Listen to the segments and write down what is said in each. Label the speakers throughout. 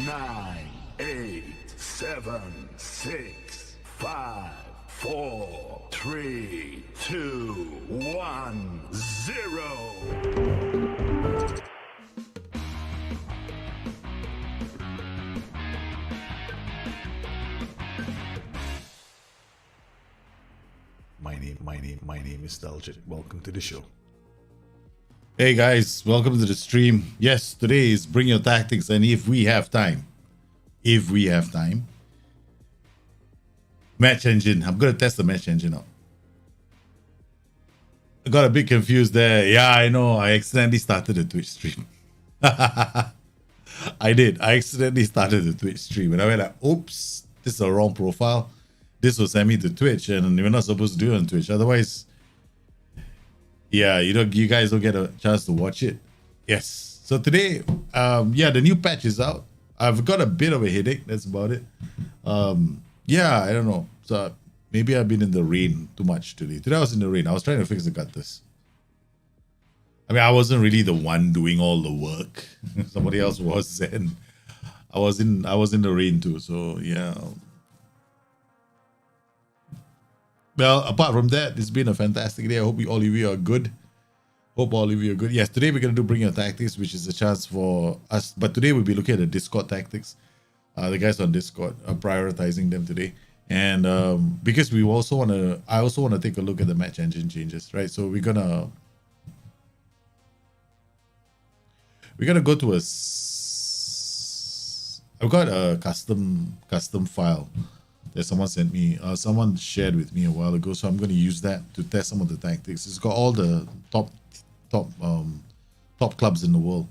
Speaker 1: 9, 8, 7, 6, 5, 4, 3, 2, 1, 0. My name is Daljit. Welcome to the show. Hey guys, welcome to the stream. Yes, today is Bring Your Tactics, and if we have time, match engine. I'm gonna test the match engine out. I got a bit confused there. Yeah, I know. I accidentally started a Twitch stream. I did. I accidentally started a Twitch stream, and I went like, "Oops, this is the wrong profile. This will send me to Twitch, and we're not supposed to do it on Twitch. Otherwise, yeah, you guys don't get a chance to watch it." Yes. So today, yeah, the new patch is out. I've got a bit of a headache. That's about it. Yeah, I don't know. So maybe I've been in the rain too much today. Today I was in the rain. I was trying to fix the gutters. I mean, I wasn't really the one doing all the work. Somebody else was, and I was in the rain too. So yeah. Well, apart from that, it's been a fantastic day. I hope all of you are good. Yes, today we're going to do Bring Your Tactics, which is a chance for us. But today we'll be looking at the Discord tactics. The guys on Discord are prioritizing them today. And because I also want to take a look at the match engine changes, right? So we're gonna go to I've got a custom file that someone sent me. Someone shared with me a while ago, so I'm going to use that to test some of the tactics. It's got all the top clubs in the world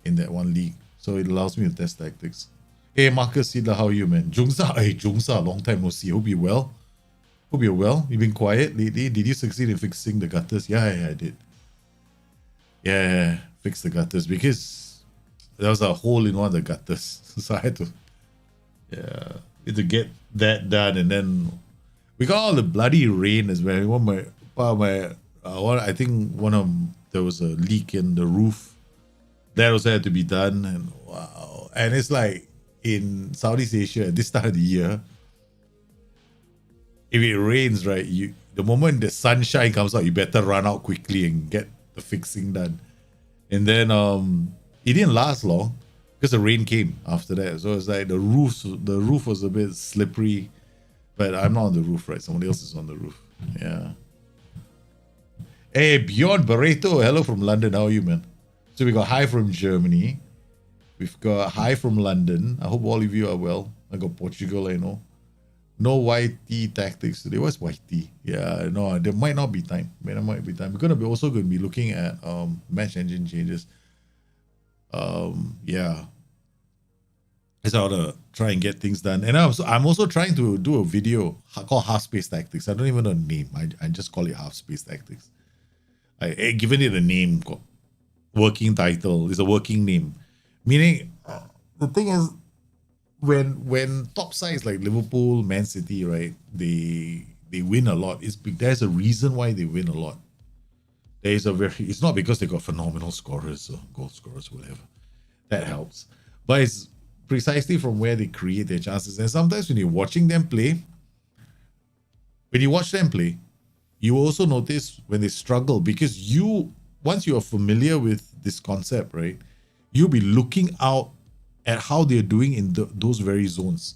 Speaker 1: in that one league, so it allows me to test tactics. Hey Marcus, how are you, man? Jungsa, long time no see. Hope you're well. You've been quiet lately. Did you succeed in fixing the gutters? Yeah, I did. Yeah, fix the gutters because there was a hole in one of the gutters, so I had to get that done. And then we got all the bloody rain as well. I think there was a leak in the roof that also had to be done. And wow, and it's like in Southeast Asia at this time of the year, if it rains, right, the moment the sunshine comes out, you better run out quickly and get the fixing done. And then it didn't last long because the rain came after that. So it's like the roof was a bit slippery, but I'm not on the roof, right? Somebody else is on the roof. Yeah. Hey, Beyond Barreto, hello from London. How are you, man? So we got hi from Germany. We've got hi from London. I hope all of you are well. I got Portugal, I know. No YT tactics today. What's YT? Yeah, no, there might not be time. We're also going to be looking at match engine changes. Yeah. So I want to try and get things done. And I'm also trying to do a video called Half Space Tactics. I don't even know the name. I just call it Half Space Tactics. I given it a name, working title. It's a working name. Meaning, the thing is, when top sides like Liverpool, Man City, right, they win a lot. There's a reason why they win a lot. It's not because they got phenomenal scorers or goal scorers, whatever. That helps. But it's precisely from where they create their chances. And sometimes when you're watching them play, you also notice when they struggle, because once you are familiar with this concept, right, you'll be looking out at how they're doing in those very zones.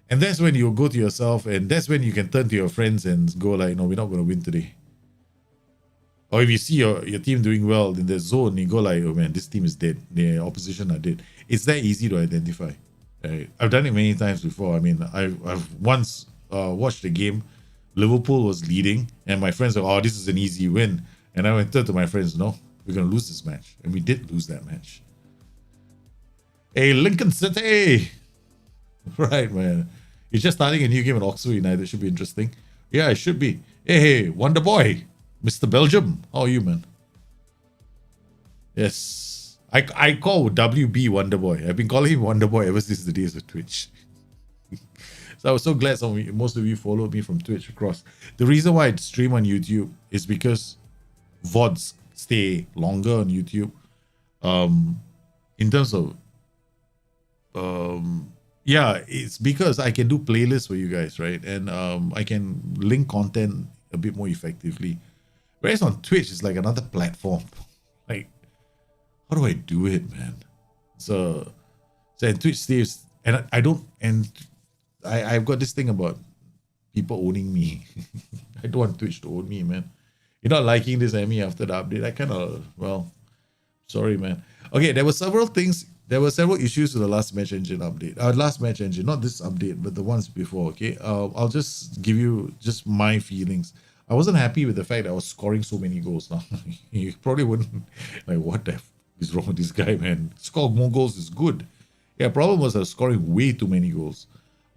Speaker 1: And that's when you go to yourself, and that's when you can turn to your friends and go like, no, we're not going to win today. Or if you see your team doing well in the zone, you go like, oh man, this team is dead. The opposition are dead. It's that easy to identify. Right? I've done it many times before. I mean, I've once watched a game. Liverpool was leading, and my friends were, oh, this is an easy win. And I went to my friends, no, we're going to lose this match. And we did lose that match. Hey, Lincoln City! Right, man. You're just starting a new game at Oxford United. It should be interesting. Yeah, it should be. Hey, Wonder Boy! Mr. Belgium, how are you, man? Yes. I call WB Wonder Boy. I've been calling him Wonder Boy ever since the days of Twitch. So I was so glad most of you followed me from Twitch across. The reason why I stream on YouTube is because VODs stay longer on YouTube. In terms of yeah, it's because I can do playlists for you guys, right? And I can link content a bit more effectively. Whereas on Twitch, it's like another platform. Like, how do I do it, man? So and Twitch stays, and I don't, and I've got this thing about people owning me. I don't want Twitch to own me, man. You're not liking this, Emmy, after the update. I kind of, well, sorry, man. Okay, there were several things. There were several issues with the last match engine update. Last match engine, not this update, but the ones before. Okay, I'll just give you just my feelings. I wasn't happy with the fact that I was scoring so many goals. Now you probably wouldn't like, what the f is wrong with this guy, man? Score more goals is good. Yeah, problem was I was scoring way too many goals.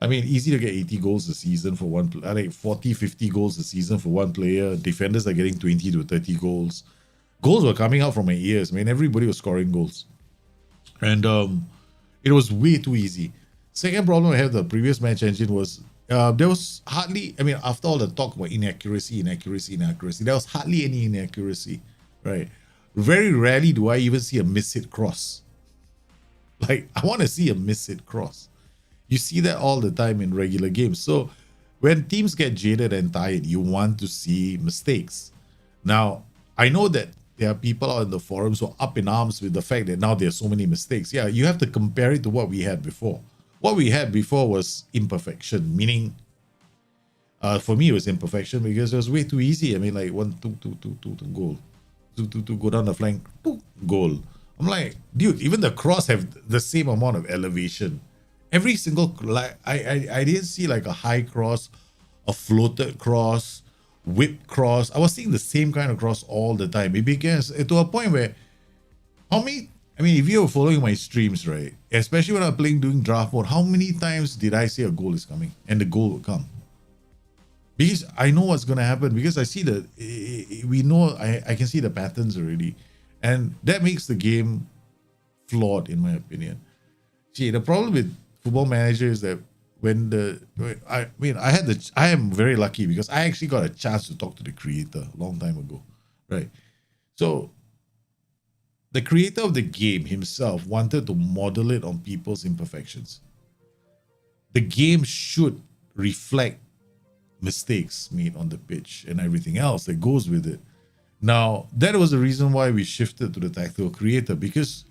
Speaker 1: I mean, easy to get 80 goals a season for one, like 40, 50 goals a season for one player. Defenders are getting 20 to 30 goals. Goals were coming out from my ears, man. Everybody was scoring goals. And it was way too easy. Second problem I had with the previous match engine was there was hardly, I mean, after all the talk about inaccuracy, there was hardly any inaccuracy, right? Very rarely do I even see a miss-hit cross. Like, I want to see a miss-hit cross. You see that all the time in regular games. So when teams get jaded and tired, you want to see mistakes. Now, I know that there are people out in the forums who are up in arms with the fact that now there are so many mistakes. Yeah, you have to compare it to what we had before. What we had before was imperfection, meaning for me it was imperfection because it was way too easy. I mean, like 1 2 2 2 2 2 goal, 2 2 2 go down the flank, goal. I'm like, dude, even the cross have the same amount of elevation. Every single, like, I didn't see like a high cross, a floated cross, whip cross. I was seeing the same kind of cross all the time. It became to a point where, how many, I mean, if you were following my streams, right, especially when I'm playing doing draft mode, how many times did I say a goal is coming and the goal will come? Because I know what's going to happen, because I see we know, I can see the patterns already. And that makes the game flawed, in my opinion. See, the problem with Football Manager is that I am very lucky because I actually got a chance to talk to the creator a long time ago, right? So the creator of the game himself wanted to model it on people's imperfections. The game should reflect mistakes made on the pitch and everything else that goes with it. Now, that was the reason why we shifted to the tactical creator, because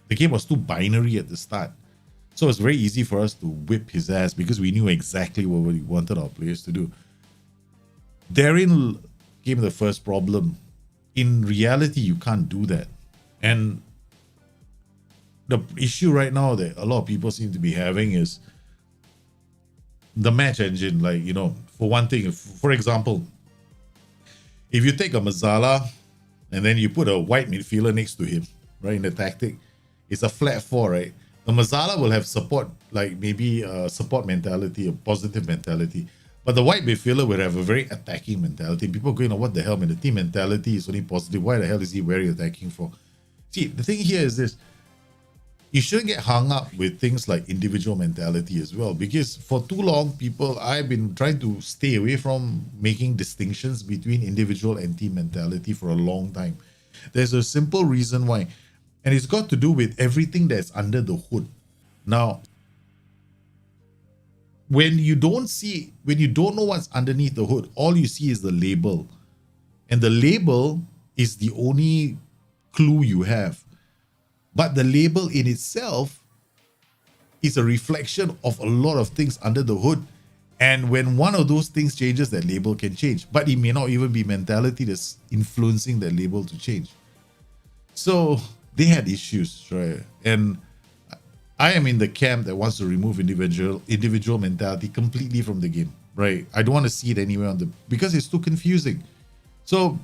Speaker 1: the game was too binary at the start. So it's very easy for us to whip his ass because we knew exactly what we wanted our players to do. Therein came the first problem. In reality, you can't do that. And the issue right now that a lot of people seem to be having is the match engine. Like, you know, for one thing, for example, if you take a Mazzala and then you put a white midfielder next to him, right, in the tactic, it's a flat four, right? The Mazzala will have support, like maybe a support mentality, a positive mentality. But the white midfielder will have a very attacking mentality. People going, what the hell, man? The team mentality is only positive. Why the hell is he very attacking for? See, the thing here is this. You shouldn't get hung up with things like individual mentality as well, because for too long, I've been trying to stay away from making distinctions between individual and team mentality for a long time. There's a simple reason why, and it's got to do with everything that's under the hood. Now, when you don't know what's underneath the hood, all you see is the label. And the label is the only clue you have. But the label in itself is a reflection of a lot of things under the hood. And when one of those things changes, that label can change. But it may not even be mentality that's influencing that label to change. So they had issues, right? And I am in the camp that wants to remove individual mentality completely from the game, right? I don't want to see it anywhere because it's too confusing. So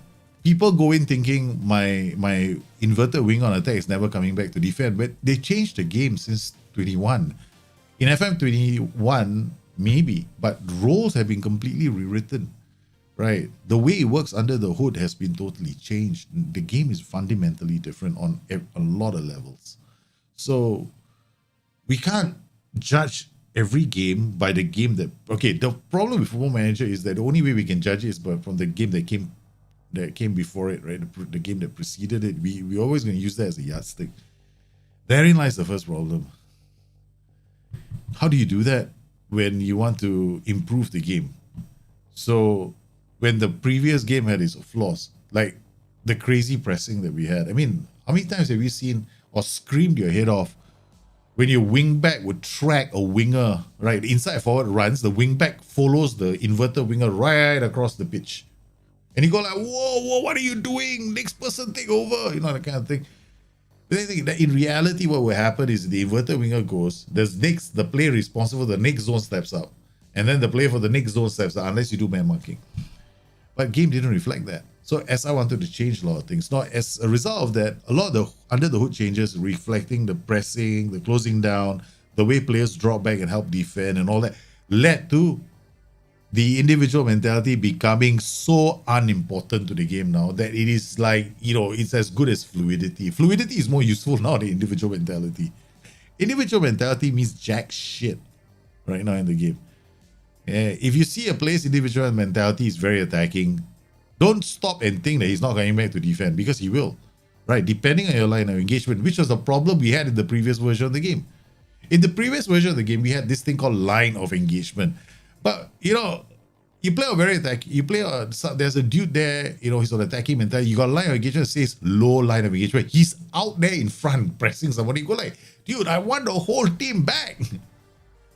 Speaker 1: people go in thinking my inverted wing on attack is never coming back to defend, but they changed the game since 21. In FM 21, maybe, but roles have been completely rewritten, right? The way it works under the hood has been totally changed. The game is fundamentally different on a lot of levels. So we can't judge every game by the game that... Okay, the problem with Football Manager is that the only way we can judge it is from the game that came before it, right? The game that preceded it. We're always going to use that as a yardstick. Therein lies the first problem. how do you do that when you want to improve the game? So when the previous game had its flaws, like the crazy pressing that we had, I mean, how many times have you seen or screamed your head off when your wingback would track a winger, right? Inside forward runs, the wingback follows the inverted winger right across the pitch. And you go like, whoa, what are you doing? Next person take over, you know, that kind of thing. But I think that in reality, what will happen is the inverted winger goes, the player responsible for the next zone steps up. And then the player for the next zone steps up, unless you do man marking. But game didn't reflect that. So SI wanted to change a lot of things. Now, as a result of that, a lot of the under the hood changes reflecting the pressing, the closing down, the way players drop back and help defend and all that led to the individual mentality becoming so unimportant to the game now that it is like, you know, it's as good as fluidity. Fluidity is more useful now than individual mentality. Individual mentality means jack shit right now in the game. If you see a player's individual mentality is very attacking, don't stop and think that he's not coming back to defend, because he will, right? Depending on your line of engagement, which was the problem we had in the previous version of the game. In the previous version of the game, we had this thing called line of engagement. But, you know, you play a very attack. There's a dude there, you know, he's on attacking mentality. You got a line of engagement that says low line of engagement. He's out there in front pressing somebody. You go like, dude, I want the whole team back.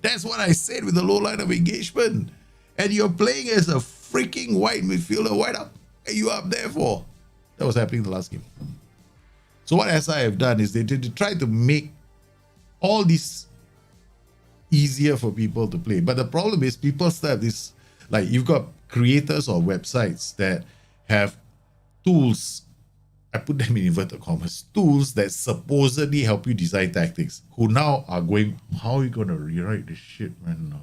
Speaker 1: That's what I said with the low line of engagement. And you're playing as a freaking white midfielder. What are you up there for? That was happening in the last game. So what SI have done is they try to make all this easier for people to play. But the problem is people still have this, like you've got creators or websites that have tools, I put them in inverted commas, tools that supposedly help you design tactics, who now are going, how are you going to rewrite this shit right now?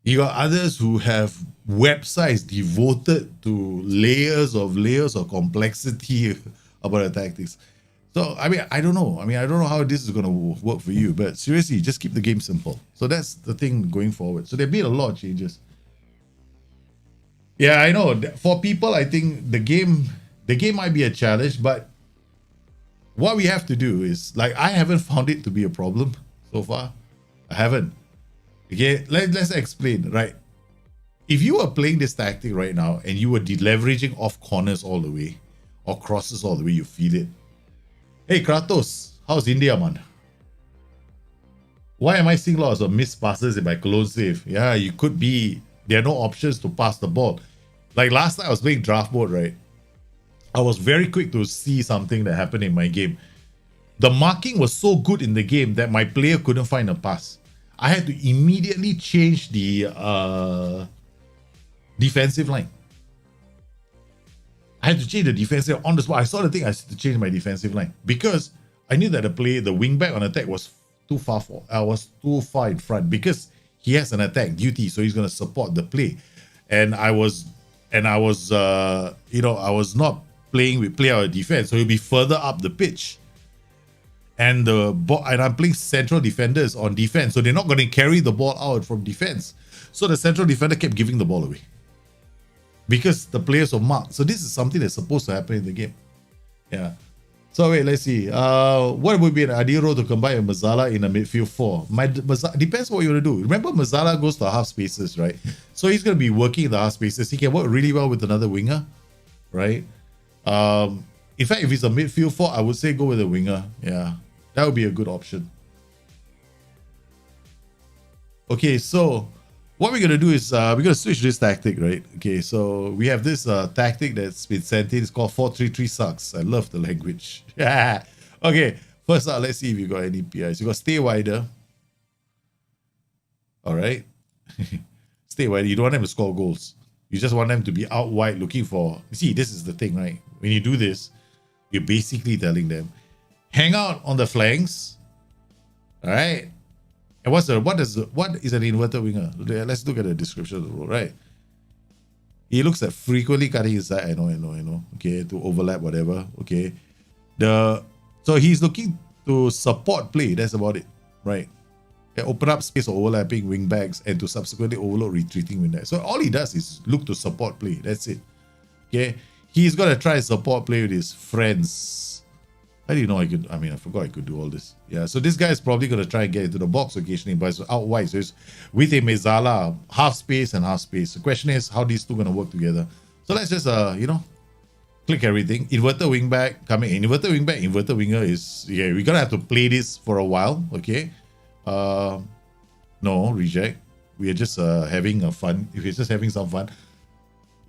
Speaker 1: You got others who have websites devoted to layers of complexity about the tactics. So, I mean, I don't know. I don't know how this is going to work for you, but seriously, just keep the game simple. So that's the thing going forward. So they've made a lot of changes. Yeah, I know. For people, I think the game might be a challenge, but what we have to do is, like, I haven't found it to be a problem so far. I haven't. Okay, let's explain, right? If you were playing this tactic right now and you were deleveraging off corners all the way or crosses all the way, you feel it. Hey, Kratos, how's India, man? Why am I seeing lots of missed passes in my close save? Yeah, you could be, there are no options to pass the ball. Like last time I was playing draft mode, right? I was very quick to see something that happened in my game. The marking was so good in the game that my player couldn't find a pass. I had to immediately change the defensive line. I had to change the defensive on the spot. I saw the thing, I had to change my defensive line because I knew that the wingback on attack was too far in front because he has an attack duty, so he's going to support the play. And I was not playing with play out defense, so he'll be further up the pitch. And I'm playing central defenders on defense, so they're not going to carry the ball out from defense. So the central defender kept giving the ball away because the players were marked. So this is something that's supposed to happen in the game. Yeah. So wait, let's see. What would be an ideal role to combine with Mazzala in a midfield four? Depends what you want to do. Remember, Mazzala goes to half spaces, right? So he's going to be working in the half spaces. He can work really well with another winger, right? In fact, if it's a midfield four, I would say go with a winger. Yeah, that would be a good option. Okay, so what we're going to do is we're going to switch this tactic, right? Okay, so we have this tactic that's been sent in. It's called 4-3-3 sucks. I love the language. Yeah. Okay, first up, let's see if you got any PIs. You got stay wider. All right. Stay wider. You don't want them to score goals. You just want them to be out wide looking for... You see, this is the thing, right? When you do this, you're basically telling them, hang out on the flanks. All right. And what is an inverted winger? Let's look at the description of the role, right? He looks at frequently cutting inside. I know. Okay, to overlap whatever. Okay, so he's looking to support play. That's about it, right? Open up space for overlapping wing backs and to subsequently overload retreating wing backs. So all he does is look to support play. That's it. Okay, he's gonna try support play with his friends. How do you know I could? I mean, I forgot I could do all this. Yeah, so this guy is probably going to try and get into the box occasionally, but it's out wide. So it's with a Mezala, half space and half space. The question is, how these two going to work together? So let's just, click everything. Inverter wingback coming in. Inverter wingback, inverter winger is, yeah, we're going to have to play this for a while, okay? No, reject. We are just having a fun. If it's just having some fun.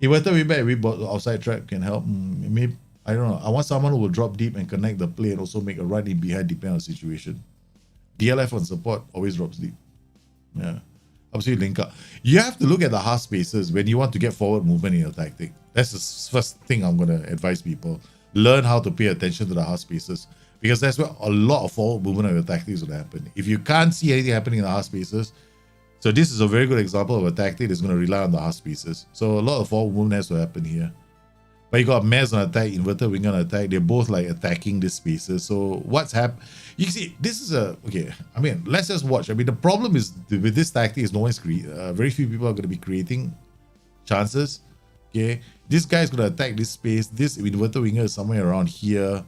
Speaker 1: Inverter wingback, we bought outside track can help. Maybe. I don't know. I want someone who will drop deep and connect the play and also make a run in behind depending on the situation. DLF on support always drops deep. Yeah. Obviously link up. You have to look at the half spaces when you want to get forward movement in your tactic. That's the first thing I'm going to advise people. Learn how to pay attention to the half spaces because that's where a lot of forward movement of your tactics will happen. If you can't see anything happening in the half spaces, so this is a very good example of a tactic that's going to rely on the half spaces. So a lot of forward movement has to happen here. But you got Mez on attack, inverter winger on attack. They're both like attacking these spaces. So what's happened? You see, this is okay. I mean, let's just watch. I mean, the problem is with this tactic is no one's very few people are going to be creating chances. Okay, this guy's going to attack this space. This inverter winger is somewhere around here.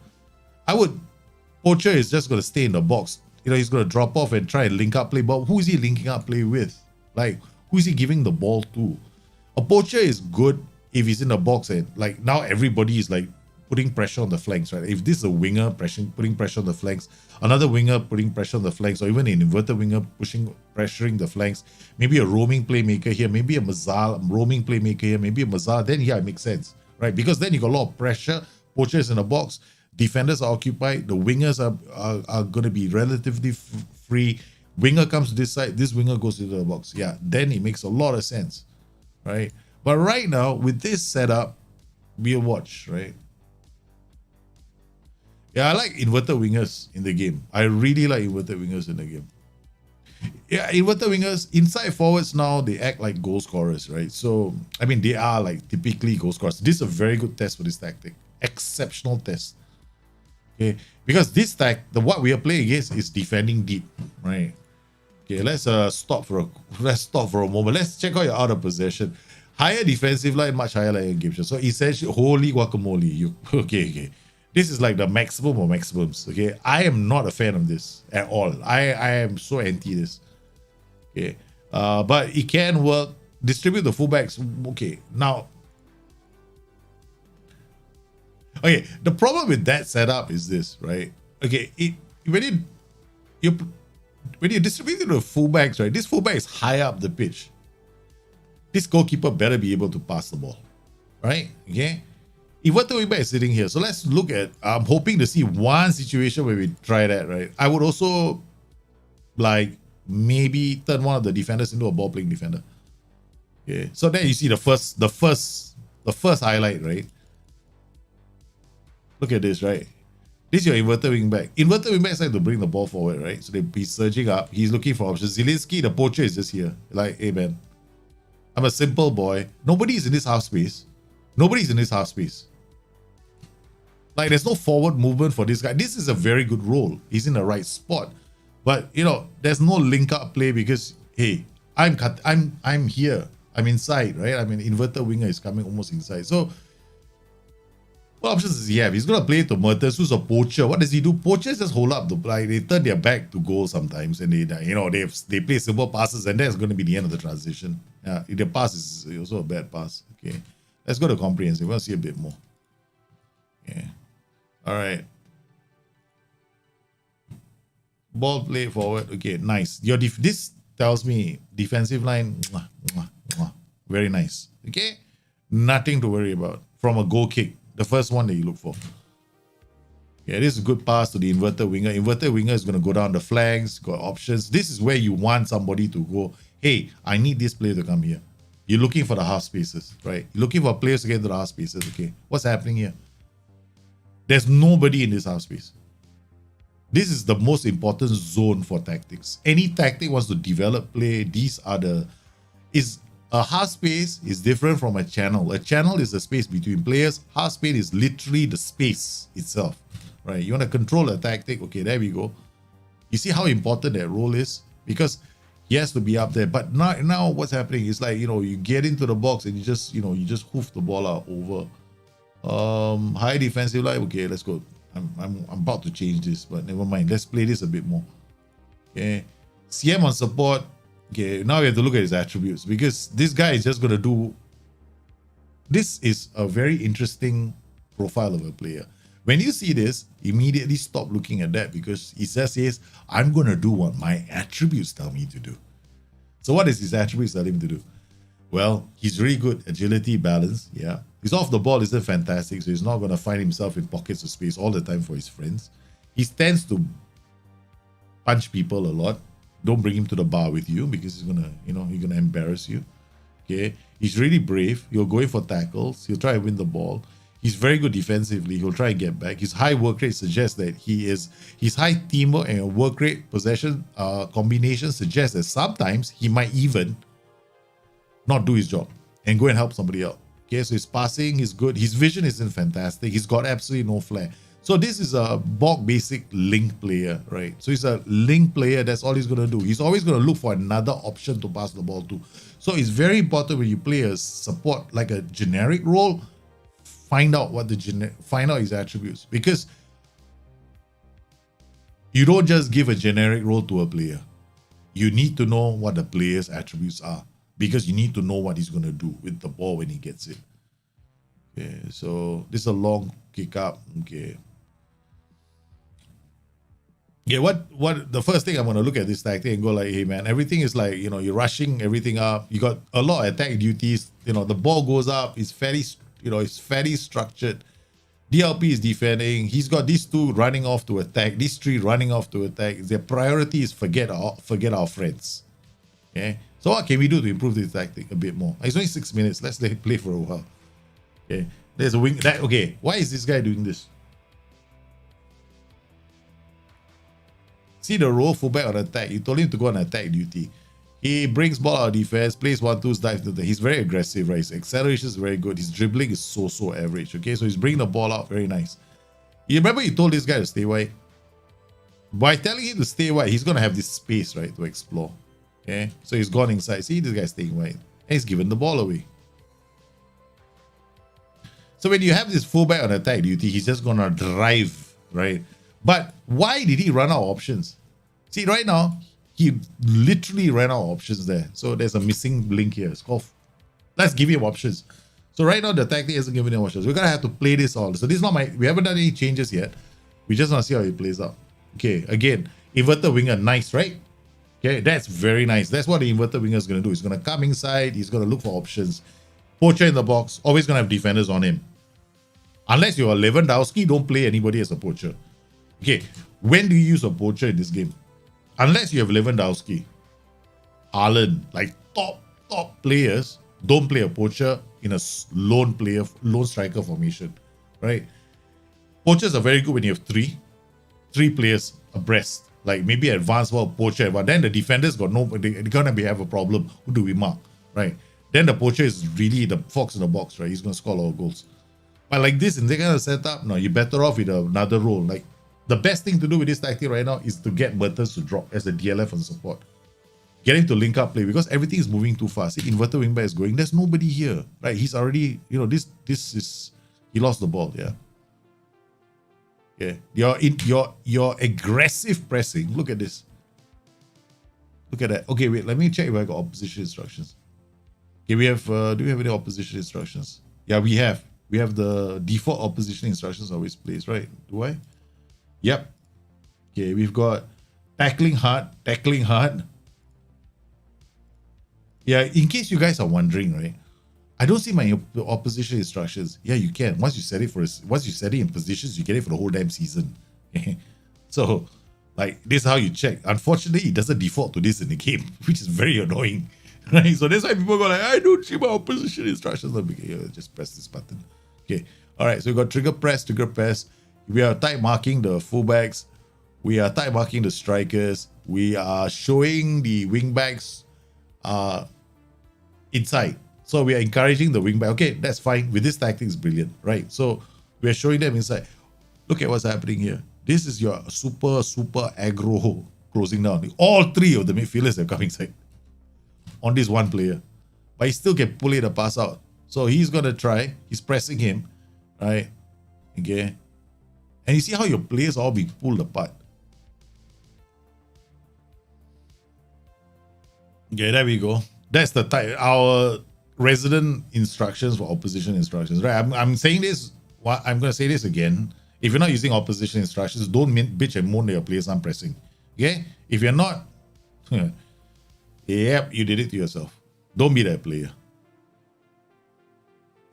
Speaker 1: Poacher is just going to stay in the box. He's going to drop off and try and link up play. But who is he linking up play with? Like, who is he giving the ball to? A poacher is good if he's in the box and like now everybody is like putting pressure on the flanks, right? If this is a winger putting pressure on the flanks, another winger putting pressure on the flanks, or even an inverted winger pressuring the flanks, maybe a roaming playmaker here, maybe a roaming playmaker here, maybe a Mazal, then yeah, it makes sense, right? Because then you got a lot of pressure, Poacher is in the box, defenders are occupied, the wingers are going to be relatively free, winger comes to this side, this winger goes into the box. Yeah, then it makes a lot of sense, right? But right now, with this setup, we'll watch, right? Yeah, I like inverted wingers in the game. I really like inverted wingers in the game. Yeah, inverted wingers, inside forwards now, they act like goal scorers, right? So, I mean, they are like typically goal scorers. This is a very good test for this tactic. Exceptional test. Okay, because this what we are playing against is defending deep, right? Okay, let's stop for a moment. Let's check out your out of possession. Higher defensive line, much higher line engagement. So essentially, holy guacamole. Okay. This is like the maximum of maximums. Okay, I am not a fan of this at all. I am so anti this. Okay, but it can work. Distribute the fullbacks. Okay, now. Okay, the problem with that setup is this, right? Okay, when you distribute the fullbacks, right? This fullback is high up the pitch. This goalkeeper better be able to pass the ball, right? Okay. Inverted wingback is sitting here. So let's look at, I'm hoping to see one situation where we try that, right? I would also like maybe turn one of the defenders into a ball playing defender. Okay. So then you see the first highlight, right? Look at this, right? This is your inverted wingback. Inverted wingback is like to bring the ball forward, right? So he's surging up. He's looking for options. Zielinski, the poacher, is just here. Like, hey man, I'm a simple boy. Nobody is in this half space. Nobody's in this half space. Like, there's no forward movement for this guy. This is a very good role. He's in the right spot. But, there's no link up play because, hey, I'm here. I'm inside, right? I mean, inverted winger is coming almost inside. So, what options does he have? He's going to play to Mertens, who's a poacher. What does he do? Poachers just hold up the play. They turn their back to goal sometimes and they play simple passes and that's going to be the end of the transition. Yeah, the pass is also a bad pass. Okay. Let's go to comprehensive. We'll see a bit more. Yeah. All right. Ball play forward. Okay, nice. This tells me defensive line, very nice. Okay, nothing to worry about from a goal kick. The first one that you look for. Yeah, this is a good pass to the inverted winger. Inverted winger is going to go down the flanks, got options. This is where you want somebody to go, hey, I need this player to come here. You're looking for the half spaces, right? You're looking for players to get into the half spaces. Okay, what's happening here? There's nobody in this half space. This is the most important zone for tactics. Any tactic wants to develop play, a half space is different from a channel. A channel is the space between players. Half space is literally the space itself, right? You want to control a tactic. Okay, there we go. You see how important that role is? Because he has to be up there. But now what's happening is like, you get into the box and you just hoof the ball out over. High defensive line. Okay, let's go. I'm about to change this, but never mind. Let's play this a bit more. Okay. CM on support. Okay, now we have to look at his attributes because this guy is just going to do. This is a very interesting profile of a player. When you see this, immediately stop looking at that because he just says, I'm going to do what my attributes tell me to do. So what is his attributes tell him to do? Well, he's really good. Agility, balance, yeah. His off the ball isn't fantastic, so he's not going to find himself in pockets of space all the time for his friends. He tends to punch people a lot. Don't bring him to the bar with you because he's gonna, he's gonna embarrass you. Okay, he's really brave. He'll go in for tackles. He'll try to win the ball. He's very good defensively. He'll try and get back. His high work rate suggests that his high teamwork and work rate possession combination suggests that sometimes he might even not do his job and go and help somebody out. Okay, so his passing is good. His vision isn't fantastic. He's got absolutely no flair. So this is a bulk basic link player, right? So he's a link player. That's all he's going to do. He's always going to look for another option to pass the ball to. So it's very important when you play a support like a generic role, find out his attributes, because you don't just give a generic role to a player. You need to know what the player's attributes are because you need to know what he's going to do with the ball when he gets it. Okay, so this is a long kick up. Okay. Yeah, what the first thing I'm gonna look at this tactic and go like, hey man, everything is like, you're rushing everything up. You got a lot of attack duties. The ball goes up. It's fairly structured. DLP is defending. He's got these two running off to attack. These three running off to attack. Their priority is forget our friends. Okay. So what can we do to improve this tactic a bit more? It's only 6 minutes. Let's let it play for a while. Okay. There's a wing. Okay. Why is this guy doing this? See the role fullback on attack. You told him to go on attack duty. He brings ball out of defense, plays 1-2s, dives to the. He's very aggressive, right? His acceleration is very good. His dribbling is so average. Okay, so he's bringing the ball out, very nice. You remember you told this guy to stay wide? By telling him to stay wide, he's gonna have this space, right, to explore. Okay, so he's gone inside. See, this guy's staying wide, and he's given the ball away. So when you have this fullback on attack duty, he's just gonna drive, right? But why did he run out of options? See, right now, he literally ran out of options there. So there's a missing link here. It's called, let's give him options. So right now, the tactic hasn't given him options. We're going to have to play this all. So this is not we haven't done any changes yet. We just want to see how it plays out. Okay, again, inverted winger, nice, right? Okay, that's very nice. That's what the inverted winger is going to do. He's going to come inside. He's going to look for options. Poacher in the box, always going to have defenders on him. Unless you're Lewandowski, don't play anybody as a poacher. Okay, when do you use a poacher in this game? Unless you have Lewandowski, Haaland, like top players, don't play a poacher in a lone striker formation, right? Poachers are very good when you have three players abreast, like maybe advanced ball, poacher, but then the defenders got they're gonna have a problem. Who do we mark, right? Then the poacher is really the fox in the box, right? He's gonna score a lot of goals. But like this, in this kind of setup, no, you're better off with another role. Like the best thing to do with this tactic right now is to get Mertens to drop as the DLF on support. Get him to link up play because everything is moving too fast. See, inverted wingback is going. There's nobody here, right? He's already, this is, he lost the ball, yeah. Your aggressive pressing. Look at this. Look at that. Okay, wait. Let me check if I got opposition instructions. Okay, we have. Do we have any opposition instructions? Yeah, we have. We have the default opposition instructions always placed, right? Do I? Yep. Okay, we've got tackling hard. Yeah, in case you guys are wondering, right? I don't see my opposition instructions. Yeah, you can. Once you set it in positions, you get it for the whole damn season. So, like, this is how you check. Unfortunately, it doesn't default to this in the game, which is very annoying. Right? So that's why people go like, I don't see my opposition instructions. Okay, just press this button. Okay. All right. So we got trigger press. We are type marking the fullbacks. We are type marking the strikers. We are showing the wingbacks inside. So we are encouraging the wingback. Okay, that's fine. With this tactic, it's brilliant, right? So we are showing them inside. Look at what's happening here. This is your super aggro closing down. All three of the midfielders have come inside on this one player, but he still can pull it a pass out. So he's gonna try. He's pressing him, right? Okay. And you see how your players all be pulled apart. Okay, there we go. That's the type, our resident instructions for opposition instructions, right? I'm saying this, I'm going to say this again. If you're not using opposition instructions, don't bitch and moan that your players aren't pressing. Okay? If you're not, yep, you did it to yourself. Don't be that player.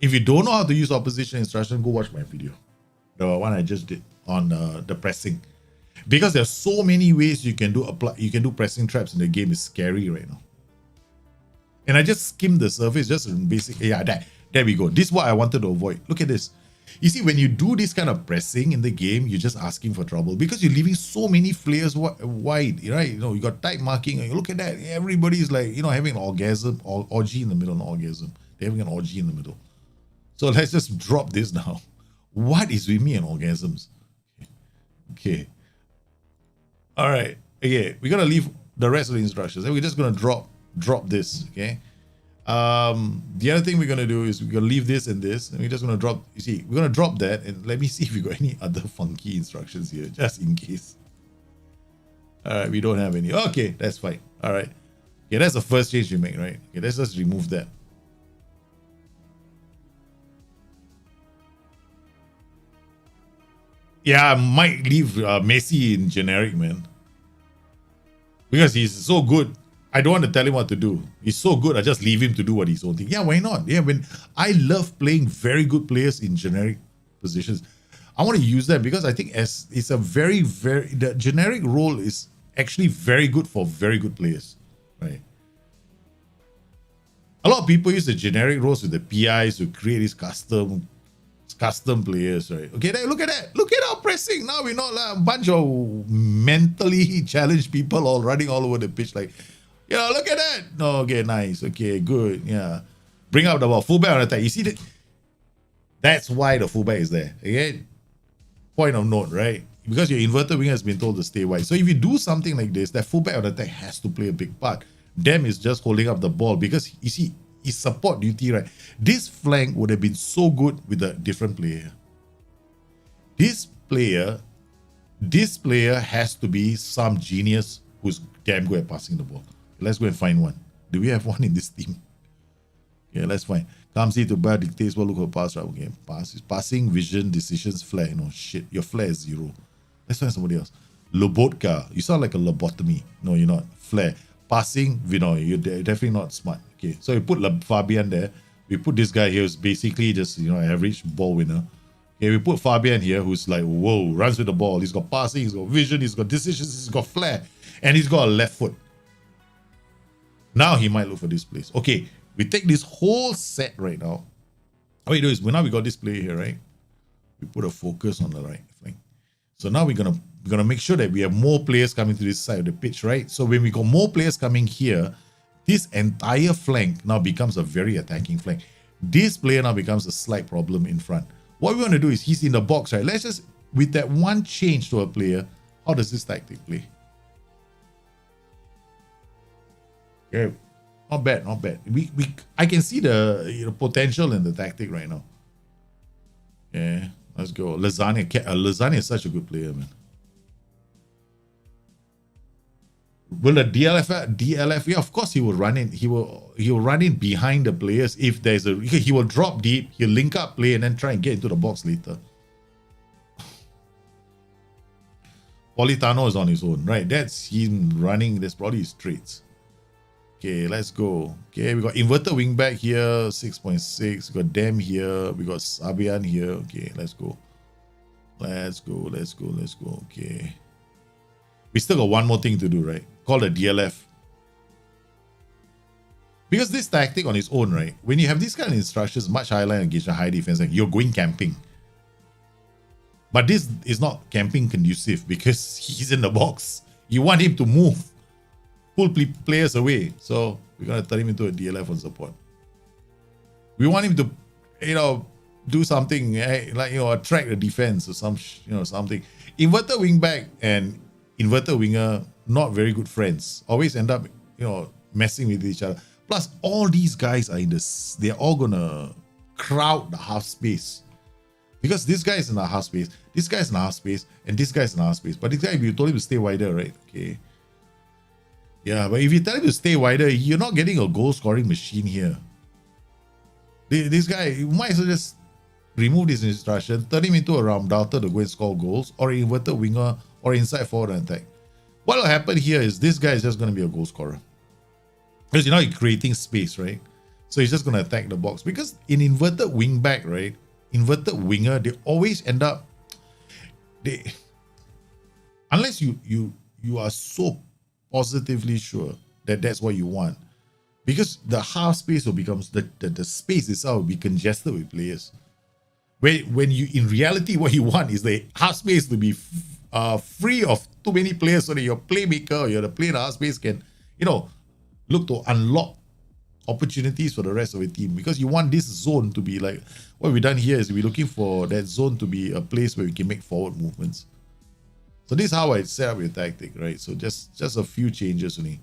Speaker 1: If you don't know how to use opposition instruction, go watch my video. The one I just did on the pressing. Because there's so many ways you can do pressing traps in the game. It's scary right now. And I just skimmed the surface, just basic. Yeah, there we go. This is what I wanted to avoid. Look at this. You see, when you do this kind of pressing in the game, you're just asking for trouble because you're leaving so many flares wide, right? You know, you got tight marking. And look at that. Everybody's like, you know, having an orgasm, or orgy in the middle, not orgasm. They're having an orgy in the middle. So let's just drop this now. What is with me and orgasms? Okay. All right. Okay, we're gonna leave the rest of the instructions, and we're just gonna drop this. Okay. The other thing we're gonna do is we're gonna leave this and this, and we're just gonna drop. You see, we're gonna drop that, and let me see if we got any other funky instructions here, just in case. All right, we don't have any. Okay, that's fine. All right. Okay, that's the first change you make, right? Okay, let's just remove that. Yeah, I might leave Messi in generic, man. Because he's so good. I don't want to tell him what to do. He's so good, I just leave him to do what he's own thing. Yeah, why not? Yeah, when I love playing very good players in generic positions, I want to use that because I think as it's a the generic role is actually very good for very good players, right? A lot of people use the generic roles with the PIs to create these custom players, right? Okay, look at that. Look at our pressing. Now we're not like a bunch of mentally challenged people all running all over the pitch like, yeah, look at that. No, okay, nice. Okay, good. Yeah. Bring up the ball. Fullback on attack. You see that? That's why the fullback is there. Okay? Point of note, right? Because your inverted winger has been told to stay wide. So if you do something like this, that fullback on attack has to play a big part. Dem is just holding up the ball because you see, it's support duty, right? This flank would have been so good with a different player. This player has to be some genius who's damn good at passing the ball. Let's go and find one. Do we have one in this team? Yeah, let's find. Comes to bar, dictates what look for pass, right? Okay, passing, vision, decisions, flair. No, shit. Your flair is 0. Let's find somebody else. Lobotka. You sound like a lobotomy. No, you're not. Flair. Passing, you know, you're definitely not smart. Okay, so we put Fabian there. We put this guy here who's basically just, you know, average ball winner. Okay, we put Fabian here who's like, whoa, runs with the ball. He's got passing, he's got vision, he's got decisions, he's got flair, and he's got a left foot. Now he might look for this place. Okay, we take this whole set right now. What we do is, now we got this player here, right? We put a focus on the right flank. So now we're gonna make sure that we have more players coming to this side of the pitch, right? So when we got more players coming here, this entire flank now becomes a very attacking flank. This player now becomes a slight problem in front. What we want to do is, he's in the box, right? Let's just, with that one change to a player, how does this tactic play? Okay, not bad, not bad. I can see the potential in the tactic right now. Yeah, let's go. Lasagna is such a good player, man. Will the DLF? Yeah, of course he will run in. He will run in behind the players if there's a. He will drop deep. He'll link up play and then try and get into the box later. Politano is on his own, right? That's him running. That's probably his traits. Okay, let's go. Okay, we got inverted wingback here, 6.6. We got Dem here. We got Sabian here. Okay, let's go. Let's go. Okay. We still got one more thing to do, right? Called a DLF. Because this tactic on its own, right? When you have these kind of instructions, much higher line against a high defense, like you're going camping. But this is not camping conducive because he's in the box. You want him to move. Pull players away. So we're going to turn him into a DLF on support. We want him to, you know, do something like, you know, attract the defense or something. Inverted wingback and inverted winger, not very good friends. Always end up, you know, messing with each other. Plus, all these guys are in this. They're all gonna crowd the half space. Because this guy is in a half space, this guy is in a half space, and this guy is in a half space. But this guy, if you told him to stay wider, right? Okay. Yeah, but if you tell him to stay wider, you're not getting a goal scoring machine here. This guy, you might as well just remove this instruction, turn him into a round doubter to go and score goals, or an inverted winger, or inside forward and attack. What will happen here is this guy is just going to be a goal scorer. Because you're not creating space, right? So he's just going to attack the box. Because in inverted wing back, right? Inverted winger, they always end up, unless you are so positively sure that that's what you want, because the half space will become the space itself will be congested with players. When you in reality what you want is the half space to be free of too many players, so that your playmaker or your player in the half space can look to unlock opportunities for the rest of the team. Because you want this zone to be like, what we've done here is we're looking for that zone to be a place where we can make forward movements. So this is how I set up your tactic, right? So just a few changes only.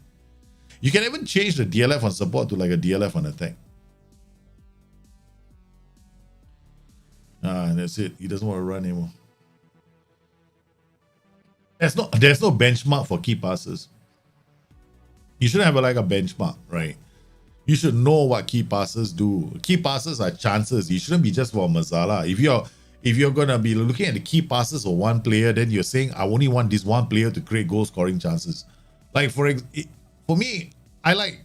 Speaker 1: You can even change the DLF on support to like a DLF on attack. And that's it. He doesn't want to run anymore. There's no benchmark for key passes. You shouldn't have like a benchmark, right? You should know what key passes do. Key passes are chances. You shouldn't be just for Mazala. If you're gonna be looking at the key passes of one player, then you're saying I only want this one player to create goal scoring chances. Like for me, I like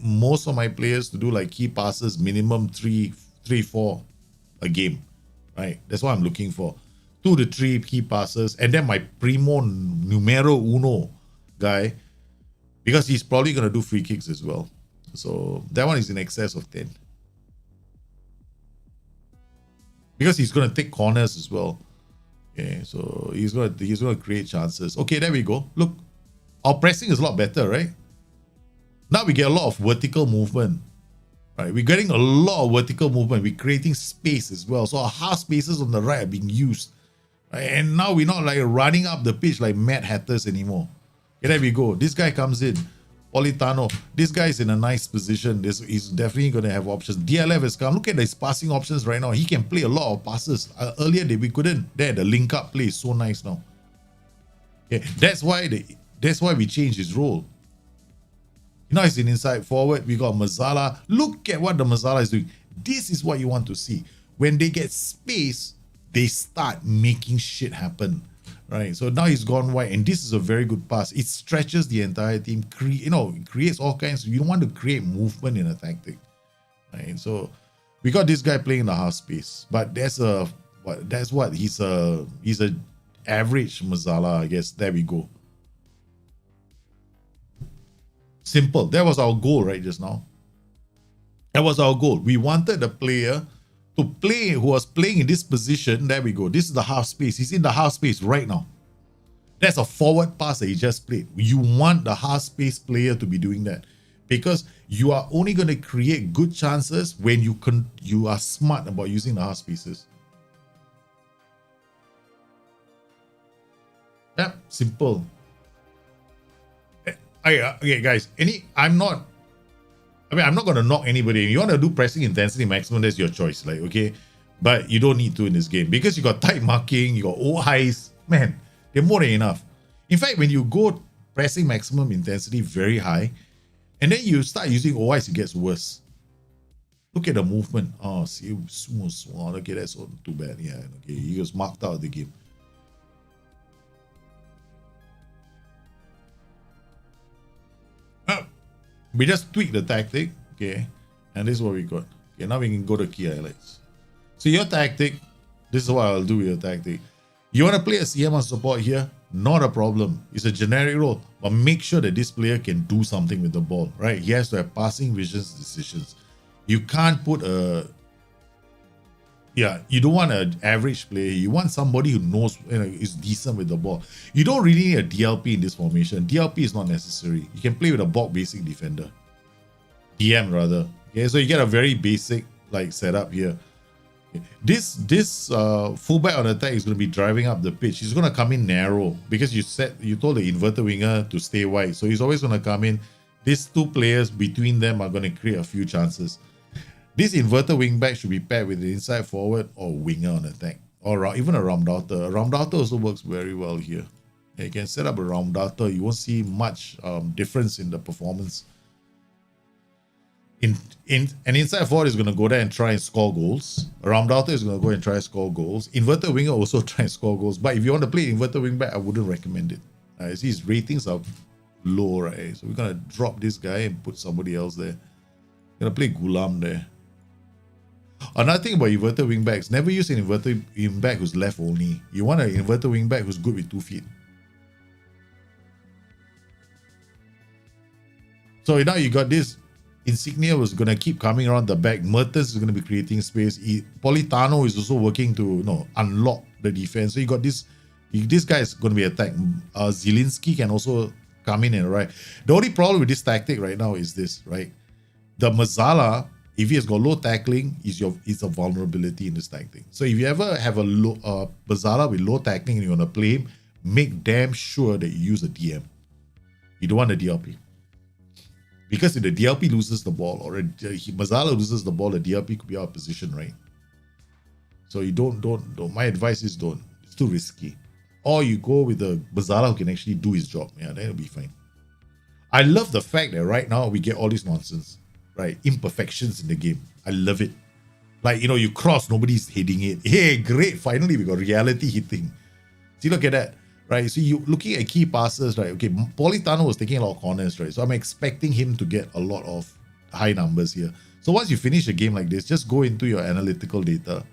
Speaker 1: most of my players to do like key passes minimum 3-4 a game, right? That's what I'm looking for. 2 to 3 key passes, and then my primo numero uno guy, because he's probably gonna do free kicks as well. So that one is in excess of 10. Because he's going to take corners as well. Okay, so he's going to create chances. Okay, there we go. Look, our pressing is a lot better, right? Now we get a lot of vertical movement. Right, we're getting a lot of vertical movement. We're creating space as well. So our half spaces on the right are being used. Right? And now we're not like running up the pitch like Mad Hatters anymore. Okay, there we go. This guy comes in. Politano, this guy is in a nice position. He's definitely going to have options. DLF has come. Look at his passing options right now. He can play a lot of passes. Earlier we couldn't. There, the link up play is so nice now. Okay, that's why we changed his role. You know, he's in inside forward. We got Mazala. Look at what the Mazala is doing. This is what you want to see. When they get space, they start making shit happen. Right, so now he's gone wide, and this is a very good pass. It stretches the entire team. It creates all kinds. You don't want to create movement in a tactic, right? So we got this guy playing in the half space, but he's a average Mazala, I guess. There we go. Simple. That was our goal, right? Just now. That was our goal. We wanted the player to play who was playing in this position. There we go. This is the half space. He's in the half space right now. That's a forward pass that he just played. You want the half space player to be doing that, because you are only going to create good chances when you are smart about using the half spaces. Yeah, simple. Okay, guys. I'm not going to knock anybody. If you want to do pressing intensity maximum, that's your choice. Like, okay, but you don't need to in this game, because you got tight marking, you got O-highs. Man, they're more than enough. In fact, when you go pressing maximum intensity very high, and then you start using O-highs, it gets worse. Look at the movement. Oh, see, smooth. Okay, that's not too bad. Yeah, okay, he was marked out of the game. We just tweak the tactic, okay, and this is what we got. Okay, now we can go to key highlights. So your tactic, this is what I'll do with your tactic. You want to play a CM on support here? Not a problem. It's a generic role, but make sure that this player can do something with the ball, right? He has to have passing visions, decisions. You can't put you don't want an average player. You want somebody who knows, is decent with the ball. You don't really need a DLP in this formation. DLP is not necessary. You can play with a bulk basic defender. DM rather. Okay, so you get a very basic like setup here. Okay. This fullback on attack is going to be driving up the pitch. He's going to come in narrow because you told the inverted winger to stay wide. So he's always going to come in. These two players between them are going to create a few chances. This inverted wingback should be paired with the inside forward or winger on attack, or even a Raumdauter. A Raumdauter also works very well here. You can set up a Raumdauter. You won't see much difference in the performance. An inside forward is going to go there and try and score goals. A Raumdauter is going to go and try and score goals. Inverted winger also try and score goals. But if you want to play inverted wingback, I wouldn't recommend it. See, his ratings are low, right? So we're going to drop this guy and put somebody else there. We're going to play Gulam there. Another thing about inverted wingbacks, never use an inverted wingback who's left only. You want an inverted wingback who's good with 2 feet. So now you got this. Insignia was going to keep coming around the back. Mertens is going to be creating space. Politano is also working to unlock the defense. So you got this. This guy is going to be attacked. Zielinski can also come in and right. The only problem with this tactic right now is this, right? The Mazzala, if he has got low tackling, is a vulnerability in this tactic. So if you ever have a Mazzala with low tackling and you want to play him, make damn sure that you use a DM. You don't want a DLP. Because if the DLP loses the ball or Mazzala loses the ball, the DLP could be out of position, right? So you don't. My advice is don't. It's too risky. Or you go with the Mazzala who can actually do his job. Yeah, then it'll be fine. I love the fact that right now we get all this nonsense, right? Imperfections in the game. I love it. Like, you cross, nobody's hitting it. Hey, great. Finally, we got reality hitting. See, look at that. Right, so you looking at key passes, right? Okay, Politano was taking a lot of corners, right? So I'm expecting him to get a lot of high numbers here. So once you finish a game like this, just go into your analytical data,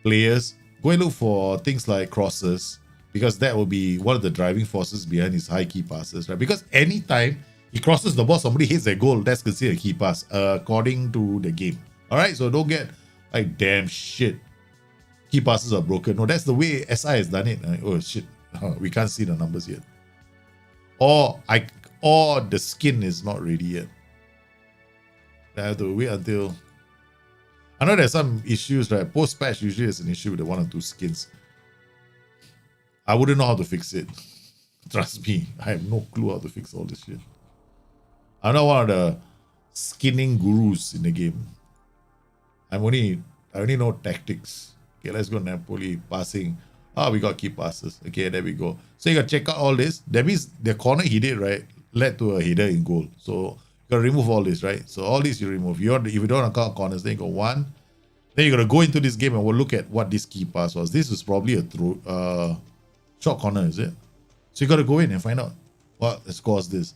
Speaker 1: players, go and look for things like crosses, because that will be one of the driving forces behind his high key passes, right? Because anytime he crosses the ball, somebody hits a goal, that's considered a key pass, according to the game. All right, so don't get like, damn shit, key passes are broken. No, that's the way SI has done it. Oh shit. We can't see the numbers yet, or the skin is not ready yet. I have to wait until. I know there's some issues, right? Post patch usually there's an issue with the 1 or 2 skins. I wouldn't know how to fix it. Trust me, I have no clue how to fix all this shit. I'm not one of the skinning gurus in the game. I only know tactics. Okay, let's go Napoli passing. We got key passes. Okay, there we go. So you got to check out all this. That means the corner he did, right, led to a header in goal. So you got to remove all this, right? So all this you remove. If you don't count corners, then you got 1. Then you got to go into this game and we'll look at what this key pass was. This is probably a throw, short corner, is it? So you got to go in and find out what has caused this.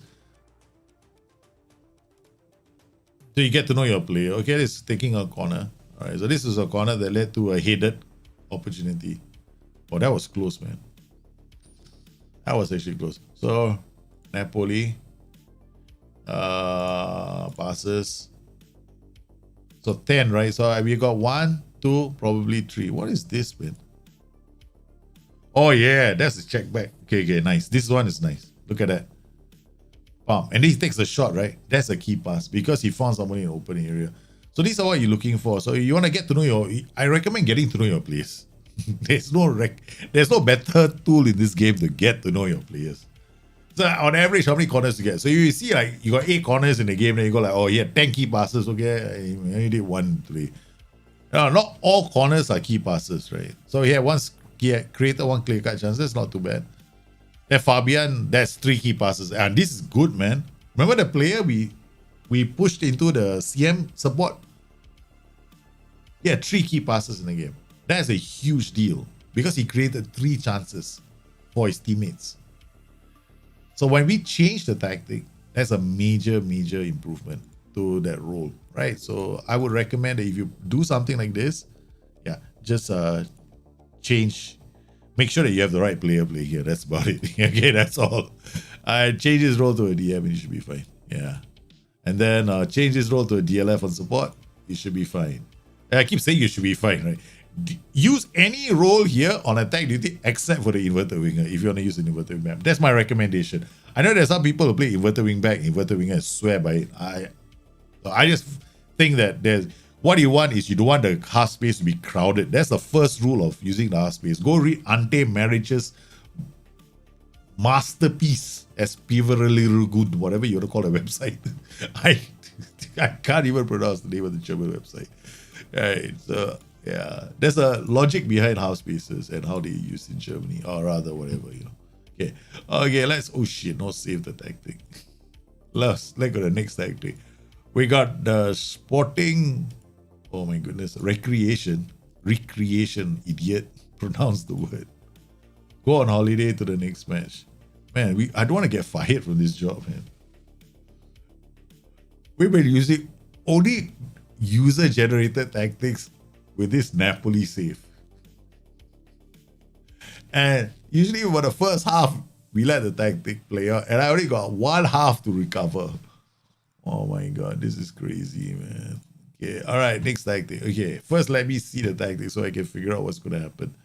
Speaker 1: So you get to know your player. Okay, this is taking a corner. All right, so this is a corner that led to a headed opportunity. Oh, that was close, man. That was actually close. So, Napoli. Passes. So, 10, right? So, we got 1, 2, probably 3. What is this, man? Oh, yeah. That's a check back. Okay, nice. This one is nice. Look at that. Bam. And he takes a shot, right? That's a key pass because he found somebody in the open area. So, these are what you're looking for. So, you want to get to know I recommend getting to know your players. There's no better tool in this game to get to know your players. So on average, how many corners you get? So you see, like, you got 8 corners in the game, then you go like, oh yeah, 10 key passes. Okay, I only did 1 today. Not all corners are key passes, right? So yeah, once created 1 clear cut chance, that's not too bad. Then Fabian, that's 3 key passes, and this is good, man. Remember the player we pushed into the CM support? Yeah, 3 key passes in the game. That's a huge deal because he created 3 chances for his teammates. So when we change the tactic, that's a major improvement to that role, right? So I would recommend that if you do something like this, yeah, just change. Make sure that you have the right player play here. That's about it. Okay, that's all. Change his role to a DM and you should be fine. Yeah. And then change his role to a DLF on support. You should be fine. I keep saying you should be fine, right? Use any role here on attack duty except for the inverted winger if you want to use an inverted wingback. That's my recommendation. I know there's some people who play inverted wingback, inverted winger, and swear by it. I just think that what you want is you don't want the half space to be crowded. That's the first rule of using the half space. Go read Ante Marriage's masterpiece as Piverally good, whatever you want to call the website. I can't even pronounce the name of the German website. Right. So yeah, there's a logic behind house spaces and how they use in Germany, or rather whatever, you know. Okay. Okay, let's not save the tactic. Let's go to the next tactic. We got the sporting, oh my goodness, recreation, idiot, pronounce the word. Go on holiday to the next match. Man, I don't want to get fired from this job, man. We've been using only user-generated tactics with this Napoli save. And usually for the first half, we let the tactic play out, and I only got one half to recover. Oh my God, this is crazy, man. Okay, all right, next tactic. Okay, first let me see the tactic so I can figure out what's going to happen.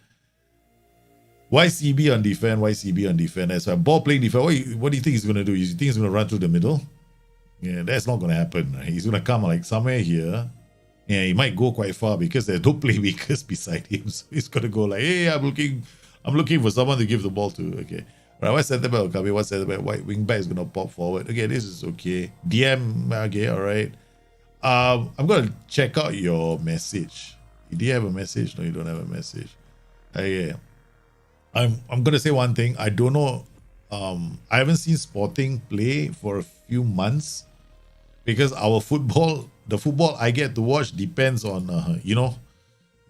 Speaker 1: YCB on defense, YCB on defense. That's why ball playing defense. What do you think he's going to do? You think he's going to run through the middle? Yeah, that's not going to happen. Right? He's going to come like somewhere here. Yeah, he might go quite far because there's no playmakers beside him. So he's going to go like, hey, I'm looking for someone to give the ball to. Okay. Right, what center back will come in? What center back? White wing back is going to pop forward. Okay, this is okay. DM, okay, all right. I'm going to check out your message. Do you have a message? No, you don't have a message. Okay. I'm going to say one thing. I don't know. I haven't seen Sporting play for a few months because the football I get to watch depends on,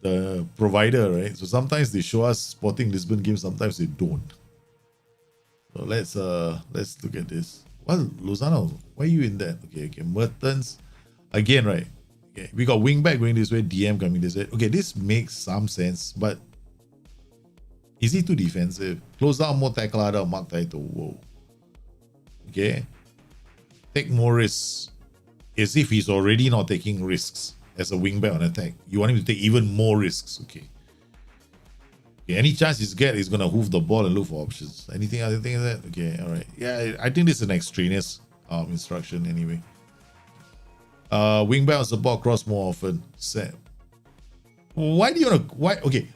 Speaker 1: the provider, right? So sometimes they show us Sporting Lisbon games, sometimes they don't. So let's look at this. Well, Lozano, why are you in that? Okay, Mertens again, right? Okay, we got wing back going this way, DM coming this way. Okay, this makes some sense, but is he too defensive? Close down more tackle harder, mark title. Whoa. Okay, take more risks. As if he's already not taking risks as a wing back on attack. You want him to take even more risks. Okay. Any chance he's gonna hoof the ball and look for options. Anything other thing like that? Okay, all right. Yeah, I think this is an extraneous instruction anyway. Wing back on support cross more often. Set. Why do you wanna? Why? Okay,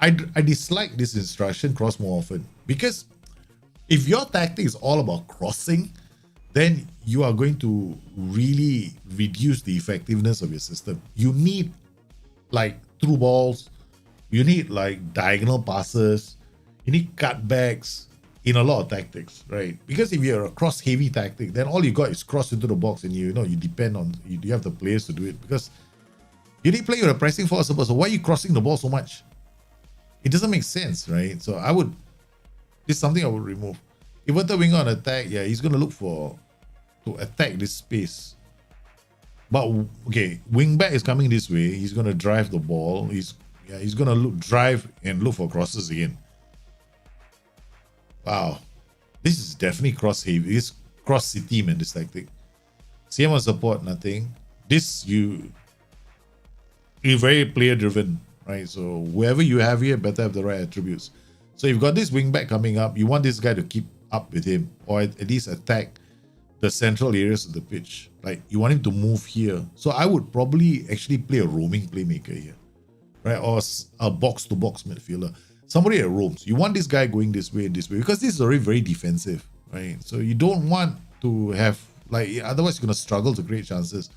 Speaker 1: I dislike this instruction, cross more often, because if your tactic is all about crossing, then you are going to really reduce the effectiveness of your system. You need like through balls. You need like diagonal passes. You need cutbacks in a lot of tactics, right? Because if you're a cross-heavy tactic, then all you got is cross into the box, and you depend on you have the players to do it because you need to play with a pressing force. So why are you crossing the ball so much? It doesn't make sense, right? So this is something I would remove. Inverted winger on attack, yeah, he's gonna look to attack this space. But okay, wing back is coming this way. He's gonna drive the ball. He's gonna drive and look for crosses again. Wow, this is definitely cross heavy. It's cross city, man. This tactic. CM on support, nothing. This you're very player driven, right? So whoever you have here better have the right attributes. So you've got this wing back coming up. You want this guy to keep up with him, or at least attack the central areas of the pitch. Like you want him to move here. So I would probably actually play a roaming playmaker here, right? Or a box-to-box midfielder. Somebody that roams. You want this guy going this way and this way because this is already very defensive, right? So you don't want to have, like, otherwise you're going to struggle to create chances.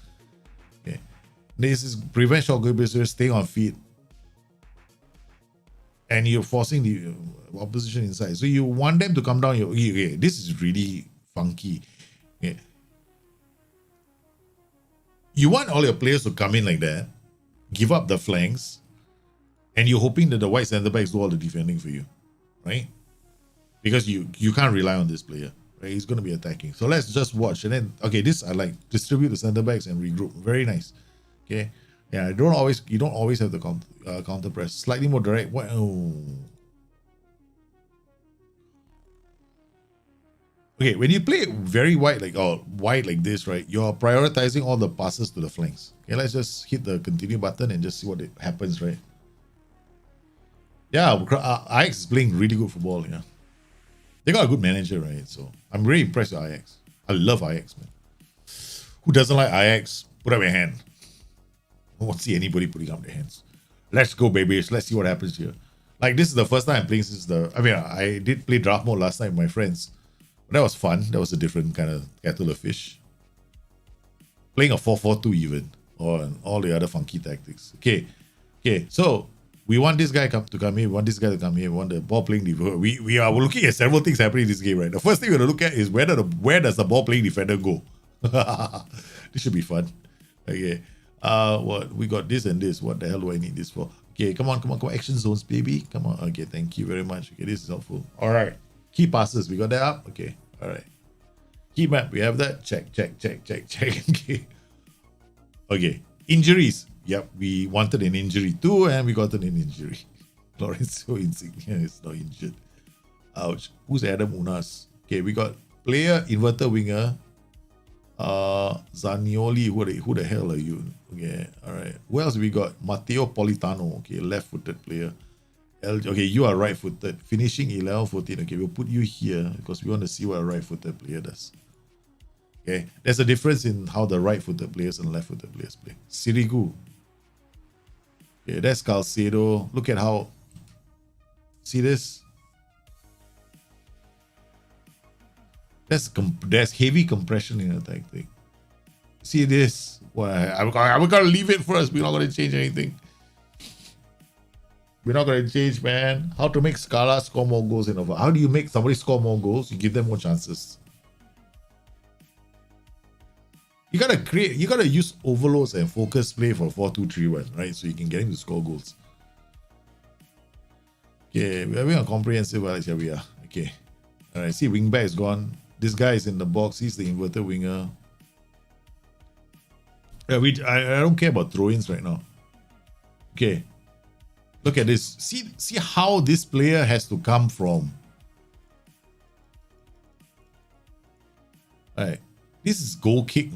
Speaker 1: Okay. This is prevent shot goal players staying on feet. And you're forcing the opposition inside. So you want them to come down. Okay, this is really funky. Okay. You want all your players to come in like that, give up the flanks, and you're hoping that the white centre backs do all the defending for you, right? Because you can't rely on this player, right? He's going to be attacking. So let's just watch. And then, okay, this I like. Distribute the centre backs and regroup. Very nice. Okay. Yeah, you don't always have the counter press. Slightly more direct. What? Oh. Okay, when you play very wide like this, right? You're prioritizing all the passes to the flanks. Okay, let's just hit the continue button and just see what happens, right? Yeah, Ajax is playing really good football. Yeah, they got a good manager, right? So I'm really impressed with Ajax. I love Ajax, man. Who doesn't like Ajax? Put up your hand. I won't see anybody putting up their hands. Let's go, baby. Let's see what happens here. Like, this is the first time I'm playing since I did play draft mode last time with my friends. But that was fun. That was a different kind of kettle of fish. playing a 4-4-2 even, or all the other funky tactics. Okay, so we want this guy to come here, we want this guy to come here, we want the ball playing defender. We are looking at several things happening in this game, right? The first thing we're gonna look at is where does the ball playing defender go? This should be fun. Okay. What we got this and this. What the hell do I need this for? Okay, come on. Action zones, baby. Come on. Okay, thank you very much. Okay, this is helpful. All right. Key passes. We got that up. Okay. All right. Key map. We have that. Check. Okay. Okay. Injuries. Yep. We wanted an injury too, and we got an injury. Lorenzo Insigne is not injured. Ouch. Who's Adam Unas? Okay, we got player, inverter winger. Zanioli, who the hell are you? Okay, all right. Who else we got? Matteo Politano. Okay, left-footed player. Okay, you are right-footed. Finishing 11-14. Okay, we'll put you here because we want to see what a right-footed player does. Okay, there's a difference in how the right-footed players and left-footed players play. Sirigu. Okay, that's Calcedo. Look at how. See this? There's heavy compression in the tactic. See this? Well, we're gonna leave it first. We're not gonna change anything. We're not gonna change, man. How to make Scala score more goals in over? How do you make somebody score more goals? You give them more chances. You gotta use overloads and focus play for 4-2-3-1, right? So you can get him to score goals. Okay, we're having a comprehensive analysis. Here we are. Okay. Alright, see, wingback is gone. This guy is in the box. He's the inverted winger. Yeah, I don't care about throw-ins right now. Okay. Look at this. See how this player has to come from. Alright. This is goal kick.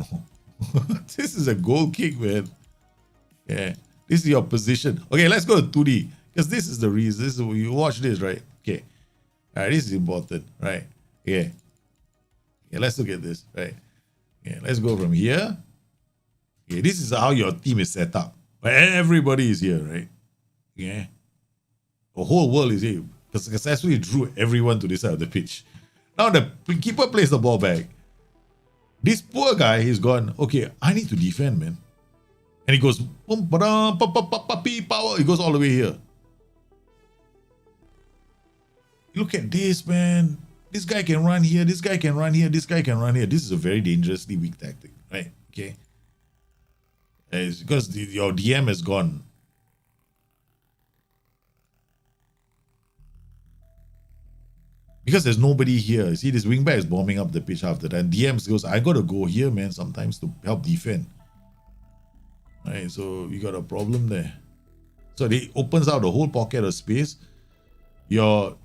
Speaker 1: This is a goal kick, man. Yeah. This is your position. Okay, let's go to 2D. Because this is the reason. This is you watch this, right? Okay. Alright, this is important, right? Yeah. Yeah, let's look at this, right? Yeah, let's go from here. Okay, this is how your team is set up. Everybody is here, right? Yeah. The whole world is here. Because successfully drew everyone to this side of the pitch. Now the keeper plays the ball back. This poor guy, he's gone, okay, I need to defend, man. And he goes, power. He goes all the way here. Look at this, man. This guy can run here. This guy can run here. This guy can run here. This is a very dangerously weak tactic, right? Okay. It's because your DM is gone. Because there's nobody here. You see, this wingback is bombing up the pitch after that. And DM goes, I got to go here, man, sometimes to help defend. Right, so you got a problem there. So it opens out the whole pocket of space. Your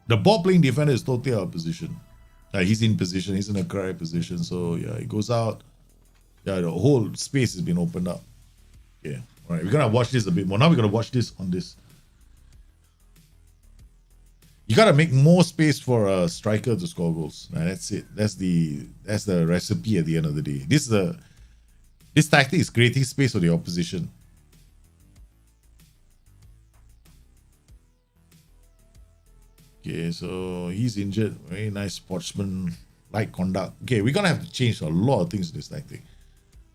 Speaker 1: the ball playing defender is totally out of position. He's in position. He's in a correct position. So yeah, he goes out. Yeah, the whole space has been opened up. Yeah. All right, we're gonna watch this a bit more. Now we're gonna watch this on this. You gotta make more space for a striker to score goals. That's it. That's the recipe at the end of the day. This tactic is creating space for the opposition. Okay, so he's injured. Very nice sportsman-like conduct. Okay, we're gonna have to change a lot of things in this tactic.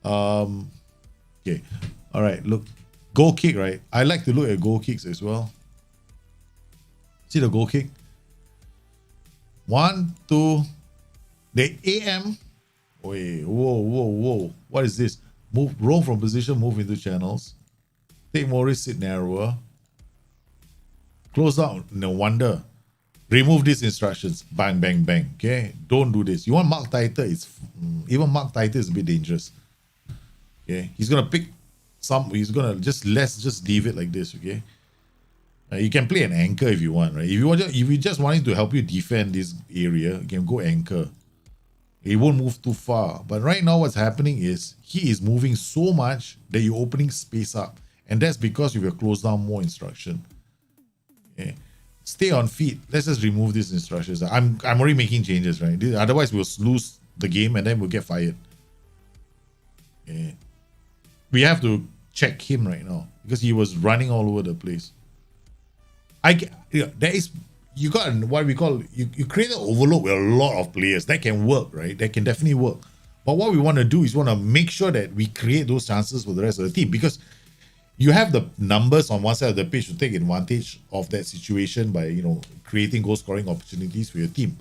Speaker 1: Okay, all right. Look, goal kick. Right, I like to look at goal kicks as well. See the goal kick? 1, 2. The AM. Wait, whoa. What is this? Move, roll from position, move into channels. Take more risk, sit narrower. Close out, no wonder. Remove these instructions. Bang, bang, bang. Okay? Don't do this. You want mark tighter, even mark tighter is a bit dangerous. Okay? He's gonna pick he's gonna just leave it like this, okay? You can play an anchor if you want, right? If you just want him to help you defend this area, you can go anchor. He won't move too far. But right now what's happening is he is moving so much that you're opening space up. And that's because you will close down more instruction. Okay. Stay on feet. Let's just remove these instructions. I'm already making changes, right? Otherwise we'll lose the game and then we'll get fired. Okay. We have to check him right now because he was running all over the place. You got what we call you create an overload with a lot of players. That can work, right? That can definitely work. But what we want to do is want to make sure that we create those chances for the rest of the team, because you have the numbers on one side of the pitch to take advantage of that situation by, creating goal scoring opportunities for your team.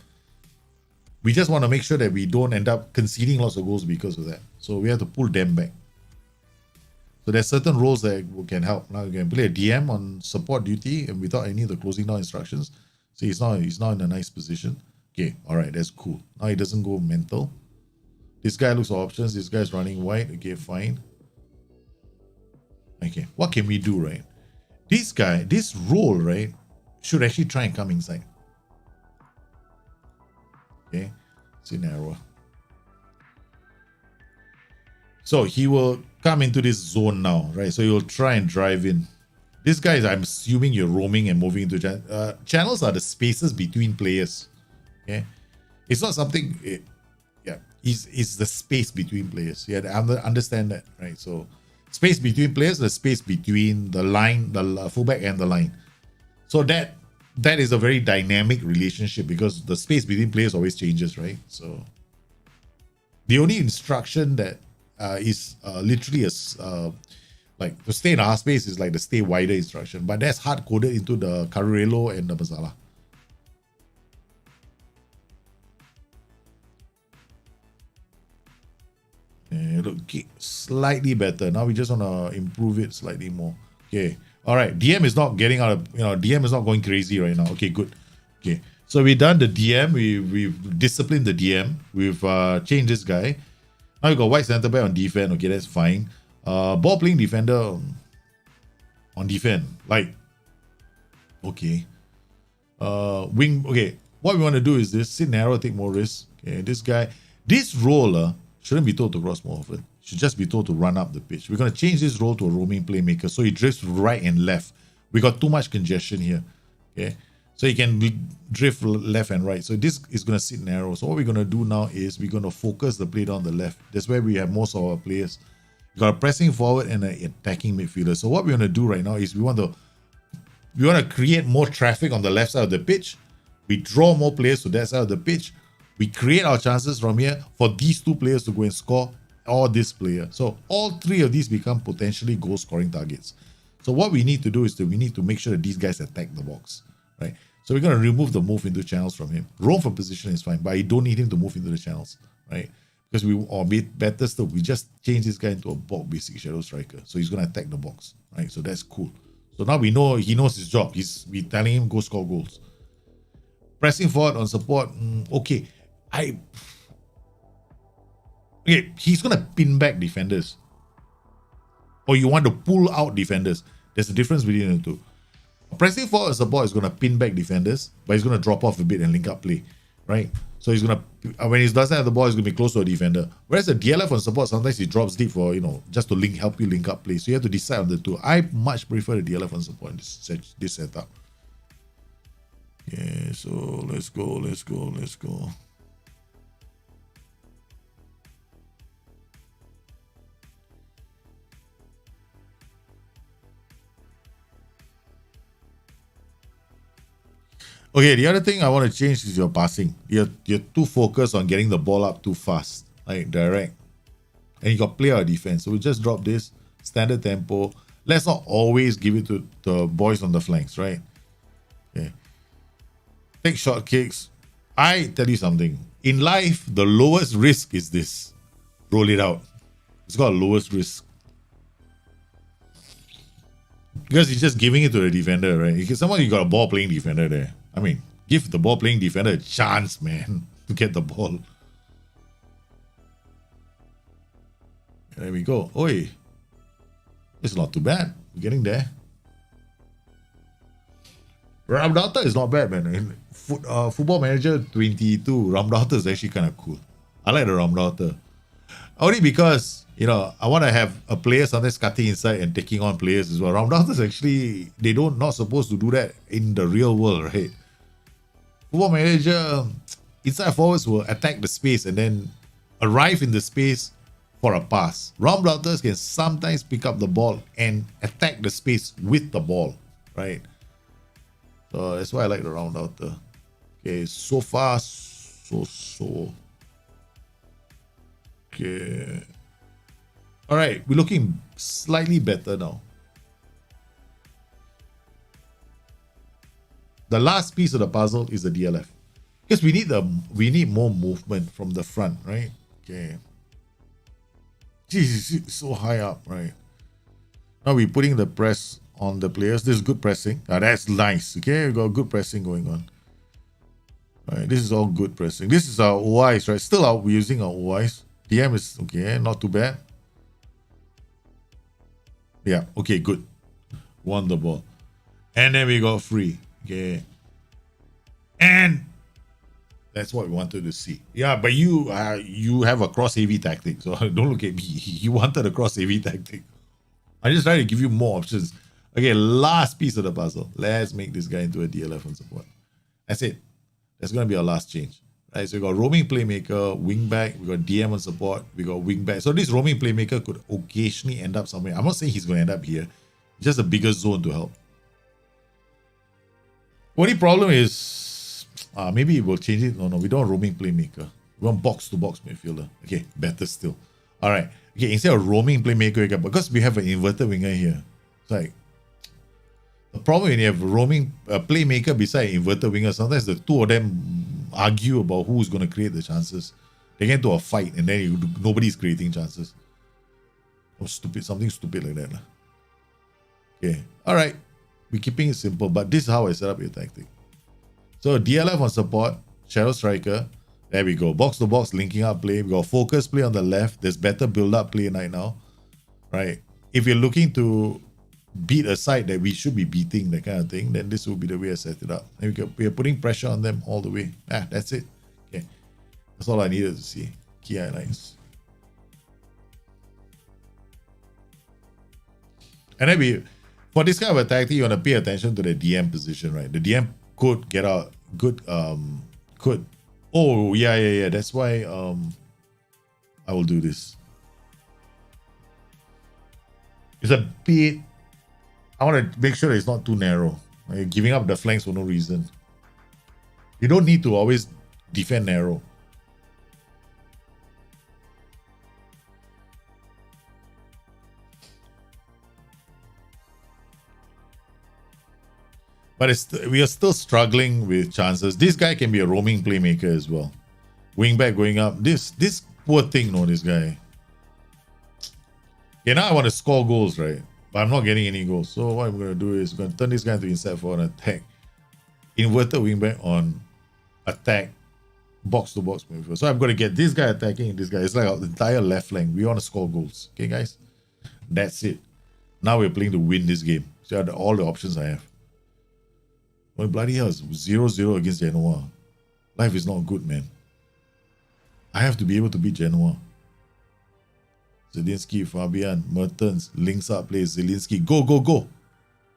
Speaker 1: We just want to make sure that we don't end up conceding lots of goals because of that. So we have to pull them back. So there's certain roles that can help. Now you can play a DM on support duty and without any of the closing down instructions. See, he's not in a nice position. Okay, all right, that's cool. Now he doesn't go mental. This guy looks for options. This guy's running wide. Okay, fine. Okay, what can we do, right? This guy, this role, right, should actually try and come inside. Okay, scenario. So he will come into this zone now, right? So you'll try and drive in. This guy is, I'm assuming you're roaming and moving into channels are the spaces between players. Okay, it's not something. It's the space between players. You have to understand that, right? So space between players, the space between the line, the fullback and the line. So that is a very dynamic relationship because the space between players always changes, right? So the only instruction that is literally like to stay in our space is like the stay wider instruction, but that's hard coded into the Carrello and the Mazzala. Look, slightly better. Now we just want to improve it slightly more. Okay. All right. DM is not getting out of, DM is not going crazy right now. Okay, good. Okay. So we've done the DM. We've disciplined the DM. We've changed this guy. Now you got white center back on defense. Okay, that's fine. Ball playing defender on defense. Like, okay. Wing. Okay. What we want to do is this: sit narrow, take more risks. Okay. This roller shouldn't be told to cross more often. Should just be told to run up the pitch. We're going to change this role to a roaming playmaker so he drifts right and left. We got too much congestion here. Okay, so he can drift left and right. So this is going to sit narrow. So what we're going to do now is we're going to focus the play down the left. That's where we have most of our players. We got a pressing forward and an attacking midfielder. So what we're going to do right now is we want to create more traffic on the left side of the pitch. We draw more players to that side of the pitch. We create our chances from here for these two players to go and score, or this player. So all three of these become potentially goal-scoring targets. So what we need to do is that we need to make sure that these guys attack the box, right? So we're going to remove the move into channels from him. Roam from position is fine, but you don't need him to move into the channels, right? Because better still, we just change this guy into a box basic shadow striker. So he's going to attack the box, right? So that's cool. So now we know he knows his job. We're telling him go score goals. Pressing forward on support, okay. He's gonna pin back defenders, or you want to pull out defenders. There's a difference between the two. Pressing forward support is gonna pin back defenders, but he's gonna drop off a bit and link up play, right? So he's gonna, when he doesn't have the ball, he's gonna be close to a defender. Whereas the DLF on support, sometimes he drops deep for just to help you link up play. So you have to decide on the two. I much prefer the DLF on support in this setup. Yeah, so let's go. Okay, the other thing I want to change is your passing. You're too focused on getting the ball up too fast, like direct. And you got player or defense. So we just drop this standard tempo. Let's not always give it to the boys on the flanks, right? Okay. Take short kicks. I tell you something. In life, the lowest risk is this. Roll it out. It's got lowest risk. Because he's just giving it to the defender, right? Because someone, you got a ball playing defender there. I mean, give the ball playing defender a chance, man, to get the ball. There we go. Oi. It's not too bad. We're getting there. Ramdata is not bad, man. In Football Manager 22, Ramdata is actually kind of cool. I like the Ramdata. Only because, I want to have a player sometimes cutting inside and taking on players as well. Ramdatas actually, not supposed to do that in the real world, right? Football Manager, inside forwards will attack the space and then arrive in the space for a pass. Ramdatas can sometimes pick up the ball and attack the space with the ball, right? So that's why I like the Ramdata. Okay, so far, so. Okay. All right, we're looking slightly better now. The last piece of the puzzle is the DLF, because we need more movement from the front, right? Okay. Jeez, it's so high up, right? Now we're putting the press on the players. This is good pressing. That's nice. Okay, we got good pressing going on. All right, this is all good pressing. This is our OIs, right? Still we're using our OIs. DM is okay, not too bad. Yeah, okay, good. Won the ball. And then we got free. Okay. And that's what we wanted to see. Yeah, but you have a cross AV tactic, so don't look at me. You wanted a cross AV tactic. I just try to give you more options. Okay, last piece of the puzzle. Let's make this guy into a DLF on support. That's it. That's going to be our last change. Right, so we got roaming playmaker, wingback, we got DM on support, we got wingback. So this roaming playmaker could occasionally end up somewhere. I'm not saying he's going to end up here. It's just a bigger zone to help. Only problem is, maybe we'll change it. No, we don't want roaming playmaker. We want box-to-box midfielder. Okay, better still. All right. Okay, instead of roaming playmaker, because we have an inverted winger here. It's like, the problem when you have roaming playmaker beside inverted winger, sometimes the two of them argue about who's going to create the chances. They get into a fight and then nobody's creating chances. Or something stupid like that. Okay, all right. We're keeping it simple, but this is how I set up your tactic. So DLF on support, shadow striker. There we go. Box to box, linking up play. We got focus play on the left. There's better build up play right now. Right. If you're looking to beat a side that we should be beating, that kind of thing, then this will be the way I set it up. And we are putting pressure on them all the way. That's it. Okay. That's all I needed to see. Key highlights. And then for this kind of a tactic, you want to pay attention to the DM position, right? The DM could get out good, oh, yeah. That's why I will do this. It's a bit, I want to make sure it's not too narrow. You're giving up the flanks for no reason. You don't need to always defend narrow. But we are still struggling with chances. This guy can be a roaming playmaker as well. Wingback going up. This poor thing, this guy. Okay, now I want to score goals, right? But I'm not getting any goals. So what I'm going to do is I'm going to turn this guy to inside for an attack. Inverted wingback on attack. Box to box midfield. So I'm going to get this guy attacking this guy. It's like the entire left flank. We want to score goals. Okay, guys? That's it. Now we're playing to win this game. So all the options I have. Well, bloody hell, it's 0-0 against Genoa. Life is not good, man. I have to be able to beat Genoa. Zielinski, Fabian, Mertens, links up, plays Zielinski. Go.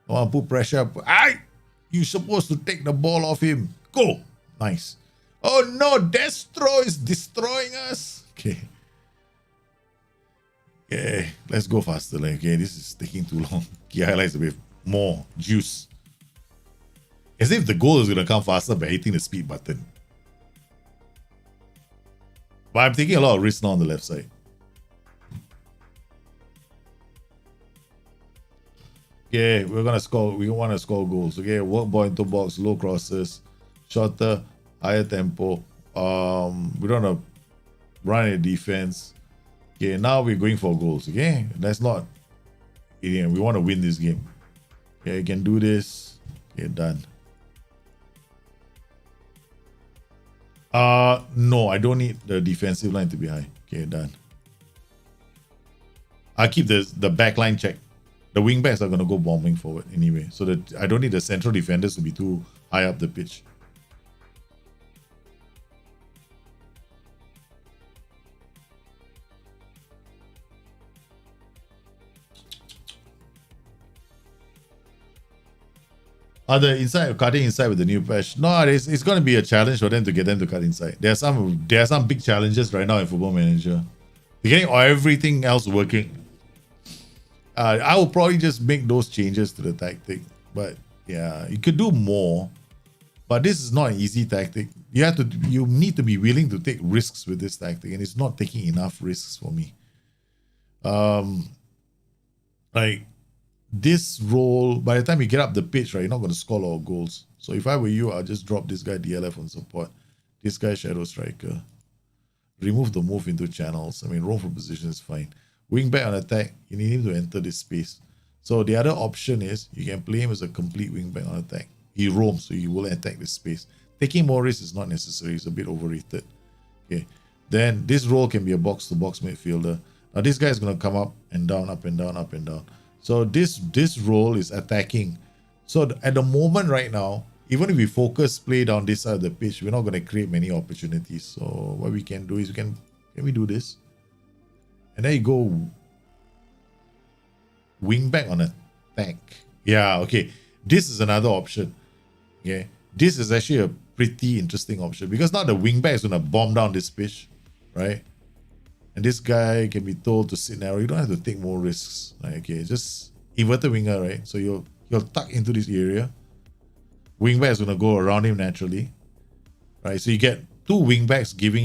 Speaker 1: I want to put pressure up. You're supposed to take the ball off him. Go. Nice. Oh no, Destro is destroying us. Okay. Okay, let's go faster. Okay, this is taking too long. Key highlights a bit more juice. As if the goal is going to come faster by hitting the speed button. But I'm taking a lot of risks now on the left side. Okay, we're going to score. We want to score goals. Okay, work ball into box, low crosses, shorter, higher tempo. We don't want to run a defense. Okay, now we're going for goals. Okay, that's not. We want to win this game. Okay, you can do this. Okay, done. No, I don't need the defensive line to be high. Okay, done. I'll keep the back line check. The wing backs are going to go bombing forward anyway. So that I don't need the central defenders to be too high up the pitch. The inside, cutting inside with the new patch. No, it's going to be a challenge for them to get them to cut inside. There are some big challenges right now in Football Manager. They're getting everything else working. I will probably just make those changes to the tactic. But yeah, you could do more. But this is not an easy tactic. You need to be willing to take risks with this tactic, and it's not taking enough risks for me. Like this role, by the time you get up the pitch, right, you're not going to score a lot of goals. So if I were you, I'll just drop this guy DLF on support. This guy Shadow Striker. Remove the move into channels. I mean, roam from position is fine. Wing back on attack, you need him to enter this space. So the other option is you can play him as a complete wing back on attack. He roams, so he will attack this space. Taking more risks is not necessary. It's a bit overrated. Okay. Then this role can be a box-to-box midfielder. Now this guy is going to come up and down, up and down, up and down. So this role is attacking. So at the moment right now, even if we focus play down this side of the pitch, we're not going to create many opportunities. So what we can do is can we do this? And then you go wing back on attack. Yeah, okay. This is another option. Okay. This is actually a pretty interesting option because now the wing back is going to bomb down this pitch, right? And this guy can be told to sit narrow. You don't have to take more risks. Right? Okay, just inverted winger, right? So you'll tuck into this area. Wing back is going to go around him naturally, right? So you get two wing backs giving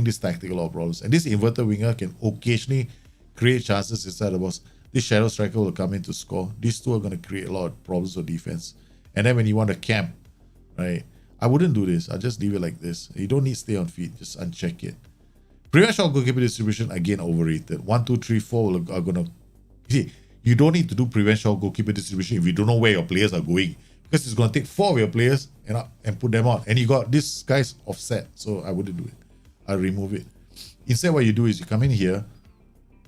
Speaker 1: this tactic a lot of problems. And this inverted winger can occasionally create chances inside the box. This Shadow Striker will come in to score. These two are going to create a lot of problems for defense. And then when you want to camp, right? I wouldn't do this. I'll just leave it like this. You don't need to stay on feet. Just uncheck it. Prevent shot goalkeeper distribution, again, overrated. 1, 2, 3, 4 are going to... See, you don't need to do prevent shot goalkeeper distribution if you don't know where your players are going. Because it's going to take 4 of your players and put them out. And you got this guy's offset. So I wouldn't do it. I'll remove it. Instead, what you do is you come in here,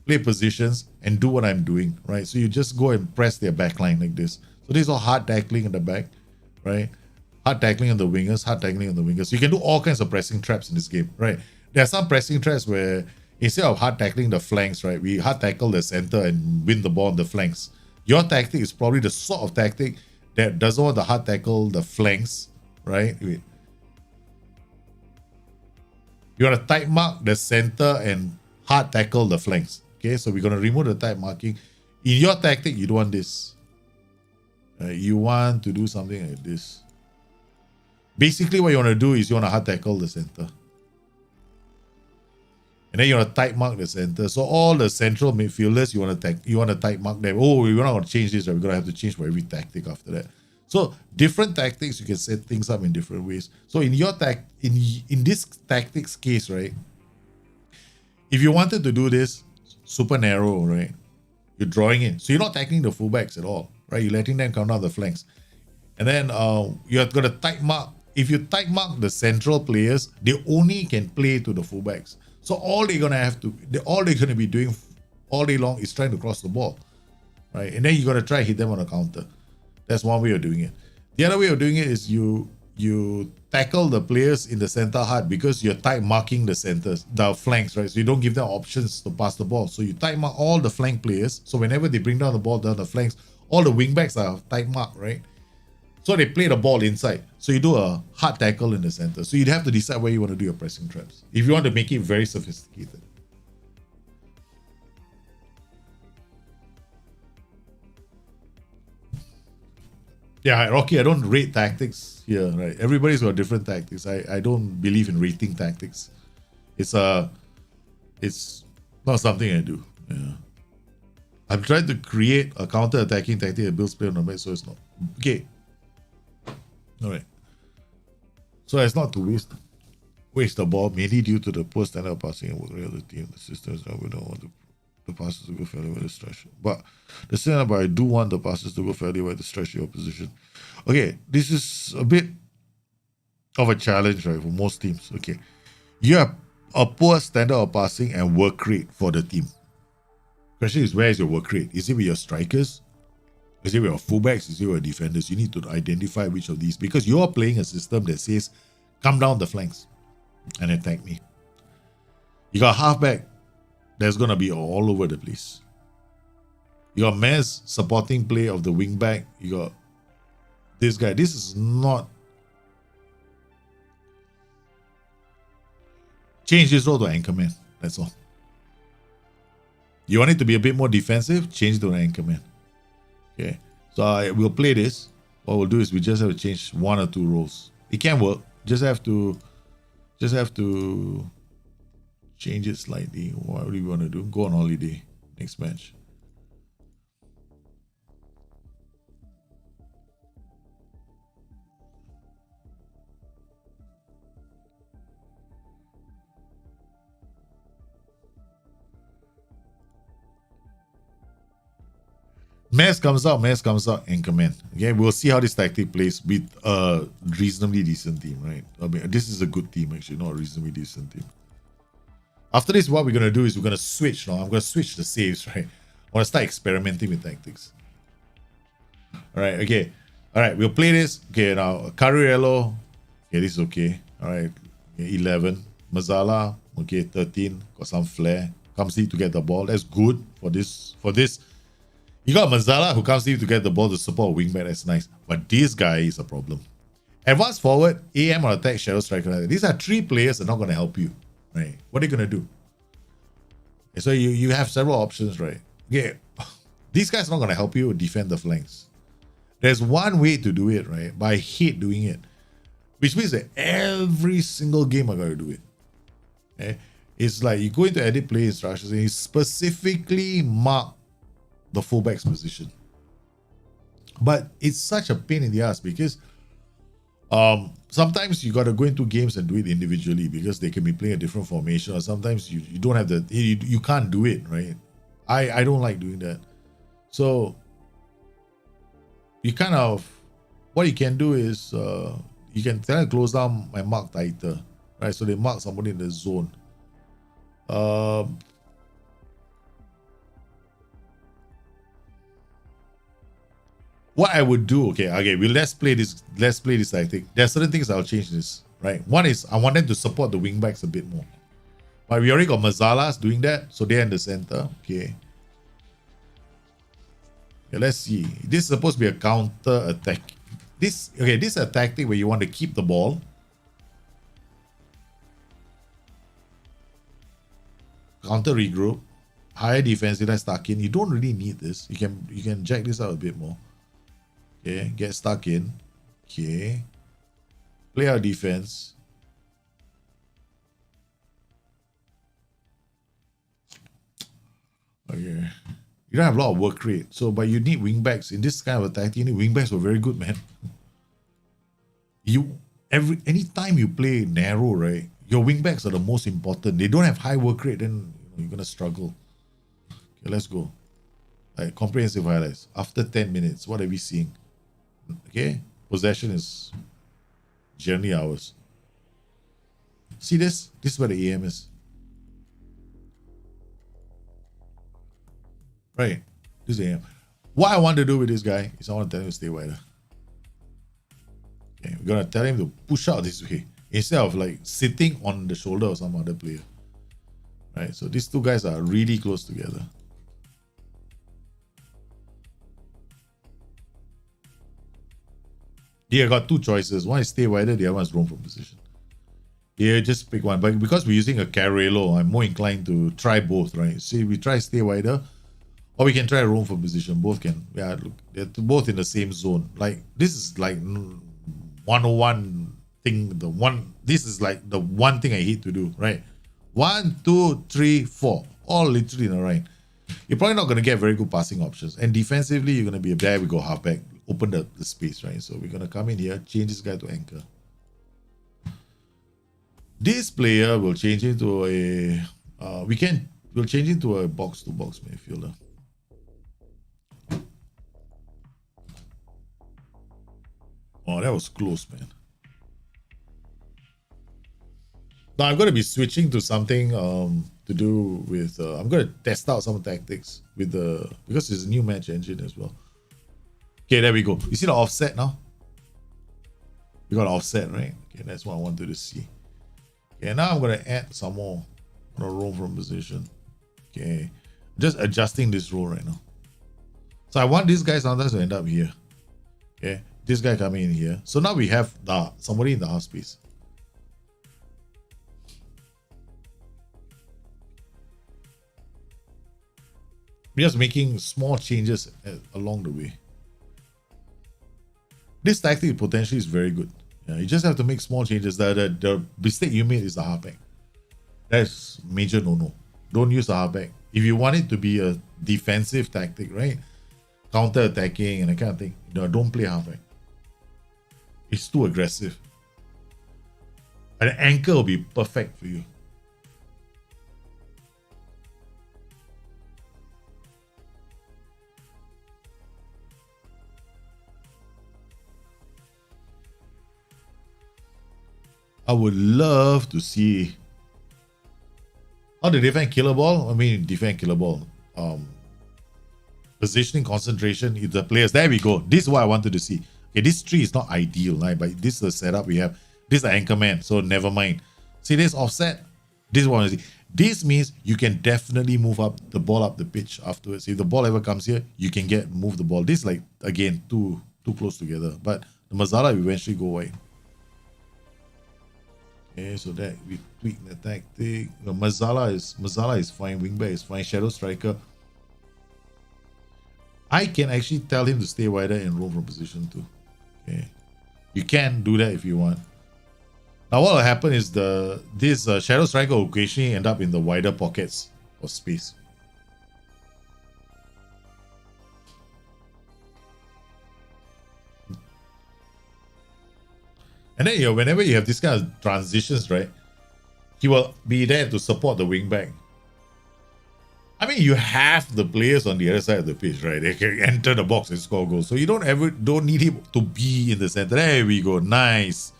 Speaker 1: play positions, and do what I'm doing, right? So you just go and press their back line like this. So this is all hard tackling in the back, right? Hard tackling on the wingers, hard tackling on the wingers. So you can do all kinds of pressing traps in this game, right? There are some pressing traps where instead of hard tackling the flanks, right, we hard tackle the center and win the ball on the flanks. Your tactic is probably the sort of tactic that doesn't want to hard tackle the flanks, right? You want to tight mark the center and hard tackle the flanks. Okay, so we're going to remove the tight marking. In your tactic, you don't want this. You want to do something like this. Basically, what you want to do is you want to hard tackle the center. And then you want to tight mark the center. So all the central midfielders, you want to tight mark them. Oh, we're not going to change this, right? We're going to have to change for every tactic after that. So different tactics, you can set things up in different ways. So in your in this tactics case, right? If you wanted to do this super narrow, right? You're drawing in. So you're not tackling the fullbacks at all, right? You're letting them come down the flanks. And then you're going to tight mark. If you tight mark the central players, they only can play to the fullbacks. So all they're going to be doing all day long is trying to cross the ball, right? And then you're going to try to hit them on a counter. That's one way of doing it. The other way of doing it is you tackle the players in the center hard because you're tight marking the centers, the flanks, right? So you don't give them options to pass the ball. So you tight mark all the flank players. So whenever they bring down the ball down the flanks, all the wing backs are tight marked, right? So they play the ball inside. So you do a hard tackle in the center. So you'd have to decide where you want to do your pressing traps. If you want to make it very sophisticated. Yeah, Rocky, I don't rate tactics here, right? Everybody's got different tactics. I don't believe in rating tactics. It's not something I do. Yeah. I'm trying to create a counter-attacking tactic that builds play on the match, so it's not. Okay. Alright. So as not to waste the ball, mainly due to the poor standard of passing and work rate of the team. The system is not we don't want the passes to go fairly wide the stretch. But the standard, but I do want the passes to go fairly wide to stretch the opposition. Okay, this is a bit of a challenge, right, for most teams. Okay. You have a poor standard of passing and work rate for the team. Question is, where is your work rate? Is it with your strikers? Is it with your fullbacks? Is it with your defenders? You need to identify which of these, because you are playing a system that says, come down the flanks and attack me. You got halfback that's going to be all over the place. You got Mez supporting play of the wing back. You got this guy. This is not... Change this role to anchorman. That's all. You want it to be a bit more defensive? Change to an anchorman. Okay. So we'll play this. What we'll do is we just have to change 1 or 2 roles. It can work. Just have to change it slightly. What do you want to do? Go on holiday. Next match. Mess comes out, Anchorman. Okay, we'll see how this tactic plays with a reasonably decent team, right? I mean, this is a good team, actually, not a reasonably decent team. After this, what we're going to do is we're going to switch now. I'm going to switch the saves, right? I want to start experimenting with tactics. All right, okay. All right, we'll play this. Okay, now, Carriello. Okay, this is okay. All right, okay, 11. Mazzala, okay, 13. Got some flair. Comes deep to get the ball. That's good for this. You got Mazzala who comes deep to get the ball to support wingback. That's nice. But this guy is a problem. Advance forward, AM or attack, shadow striker. These are three players that are not going to help you. Right? What are you going to do? Okay, so you have several options, right? Okay. These guys are not going to help you defend the flanks. There's one way to do it, right? But I hate doing it. Which means that every single game I got to do it. Okay? It's like you go into edit play instructions and you specifically mark the fullback's position. But it's such a pain in the ass because sometimes you got to go into games and do it individually because they can be playing a different formation, or sometimes you don't have the you can't do it, right? I don't like doing that. So you kind of, what you can do is you can kind of close down my mark tighter, right? So they mark somebody in the zone. What I would do, okay, let's play this tactic. There are certain things I'll change this, right? One is I want them to support the wingbacks a bit more. But we already got Mazzalas doing that, so they're in the center. Okay. Okay, let's see. This is supposed to be a counter attack. This is a tactic where you want to keep the ball. Counter regroup. Higher defensive, let's stuck in. You don't really need this. You can jack this out a bit more. Okay, get stuck in. Okay. Play our defense. Okay. You don't have a lot of work rate. So, but you need wingbacks. In this kind of attack, you need wingbacks who are very good, man. Anytime you play narrow, right, your wingbacks are the most important. They don't have high work rate, then you're gonna struggle. Okay, let's go. Right, comprehensive highlights. After 10 minutes, what are we seeing? Okay, possession is generally ours. See this? This is where the AM is. Right, this is AM. What I want to do with this guy is I want to tell him to stay wider. Okay, we're gonna tell him to push out this way instead of like sitting on the shoulder of some other player. Right, so these two guys are really close together. Here I got two choices. One is stay wider, the other one is roam from position. Here, just pick one. But because we're using a Carrello, I'm more inclined to try both, right? See, we try stay wider, or we can try roam from position. Both can. Yeah, look, they're both in the same zone. Like, this is like 101 thing. This is like the one thing I hate to do, right? 1, 2, 3, 4. All literally in a line. You're probably not going to get very good passing options. And defensively, you're going to be, there we go, halfback. Open the space, right? So we're going to come in here, change this guy to anchor. This player will change into a, we'll change into a box-to-box midfielder. Oh, that was close, man. Now I'm going to be switching to something to do with, I'm going to test out some tactics with because it's a new match engine as well. Okay, there we go. You see the offset now? We got an offset, right? Okay, that's what I wanted to see. Okay, now I'm going to add some more. I'm going to roam from position. Okay, just adjusting this roll right now. So I want this guy sometimes to end up here. Okay, this guy coming in here. So now we have somebody in the half space. We're just making small changes along the way. This tactic potentially is very good. Yeah, you just have to make small changes. The mistake you made is the halfback. That's major no-no. Don't use the halfback. If you want it to be a defensive tactic, right? Counter-attacking and that kind of thing, don't play halfback. It's too aggressive. An anchor will be perfect for you. I would love to see how to defend killer ball. I mean, defend killer ball. Positioning, concentration, if the players. There we go. This is what I wanted to see. Okay, this tree is not ideal, right? But this is the setup we have. This is the anchor man, so never mind. See this offset? This is what I want to see. This means you can definitely move up the ball up the pitch afterwards. If the ball ever comes here, you can move the ball. This is like, again, too close together. But the Mazala will eventually go away. Okay, so that we tweak the tactic. Mazala is fine. Wingback is fine. Shadow striker. I can actually tell him to stay wider and roam from position too. Okay, you can do that if you want. Now what will happen is this shadow striker will occasionally end up in the wider pockets of space. And then whenever you have this kind of transitions, right, he will be there to support the wingback. I mean, you have the players on the other side of the pitch, right? They can enter the box and score goals. So you don't need him to be in the center. There we go. Nice.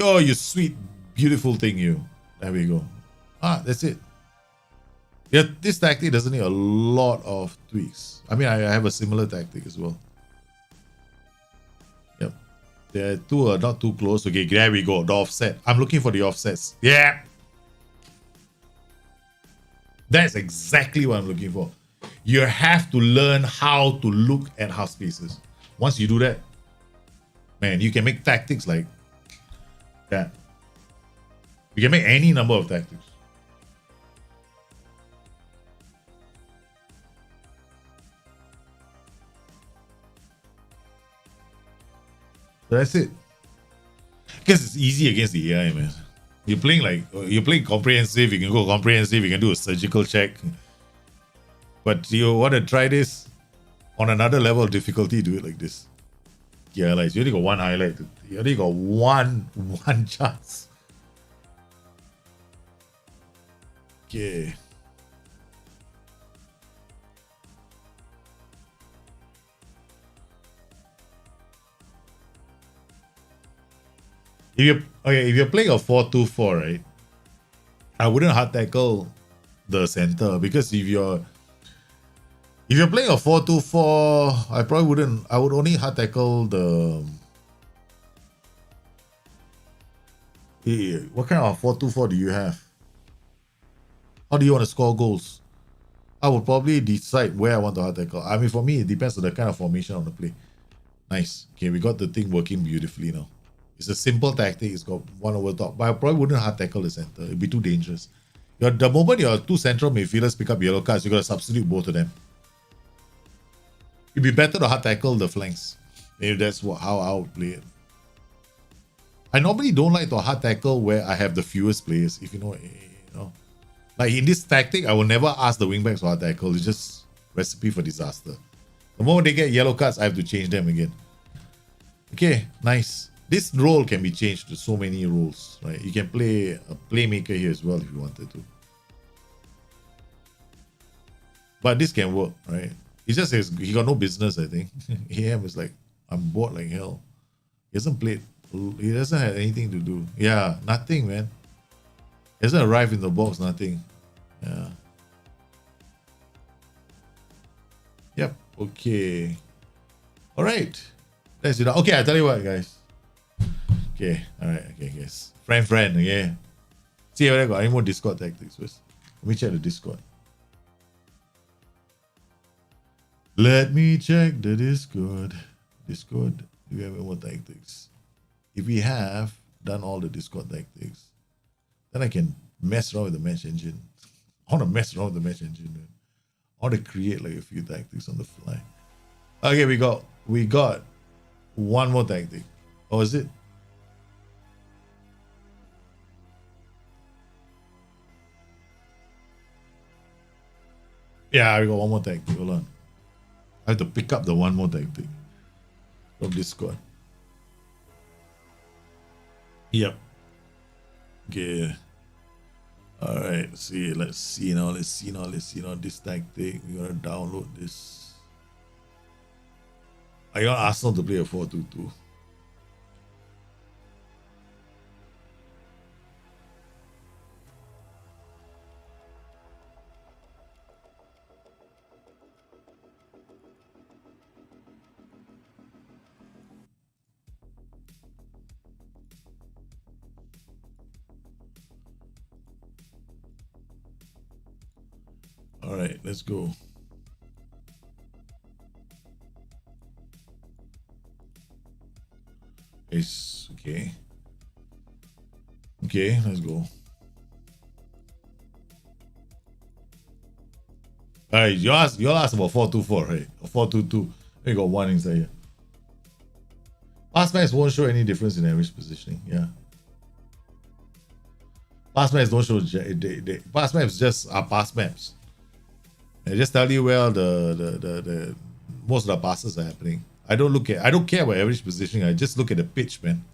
Speaker 1: Oh, you sweet, beautiful thing, you. There we go. That's it. Yeah, this tactic doesn't need a lot of tweaks. I mean, I have a similar tactic as well. Yep. The two are not too close. Okay, there we go. The offset. I'm looking for the offsets. Yeah. That's exactly what I'm looking for. You have to learn how to look at half spaces. Once you do that, man, you can make tactics like that. You can make any number of tactics. So that's it. Because it's easy against the AI, man. You're playing comprehensive, you can go comprehensive, you can do a surgical check. But you want to try this on another level of difficulty, do it like this. Yeah, like you only got one highlight. You only got one chance. Okay. If you're playing a 4-2-4, right? I wouldn't hard tackle the center, because if you're playing a 4-2-4, I probably wouldn't. I would only hard tackle the. What kind of 4-2-4 do you have? How do you want to score goals? I would probably decide where I want to hard tackle. I mean, for me, it depends on the kind of formation on the play. Nice. Okay, we got the thing working beautifully now. It's a simple tactic. It's got one over top. But I probably wouldn't hard tackle the center. It'd be too dangerous. The moment your two central midfielders pick up yellow cards, you got to substitute both of them. It'd be better to hard tackle the flanks. Maybe that's how I would play it. I normally don't like to hard tackle where I have the fewest players, if you know. Like in this tactic, I will never ask the wingbacks to hard tackle. It's just recipe for disaster. The moment they get yellow cards, I have to change them again. Okay, nice. This role can be changed to so many roles, right? You can play a playmaker here as well if you wanted to. But this can work, right? He just says he got no business, I think. AM is like, I'm bored like hell. He hasn't played. He doesn't have anything to do. Yeah, nothing, man. He hasn't arrived in the box, nothing. Yeah. Yep, okay. All right. That's it. Okay, I'll tell you what, guys. Okay, all right, okay, guys. Friend, okay. See whether I got any more Discord tactics first. Let me check the Discord. Let me check the Discord. Discord, do we have any more tactics? If we have done all the Discord tactics, then I can mess around with the match engine. I want to mess around with the match engine, man. I want to create like a few tactics on the fly. Okay, we got one more tactic. Oh, is it? Yeah, I got one more tactic. Hold on. I have to pick up the one more tactic from this squad. Yep. Okay. Alright, see, let's see now this tactic. We gotta download this. I want Arsenal to play a 4-2-2. Alright, let's go. It's okay. Okay, let's go. Alright, you asked about 4-2-4, right? 4-2-2. We got one inside here. Pass maps won't show any difference in average positioning. Yeah. Pass maps don't show. Pass maps just are pass maps. They just tell you where the most of the passes are happening. I don't care about average positioning. I just look at the pitch, man.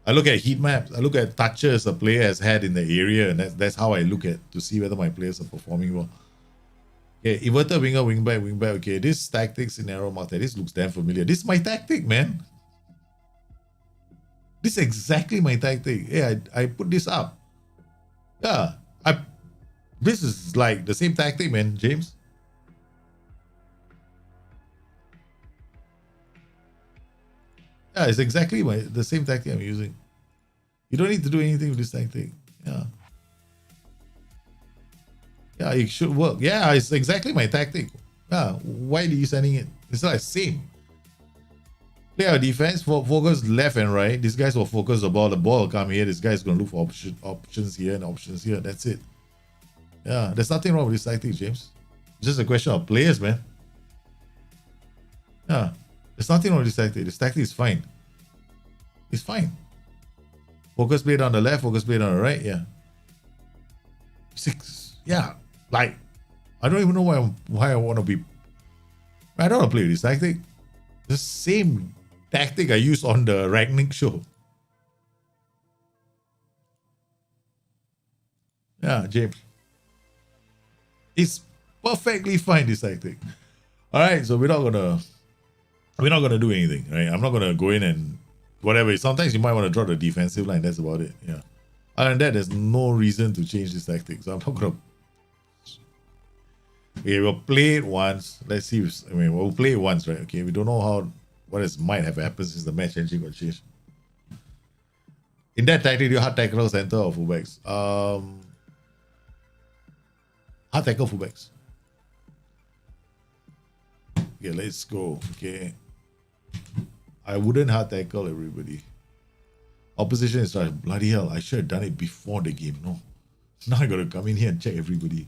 Speaker 1: I look at heat maps. I look at touches a player has had in the area, and that's how I look at to see whether my players are performing well. Okay, inverted winger, wingback. Okay, this tactics in arrow multi. This looks damn familiar. This is my tactic, man. This is exactly my tactic. Yeah, I put this up. Yeah, this is like the same tactic, man, James. Yeah, it's exactly the same tactic I'm using. You don't need to do anything with this tactic. Yeah. Yeah, it should work. Yeah, it's exactly my tactic. Yeah, why are you sending it? It's like same. Play our defense, focus left and right. These guys will focus the ball. The ball will come here. This guy's going to look for options here and options here. That's it. Yeah, there's nothing wrong with this tactic, James. It's just a question of players, man. Yeah, there's nothing wrong with this tactic. This tactic is fine. It's fine. Focus play on the left, focus play on the right. Yeah. 6. Yeah, like, I don't even know why I want to be. I don't want to play with this tactic. The same tactic I used on the Ragnick show. Yeah, James. It's perfectly fine, this tactic. All right, so we're not gonna do anything, right? I'm not gonna go in and whatever. Sometimes you might want to draw the defensive line. That's about it. Yeah. Other than that, there's no reason to change this tactic. So I'm not gonna. Okay, we'll play it once. Let's see. We'll play it once, right? Okay, we don't know what might have happened since the match engine got changed. In that tactic, do you hard tackle center or fullbacks? Hard tackle fullbacks. Okay, let's go. Okay. I wouldn't hard tackle everybody. Opposition is like, bloody hell, I should have done it before the game. No. Now I gotta come in here and check everybody.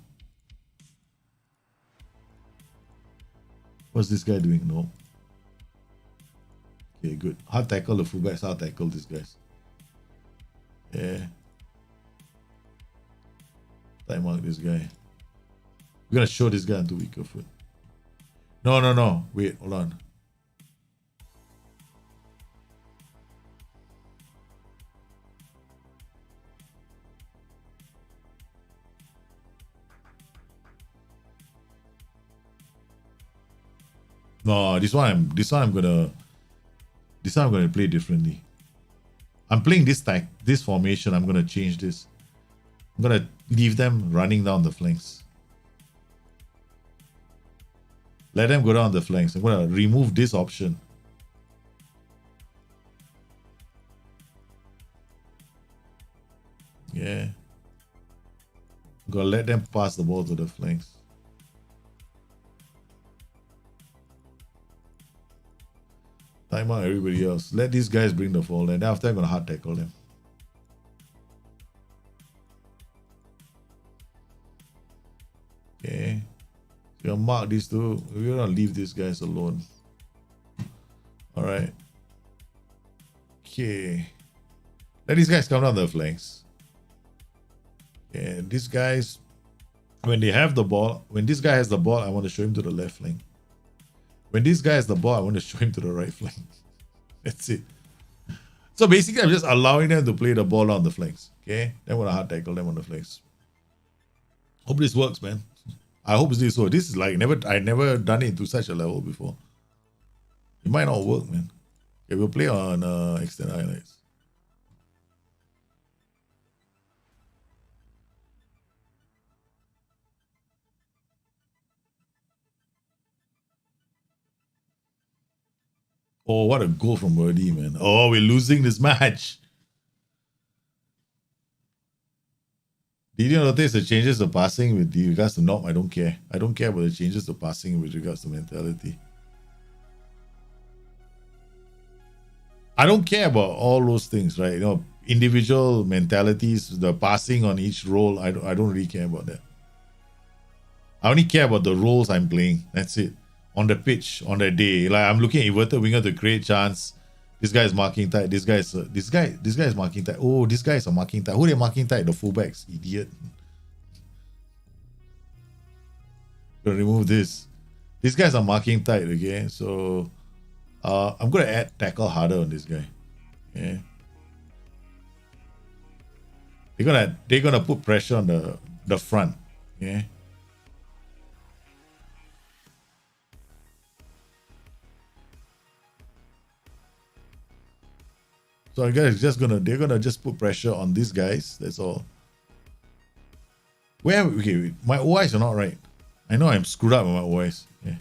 Speaker 1: What's this guy doing? No. Okay, good. Hard tackle the fullbacks, hard tackle these guys. Yeah. Time mark this guy. We're gonna show this guy onto weaker foot. No. Wait, hold on. No, this one I'm gonna play differently. I'm playing this formation. I'm gonna change this. I'm gonna leave them running down the flanks. Let them go down the flanks. I'm gonna remove this option. Yeah. I'm gonna let them pass the ball to the flanks. Time out everybody else. Let these guys bring the ball, and after I'm gonna hard tackle them. Okay. So you'll mark these two. We're gonna leave these guys alone. Alright. Okay. Let these guys come down the flanks. And these guys, When they have the ball, when this guy has the ball, I want to show him to the left flank. When this guy has the ball, I want to show him to the right flank. That's it. So basically, I'm just allowing them to play the ball on the flanks. Okay? Then want to hard tackle them on the flanks. Hope this works, man. I hope this works. This is like I never done it to such a level before. It might not work, man. Okay, we'll play on extended highlights. Oh, what a goal from Birdie, man. Oh, we're losing this match. Did you notice the changes to passing with regards to knock? I don't care. I don't care about the changes to passing with regards to mentality. I don't care about all those things, right? You know, individual mentalities, the passing on each role. I don't really care about that. I only care about the roles I'm playing. That's it. On the pitch, on that day. Like I'm looking at inverted winger to create chance. This guy is marking tight. This guy is marking tight. Oh, this guy is a marking tight. Who they marking tight? The fullbacks, idiot. Gonna remove this. These guys are marking tight, okay? So I'm gonna add tackle harder on this guy. Yeah. They're gonna put pressure on the front. Yeah. So they're gonna just put pressure on these guys. That's all. Okay, my OIs are not right. I know I'm screwed up with my OIs. Yeah.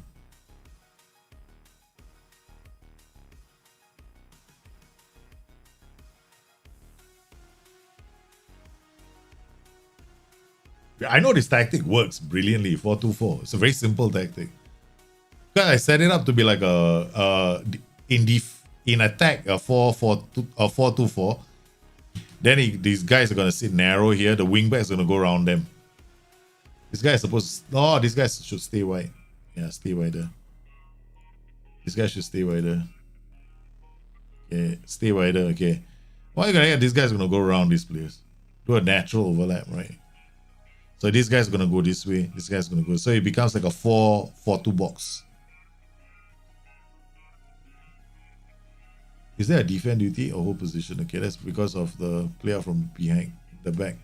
Speaker 1: I know this tactic works brilliantly, 4-2-4. It's a very simple tactic. Because I set it up to be like in attack a 4-2-4. Then these guys are gonna sit narrow here. The wingbacks are gonna go around them. This guy is supposed to, no, this guy should stay wide. Yeah, stay wider. This guy should stay wider. Okay, stay wider. Okay. Why are you gonna get this guy's gonna go around these players? Do a natural overlap, right? So this guy's gonna go this way. This guy's gonna go. So it becomes like a 4-4-2 box. Is there a defend duty or hold position? Okay, that's because of the player from behind the back.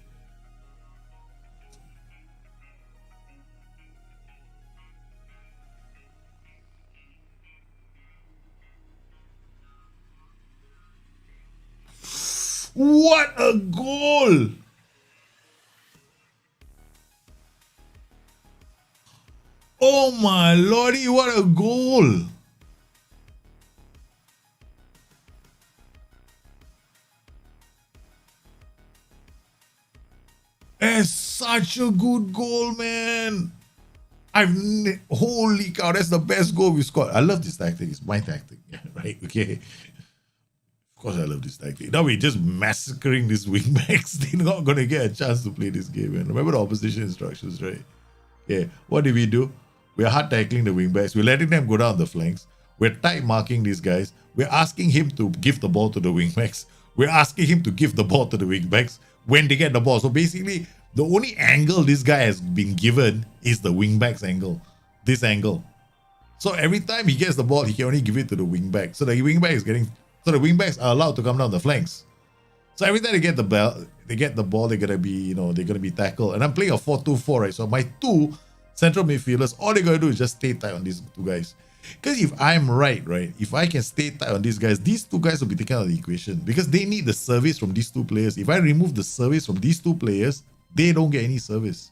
Speaker 1: What a goal! Oh my lordy, what a goal! It's such a good goal, man. Holy cow, that's the best goal we scored. I love this tactic. It's my tactic, right? Okay. Of course, I love this tactic. Now we're just massacring these wingbacks. They're not going to get a chance to play this game, man. Remember the opposition instructions, right? Yeah. What did we do? We're hard tackling the wingbacks. We're letting them go down the flanks. We're tight marking these guys. We're asking him to give the ball to the wingbacks. We're asking him to give the ball to the wingbacks when they get the ball. So basically, the only angle this guy has been given is the wingbacks angle. This angle. So every time he gets the ball, he can only give it to the wingback. So the wingbacks are allowed to come down the flanks. So every time they get the ball, they're gonna be tackled. And I'm playing a 4-2-4, right? So my two central midfielders, all they're gonna do is just stay tight on these two guys. Because if I'm right, if I can stay tight on these two guys will be taken out of the equation because they need the service from these two players. If I remove the service from these two players, they don't get any service.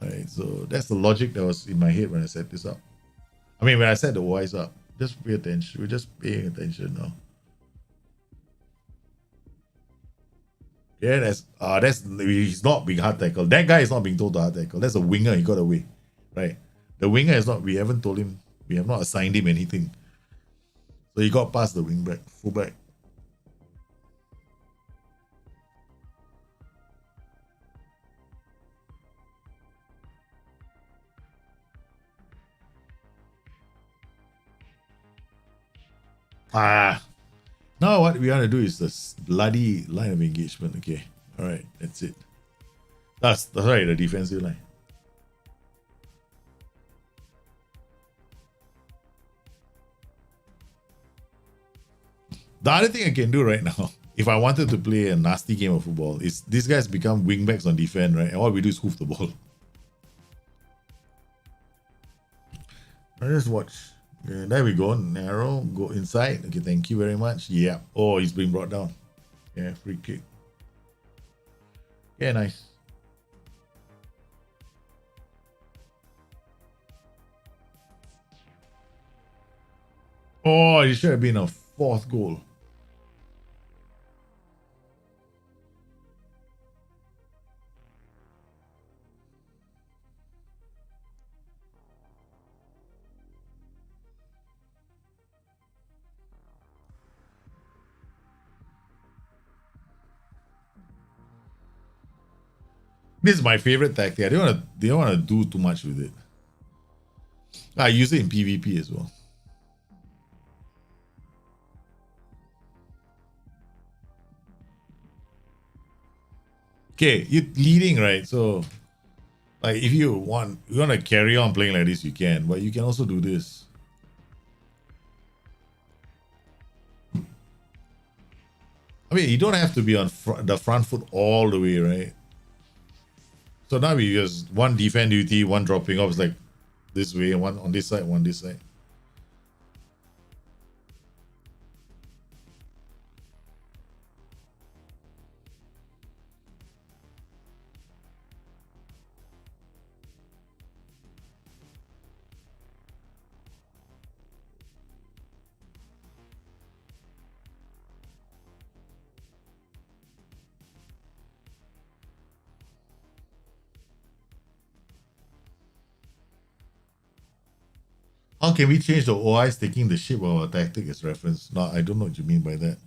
Speaker 1: Right, so that's the logic that was in my head when I set this up. I mean, when I set the OIs up, just pay attention. We're just paying attention now. Yeah, he's not being hard tackled. That guy is not being told to hard tackle. That's a winger. He got away, right? The winger is not. We haven't told him. We have not assigned him anything. So he got past the wingback, fullback. Now what we want to do is this bloody line of engagement. Okay, all right, that's it. That's right, the defensive line. The other thing I can do right now, if I wanted to play a nasty game of football, is these guys become wingbacks on defense, right? And all we do is hoof the ball. I just watch. Yeah, there we go. Narrow. Go inside. Okay, thank you very much. Yeah. Oh, he's being brought down. Yeah, free kick. Yeah, nice. Oh, it should have been a fourth goal. This is my favorite tactic. I don't want to do too much with it. I use it in PvP as well. Okay, you're leading, right? So, like, if you want to carry on playing like this, you can. But you can also do this. I mean, you don't have to be on the front foot all the way, right? So now we just one defend duty, one dropping off. It's like this way, one on this side, one this side. How can we change the OIs taking the shape of our tactic as reference? No, I don't know what you mean by that.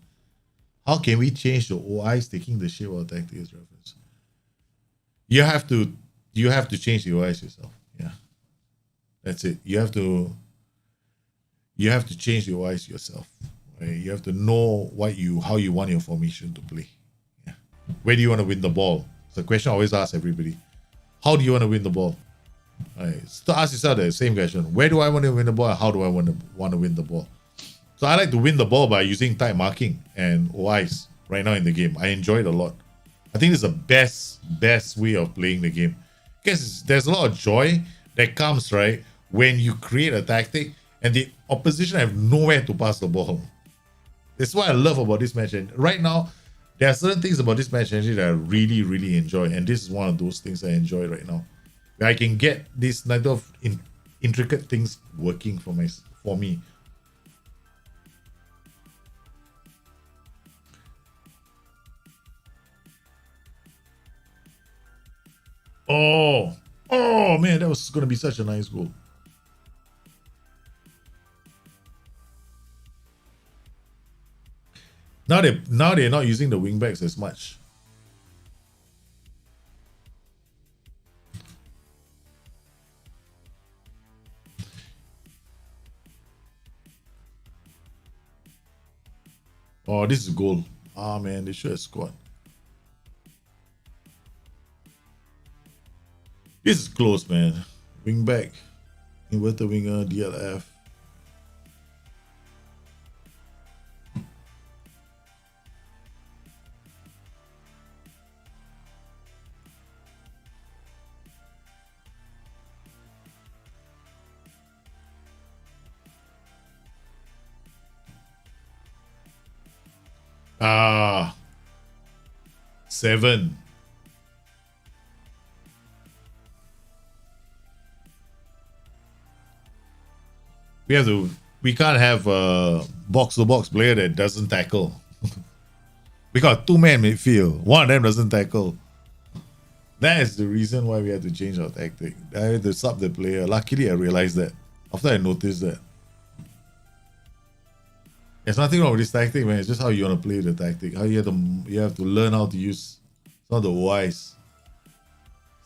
Speaker 1: How can we change the OIs taking the shape of our tactic as reference? You have to change the OIs yourself. Yeah. That's it. You have to change the OIs yourself. Right? You have to know how you want your formation to play. Yeah. Where do you want to win the ball? It's a question I always ask everybody. How do you want to win the ball? Right. So ask yourself the same question. Where do I want to win the ball? How do I want to win the ball? So I like to win the ball by using tight marking and OIs right now in the game. I enjoy it a lot. I think it's the best way of playing the game. Because there's a lot of joy that comes, right, when you create a tactic and the opposition have nowhere to pass the ball. That's what I love about this match. And right now, there are certain things about this match that I really, really enjoy. And this is one of those things I enjoy right now. I can get this kind of intricate things working for me. Oh man, that was going to be such a nice goal. Now they're not using the wingbacks as much. Oh, this is a goal. Ah, man, they should have scored. This is close, man. Wing back. Inverted winger, DLF. Ah. 7. We can't have a box-to-box player that doesn't tackle. We got 2-man midfield. One of them doesn't tackle. That is the reason why we had to change our tactic. I had to sub the player. Luckily, I realized that. After I noticed that. There's nothing wrong with this tactic, man. It's just how you want to play the tactic. How you have to learn how to use some of the OIs.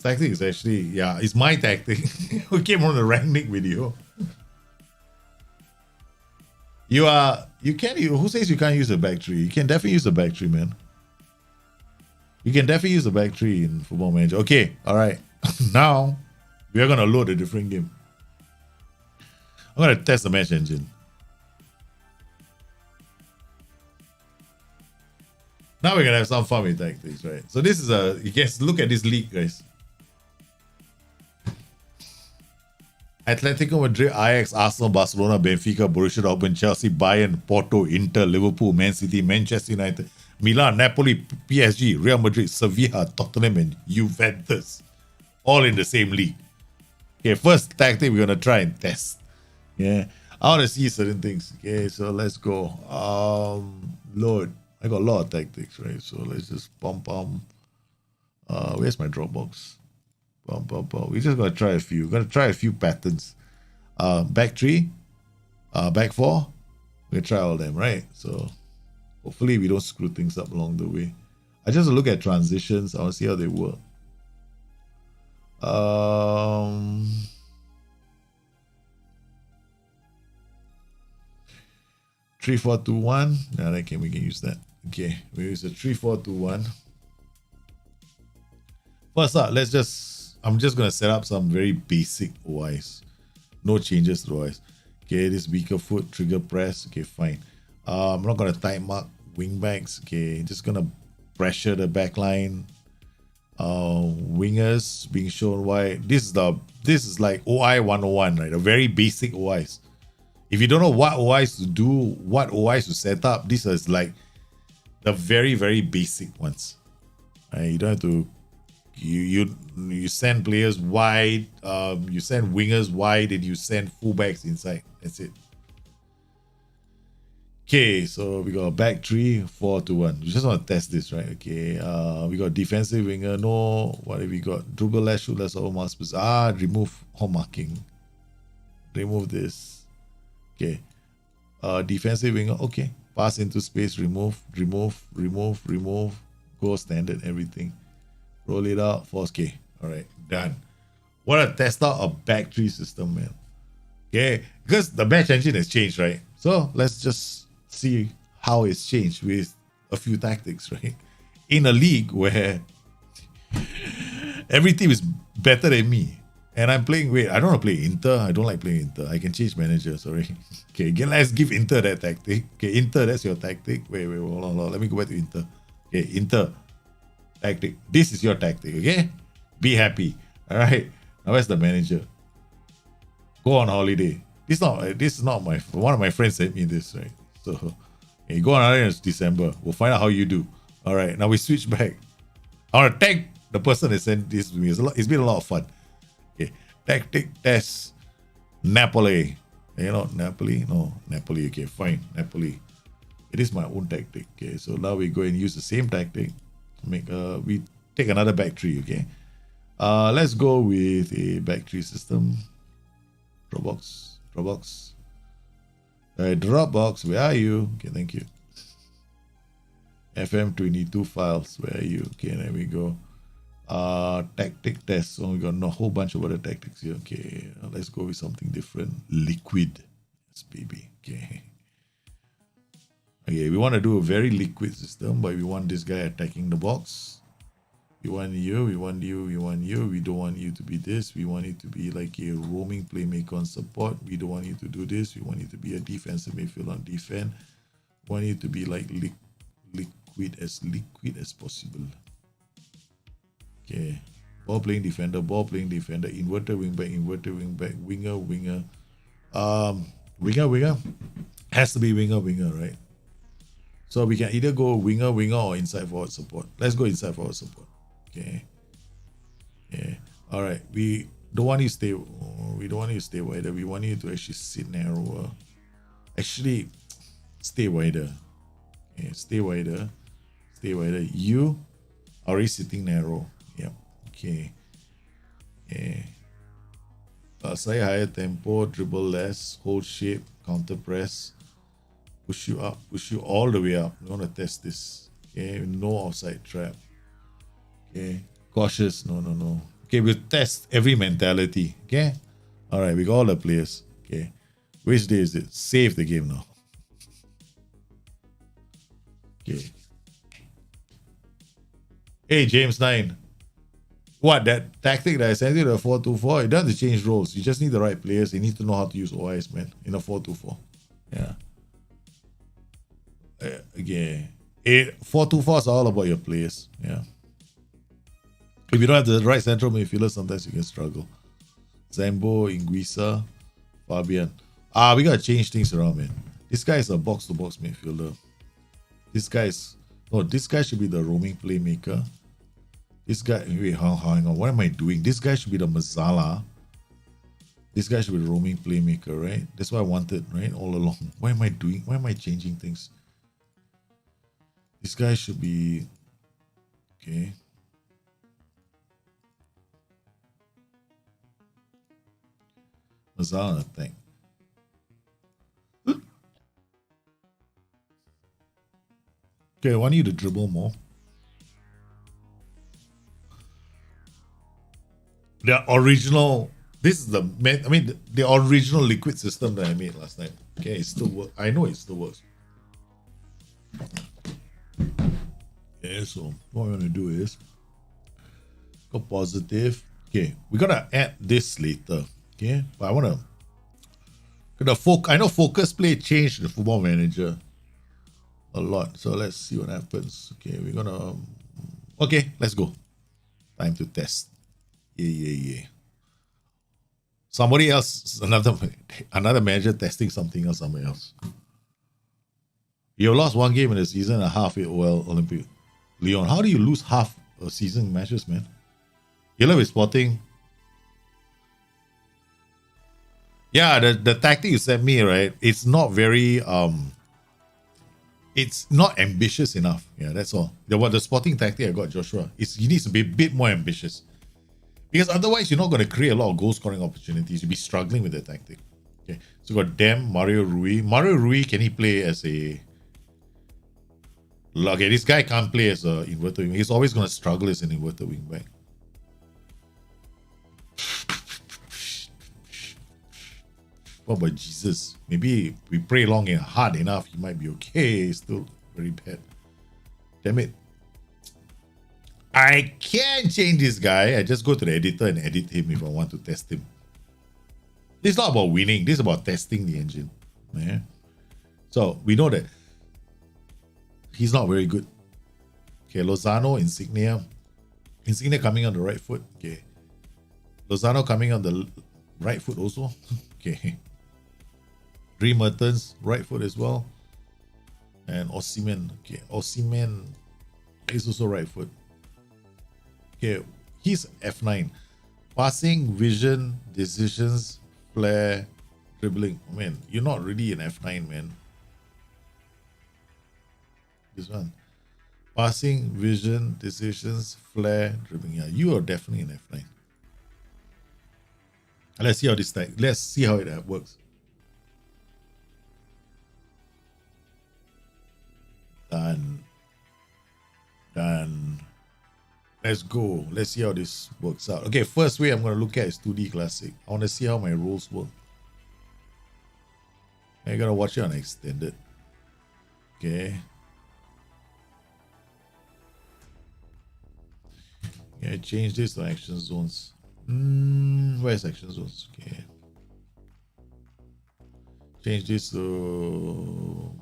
Speaker 1: Tactic is actually, yeah, it's my tactic. We came on the Rangnick video. Who says you can't use a back tree? You can definitely use a back tree, man. We can definitely use the back three in Football Manager. Okay, all right. Now we are gonna load a different game. I'm gonna test the match engine. Now we're gonna have some fun with tactics, right? So this is you guys look at this league, guys. Atletico Madrid, Ajax, Arsenal, Barcelona, Benfica, Borussia Dortmund, Chelsea, Bayern, Porto, Inter, Liverpool, Man City, Manchester United, Milan, Napoli, PSG, Real Madrid, Sevilla, Tottenham, and Juventus. All in the same league. Okay, first tactic we're gonna try and test. Yeah, I want to see certain things. Okay, so let's go. Lord, I got a lot of tactics, right? So let's just pump. Where's my Dropbox? We're just gonna try a few. We're gonna try a few patterns. Back three, back four. We're gonna try all of them, right? So hopefully we don't screw things up along the way. I just look at transitions. I want to see how they work. 3-4-2-1. Yeah, we can use that. Okay, we use a 3-4-2-1. First up, I'm just gonna set up some very basic OIs. No changes to OIs. Okay, this weaker foot, trigger press. Okay, fine. I'm not gonna tight mark wing backs. Okay, just gonna pressure the back line. Wingers being shown wide. This is like OI 101, right? A very basic OIs. If you don't know what OIs to do, what OIs to set up, this is like the very, very basic ones. Right? You don't have to you send players wide, you send wingers wide, and you send fullbacks inside. That's it. Okay, so we got a back 3-4-2-1. You just want to test this, right? Okay, we got defensive winger. No, what have we got? Dribble less, shoot less, over mass. Remove home marking. Remove this. Okay, defensive winger. Okay, pass into space. Remove. Go standard. Everything. Roll it out. Force K. All right, done. Want to test out a back three system, man? Okay, because the match engine has changed, right? So let's just see how it's changed with a few tactics, right? In a league where every team is better than me, and I'm playing. Wait, I don't want to play Inter. I don't like playing Inter. I can change manager. Sorry. Okay, again, let's give Inter that tactic. Okay, Inter, that's your tactic. Wait, hold on. Let me go back to Inter. Okay, Inter. Tactic. This is your tactic, okay? Be happy. All right. Now where's the manager? Go on holiday. This is not my one of my friends sent me this, right? So okay, go on holiday in December. We'll find out how you do. All right. Now we switch back. I want to thank the person that sent this to me. It's been a lot of fun. Okay. Tactic test. Napoli. You know Napoli? No, Napoli. Okay, fine. Napoli. It is my own tactic. Okay. So now we go and use the same tactic. We take another back three, okay? Let's go with a back three system. Dropbox. Dropbox, where are you? Okay, thank you. FM22 files, where are you? Okay, there we go. Tactic test. So we got a whole bunch of other tactics here. Okay, let's go with something different. Liquid. Yes, baby. Okay. Okay, we want to do a very liquid system, but we want this guy attacking the box. We want you. We don't want you to be this. We want it to be like a roaming playmaker on support. We don't want you to do this. We want you to be a defensive midfield on defense. We want you to be like liquid as possible. Okay. Ball playing defender, inverted wingback, winger. Winger. Has to be winger, right? So we can either go winger or inside forward support. Let's go inside forward support. Okay. Yeah. All right. We don't want you to stay wider. We want you to actually sit narrower. Actually, stay wider. Okay. Stay wider. You are already sitting narrow. Yep. Okay. Yeah. Slightly higher tempo, dribble less, hold shape, counter press. Push you up, push you all the way up. We want to test this. Okay, no offside trap. Okay, cautious. No. Okay, we'll test every mentality. Okay, all right, we got all the players. Okay, which day is it? Save the game now. Okay. Hey, James 9. What, that tactic that I sent you, the 4-2-4, it doesn't change roles. You just need the right players. You need to know how to use OIs, man, in a 4-2-4. Yeah. Okay. 4-2-4 is all about your players. Yeah. If you don't have the right central midfielder, sometimes you can struggle. Zambo, Inguisa, Fabian. We gotta change things around, man. This guy is a box-to-box midfielder. This guy should be the roaming playmaker. This guy, wait, hang on. What am I doing? This guy should be the Mazala. This guy should be the roaming playmaker, right? That's what I wanted, right? All along. What am I doing? Why am I changing things? This guy should be... Okay. Mazala attack. Okay, I want you to dribble more. The original, this is the original liquid system that I made last night. Okay, it still works. I know it still works. Okay, so what we're gonna do is go positive. Okay, we're gonna add this later. Okay, but I know focus play changed the Football Manager a lot. So let's see what happens. Okay, we're gonna okay, let's go. Time to test. Yeah. Somebody else, another manager testing something else somewhere else. You lost one game in a season and a half at OL Olympic. Leon, how do you lose half a season matches, man? You love Sporting. Yeah, the tactic you sent me, right? It's not very it's not ambitious enough. Yeah, that's all. The Sporting tactic I got, Joshua, he needs to be a bit more ambitious. Because otherwise, you're not going to create a lot of goal scoring opportunities. You'll be struggling with the tactic. Okay, so we got Mario Rui. Mario Rui, can he play as a... Okay, this guy can't play as an inverted wing. He's always going to struggle as an inverted wing back. What about Jesus? Maybe if we pray long and hard enough, he might be okay. It's still very bad. Damn it. I can't change this guy. I just go to the editor and edit him if I want to test him. This is not about winning. This is about testing the engine. Yeah. So we know that he's not very good. Okay, Lozano, Insignia. Insignia coming on the right foot. Okay. Lozano coming on the right foot also. Okay. Dream Mertens, right foot as well. And Osimhen. Okay, Osimhen is also right foot. Okay, he's F9. Passing, vision, decisions, flair, dribbling. Man, you're not really an F9, man. This one. Passing, vision, decisions, flair, dribbling. Yeah, you are definitely an F9. Let's see how this time. Let's see how it works. Done. Let's go. Let's see how this works out. Okay, first way I'm going to look at is 2D Classic. I want to see how my rules work. I got to watch it on extended. Okay. Yeah, change this to action zones. Where's action zones? Okay. Change this to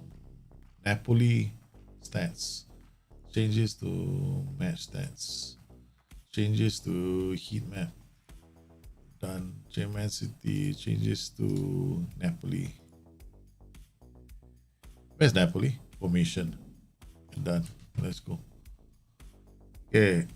Speaker 1: Napoli stats. Changes to match stats. Changes to heat map. Done. Change Man City. Changes to Napoli. Where's Napoli? Formation. Done. Let's go. Okay.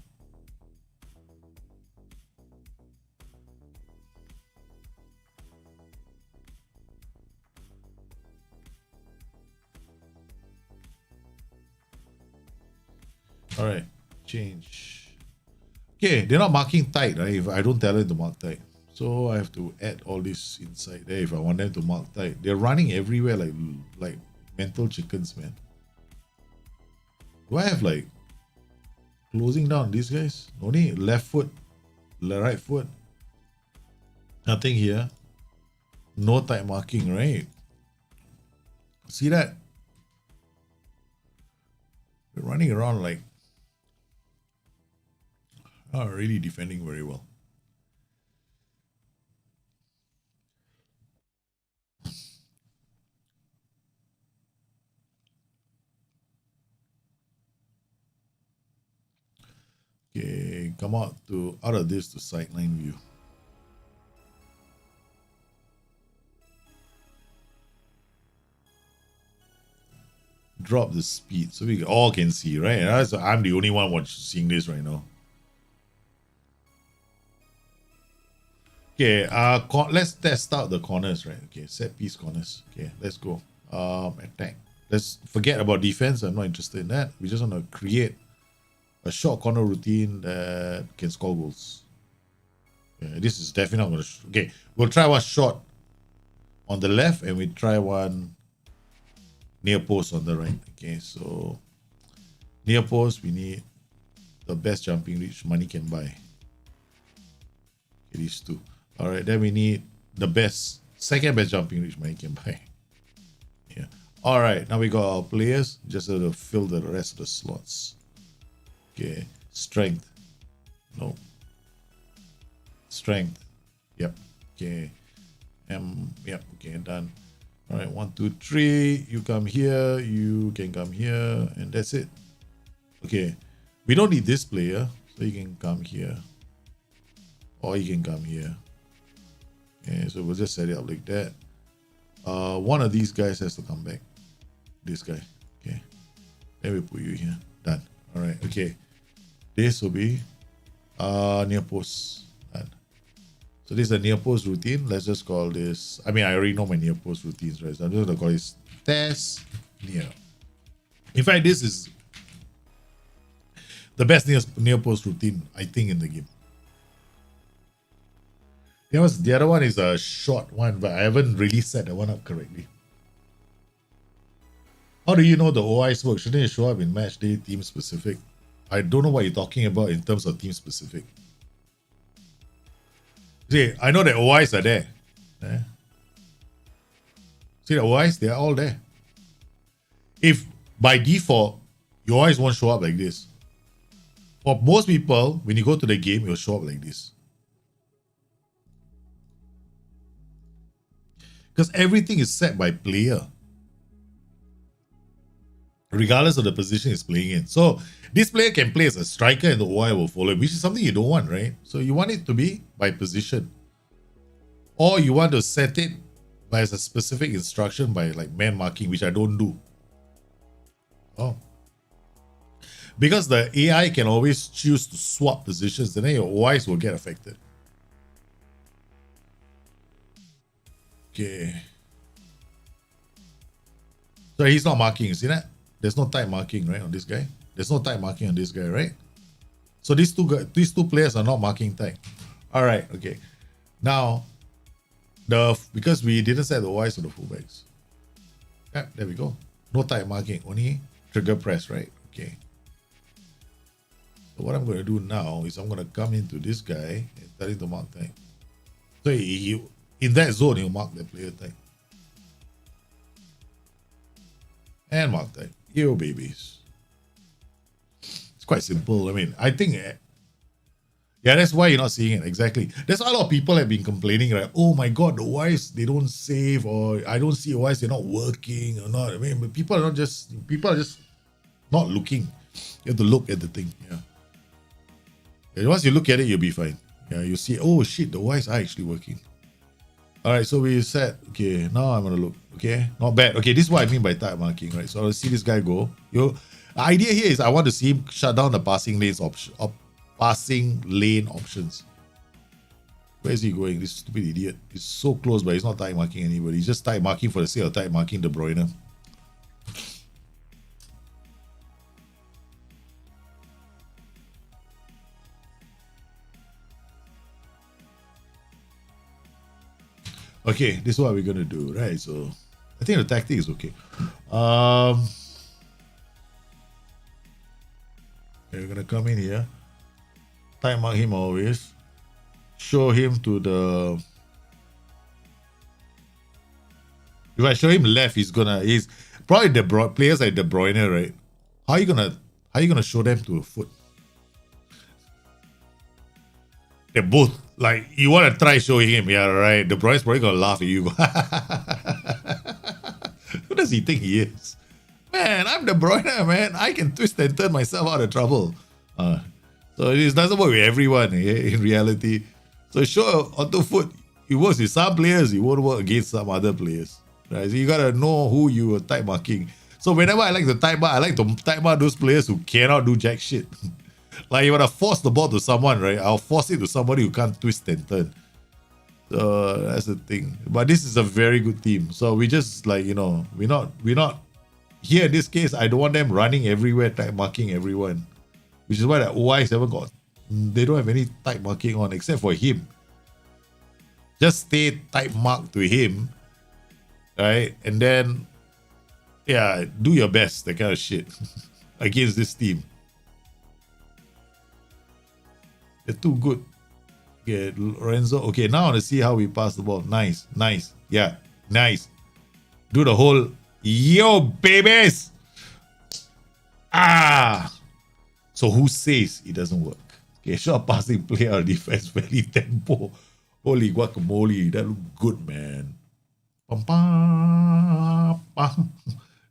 Speaker 1: All right, change. Okay, they're not marking tight, right? If I don't tell them to mark tight, so I have to add all this inside there. If I want them to mark tight, they're running everywhere like mental chickens, man. Do I have like closing down these guys? Only left foot, right foot. Nothing here. No tight marking, right? See that? We're running around like are really defending very well. Okay, come out of this to sideline view. Drop the speed so we all can see, right? So I'm the only one seeing this right now. Okay, let's test out the corners, right? Okay, set piece corners. Okay, let's go. Attack. Let's forget about defense. I'm not interested in that. We just want to create a short corner routine that can score goals. Yeah, this is definitely not going to. Okay, we'll try one short on the left and we try one near post on the right. Okay, so near post, we need the best jumping reach money can buy. Okay, these two. All right, then we need the second best jumping reach money can buy. Yeah. All right, now we got our players. Just have to fill the rest of the slots. Okay, strength. No. Strength. Yep. Okay. Yep. Okay, done. All right, 1, 2, 3. You come here. You can come here, and that's it. Okay, we don't need this player, so you can come here, or you can come here. Okay, so we'll just set it up like that. One of these guys has to come back. This guy. Okay. Then we put you here. Done. All right. Okay. This will be near post. Done. So this is a near post routine. Let's just call this. I mean, I already know my near post routines, right? So I'm just gonna call this test near. In fact, this is the best near post routine, I think, in the game. The other one is a short one, but I haven't really set that one up correctly. How do you know the OIs work? Shouldn't it show up in match day team specific? I don't know what you're talking about in terms of team specific. See, I know that OIs are there. See the OIs? They are all there. If by default, your OIs won't show up like this. For most people, when you go to the game, it'll show up like this. Because everything is set by player, regardless of the position he's playing in. So this player can play as a striker and the OI will follow, which is something you don't want, right? So you want it to be by position. Or you want to set it by as a specific instruction by like man marking, which I don't do. Oh. Because the AI can always choose to swap positions, and then your OIs will get affected. Okay. So he's not marking, you see that? There's no type marking, right, on this guy? There's no type marking on this guy, right? So these two players are not marking type. All right, okay. Now, because we didn't set the OIs for the fullbacks. Yeah, there we go. No type marking, only trigger press, right? Okay. So what I'm going to do now is I'm going to come into this guy and tell him to mark type. So he in that zone, he'll mark the player type. And mark type. Yo, babies. It's quite simple. I mean, I think, yeah, that's why you're not seeing it. Exactly. That's why a lot of people have been complaining, right? Oh my God, the OIs, they don't save, or I don't see OIs, they're not working or not. I mean, people are just not looking. You have to look at the thing. Yeah. And once you look at it, you'll be fine. Yeah, you see, oh shit, the OIs are actually working. All right, so we said, okay, now I'm going to look. Okay, not bad. Okay, this is what I mean by type marking, right? So I'll see this guy go. The idea here is I want to see him shut down the passing lanes options. Where is he going? This stupid idiot. He's so close, but he's not type marking anybody. He's just type marking for the sake of type marking De Bruyne. Okay, this is what we're gonna do, right? So I think the tactic is okay. Okay, we're gonna come in here, time mark him always, show him to the. If I show him left, he's probably the players like De Bruyne, right? How are you gonna show them to a foot? They're both like, you want to try showing him, yeah, right. De Bruyne's probably gonna laugh at you. Who does he think he is? Man, I'm De Bruyne, man. I can twist and turn myself out of trouble. So it doesn't work with everyone in reality. So sure, onto foot, it works with some players, it won't work against some other players. Right? So you gotta know who you are type marking. So whenever I like to type mark, I like to type mark those players who cannot do jack shit. Like when I force the ball to someone, right? I'll force it to somebody who can't twist and turn. So that's the thing. But this is a very good team. So we just like, you know, we're not here in this case, I don't want them running everywhere, type marking everyone. Which is why the OIs haven't got, they don't have any type marking on except for him. Just stay type mark to him, right? And then, yeah, do your best, that kind of shit, against this team. They're too good. Okay, Lorenzo. Okay, now I want to see how we pass the ball. Nice, nice. Yeah, nice. Do the whole, yo, babies. Ah. So who says it doesn't work? Okay, short passing play or defense, very tempo. Holy guacamole, that look good, man. Pam, pam, pam.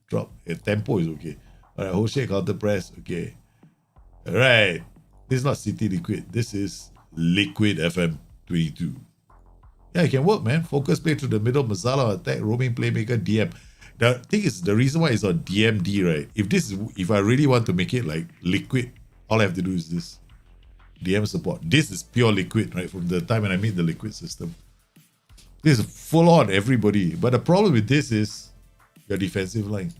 Speaker 1: Drop. Tempo is okay. All right, whole shake, counter press. Okay. All right. This is not City Liquid. This is Liquid FM22. Yeah, it can work, man. Focus play through the middle, Masala attack, roaming playmaker, DM. The thing is, the reason why it's on DMD, right? If I really want to make it like Liquid, all I have to do is this. DM support. This is pure Liquid, right? From the time when I made the Liquid system. This is full on everybody. But the problem with this is your defensive line.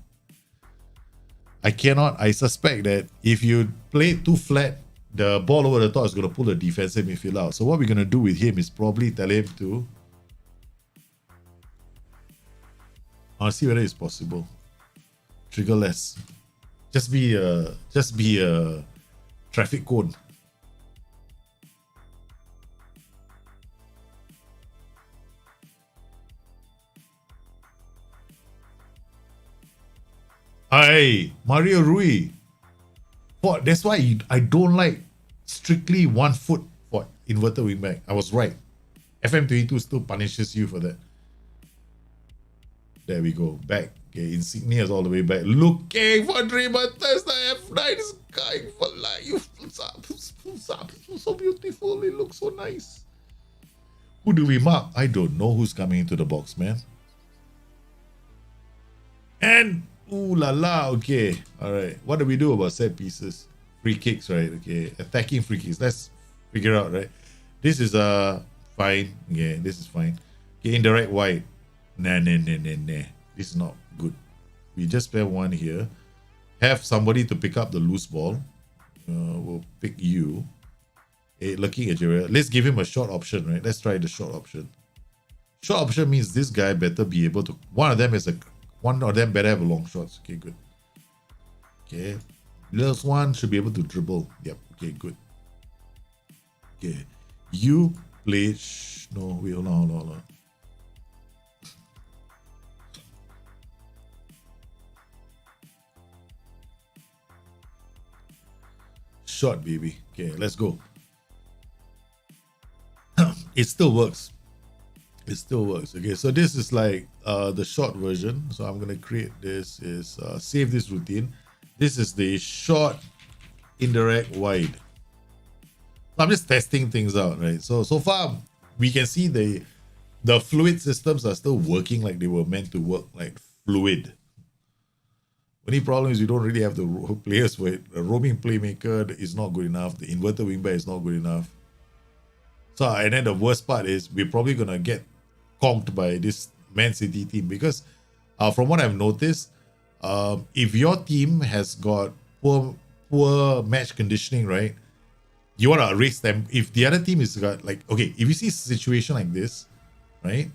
Speaker 1: I suspect that if you play it too flat, the ball over the top is going to pull the defensive midfield out. So what we're going to do with him is probably tell him to, I'll see whether it's possible. Trigger less. Just be a traffic cone. Hey, Mario Rui. That's why I don't like strictly 1 foot for inverted wingback. I was right. FM22 still punishes you for that. There we go. Back. Okay, Insignia is all the way back. Looking for Dreamer Test. The F9 is going for life. So beautiful. It looks so nice. Who do we mark? I don't know who's coming into the box, man. And ooh la la, okay. Alright. What do we do about set pieces? Free kicks, right? Okay. Attacking free kicks. Let's figure out, right? This is fine. Yeah, this is fine. Okay, indirect wide. Nah. This is not good. We just play one here. Have somebody to pick up the loose ball. We'll pick you. Looking at you. Let's give him a short option, right? Let's try the short option. Short option means this guy better be able to. One of them better have a long shots. Okay, good. Okay. Last one should be able to dribble. Yep. Okay, good. Okay. You play. No, wait, hold on. Shot, baby. Okay, let's go. It still works. It still works. Okay, so this is like the short version. So I'm gonna create this. Save this routine. This is the short, indirect, wide. I'm just testing things out, right? So far we can see the fluid systems are still working like they were meant to work, like fluid. Only problem is you don't really have the players for it. A roaming playmaker is not good enough. The inverted wingback is not good enough. So, and then the worst part is we're probably gonna get conked by this Man City team because from what I've noticed, if your team has got poor match conditioning, right? You want to raise them. If the other team is got like, okay, if you see a situation like this, right?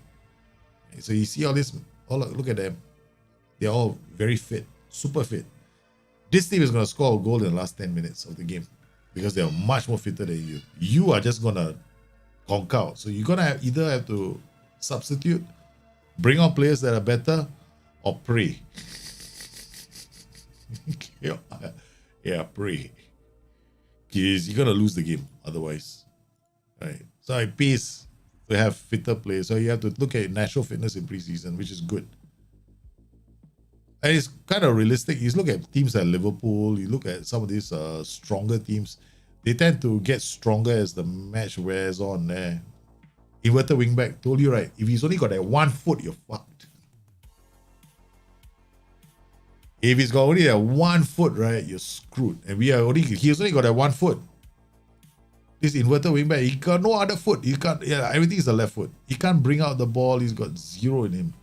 Speaker 1: So you see all this, look at them. They're all very fit, super fit. This team is going to score a goal in the last 10 minutes of the game because they are much more fitter than you. You are just going to conk out. So you're going to either have to substitute, bring on players that are better, or pray. Yeah, pray. Because you're going to lose the game otherwise. right? So it pays to have fitter players. So you have to look at natural fitness in preseason, which is good. And it's kind of realistic. You look at teams like Liverpool, you look at some of these stronger teams, they tend to get stronger as the match wears on there. Inverted wingback, told you right, if he's only got that 1 foot, you're fucked. If he's got only that 1 foot, right, you're screwed. And he's only got that 1 foot. This inverted wingback, he got no other foot. He can't, yeah, everything is a left foot. He can't bring out the ball. He's got 0 in him.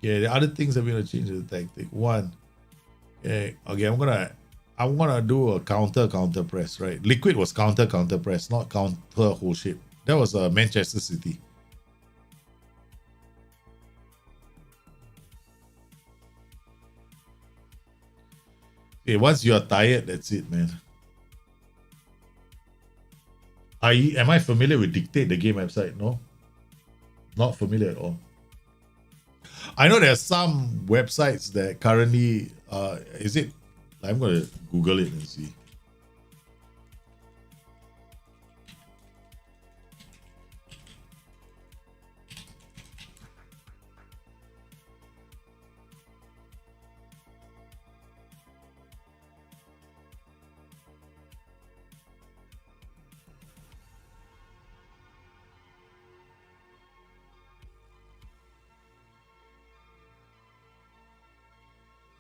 Speaker 1: Yeah, the other things I'm gonna change the tactic. One, okay, I'm gonna do a counter press, right? Liquid was counter press, not counter whole shape. That was Manchester City. Okay, once you are tired, that's it, man. Am I familiar with Dictate, the game website? No, not familiar at all. I know there are some websites that currently, is it? I'm going to Google it and see.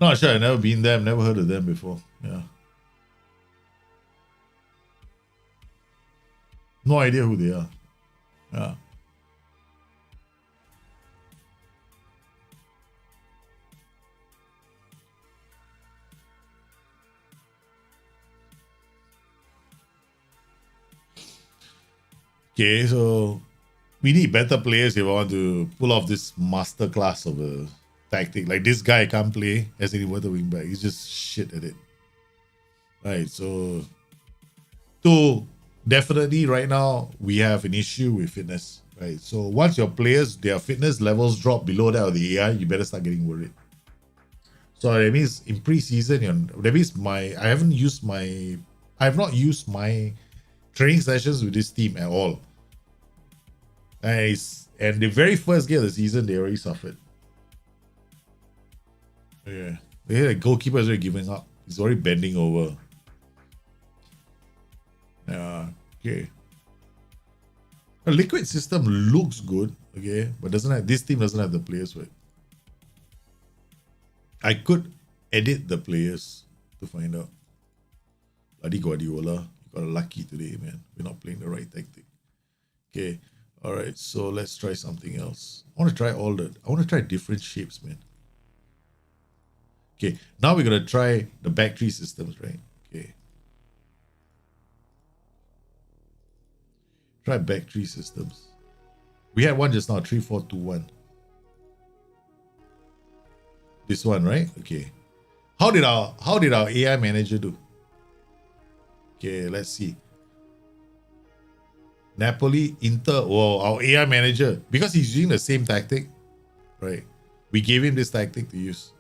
Speaker 1: Not sure. I've never been there. I've never heard of them before. Yeah. No idea who they are. Yeah. Okay, so we need better players if I want to pull off this master class of a tactic. Like this guy can't play as any water wingback. He's just shit at it. Right, so definitely right now we have an issue with fitness. Right. So once your players, their fitness levels drop below that of the AI, you better start getting worried. So that means in preseason, that means I have not used my training sessions with this team at all. And the very first game of the season, they already suffered. Yeah. The goalkeeper is already giving up. He's already bending over. Yeah. Okay. The liquid system looks good, okay, but this team doesn't have the players for it. I could edit the players to find out. Bloody Guardiola, you got lucky today, man. We're not playing the right tactic. Okay. All right, so let's try something else. I want to try different shapes, man. Okay, now we're gonna try the back three systems, right? Okay. Try back three systems. We had one just now, 3-4-2-1. This one, right? Okay. How did our AI manager do? Okay, let's see. Napoli, Inter, our AI manager, because he's using the same tactic, right? We gave him this tactic to use.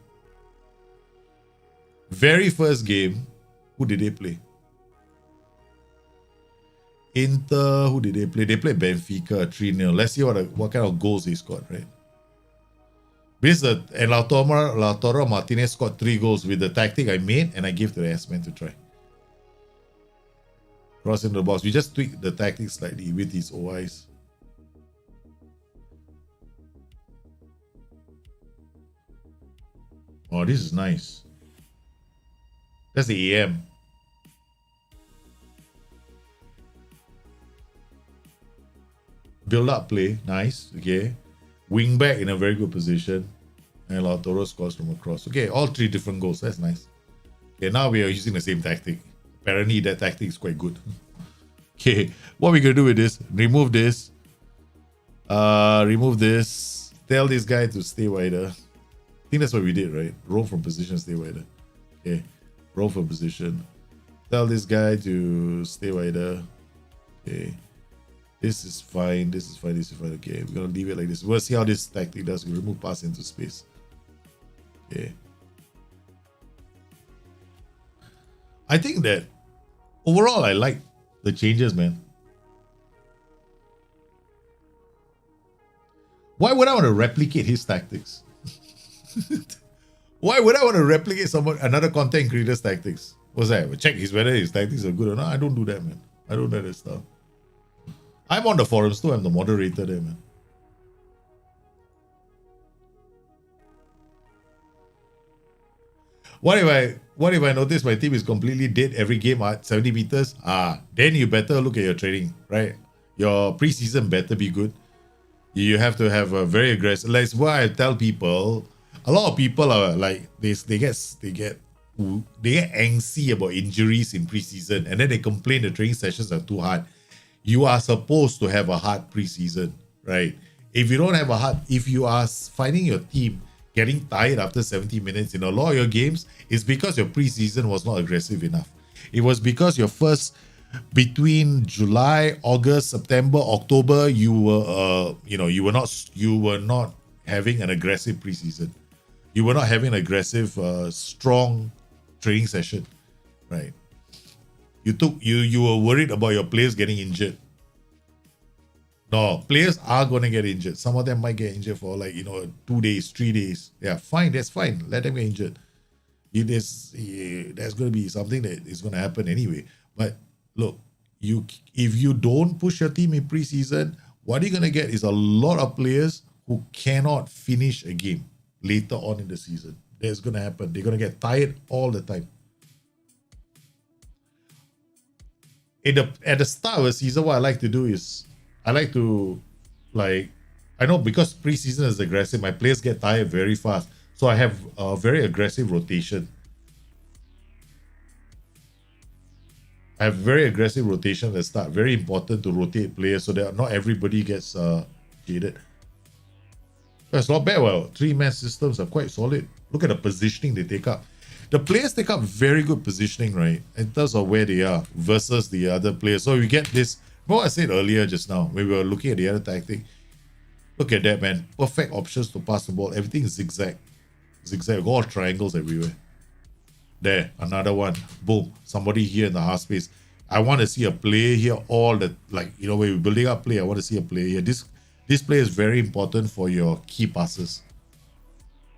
Speaker 1: Very first game, who did they play? Inter, who did they play? They played Benfica 3-0. Let's see what kind of goals they scored, right? And Lautaro Martinez scored 3 goals with the tactic I made and I gave to the S-Man to try. Cross into the box. We just tweaked the tactic slightly with his OIs. Oh, this is nice. That's the AM. Build up play. Nice. Okay. Wing back in a very good position. And Lautaro scores from across. Okay, all 3 different goals. That's nice. Okay, now we are using the same tactic. Apparently that tactic is quite good. Okay, what we're gonna do with this, remove this. Remove this. Tell this guy to stay wider. I think that's what we did, right? Roll from position, stay wider. Okay, roll from position. Tell this guy to stay wider. Okay. This is fine. This is fine. This is fine. Okay, we're gonna leave it like this. We'll see how this tactic does. We remove pass into space. Okay. I think that overall I like the changes, man. Why would I want to replicate his tactics? Why would I want to replicate another content creator's tactics? What's that? Check whether his tactics are good or not. I don't do that, man. I don't do that stuff. I'm on the forums too. I'm the moderator there, man. What if I notice my team is completely dead every game at 70 meters? Then you better look at your training, right? Your preseason better be good. You have to have a very aggressive. That's why I tell people. A lot of people are like they get angsty about injuries in preseason, and then they complain the training sessions are too hard. You are supposed to have a hard preseason, right? If you don't have if you are finding your team getting tired after 70 minutes in a lot of your games, it's because your preseason was not aggressive enough. It was because your first between July, August, September, October, you were not having an aggressive preseason. You were not having an aggressive, strong training session, right? You were worried about your players getting injured. No, players are going to get injured. Some of them might get injured for 2 days, 3 days. Yeah, fine, that's fine. Let them get injured. There's going to be something that is going to happen anyway. But look, if you don't push your team in preseason, what you're going to get is a lot of players who cannot finish a game later on in the season. That's going to happen. They're going to get tired all the time. At the start of the season, what I like to do is I know because preseason is aggressive, my players get tired very fast. So I have a very aggressive rotation. At the start. Very important to rotate players so that not everybody gets jaded. That's not bad. Well, 3-man systems are quite solid. Look at the positioning they take up. The players take up very good positioning, right? In terms of where they are versus the other players. So you get this. What I said earlier just now, when we were looking at the other tactic. Look at that, man. Perfect options to pass the ball. Everything is zigzag. All triangles everywhere. There, another one. Boom. Somebody here in the half space. I want to see a player here. When we're building up play, I want to see a player here. This play is very important for your key passes.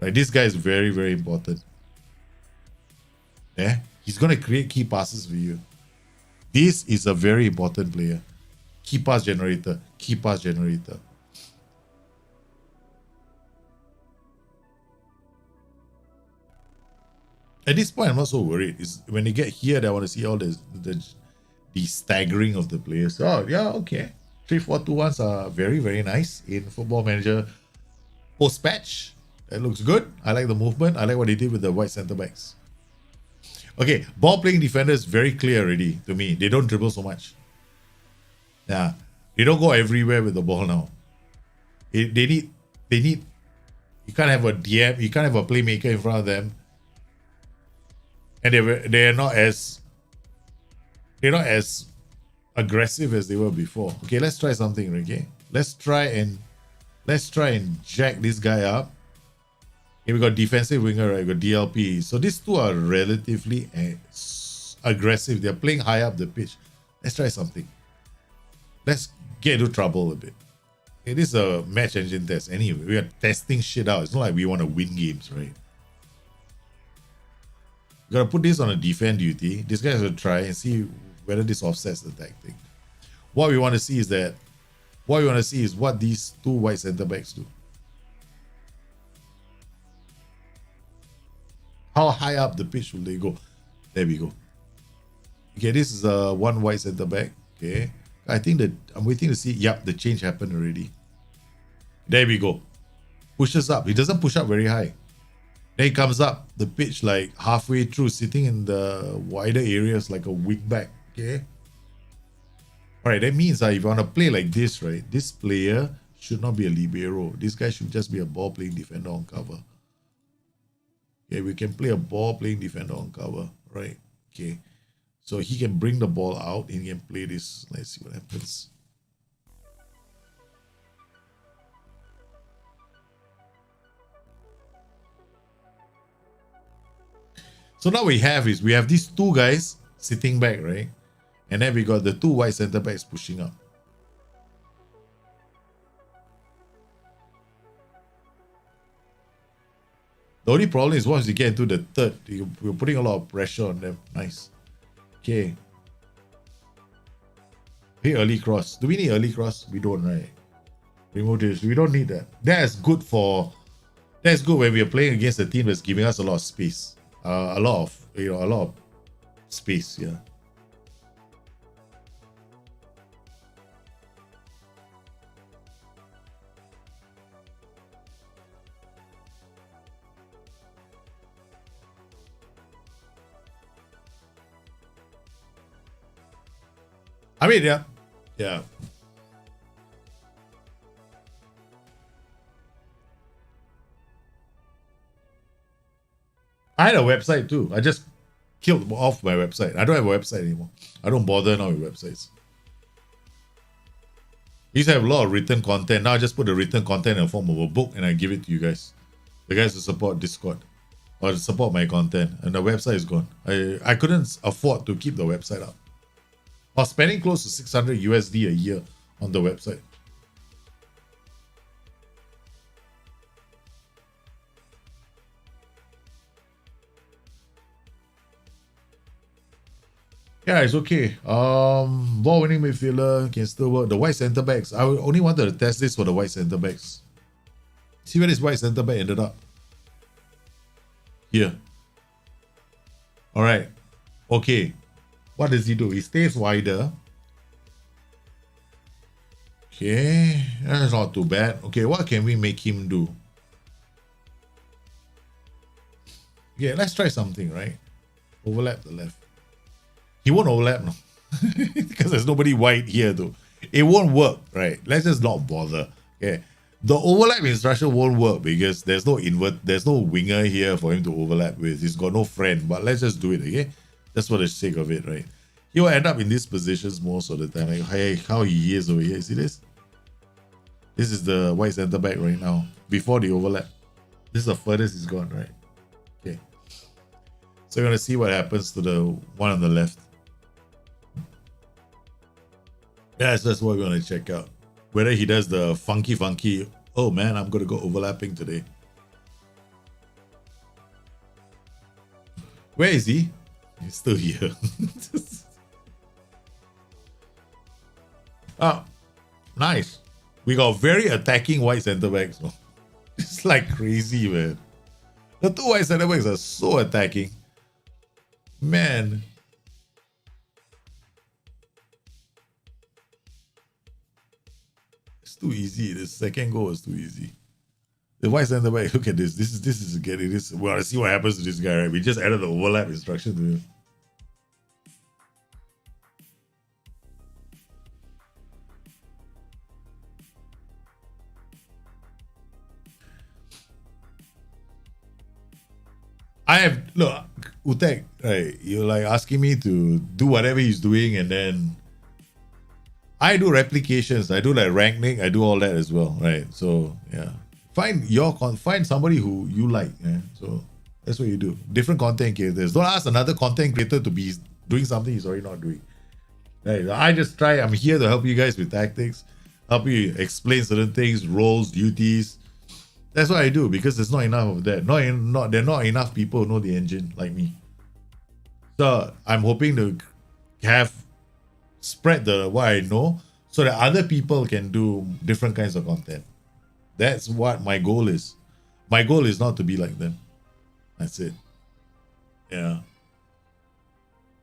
Speaker 1: Right? This guy is very, very important. Yeah? He's going to create key passes for you. This is a very important player. Key pass generator. At this point, I'm not so worried. It's when they get here, I want to see all the staggering of the players. Oh, yeah, okay. 3-4-2-1s are very, very nice in Football Manager post-patch. That looks good. I like the movement. I like what they did with the white centre backs. Okay, ball-playing defenders, very clear already to me. They don't dribble so much. Yeah, they don't go everywhere with the ball now. They need. You can't have a DM. You can't have a playmaker in front of them. And they're not as aggressive as they were before. Okay, let's try something, okay? Let's try and jack this guy up. Okay, we got defensive winger, right? We got DLP. So these two are relatively aggressive. They're playing high up the pitch. Let's try something. Let's get into trouble a bit. It is a match engine test anyway. We are testing shit out. It's not like we want to win games, right? You gotta put this on a defend duty. This guy has to try and see whether this offsets the tactic. What we want to see is what these two white centre backs do. How high up the pitch will they go? There we go. Okay, this is one white centre back. Okay, I think that I'm waiting to see. Yep, the change happened already. There we go. Pushes up. He doesn't push up very high. Then he comes up the pitch like halfway through, sitting in the wider areas like a wing back. Okay. All right, that means if you want to play like this, right, this player should not be a libero. This guy should just be a ball-playing defender on cover. Okay, we can play a ball-playing defender on cover, right? Okay. So he can bring the ball out and he can play this. Let's see what happens. So now we have these two guys sitting back, right? And then we got the two white center backs pushing up. The only problem is once you get into the third, you're putting a lot of pressure on them. Nice. Okay. Hey, early cross. Do we need early cross? We don't, right? Remove this. We don't need that. That's good when we are playing against a team that's giving us a lot of space. A lot of space, yeah. I mean, yeah. I had a website too. I just killed off my website. I don't have a website anymore. I don't bother now with websites. I used to have a lot of written content. Now I just put the written content in the form of a book and I give it to you guys. The guys who support Discord or support my content, and the website is gone. I couldn't afford to keep the website up. I was spending close to 600 USD a year on the website. Yeah, it's okay. Ball winning midfielder can still work. The white center backs. I only wanted to test this for the white center backs. See where this white center back ended up. Here. Alright. Okay. What does he do? He stays wider. Okay. That's not too bad. Okay, what can we make him do? Yeah, let's try something, right? Overlap the left. He won't overlap, no. Because there's nobody wide here, though. It won't work, right? Let's just not bother. Okay. The overlap instruction won't work because there's no winger here for him to overlap with. He's got no friend, but let's just do it, okay? Just for the sake of it, right? He will end up in these positions most of the time. Like, hey, how he is over here. See this? This is the white center back right now. Before the overlap. This is the furthest he's gone, right? Okay. So we're gonna see what happens to the one on the left. Yeah, that's just what we're gonna check out. Whether he does the funky, oh man, I'm gonna go overlapping today. Where is he? He's still here. Oh, nice. We got very attacking white center backs. It's like crazy, man. The two white center backs are so attacking. Man. It's too easy. The second goal is too easy. The white center back, look at this. This is getting this. We want to see what happens to this guy, right? We just added the overlap instruction to him. Look, Utek, right? You're like asking me to do whatever he's doing, and then I do replications, I do like ranking, I do all that as well, right? So yeah, find somebody who you like, yeah? So that's what you do. Different content creators. Don't ask another content creator to be doing something he's already not doing. Right? I'm here to help you guys with tactics, help you explain certain things, roles, duties. That's what I do because there's not enough of that. There are not enough people who know the engine like me. So I'm hoping to spread what I know so that other people can do different kinds of content. That's what my goal is. My goal is not to be like them. That's it. Yeah.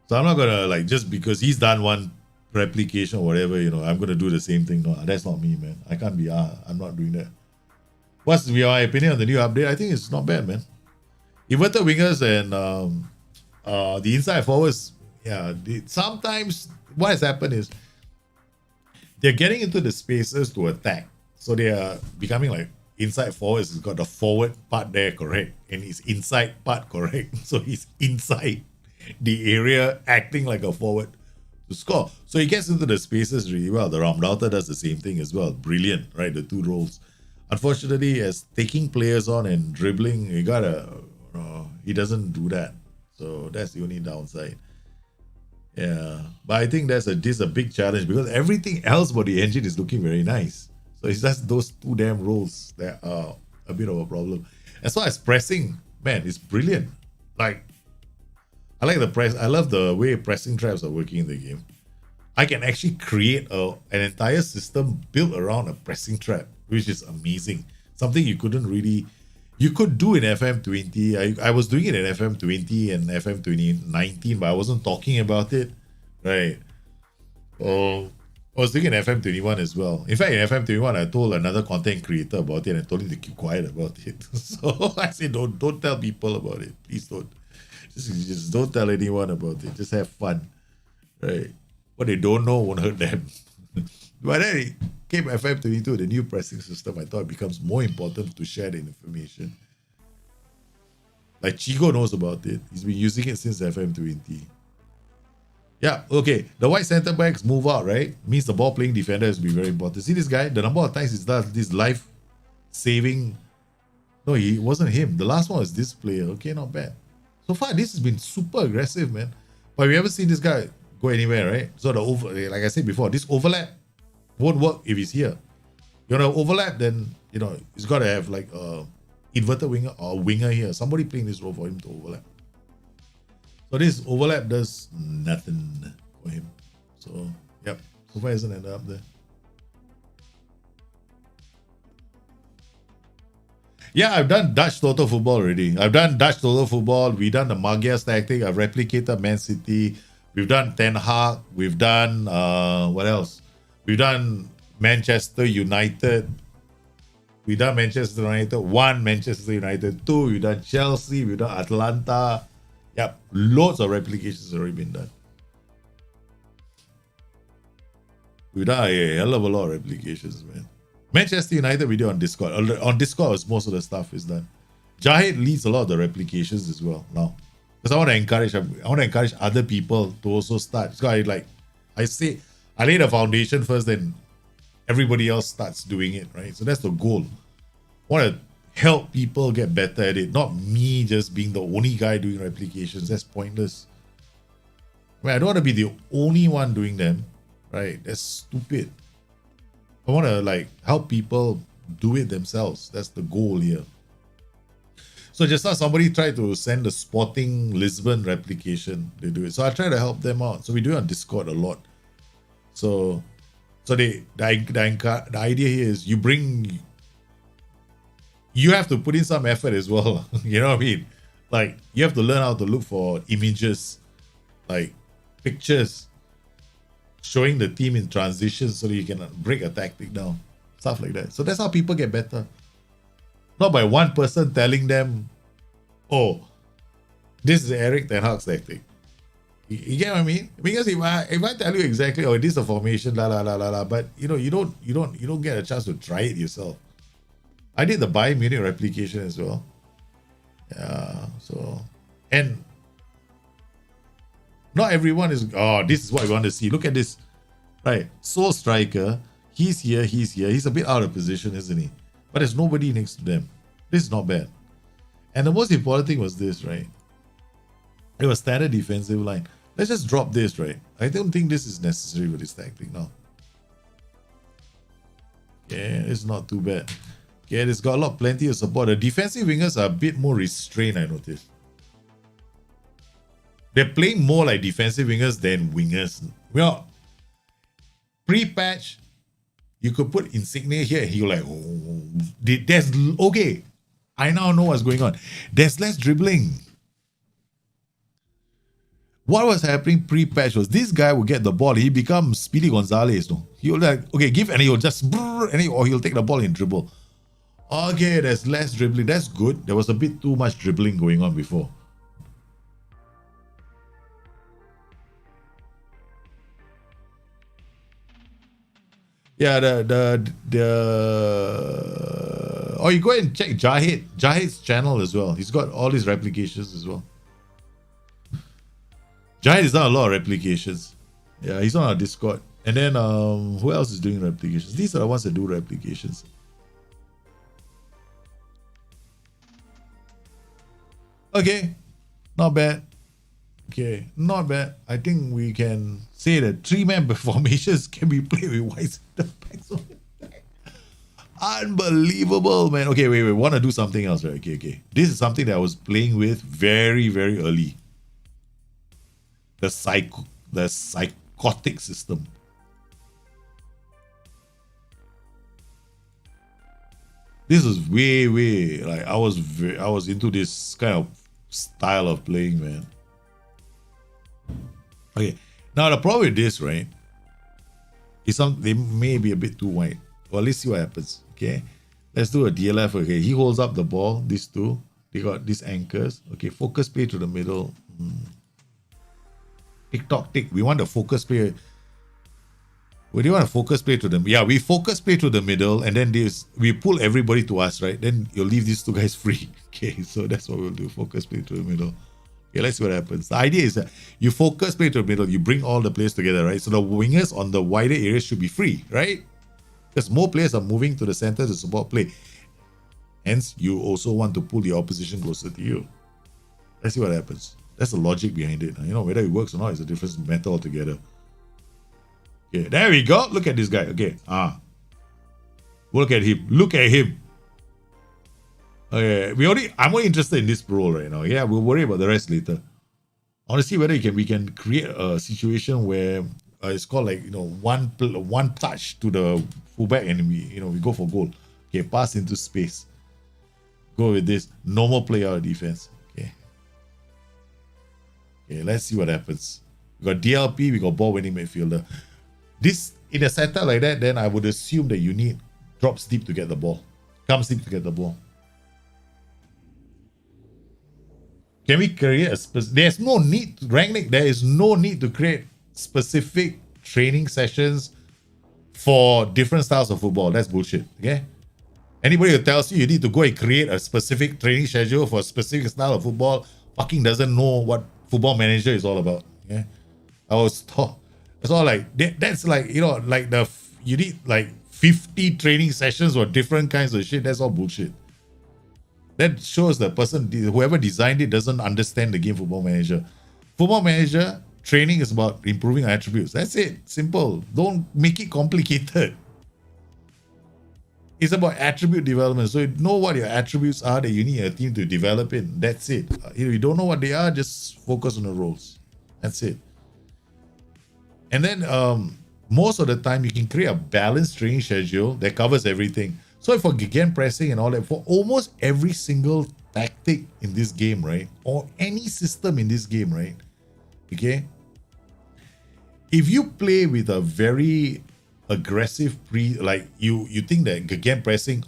Speaker 1: So I'm not gonna like just because he's done one replication or whatever, I'm gonna do the same thing. No, that's not me, man. I can't be. I'm not doing that. What's your opinion on the new update? I think it's not bad, man. Inverted wingers and the inside forwards, yeah. Sometimes what has happened is they're getting into the spaces to attack. So they are becoming like inside forwards. He's got the forward part there, correct? And his inside part, correct? So he's inside the area acting like a forward to score. So he gets into the spaces really well. The Ramdaughter does the same thing as well. Brilliant, right? The two roles. Unfortunately, as taking players on and dribbling, he doesn't do that. So that's the only downside. Yeah, but I think this is a big challenge because everything else about the engine is looking very nice. So it's just those two damn rolls that are a bit of a problem. As far as pressing, man, it's brilliant. Like, I like the press. I love the way pressing traps are working in the game. I can actually create an entire system built around a pressing trap, which is amazing. Something you couldn't really, you could do in FM20. I was doing it in FM20 and FM2019, but I wasn't talking about it, right? Oh, I was doing it in FM21 as well. In fact, in FM21, I told another content creator about it and I told him to keep quiet about it. So I said, don't tell people about it. Please don't. Just don't tell anyone about it. Just have fun, right? What they don't know won't hurt them. But then it came FM22, the new pressing system. I thought it becomes more important to share the information. Like Chigo knows about it. He's been using it since FM20. Yeah, okay. The white center backs move out, right? Means the ball playing defender has to be very important. See this guy? The number of times he does this life saving. No, it wasn't him. The last one was this player. Okay, not bad. So far, this has been super aggressive, man. But we haven't seen this guy go anywhere, right? So like I said before, this overlap won't work if he's here. You want to overlap, then he's got to have like a inverted winger or a winger here. Somebody playing this role for him to overlap. So this overlap does nothing for him. So yep, so far hasn't ended up there. Yeah, I've done Dutch Total Football already. I've done Dutch Total Football. We've done the Magyars tactic. I've replicated Man City. We've done Ten Hag. We've done, what else? We've done Manchester United. We've done Manchester United 1, Manchester United 2. We've done Chelsea. We've done Atlanta. Yep, loads of replications already been done. We've done a hell of a lot of replications, man. Manchester United video on Discord. On Discord, most of the stuff is done. Jahid leads a lot of the replications as well now, because I want to encourage other people to also start. So I lay the foundation first, then everybody else starts doing it, right? So that's the goal. I want to help people get better at it, not me just being the only guy doing replications. That's pointless. I mean, I don't want to be the only one doing them, right? That's stupid. I want to help people do it themselves. That's the goal here. So just now somebody tried to send a Sporting Lisbon replication. They do it. So I try to help them out. So we do it on Discord a lot. So the idea here is you have to put in some effort as well. You know what I mean? Like, you have to learn how to look for images, like pictures, showing the team in transition so that you can break a tactic down. Stuff like that. So that's how people get better. Not by one person telling them, oh, this is Eric Ten Hag's tactic. You get what I mean? Because if I tell you exactly, oh, this is a formation, but you don't get a chance to try it yourself. I did the Bayern Munich replication as well. Yeah, so, and not everyone is, oh, this is what we want to see. Look at this. Right. Soul Striker. He's here. He's a bit out of position, isn't he? But there's nobody next to them. This is not bad. And the most important thing was this, right? It was standard defensive line. Let's just drop this, right? I don't think this is necessary with this tactic now. Yeah, it's not too bad. Yeah, it's got plenty of support. The defensive wingers are a bit more restrained, I noticed. They're playing more like defensive wingers than wingers. Well, pre-patch, you could put Insigne here. You're like, oh, okay, I now know what's going on. There's less dribbling. What was happening pre-patch was this guy will get the ball. He becomes Speedy Gonzalez. No? He'll okay, give, and he'll just, or he'll take the ball and dribble. Okay, there's less dribbling. That's good. There was a bit too much dribbling going on before. Yeah, oh, you go and check Jahid's channel as well. He's got all his replications as well. Jahid has done a lot of replications. Yeah, he's on our Discord. And then who else is doing replications? These are the ones that do replications. Okay, not bad. Okay, not bad. I think we can say that 3-man formations can be played with wide center backs. Unbelievable, man. Okay, wait. Want to do something else, right? Okay. This is something that I was playing with very, very early. The psychotic system. This is way like I was into this kind of style of playing, man. Okay, now the problem with this, right, is they may be a bit too wide. Well, let's see what happens. Okay, let's do a DLF. Okay, he holds up the ball. These two, they got these anchors. Okay, focus play to the middle. Tick tock tick. We want the focus play. We do want to focus play to them. Yeah, we focus play to the middle, and then we pull everybody to us, right? Then you'll leave these two guys free. Okay, so that's what we'll do. Focus play to the middle. Okay, let's see what happens. The idea is that you focus play to the middle, you bring all the players together, right? So the wingers on the wider areas should be free, right? Because more players are moving to the center to support play. Hence, you also want to pull the opposition closer to you. Let's see what happens. That's the logic behind it. You know, whether it works or not is a different matter altogether. Okay, there we go. Look at this guy. Okay, look at him. Look at him. Okay, I'm only interested in this role right now. Yeah, we'll worry about the rest later. I want to see whether we can create a situation where it's called like one touch to the fullback and we go for goal. Okay, pass into space. Go with this normal play out of defense. Okay. Okay, let's see what happens. We got DLP. We got ball winning midfielder. This in a setup like that, then I would assume that you need drops deep to get the ball, comes deep to get the ball. Can we create there's no need, Rangnick, there is no need to create specific training sessions for different styles of football. That's bullshit, okay? Anybody who tells you need to go and create a specific training schedule for a specific style of football fucking doesn't know what Football Manager is all about, okay? I was taught. It's all like, that's like, like you need like 50 training sessions for different kinds of shit. That's all bullshit. That shows the person, whoever designed it, doesn't understand the game Football Manager. Football Manager training is about improving attributes. That's it. Simple. Don't make it complicated. It's about attribute development. So you know what your attributes are that you need a team to develop in. That's it. If you don't know what they are, just focus on the roles. That's it. And then most of the time, you can create a balanced training schedule that covers everything. So for gegen pressing and all that, for almost every single tactic in this game, right? Or any system in this game, right? Okay? If you play with a very aggressive you think that gegen pressing,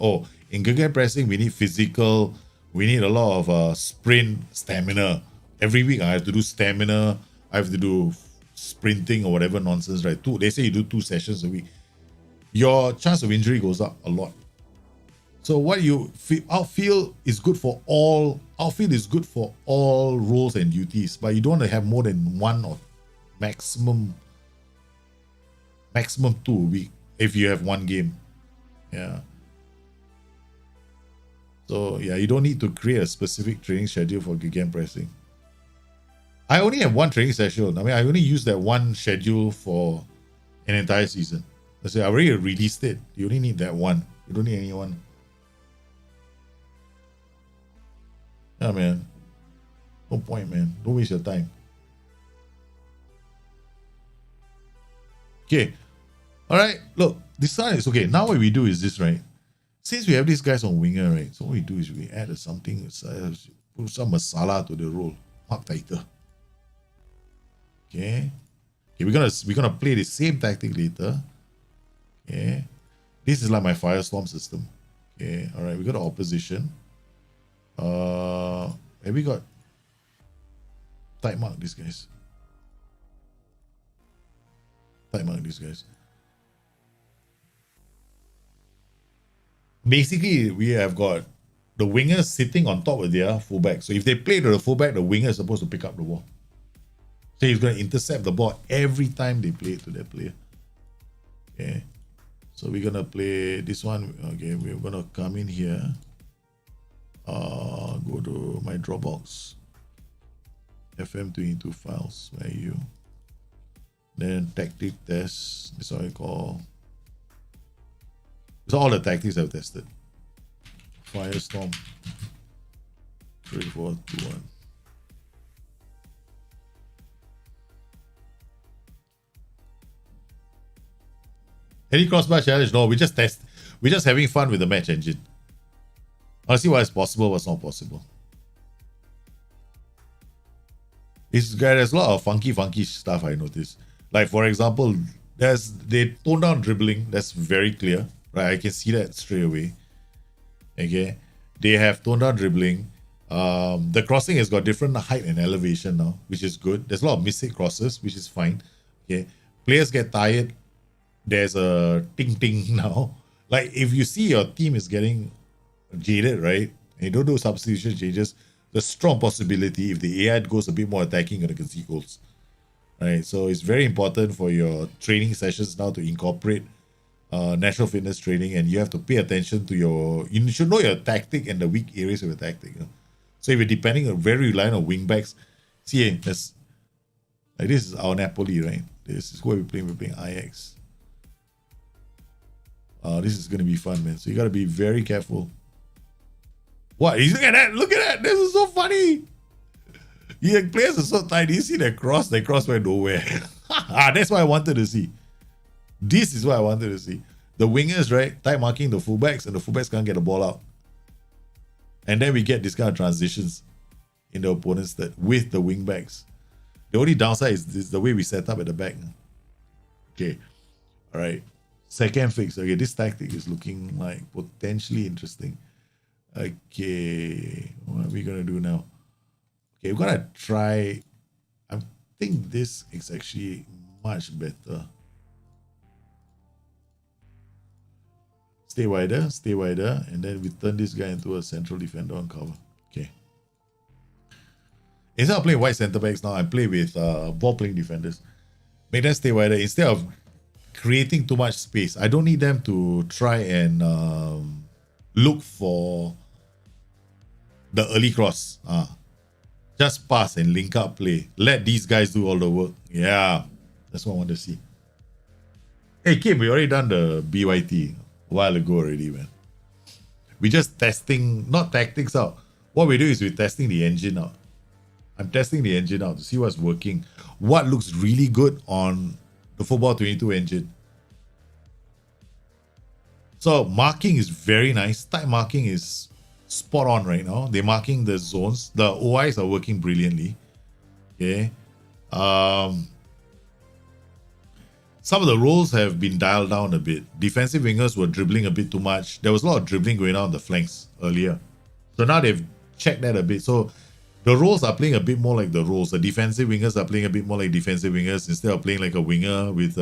Speaker 1: in gegen pressing, we need physical, we need a lot of sprint stamina. Every week I have to do stamina, I have to do sprinting or whatever nonsense, right? They say you do 2 sessions a week. Your chance of injury goes up a lot. So what you feel, outfield is good for all roles and duties, but you don't want to have more than 1 or maximum 2 a week if you have 1 game. Yeah. So yeah, you don't need to create a specific training schedule for gegen pressing. I only have 1 training session. I mean, I only use that 1 schedule for an entire season. I already released it. You only need that 1. You don't need any 1. Yeah, man. No point, man. Don't waste your time. Okay. All right. Look, this one is okay. Now what we do is this, right? Since we have these guys on winger, right? So what we do is we add something, put some masala to the role. Mark tighter. Okay. We're gonna play the same tactic later. Okay. This is like my firestorm system. Okay. All right. We got the opposition. Have we got tight mark these guys? Tight mark these guys. Basically, we have got the wingers sitting on top of their fullback. So if they play to the fullback, the winger is supposed to pick up the ball. So he's going to intercept the ball every time they play it to that player. Okay. So we're going to play this one. Okay, we're going to come in here. Go to my Dropbox. FM22 files. Where are you? Then tactic test. This is what I call. It's all the tactics I've tested. Firestorm. 3, 4, 2, 1. Any crossbar challenge? No, we just test. We're just having fun with the match engine. I'll see what is possible, what's not possible. There's a lot of funky stuff I noticed. Like for example, they tone down dribbling. That's very clear, right? I can see that straight away. Okay, they have toned down dribbling. The crossing has got different height and elevation now, which is good. There's a lot of missing crosses, which is fine. Okay, players get tired. There's a ting now. Like if you see your team is getting jaded, right? And you don't do substitution changes, there's strong possibility if the AI goes a bit more attacking, you're gonna concede goals. Right. So it's very important for your training sessions now to incorporate natural fitness training, and you have to pay attention to you should know your tactic and the weak areas of your tactic. So if you're depending on very reliant on wing backs, see, this is our Napoli, right? This is what we're playing Ajax. This is gonna be fun, man. So you gotta be very careful. What? Look at that! Look at that! This is so funny. Yeah, players are so tight. You see that cross? That cross went nowhere. That's what I wanted to see. This is what I wanted to see. The wingers, right? Tight marking the fullbacks, and the fullbacks can't get the ball out. And then we get this kind of transitions in the opponent's third with the wingbacks. The only downside is the way we set up at the back. Okay. All right. Second fix. Okay, this tactic is looking like potentially interesting. Okay. What are we going to do now? Okay, we're going to try. I think this is actually much better. Stay wider, and then we turn this guy into a central defender on cover. Okay. Instead of playing wide centre backs now, I play with ball playing defenders. Make them stay wider instead of creating too much space. I don't need them to try and look for the early cross. Just pass and link up play. Let these guys do all the work. Yeah, that's what I want to see. Hey, Kim, we already done the BYT a while ago already, man. We just testing, not tactics out. What we do is we're testing the engine out. I'm testing the engine out to see what's working. What looks really good on the Football 22 engine. So marking is very nice. Type marking is spot on right now. They're marking the zones. The OIs are working brilliantly. Okay. Some of the roles have been dialed down a bit. Defensive wingers were dribbling a bit too much. There was a lot of dribbling going on the flanks earlier. So now they've checked that a bit. So the roles are playing a bit more like the roles. The defensive wingers are playing a bit more like defensive wingers instead of playing like a winger with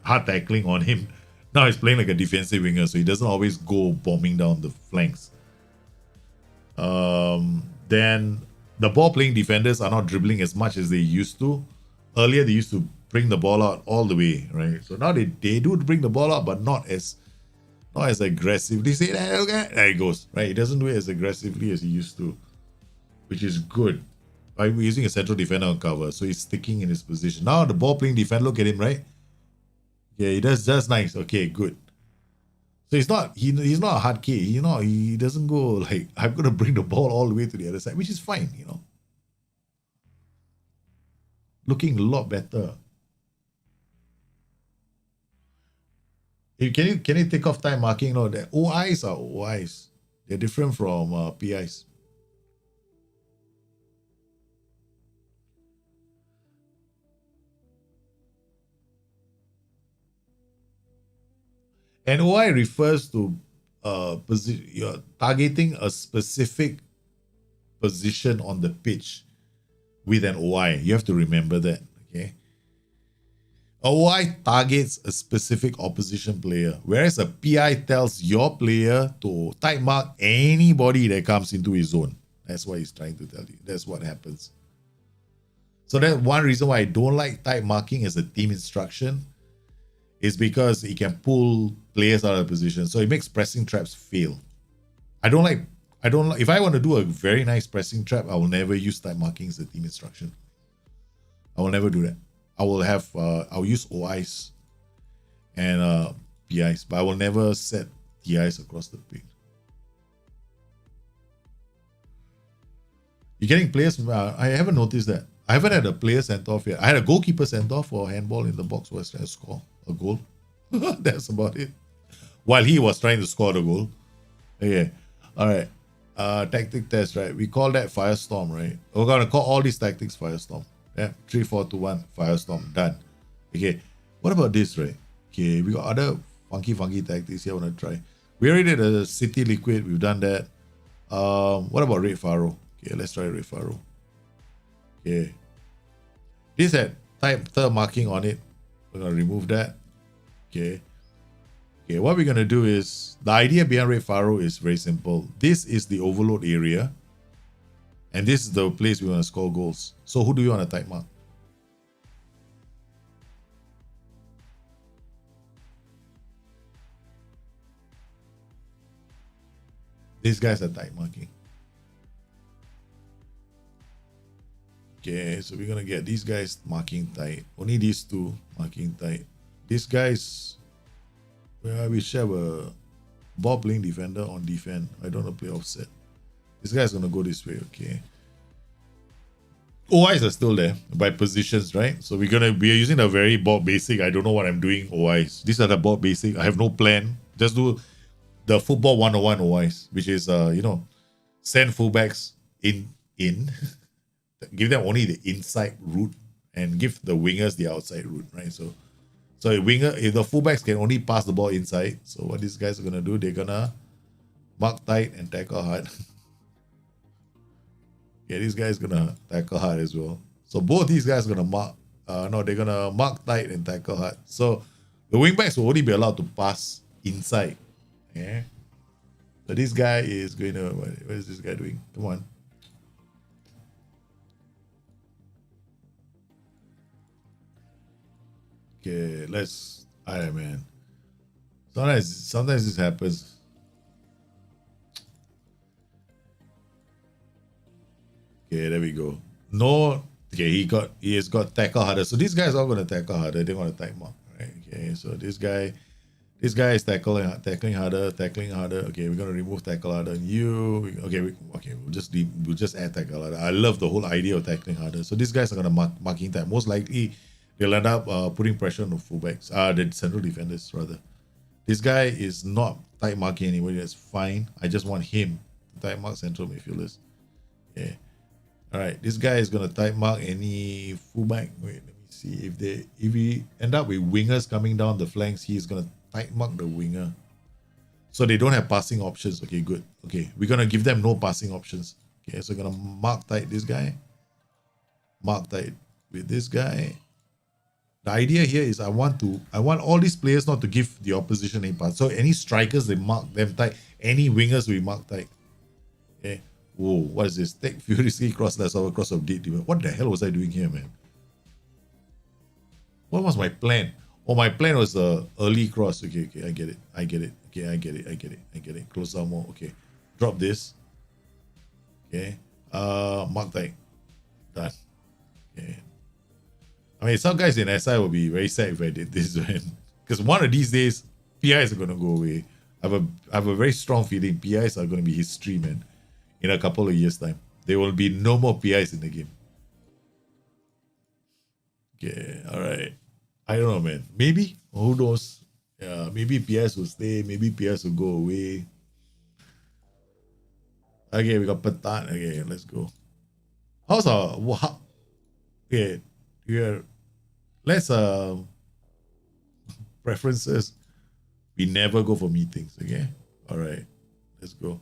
Speaker 1: hard tackling on him. Now he's playing like a defensive winger, so he doesn't always go bombing down the flanks. Then the ball playing defenders are not dribbling as much as they used to. Earlier they used to bring the ball out all the way, right? So now they do bring the ball out, but not as aggressively. Say that, okay, there it goes, right? He doesn't do it as aggressively as he used to, which is good. Right? We're using a central defender on cover, so he's sticking in his position. Now the ball playing defender, look at him, right? Yeah, he does just nice. Okay, good. So he's not a hard K. He doesn't go like, I'm gonna bring the ball all the way to the other side, which is fine, Looking a lot better. Can you take off time marking? No, the OIs are OIs. They're different from PIs. An OI refers to you're targeting a specific position on the pitch with an OI. You have to remember that, okay? A OI targets a specific opposition player, whereas a PI tells your player to type mark anybody that comes into his zone. That's what he's trying to tell you. That's what happens. So that's one reason why I don't like type marking as a team instruction, is because it can pull players out of position. So it makes pressing traps fail. I don't like I don't. If I want to do a very nice pressing trap, I will never use type marking as the team instruction. I will never do that. I will have. I'll use OIs and PIs, but I will never set TIs across the page. You're getting players. I haven't noticed that. I haven't had a player sent off yet. I had a goalkeeper sent off for a handball in the box was trying to score a goal. That's about it. While he was trying to score the goal. Okay. All right. Tactic test, right? We call that Firestorm, right? We're gonna call all these tactics Firestorm. Yeah. 3, 4, 2, 1. Firestorm. Done. Okay. What about this, right? Okay. We got other funky tactics here I want to try. We already did a City Liquid. We've done that. What about Red Faro? Okay, let's try Red Faro. Okay. This had type third marking on it. We're gonna remove that. Okay. Okay, what we're gonna do is the idea behind Red Faro is very simple. This is the overload area, and this is the place we want to score goals. So who do you want to type mark? These guys are type marking. Okay, so we're gonna get these guys marking tight. Only these two marking tight. These guys, well, we should have a ball playing defender on defend. I don't want to play offset. This guy's gonna go this way, okay. OIs are still there by positions, right? So we're using a very board basic. I don't know what I'm doing OIs. These are the board basic. I have no plan. Just do the football 101 OIs, which is send fullbacks in. Give them only the inside route and give the wingers the outside route, right? So if the fullbacks can only pass the ball inside, so what these guys are gonna do, they're gonna mark tight and tackle hard. Yeah, this guy's gonna tackle hard as well. So both these guys are gonna mark. They're gonna mark tight and tackle hard. So the wingbacks will only be allowed to pass inside. Yeah. So this guy is going to. What is this guy doing? Come on. Okay, let's. Alright, man. Sometimes this happens. Okay, there we go. No, okay, he has got tackle harder. So these guys are going to tackle harder. They're going to type mark, right? Okay, so this guy is tackling harder. Okay, we're going to remove tackle harder. We'll just add tackle harder. I love the whole idea of tackling harder. So these guys are going to marking type. Most likely, they'll end up putting pressure on the fullbacks, the central defenders rather. This guy is not type marking anybody. That's fine. I just want him to type mark central midfielders. Yeah. All right. This guy is gonna type mark any fullback. Wait, let me see if we end up with wingers coming down the flanks. He is gonna type mark the winger, so they don't have passing options. Okay, good. Okay, we're gonna give them no passing options. Okay, so we're gonna mark tight this guy. Mark tight with this guy. The idea here is I want all these players not to give the opposition any pass. So any strikers, they mark them tight. Any wingers, we mark tight. Okay. Whoa, what is this? Take furiously cross that's our cross of deep. What the hell was I doing here, man? What was my plan? Oh, my plan was early cross. Okay, I get it. Okay, I get it. Close down more. Okay. Drop this. Okay. Mark tight. Done. Okay. I mean, some guys in SI will be very sad if I did this, man. Because one of these days, PIs are going to go away. I have a very strong feeling PIs are going to be history, man. In a couple of years' time. There will be no more PIs in the game. Okay, all right. I don't know, man. Maybe. Who knows? Yeah, maybe PIs will stay. Maybe PIs will go away. Okay, we got Patan. Okay, let's go. Okay. Here, let's preferences. We never go for meetings. Okay, all right, let's go.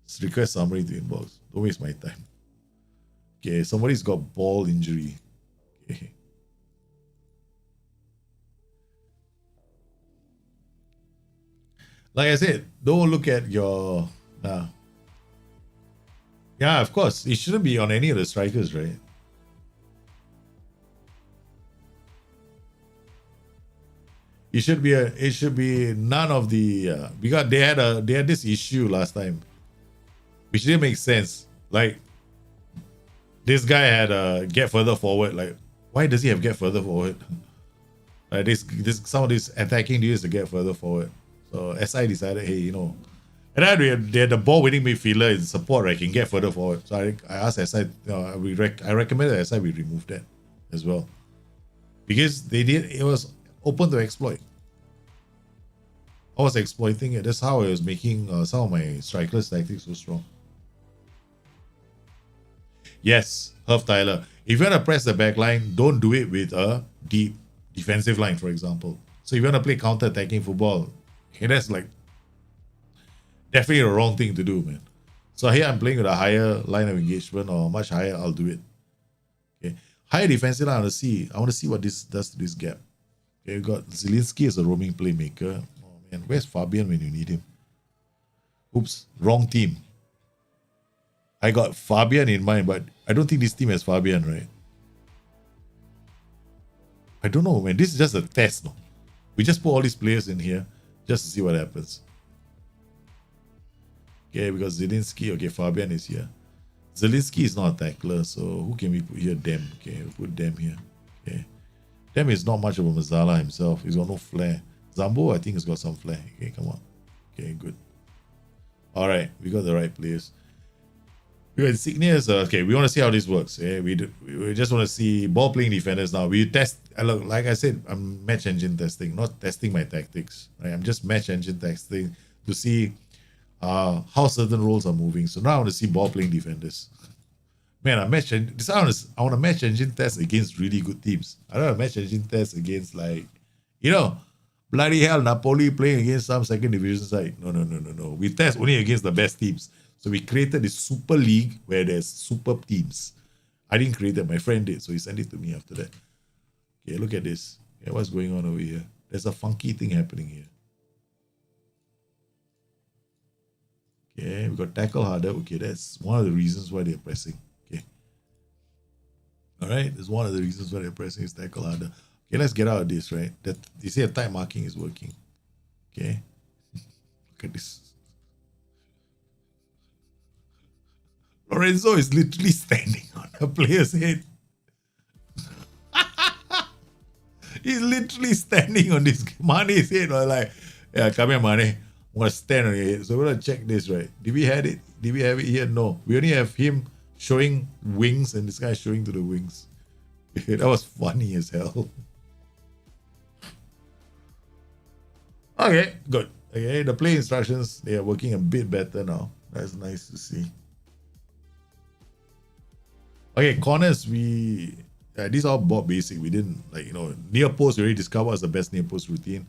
Speaker 1: Let's request summary to inbox. Don't waste my time. Okay, somebody's got ball injury. Okay. Like I said, don't look at your. Yeah, of course, it shouldn't be on any of the strikers, right? It should be none of the because they had this issue last time which didn't make sense. Like, this guy had a get further forward. Like, why does he have get further forward? This some of these attacking dudes to get further forward. So SI decided, hey, you know, and then they had the ball winning midfielder in support, right? Can get further forward. So I asked SI, I recommended SI we remove that as well, because it was open to exploit. I was exploiting it. That's how I was making some of my strikerless tactics so strong. Yes, Herb Tyler. If you want to press the back line, don't do it with a deep defensive line, for example. So if you want to play counter-attacking football, okay, that's like definitely the wrong thing to do, man. So here I'm playing with a higher line of engagement, or much higher, I'll do it. Okay. Higher defensive line, I want to see what this does to this gap. Okay, we got Zielinski as a roaming playmaker. Oh man, where's Fabian when you need him? Oops, wrong team. I got Fabian in mind, but I don't think this team has Fabian, right? I don't know, man. This is just a test, no? We just put all these players in here just to see what happens. Okay, we got Zielinski. Okay, Fabian is here. Zielinski is not a tackler, so who can we put here? Dem. Okay, we'll put Dem here. Okay. Dem is not much of a Mazala himself. He's got no flair. Zambo, I think, has got some flair. Okay, come on. Okay, good. All right, we got the right players. We got Insignias. Okay, we want to see how this works. Yeah, we just want to see ball playing defenders now. We test. Look, like I said, I'm match engine testing, not testing my tactics. Right? I'm just match engine testing to see how certain roles are moving. So now I want to see ball playing defenders. Man, I want to match engine test against really good teams. I don't want to match engine test against, like, you know, bloody hell, Napoli playing against some second division side. No. We test only against the best teams. So we created this super league where there's super teams. I didn't create it, my friend did, so he sent it to me after that. Okay, look at this. Okay, what's going on over here? There's a funky thing happening here. Okay, we got tackle harder. Okay, that's one of the reasons why they're pressing. Okay. All right, that's one of the reasons why they're pressing is tackle harder. Okay, let's get out of this, right? That you see a tight marking is working. Okay. Look at this. Lorenzo is literally standing on a player's head. He's literally standing on this Mane's head. Or like, yeah, come here, Mane. I'm gonna stand on your head. So we're gonna check this, right? Did we have it? Did we have it here? No. We only have him showing wings and this guy showing to the wings. That was funny as hell. Okay, good. Okay, the play instructions, they are working a bit better now. That's nice to see. Okay, corners, these are all bought basic. We didn't, like, you know, near post, we already discovered what's the best near post routine.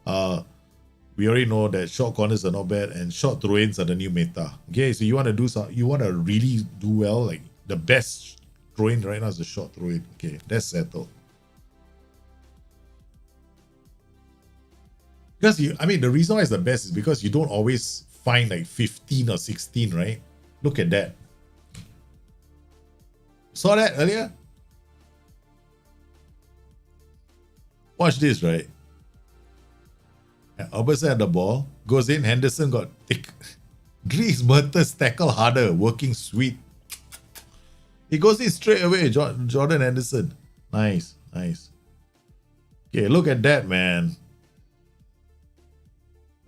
Speaker 1: We already know that short corners are not bad and short throw-ins are the new meta. Okay, so you want to really do well, like the best throw-in right now is the short throw-in. Okay, that's settled. Because the reason why it's the best is because you don't always find like 15 or 16, right? Look at that. Saw that earlier? Watch this, right? Albertson had the ball, goes in, Henderson got thick. Dries Mertens tackle harder, working sweet. He goes in straight away, Jordan Henderson. Nice. Okay, look at that, man.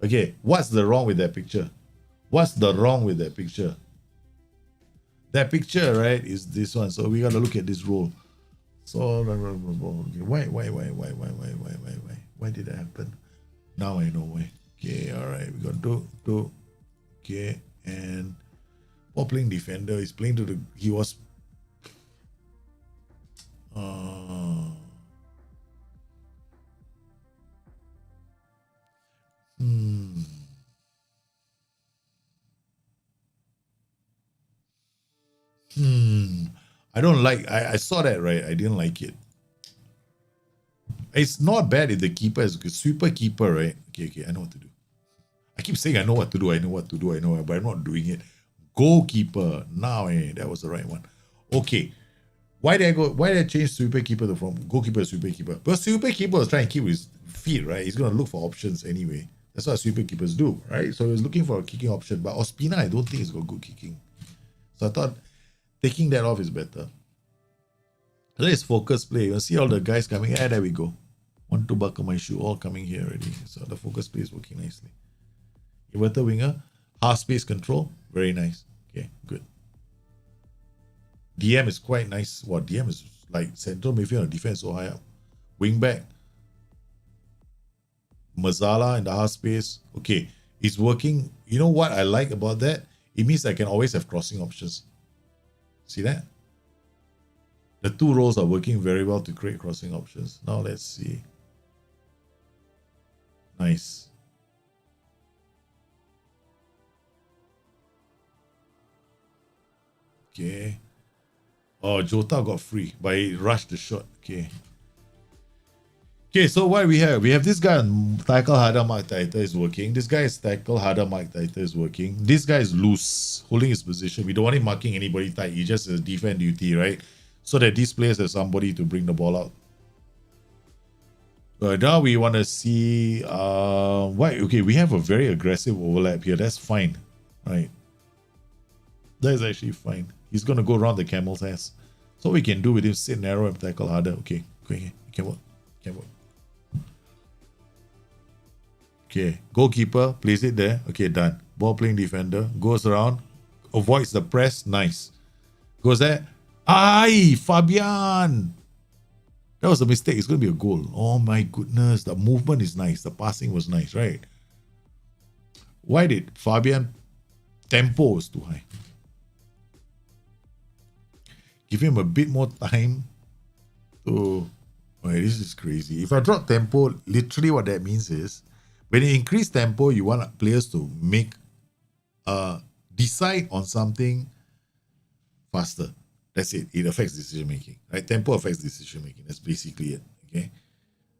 Speaker 1: Okay, what's the wrong with that picture? That picture, right, is this one. So we gotta look at this role. So why did that happen? Now I know why. Okay, all right, we got do. Okay, and ball playing defender is playing to the. He was. I don't like. I saw that, right? I didn't like it. It's not bad if the keeper is a sweeper keeper, right? Okay, I know what to do. I keep saying I know what to do, but I'm not doing it. Goalkeeper. Now, that was the right one. Okay. Why did I change sweeper keeper from goalkeeper to sweeper keeper? Because sweeper keeper was trying to keep his feet, right? He's gonna look for options anyway. That's what sweeper keepers do, right? So he was looking for a kicking option, but Ospina, I don't think he's got good kicking. So I thought taking that off is better. So it's focus play. You see all the guys coming. There we go. 1, 2 buckle my shoe, all coming here already. So the focus play is working nicely. Inverted winger, half space control, very nice. Okay, good. DM is quite nice. What DM is like central midfield and defense so high up. Wing back, Mazala in the half space. Okay, it's working. You know what I like about that? It means I can always have crossing options. See that? The two roles are working very well to create crossing options. Now let's see. Nice. Okay. Oh, Jota got free, but he rushed the shot. Okay. Okay, so what we have? We have this guy on tackle harder, mark tighter is working. This guy is tackle harder, mark tighter is working. This guy is loose, holding his position. We don't want him marking anybody tight. He just has defend duty, right? So that these players have somebody to bring the ball out. But now we want to see why. Okay, we have a very aggressive overlap here. That's fine, right? That is actually fine. He's gonna go around the camel's ass. So we can do with him sit narrow and tackle harder. Okay, okay, it can work. Can work. Okay, goalkeeper plays it there. Okay, done. Ball playing defender goes around, avoids the press. Nice. Goes there. Aye, Fabian. That was a mistake. It's going to be a goal. Oh my goodness. The movement is nice. The passing was nice, right? Why did Fabian tempo was too high? Give him a bit more time to... Oh, this is crazy. If I drop tempo, literally what that means is when you increase tempo, you want players to make decide on something faster. That's it. It affects decision making, right? Tempo affects decision making. That's basically it. Okay.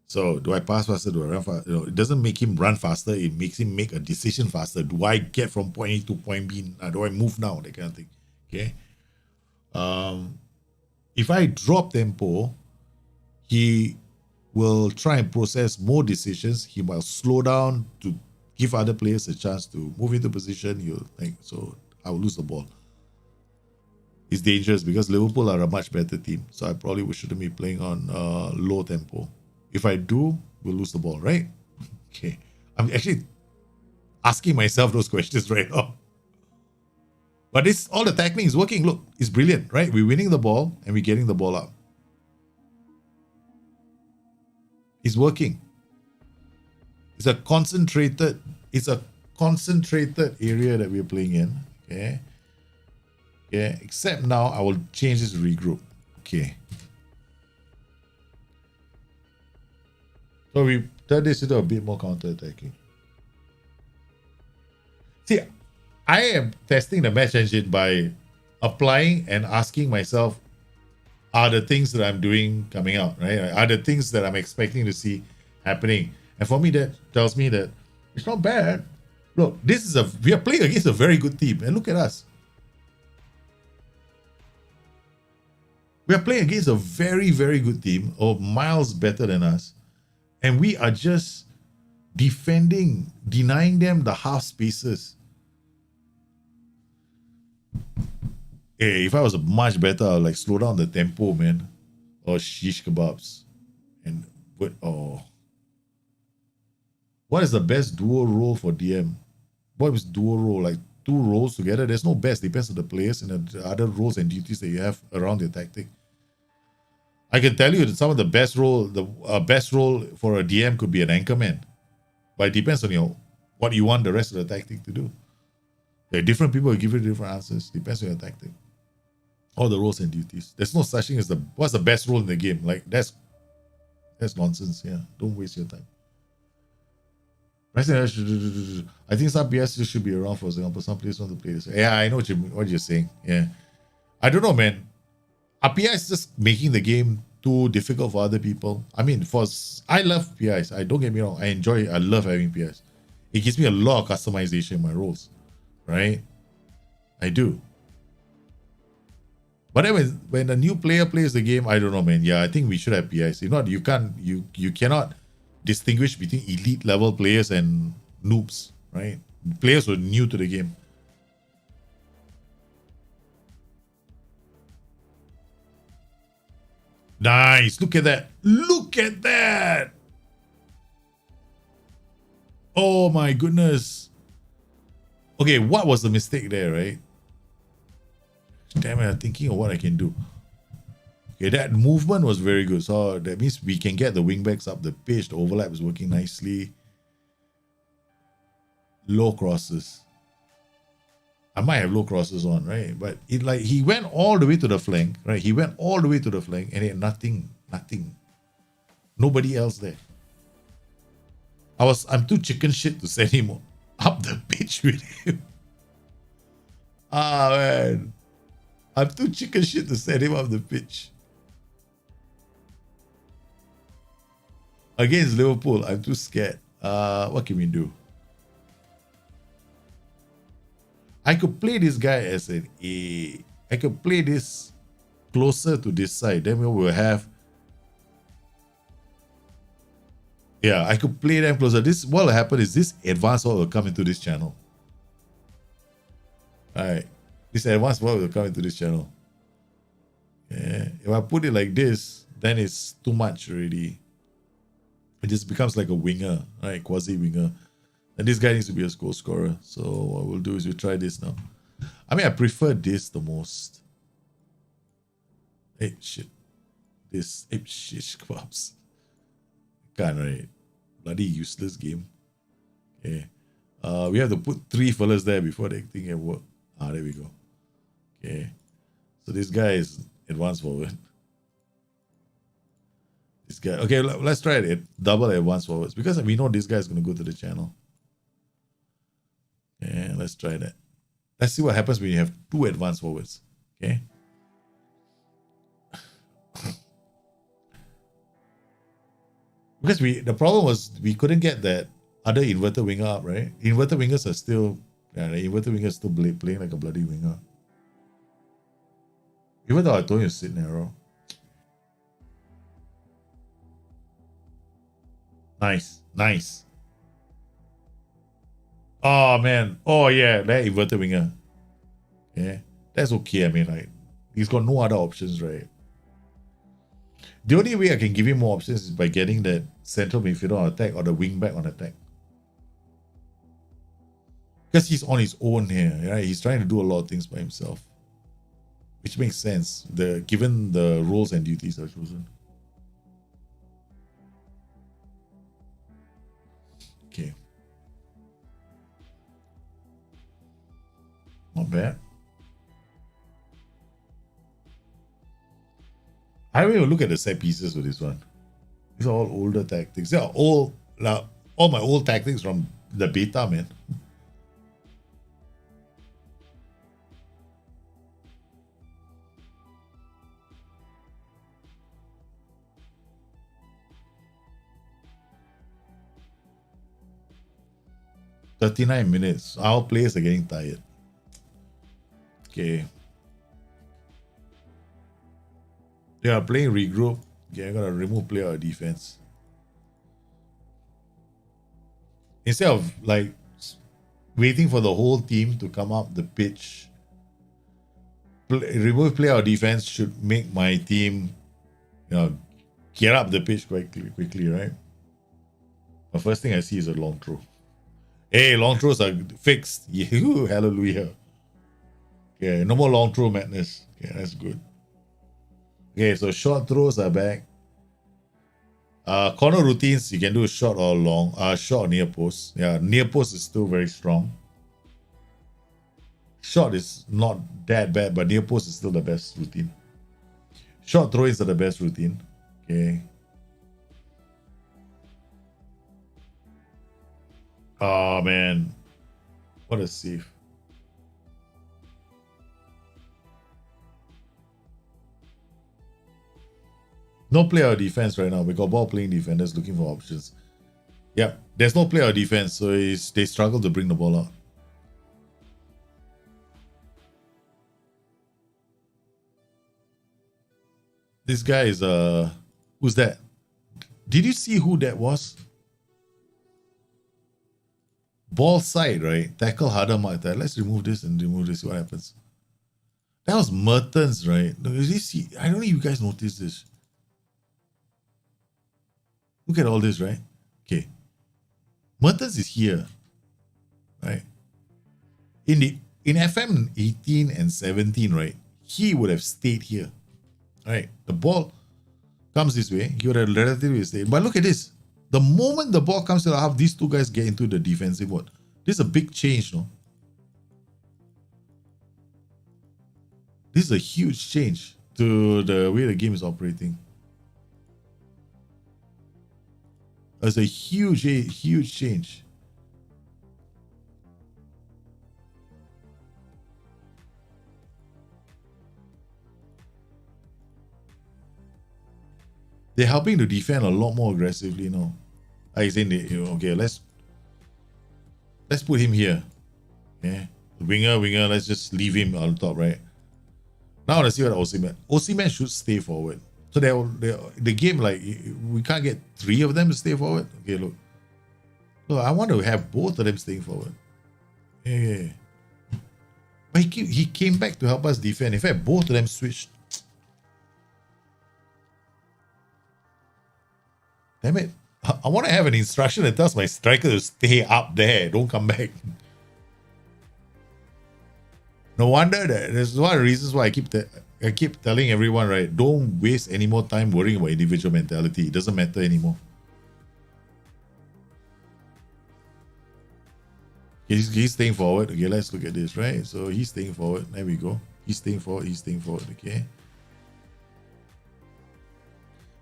Speaker 1: So do I pass faster? Do I run faster? It doesn't make him run faster. It makes him make a decision faster. Do I get from point A to point B? Do I move now? That kind of thing. Okay. If I drop tempo, he will try and process more decisions. He will slow down to give other players a chance to move into position. You think so? I will lose the ball. It's dangerous because Liverpool are a much better team. So I probably shouldn't be playing on low tempo. If I do, we'll lose the ball, right? Okay. I'm actually asking myself those questions right now. But this all the tackling is working. Look, it's brilliant, right? We're winning the ball and we're getting the ball out. It's working. It's a concentrated area that we're playing in. Okay. Yeah, except now I will change this regroup. Okay. So we turn this into a bit more counter-attacking. See, I am testing the match engine by applying and asking myself, are the things that I'm doing coming out, right? Are the things that I'm expecting to see happening? And for me, that tells me that it's not bad. Look, we are playing against a very good team. And look at us. We are playing against a very, very good team, or miles better than us. And we are just defending, denying them the half spaces. Hey, if I was much better, I'd like slow down the tempo, man. Or shish kebabs. And what is the best duo role for DM? What is duo role? Like 2 roles together? There's no best. Depends on the players and the other roles and duties that you have around your tactic. I can tell you that some of the best role for a DM could be an anchorman. But it depends on what you want the rest of the tactic to do. There are different people who give you different answers. Depends on your tactic. All the roles and duties. There's no such thing as what's the best role in the game. Like that's nonsense. Yeah. Don't waste your time. I think some PS should be around, for example. Some players want to play this. Yeah, I know what you're saying. Yeah. I don't know, man. RPI is just making the game too difficult for other people. I mean, I love PIs. Don't get me wrong. I love having PIs. It gives me a lot of customization in my roles, right? I do. But then when a new player plays the game, I don't know, man. Yeah, I think we should have PIs. If not, you cannot distinguish between elite level players and noobs, right? Players were new to the game. Nice. Look at that. Look at that. Oh my goodness. Okay, what was the mistake there, right? Damn it, I'm thinking of what I can do. Okay, that movement was very good. So that means we can get the wingbacks up the pitch. The overlap is working nicely. Low crosses. I might have low crosses on, right? But it like he went all the way to the flank, right? He went all the way to the flank and he had nothing. Nobody else there. I'm too chicken shit to send him up the pitch with him. Ah man. I'm too chicken shit to send him up the pitch. Against Liverpool, I'm too scared. What can we do? I could play this guy as an A. I could play this closer to this side. Then we will have. Yeah, I could play them closer. This what will happen is this advanced one will come into this channel. Alright. This advanced one will come into this channel. Yeah. If I put it like this, then it's too much already. It just becomes like a winger, right? Quasi winger. And this guy needs to be a goal scorer. So what we'll do is we'll try this now. I mean, I prefer this the most. Hey, shit. This, hey, shit, kebabs. Can't, right? Bloody useless game. Okay. We have to put 3 fellas there before the thing can work. Ah, there we go. Okay. So this guy is advanced forward. This guy. Okay, let's try it. Double advanced forwards. Because we know this guy is going to go to the channel. Yeah, let's try that. Let's see what happens when you have 2 advanced forwards. Okay. Because the problem was we couldn't get that other inverted winger up, right? Inverted wingers are still, the inverted winger is still playing like a bloody winger. Even though I told you to sit narrow. Nice. Oh man. Oh yeah, that inverted winger. Yeah, that's okay. I mean, like, he's got no other options, right? The only way I can give him more options is by getting that central midfielder on attack or the wing back on attack. Because he's on his own here, right? He's trying to do a lot of things by himself. Which makes sense, given the roles and duties are chosen. Okay. Not bad. I don't even look at the set pieces for this one. These are all older tactics. They are all my old tactics from the beta, man. "39 minutes. Our players are getting tired." Okay. They are playing regroup. Okay, I'm gonna remove player or defense. Instead of like waiting for the whole team to come up the pitch, remove player or defense should make my team, get up the pitch quite quickly, right? The first thing I see is a long throw. Hey, long throws are fixed. Yeah, hallelujah. Okay, no more long throw madness. Okay, that's good. Okay, so short throws are back. Corner routines, you can do short or long. Short or near post. Yeah, near post is still very strong. Short is not that bad, but near post is still the best routine. Short throw-ins are the best routine. Okay. Oh man, what a save. No player or defense right now. We got ball playing defenders looking for options. Yeah, there's no player or defense, so they struggle to bring the ball out. This guy is who's that? Did you see who that was? Ball side, right? Tackle harder, mark tighter. Let's remove this and remove this. See what happens. That was Mertens, right? Look, you see, I don't know if you guys noticed this. Look at all this, right? Okay. Mertens is here, right? In FM 18 and 17, right? He would have stayed here. Right? The ball comes this way, he would have relatively stayed. But look at this. The moment the ball comes to the half, these two guys get into the defensive mode. This is a big change, no? This is a huge change to the way the game is operating. It's a huge change. They're helping to defend a lot more aggressively now. I think okay, let's put him here. Yeah. Winger, let's just leave him on top, right? Now let's see what Osimhen. Osimhen should stay forward. So the game, like, we can't get three of them to stay forward. Okay, look. Look, I want to have both of them staying forward. Yeah. But he came back to help us defend. In fact, both of them switched. Damn it. I want to have an instruction that tells my striker to stay up there. Don't come back. No wonder that. That's one of the reasons why I keep telling everyone, right? Don't waste any more time worrying about individual mentality. It doesn't matter anymore. He's staying forward. Okay, let's look at this, right? So he's staying forward. There we go. He's staying forward. Okay.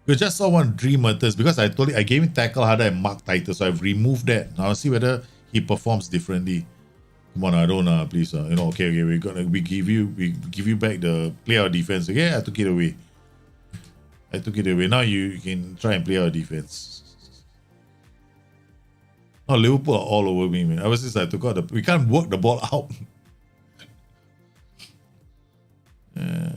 Speaker 1: We just saw one dream Mertens because I gave him tackle harder and mark tighter, so I've removed that. Now I'll see whether he performs differently. Come on, I don't please. Okay, we give you back the play our defense. Okay, I took it away. Now you can try and play our defense. Oh, Liverpool are all over me, man. Ever since I took out we can't work the ball out. Yeah.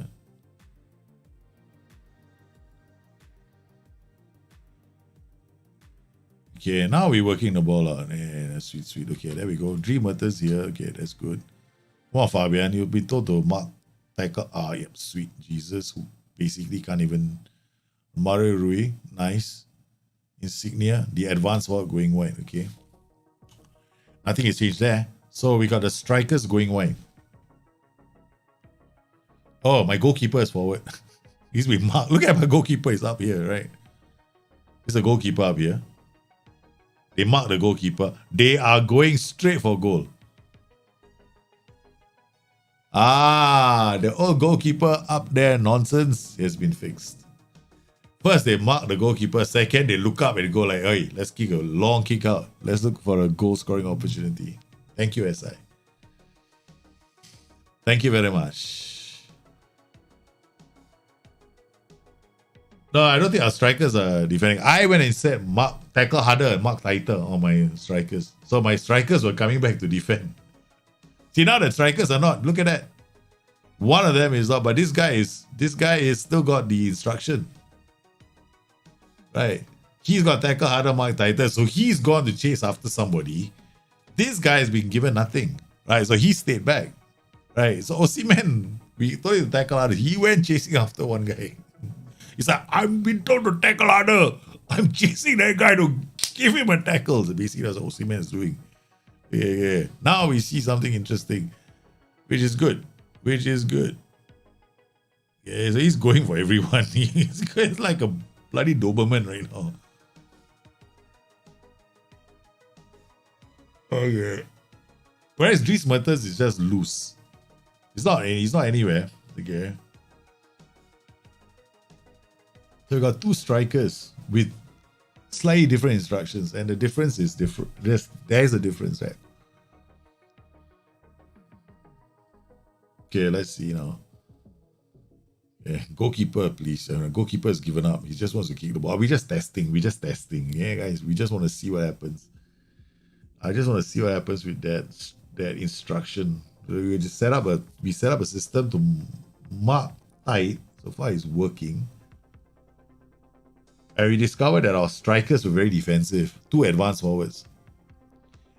Speaker 1: Okay, now we're working the ball out. Yeah, that's sweet. Okay, there we go. Dream Mertens here. Okay, that's good. Come on, Fabian. You'll be told to mark tackle. Yep, sweet. Jesus, who basically can't even. Mario Rui, nice. Insignia, the advanced work going wide. Okay. Nothing has changed there. So we got the strikers going wide. Oh, my goalkeeper is forward. He's been marked. Look at my goalkeeper is up here, right? There's a goalkeeper up here. They mark the goalkeeper. They are going straight for goal. The old goalkeeper up there nonsense has been fixed. First, they mark the goalkeeper. Second, they look up and go like, hey, let's kick a long kick out. Let's look for a goal scoring opportunity. Thank you, SI. Thank you very much. No, I don't think our strikers are defending. I went and said tackle harder and mark tighter on my strikers. So my strikers were coming back to defend. See, now the strikers are not. Look at that. One of them is not, but this guy is still got the instruction. Right. He's got tackle harder, mark tighter. So he's gone to chase after somebody. This guy has been given nothing. Right. So he stayed back. Right. So Osimhen, we told him to tackle harder. He went chasing after one guy. He's like, I've been told to tackle harder. I'm chasing that guy to give him a tackle. So basically, that's what Osimhen is doing. Yeah. Now we see something interesting, which is good. Yeah, so he's going for everyone. He's like a bloody Doberman right now. Okay. Whereas Dries Mertens is just loose. He's not anywhere. Okay. So we got two strikers with slightly different instructions, and the difference is different. There's a difference, right? Okay, let's see now. Yeah, goalkeeper, please. Goalkeeper has given up. He just wants to kick the ball. We're just testing. Yeah, guys. We just want to see what happens. I just want to see what happens with that instruction. So we just set up a system to mark tight. So far, it's working. And we discovered that our strikers were very defensive. Two advanced forwards.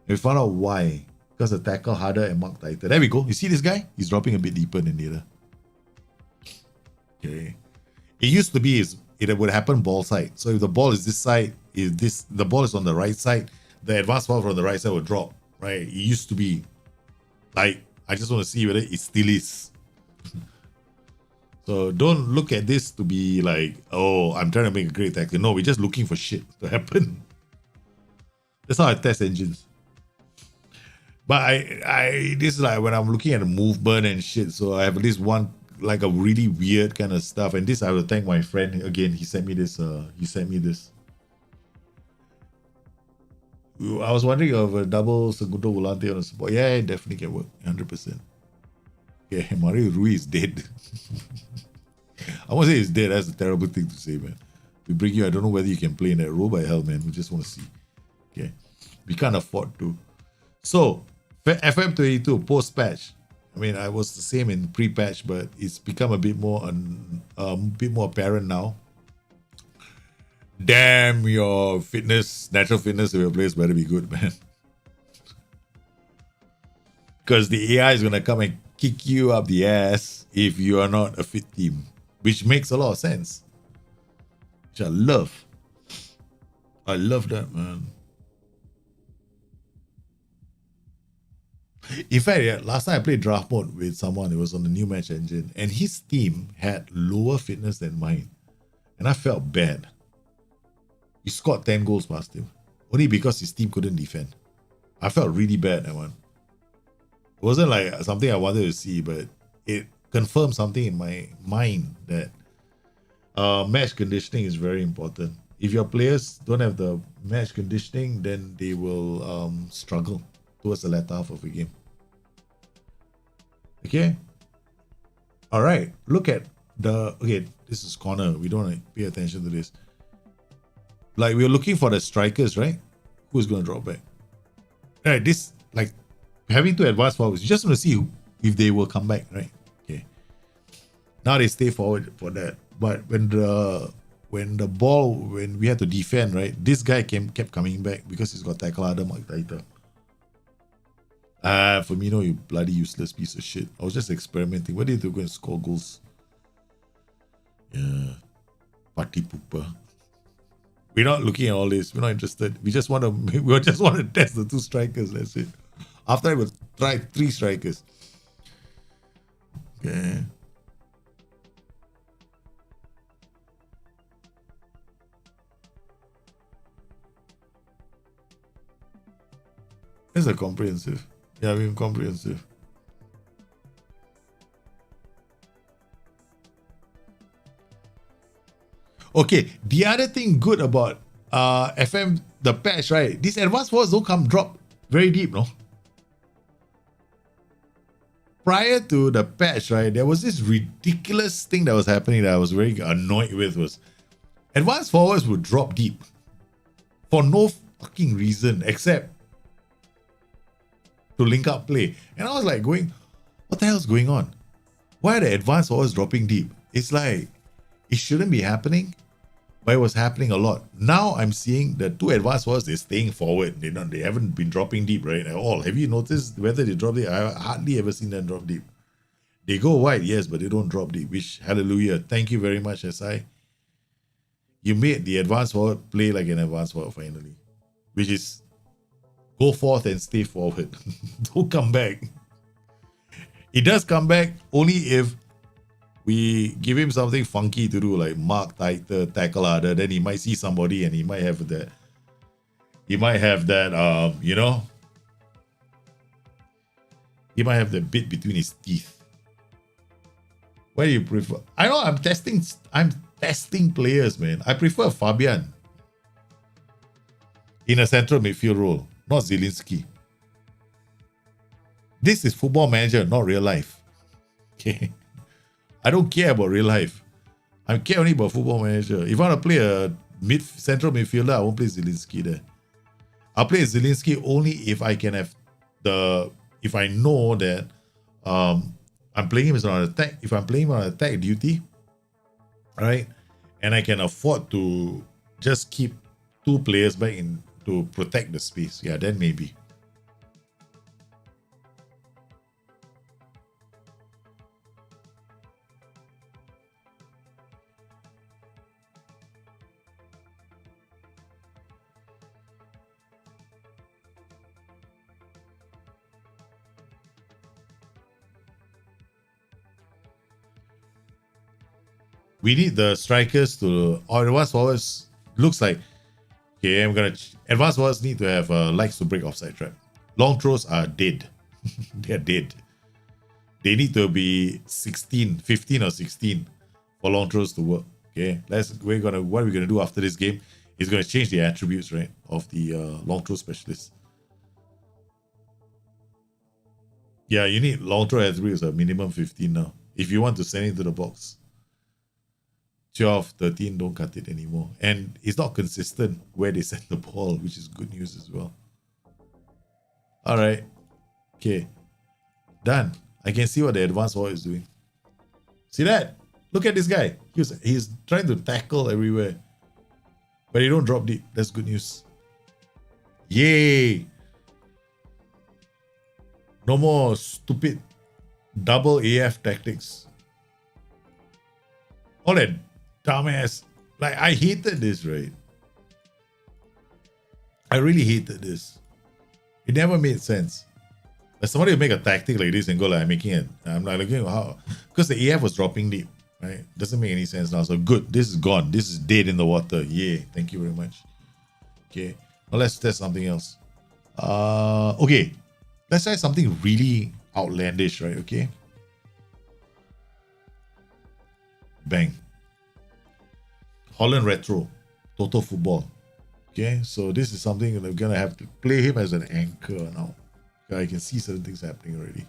Speaker 1: We found out why. Because the tackle harder and mark tighter. There we go. You see this guy? He's dropping a bit deeper than the other. Okay. It used to be it would happen ball side. So if the ball is this side, the ball is on the right side, the advanced ball from the right side will drop. Right? It used to be like, I just want to see whether it still is. So don't look at this to be like, oh, I'm trying to make a great tackle. No, we're just looking for shit to happen. That's how I test engines. But I this is like when I'm looking at the movement and shit. So I have this one, like a really weird kind of stuff. And this I will thank my friend again. He sent me this. I was wondering of a double segundo volante on the support. Yeah, it definitely can work. 100%. Okay, Mario Rui is dead. I won't say he's dead. That's a terrible thing to say, man. We bring you. I don't know whether you can play in that role, by hell, man. We just want to see. Okay, we can't afford to. So FM22 post patch. I mean, I was the same in pre-patch, but it's become a bit more apparent now. Damn, your fitness, natural fitness of your players better be good, man. Because the AI is gonna come and kick you up the ass if you are not a fit team, which makes a lot of sense. Which I love. I love that, man. In fact, yeah, last time I played draft mode with someone, it was on the new match engine, and his team had lower fitness than mine. And I felt bad. He scored 10 goals past him, only because his team couldn't defend. I felt really bad, that one. It wasn't like something I wanted to see, but it confirmed something in my mind that match conditioning is very important. If your players don't have the match conditioning, then they will struggle towards the latter half of the game. Okay. All right. Look at okay, this is corner. We don't want to pay attention to this. Like, we're looking for the strikers, right? Who's going to drop back? All right, this, like, having to advance forwards, you just want to see if they will come back, right? Okay. Now they stay forward for that. But when we had to defend, right? This guy kept coming back because he's got tackle harder, mark tighter. Firmino, you bloody useless piece of shit. I was just experimenting. What did you go and score goals? Yeah. Party pooper. We're not looking at all this. We're not interested. We just want to test the two strikers. That's it. After I will try 3 strikers. Okay. It's a comprehensive. Yeah, we're comprehensive. Okay, the other thing good about FM, the patch, right? These advanced forwards don't drop very deep, no? Prior to the patch, right, there was this ridiculous thing that was happening that I was very annoyed with, was advanced forwards would drop deep for no fucking reason except to link up play. And I was like going, what the hell's going on? Why are the advanced forwards dropping deep? It's like, it shouldn't be happening, but it was happening a lot. Now I'm seeing the 2 advanced forwards, they're staying forward. They haven't been dropping deep, right, at all. Have you noticed whether they drop deep? I hardly ever seen them drop deep. They go wide, yes, but they don't drop deep, which, hallelujah. Thank you very much, SI. You made the advanced forward play like an advanced forward finally, which is go forth and stay forward. Don't come back. It does come back only if we give him something funky to do, like mark tighter, tackle harder. Then he might see somebody and he might have that. He might have that. You know. He might have the bit between his teeth. What do you prefer? I know I'm testing players, man. I prefer Fabian in a central midfield role, not Zielinski. This is Football Manager, not real life. Okay. I don't care about real life. I care only about Football Manager. If I want to play a central midfielder, I won't play Zielinski there. I'll play Zielinski only if I can have if I know that I'm playing him as on attack. If I'm playing him on attack duty, right, and I can afford to just keep 2 players back in to protect the space, yeah, then maybe. We need the strikers to, or advanced forwards. Looks like, okay, I'm gonna, advanced forwards need to have likes to break offside trap. Long throws are dead. They're dead. They need to be 16, 15 or 16 for long throws to work. Okay, what we're gonna do after this game is gonna change the attributes, right, of the long throw specialist. Yeah, you need long throw attributes a minimum 15 now. If you want to send it to the box. 12, 13 don't cut it anymore. And it's not consistent where they send the ball, which is good news as well. All right. Okay. Done. I can see what the advanced war is doing. See that? Look at this guy. He's trying to tackle everywhere. But he don't drop deep. That's good news. Yay! No more stupid double AF tactics. All that dumbass. Like, I hated this, right? I really hated this. It never made sense. Like, somebody would make a tactic like this and go like, I'm making it. I'm like looking at how, because the AF was dropping deep, right? Doesn't make any sense now. So good. This is gone. This is dead in the water. Yay. Thank you very much. Okay. Now let's test something else. Okay. Let's try something really outlandish, right? Okay. Bang. Holland Retro. Total Football. Okay. So this is something that we're going to have to play him as an anchor now. I can see certain things happening already.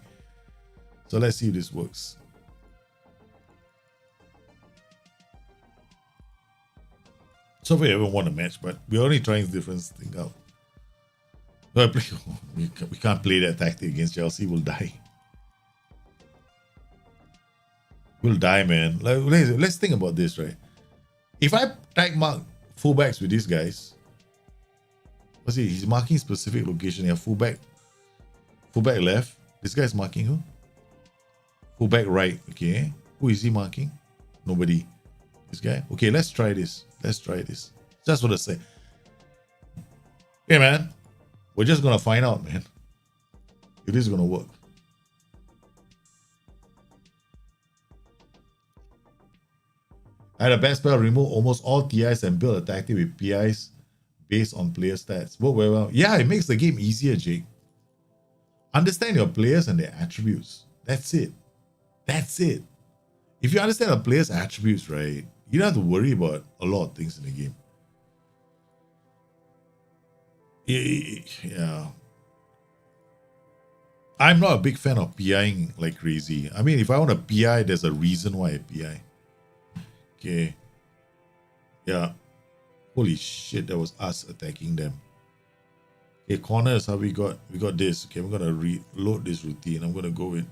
Speaker 1: So let's see if this works. So far, we haven't won a match, but we're only trying different thing out. We can't play that tactic against Chelsea. We'll die. We'll die, man. Let's think about this, right? If I tag mark fullbacks with these guys, let's see, he's marking specific location. Yeah, fullback left. This guy's marking who? Fullback right. Okay. Who is he marking? Nobody. This guy. Okay, let's try this. Just for the sake. Hey, man. We're just gonna find out, man, if this is gonna work. I had a best spell, remove almost all TIs and build a tactic with PIs based on player stats. Work very well. Yeah, it makes the game easier, Jake. Understand your players and their attributes. That's it. If you understand a player's attributes, right, you don't have to worry about a lot of things in the game. Yeah. I'm not a big fan of PIing like crazy. I mean, if I want to PI, there's a reason why I PI. Okay. Yeah. Holy shit, that was us attacking them. Okay, corners, how we got this. Okay, I'm gonna reload this routine. I'm gonna go with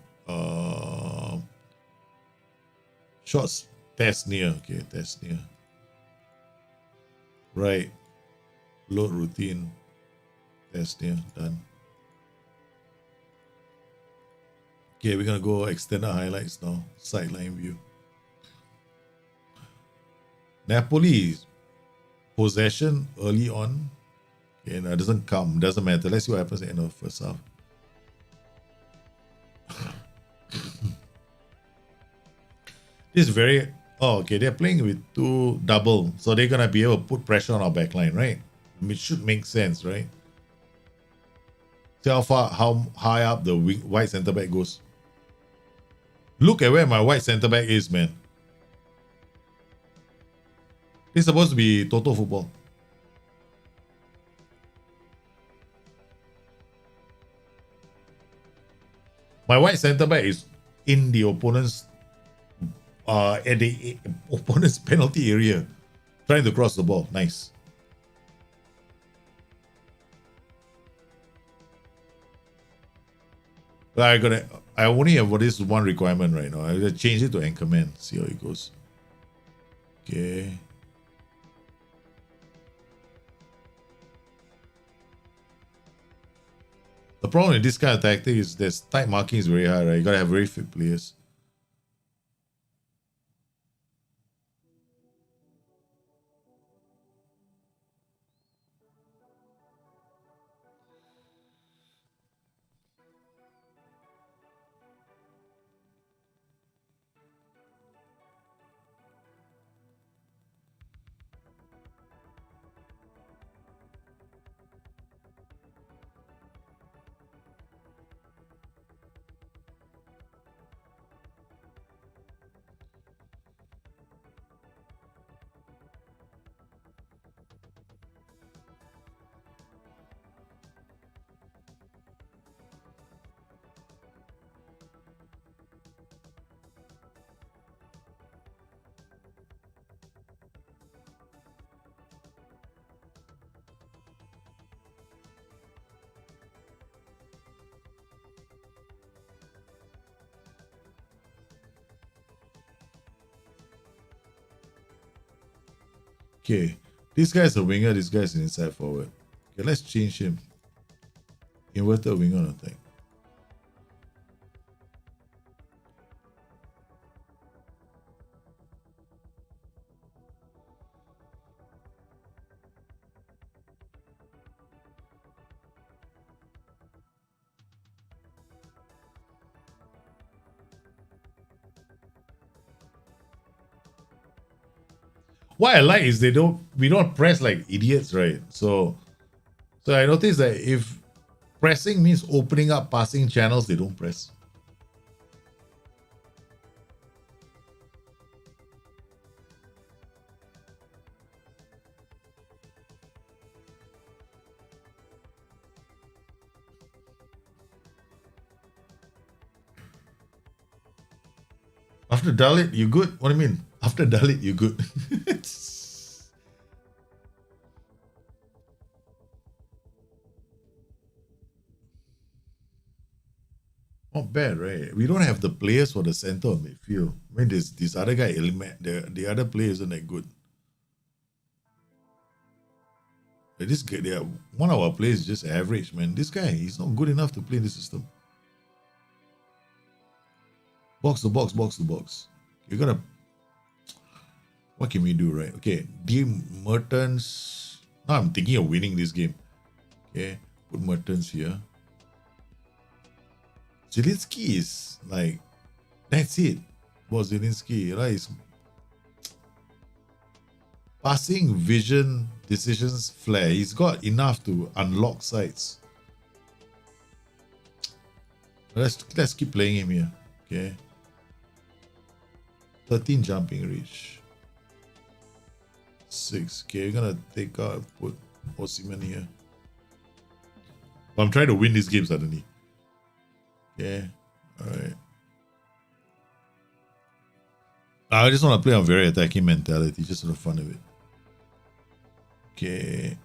Speaker 1: shots test near. Okay, test near. Right. Load routine. Test near. Done. Okay, we're gonna go extended highlights now. Sideline view. Napoli possession early on. Okay, no, it doesn't come. Doesn't matter. Let's see what happens at the end of the first half. This is very... Oh, okay. They're playing with two double. So they're going to be able to put pressure on our backline, right? It should make sense, right? See how high up the white centre back goes. Look at where my white centre back is, man. It's supposed to be total football. My white centre back is in the opponent's at the opponent's penalty area, trying to cross the ball. Nice. I only have this one requirement right now. I will change it to anchorman. See how it goes. Okay. The problem with this kind of tactic is there's tight marking is very hard, right? You gotta have very fit players. Okay, this guy's a winger, this guy's an inside forward. Okay, let's change him. Inverted winger on attack. What I like is we don't press like idiots, right? So I noticed that if pressing means opening up passing channels, they don't press. After Dalit, you good? What do you mean? After Dalit, you good? Not bad, right? We don't have the players for the center of midfield. I mean, this other guy, the other player isn't that good. This guy, one of our players is just average, man. This guy, he's not good enough to play in the system. Box to box, box to box. You gotta. What can we do, right? Okay, D Mertens. Now I'm thinking of winning this game. Okay, put Mertens here. Zielinski is like, that's it. About Zielinski, right? It's passing, vision, decisions, flair. He's got enough to unlock sides. Let's keep playing him here. Okay. 13 jumping reach. 6. Okay, we're gonna take out and put Osimhen here. I'm trying to win this game suddenly. Okay, alright. I just want to play on very attacking mentality, just for the fun of it. Okay.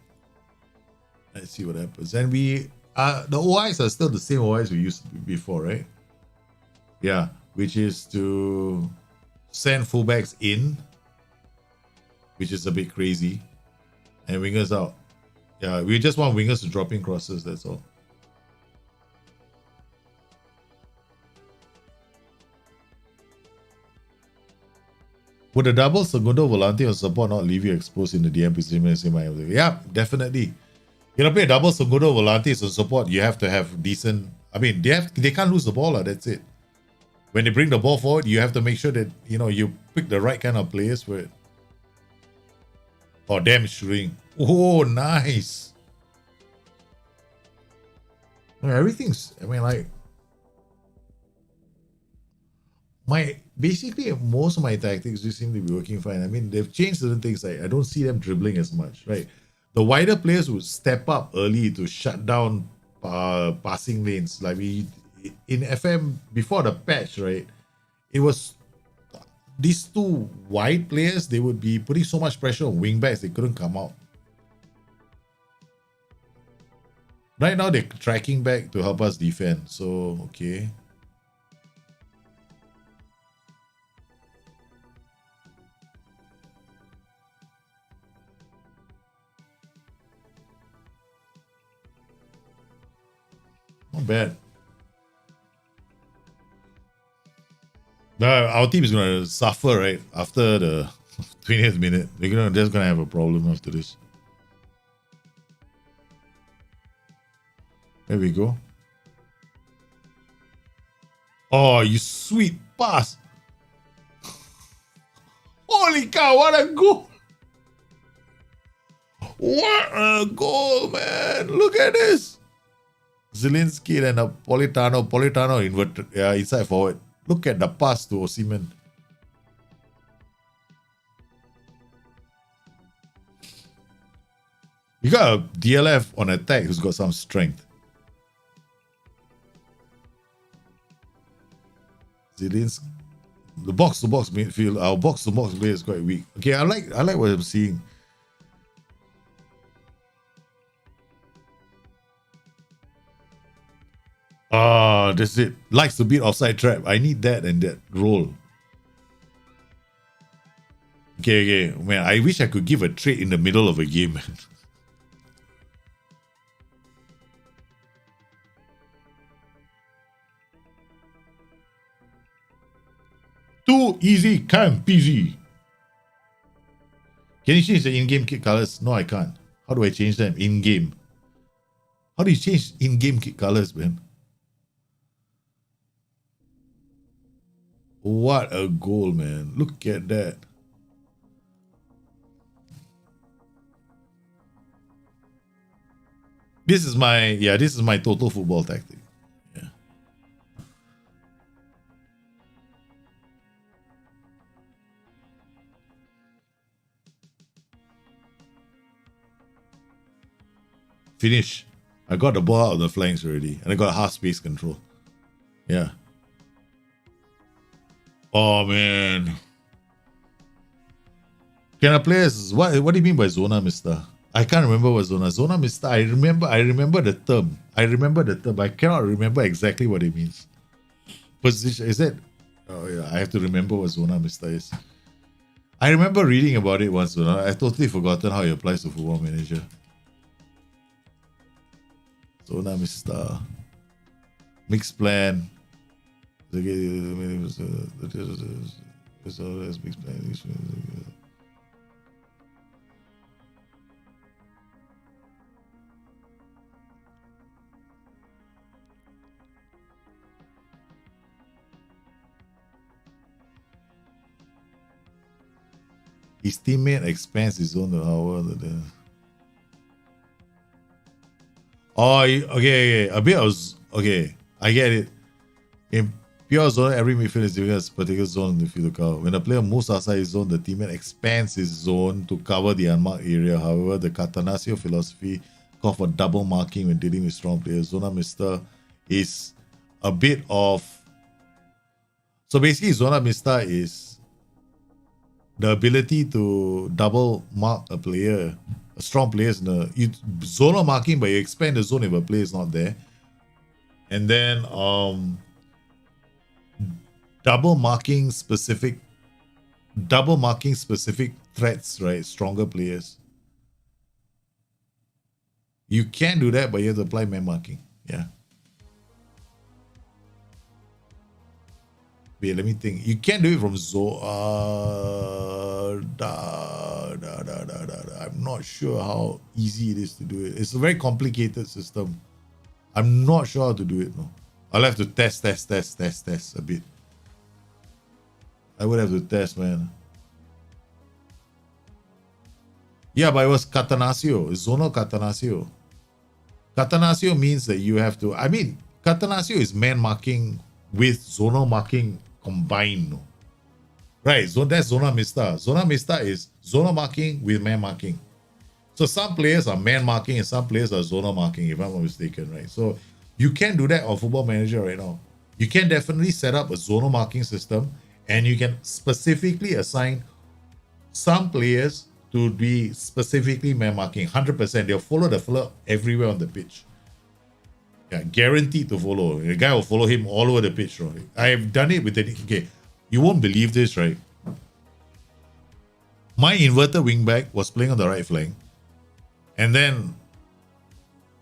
Speaker 1: Let's see what happens. And the OIs are still the same OIs we used to be before, right? Yeah, which is to send fullbacks in, which is a bit crazy, and wingers out. Yeah, we just want wingers to drop in crosses, that's all. Would a double segundo volante or support not leave you exposed in the DM position? Yeah, definitely. You know, play a double segundo volante or support, you have to have decent. I mean, they can't lose the ball, that's it. When they bring the ball forward, you have to make sure that you pick the right kind of players for it. Oh, damn shooting. Oh, nice. Everything's, I mean, like, basically most of my tactics do seem to be working fine. I mean, they've changed certain things. Like, I don't see them dribbling as much, right? The wider players would step up early to shut down passing lanes. Like in FM before the patch, right? It was these two wide players, they would be putting so much pressure on wingbacks, they couldn't come out. Right now, they're tracking back to help us defend. So, okay. Not bad. Our team is going to suffer, right? After the 20th minute. They're just going to have a problem after this. There we go. Oh, you sweet pass. Holy cow, what a goal. What a goal, man. Look at this. Zielinski and a Politano inverted, inside forward. Look at the pass to Osimhen. You got a DLF on attack who's got some strength. Zielinski. The box-to-box midfield, our box-to-box play is quite weak. Okay, I like what I'm seeing. That's it. Likes to beat offside trap. I need that and that role. Okay, Okay. Man, I wish I could give a trade in the middle of a game, man. Too easy, can't PG. Can you change the in-game kit colors? No, I can't. How do I change them in-game? How do you change in-game kit colors, man? What a goal, man. Look at that. This is my total football tactic. Yeah. Finish. I got the ball out of the flanks already, and I got half space control. Yeah. Oh man. Can I play as what do you mean by Zona Mista? I can't remember what Zona Mista. I remember the term. I cannot remember exactly what it means. Position is it? Oh yeah, I have to remember what Zona Mista is. I remember reading about it once, but I've totally forgotten how it applies to Football Manager. Zona Mista. Mixed plan. His teammate expands his own hour. Oh, okay. A bit of okay. I get it. In pure zone, every midfield is given a particular zone in the field to cover. When a player moves outside his zone, the teammate expands his zone to cover the unmarked area. However, the Catanaccio philosophy calls for double marking when dealing with strong players. Zona Mista is a bit of. So basically, Zona Mista is the ability to double mark a player, a strong player. You zonal marking, but you expand the zone if a player is not there. And then double marking specific threats, right? Stronger players. You can do that, but you have to apply man marking. Yeah. Wait, let me think. You can do it from I'm not sure how easy it is to do it. It's a very complicated system. I'm not sure how to do it. No, I'll have to test a bit. I would have to test, man. Yeah, but it was Catanaccio. It's zonal Catanaccio. Catanaccio means that you have to. I mean, Catanaccio is man marking with zonal marking combined. No? Right, so that's Zona Mista. Zona Mista is zonal marking with man marking. So some players are man marking and some players are zonal marking, if I'm not mistaken, right? So you can do that on Football Manager right now. You can definitely set up a zonal marking system and you can specifically assign some players to be specifically man marking, 100%. They'll follow the fella everywhere on the pitch. Yeah, guaranteed to follow. The guy will follow him all over the pitch, right? I've done it with the. Okay, you won't believe this, right? My inverted wingback was playing on the right flank, and then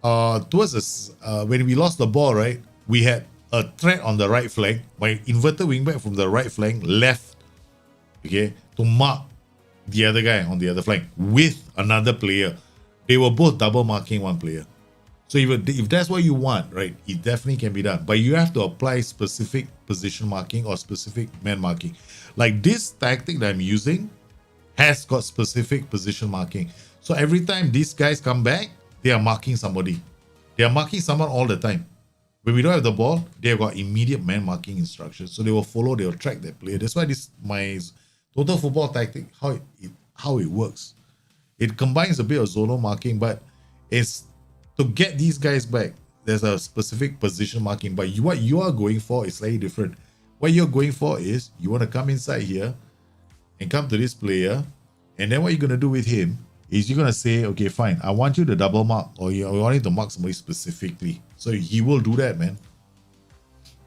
Speaker 1: towards us, when we lost the ball, right, we had a threat on the right flank. My inverted wingback from the right flank left, okay, to mark the other guy on the other flank with another player. They were both double marking one player. So if that's what you want, right, it definitely can be done. But you have to apply specific position marking or specific man marking. Like this tactic that I'm using has got specific position marking. So every time these guys come back, they are marking somebody. They are marking someone all the time. When we don't have the ball, they've got immediate man marking instructions. So they will follow, they will track that player. That's why this my total football tactic, how it works. It combines a bit of zonal marking, but it's to get these guys back, there's a specific position marking. But what you are going for is slightly different. What you're going for is you want to come inside here and come to this player. And then what you're going to do with him is you're going to say, okay, fine, I want you to double mark, or you want to mark somebody specifically. So he will do that, man.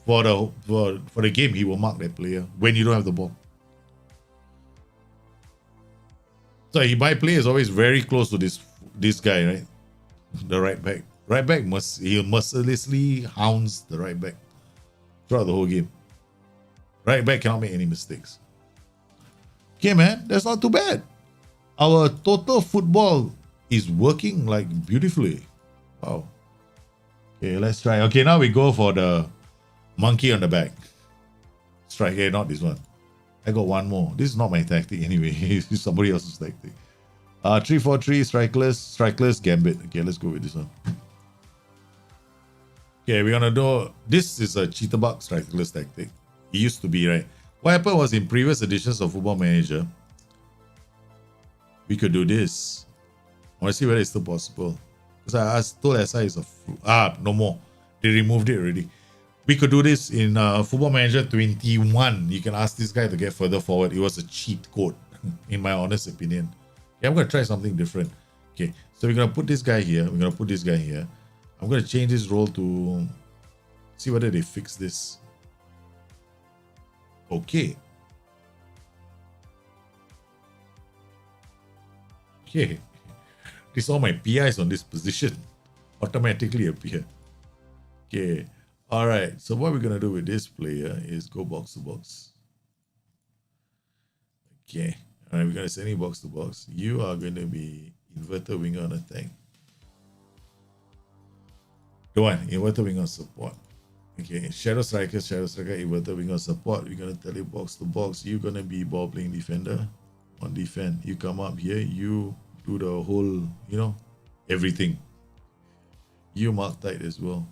Speaker 1: For the game, he will mark that player when you don't have the ball. So my play is always very close to this guy, right? The right back. Right back he mercilessly hounds the right back throughout the whole game. Right back cannot make any mistakes. Okay, man, that's not too bad. Our total football is working like beautifully. Wow. Okay, let's try. Okay, now we go for the monkey on the back. Strike. Okay, not this one. I got one more. This is not my tactic anyway. It's somebody else's tactic. 3-4-3, strikeless, gambit. Okay, let's go with this one. Okay, we're gonna do. This is a cheaterbug strikeless tactic. It used to be, right? What happened was in previous editions of Football Manager, we could do this. I want to see whether it's still possible. Because I told SI is no more. They removed it already. We could do this in Football Manager 21. You can ask this guy to get further forward. It was a cheat code, in my honest opinion. Okay, I'm going to try something different. Okay, so we're going to put this guy here. We're going to put this guy here. I'm going to change this role to see whether they fix this. Okay. Okay. This all my PIs on this position automatically appear. Okay. All right. So what we're going to do with this player is go box to box. Okay. All right. We're going to send you box to box. You are going to be inverted winger on attack. The one, inverted winger on support. Okay. Shadow striker, inverted winger on support. We're going to tell you box to box. You're going to be ball playing defender on defend. You come up here. You do the whole, everything. You mark tight as well.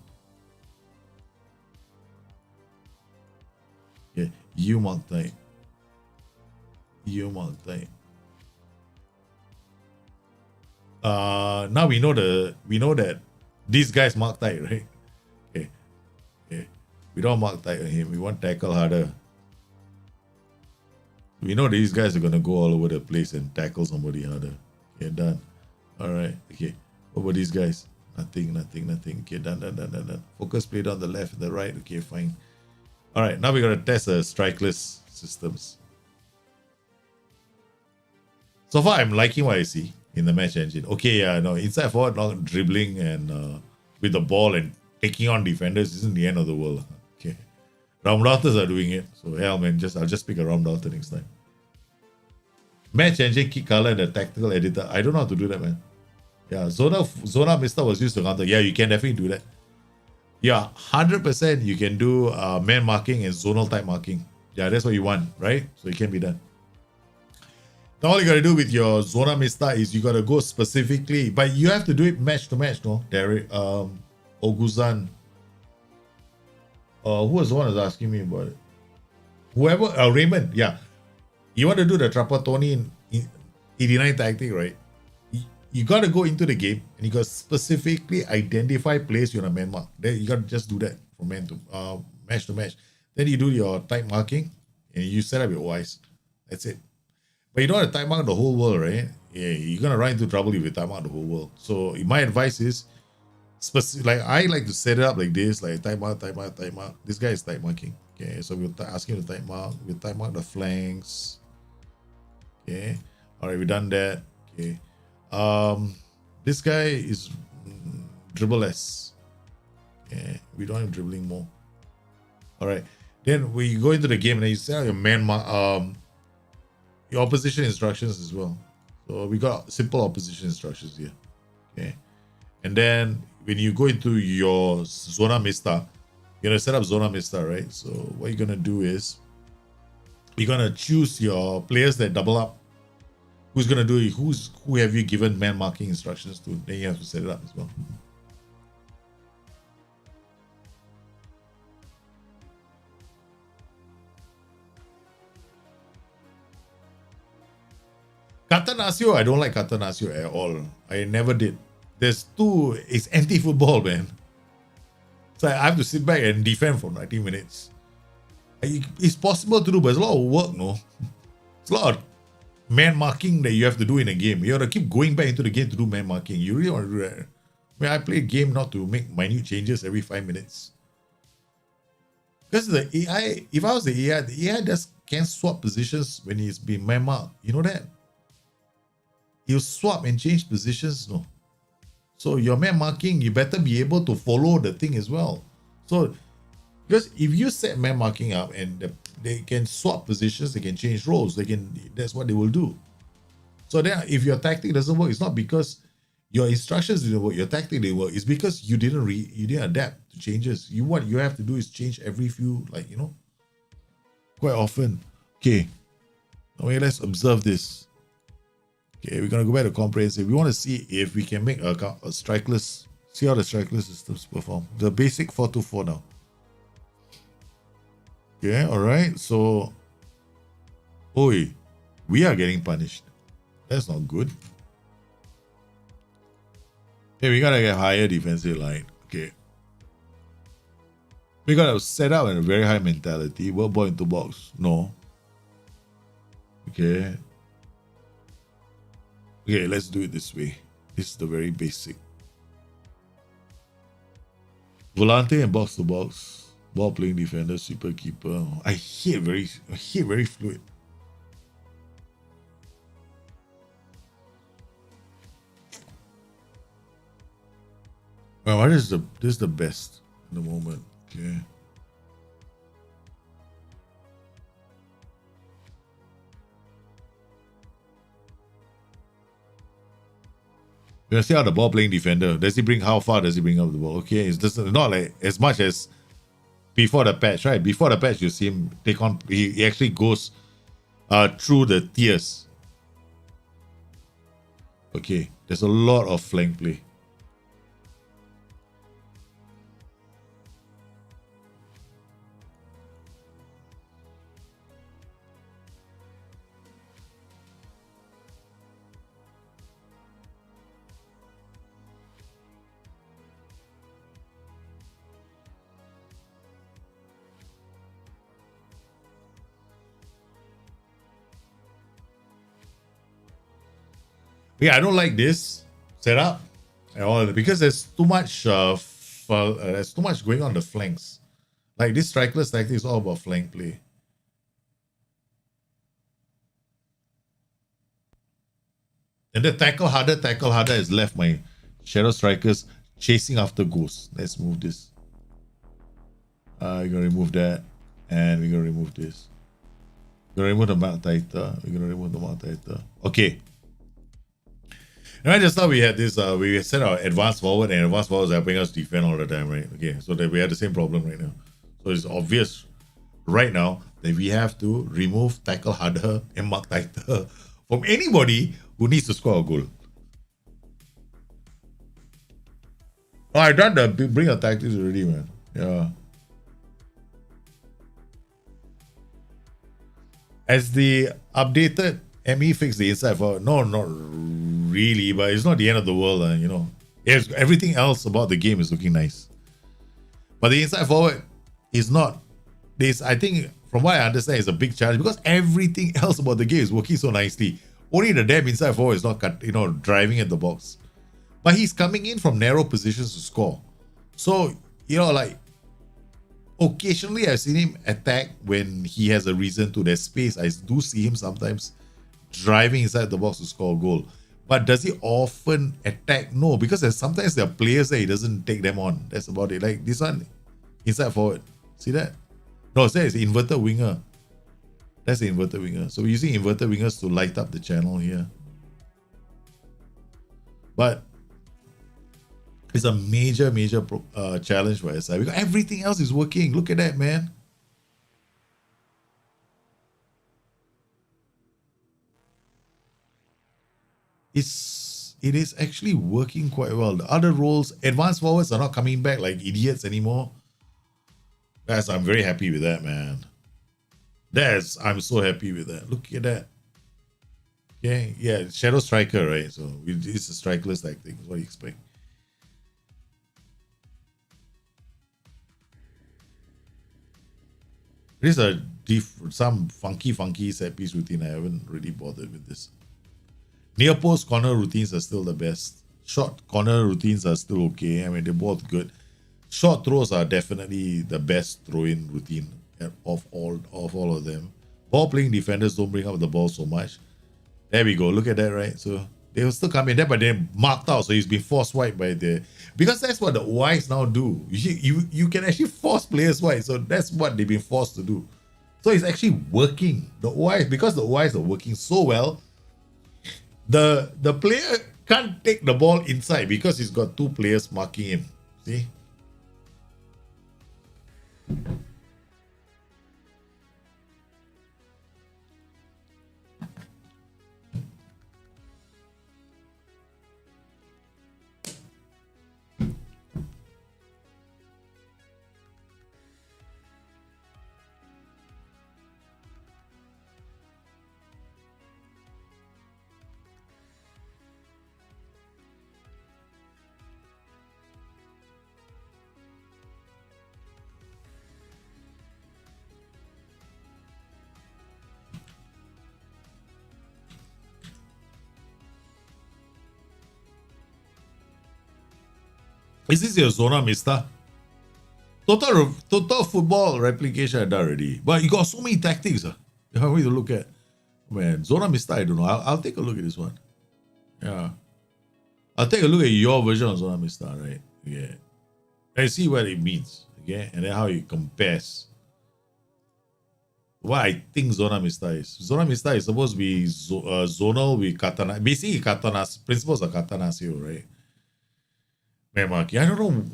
Speaker 1: Yeah, you mark tight. You mark tight. Now we know that these guys mark tight, right? Okay. Okay. We don't mark tight on him. We want tackle harder. We know these guys are gonna go all over the place and tackle somebody harder. Okay, done. All right. Okay. What about these guys? Nothing. Okay, done. Focus play down the left and the right. Okay, fine. All right. Now we're gonna test the strikeless systems. So far, I'm liking what I see in the match engine. Okay, yeah, no, inside forward, not dribbling and with the ball and taking on defenders isn't the end of the world. Okay. Roundouts are doing it. So hell, man, I'll just pick a roundouter next time. Match engine, key color, and the tactical editor. I don't know how to do that, man. Yeah, Zona Mister was used to counter. Yeah, you can definitely do that. Yeah, 100% you can do man marking and zonal type marking. Yeah, that's what you want, right? So it can be done. Now all you gotta do with your Zona Mista is you gotta go specifically, but you have to do it match to match, no? Derek, Oguzan. Who was the one that was asking me about it? Whoever, Raymond, yeah. You want to do the Trapattoni in 89 tactic, right? You gotta go into the game and you gotta specifically identify players you want to man mark. Then you gotta just do that from match to match. Then you do your type marking and you set up your OIs. That's it. But you don't have to time out the whole world, right? Yeah, you're gonna run into trouble if you time out the whole world. So my advice is, like I like to set it up like this, like time out. This guy is time marking. Okay, so we'll ask him to time mark. We'll time mark the flanks. Okay, all right, we've done that. Okay, this guy is dribbleless. Okay, we don't have dribbling more. All right, then we go into the game and then you set out your man mark. Your opposition instructions as well. So we got simple opposition instructions here. Okay. And then when you go into your Zona Mista, you're gonna set up Zona Mista, right? So what you're gonna do is you're gonna choose your players that double up. Who's gonna do it? Who have you given man marking instructions to? Then you have to set it up as well. Catenaccio, I don't like Catenaccio at all. I never did. It's anti-football, man. So I have to sit back and defend for 90 minutes. It's possible to do, but it's a lot of work, no? It's a lot of man marking that you have to do in a game. You have to keep going back into the game to do man marking. You really want to do that? I mean, I play a game not to make minute changes every 5 minutes. Because the AI, if I was the AI just can't swap positions when he's being man marked. You know that? You swap and change positions, no. So your man marking, you better be able to follow the thing as well. So because if you set man marking up and they can swap positions, they can change roles, that's what they will do. So then if your tactic doesn't work, it's not because your instructions didn't work, your tactic didn't work. It's because you didn't adapt to changes. What you have to do is change every few, quite often. Okay. Okay, let's observe this. Okay, we're gonna go back to comprehensive. We want to see if we can make a strikeless. See how the strikeless systems perform. The basic 4-2-4 now. Okay, all right. So, oi, we are getting punished. That's not good. Okay, we gotta get higher defensive line. Okay. We gotta set up a very high mentality. World ball into box. No. Okay. Okay, let's do it this way. This is the very basic. Volante and box to box. Ball playing defender, super keeper. I hate very fluid. Well, this is the best in the moment. Okay. We're gonna see how the ball playing defender. How far does he bring up the ball? Okay, it's just not like as much as before the patch, right? Before the patch, you see him take on. He actually goes through the tiers. Okay, there's a lot of flank play. Yeah, I don't like this setup at all because there's too much there's too much going on the flanks. Like this strikeless tactic is all about flank play. And the tackle harder has left my shadow strikers chasing after ghosts. Let's move this. We're gonna remove that, and we're gonna remove this. We're gonna remove the mark tighter. We're gonna remove the mark tighter. Okay. Right, just now we had this, we set our advance forward, and advance forward is helping us defend all the time, right? Okay, so that we have the same problem right now. So it's obvious right now that we have to remove tackle harder and mark tighter from anybody who needs to score a goal. Oh, I done the bring your tactics already, man. Yeah. As the updated ME fixed the inside forward? No, not really, but it's not the end of the world, you know. Everything else about the game is looking nice. But the inside forward is not. This, I think, from what I understand, is a big challenge because everything else about the game is working so nicely. Only the damn inside forward is not, driving at the box. But he's coming in from narrow positions to score. So, occasionally I've seen him attack when he has a reason to. There's space. I do see him sometimes driving inside the box to score a goal. But does he often attack? No, because sometimes there are players that he doesn't take them on. That's about it. Like this one, inside forward. See that? No, it's inverted winger. That's the inverted winger. So we're using inverted wingers to light up the channel here. But it's a major challenge for SI because everything else is working. Look at that, man. It is actually working quite well. The other roles, advanced forwards are not coming back like idiots anymore. I'm very happy with that, man. I'm so happy with that. Look at that. Okay, yeah, Shadow Striker, right? So it's a strikerless tactic. What do you expect? This is some funky set piece routine. I haven't really bothered with this. Near post corner routines are still the best. Short corner routines are still okay. I mean, they're both good. Short throws are definitely the best throw-in routine of all of them. Ball playing defenders don't bring up the ball so much. There we go. Look at that, right? So They will still come in there, but they're marked out, so he's been force wiped by the, because that's what the OIs now do. You can actually force players wide, so that's what they've been forced to do. So it's actually working. The OIs, because the OIs are working so well, the player can't take the ball inside because he's got two players marking him. See? Is this your Zona Mista? Total football replication I done already. But you got so many tactics. You have to look at. Man, Zona Mista, I don't know. I'll take a look at this one. Yeah. I'll take a look at your version of Zona Mista, right? Yeah. And see what it means. Okay. And then how it compares. What I think Zona Mista is. Zona Mista is supposed to be zonal with katana. Basically, katanas. Principles of katanasio, right? I don't know.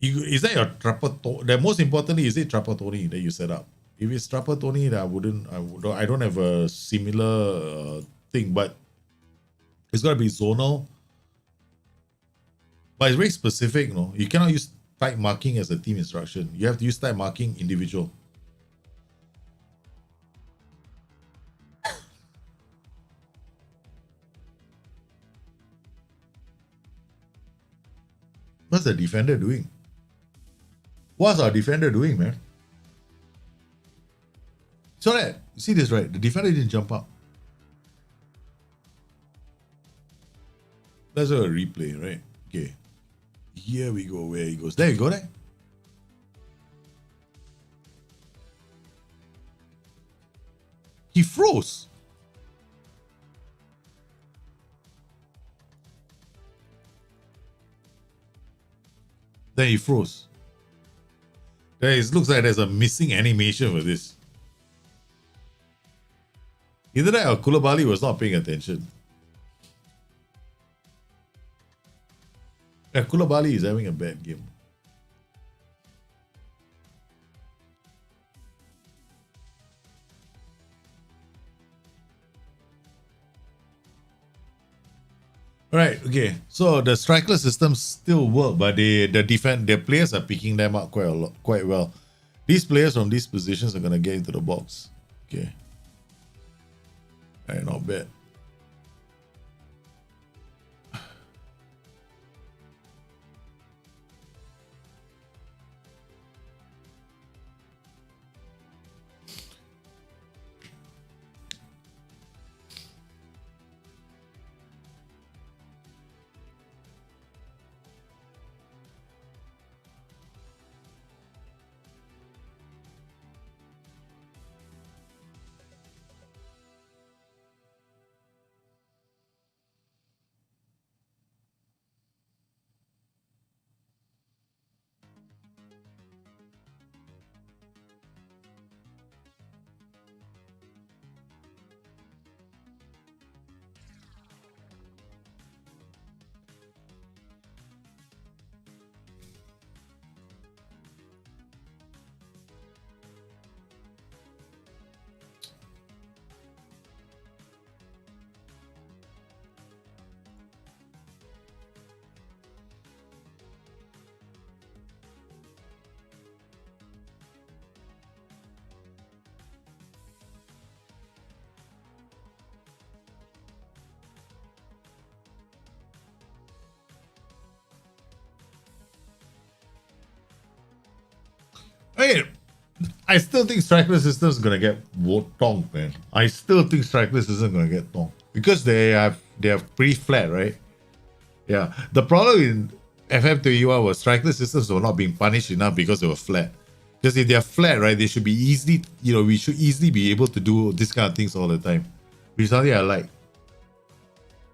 Speaker 1: Is that your Trapattoni? The most importantly, is it Trapattoni that you set up? If it's Trapattoni, I don't have a similar thing, but it's got to be zonal. But it's very specific, no? You cannot use type marking as a team instruction. You have to use type marking individual. What's the defender doing? What's our defender doing, man? So that, see this, right? The defender didn't jump up. Let's do a replay, right? Okay. Here we go, where he goes. There you go, there. He froze. Then he froze. It looks like there's a missing animation for this. Either that or Koulibaly was not paying attention. Yeah, Koulibaly is having a bad game. Right, okay. So the striker systems still work, but the players are picking them up quite well. These players from these positions are gonna get into the box. Okay. Alright, not bad. I still think striker system is gonna get tonk, man. I still think striker system is gonna get tonk because they are pretty flat, right? Yeah. The problem in FF21 was striker systems were not being punished enough because they were flat. Because if they're flat, right, they should be easily, we should easily be able to do this kind of things all the time, which is something I like.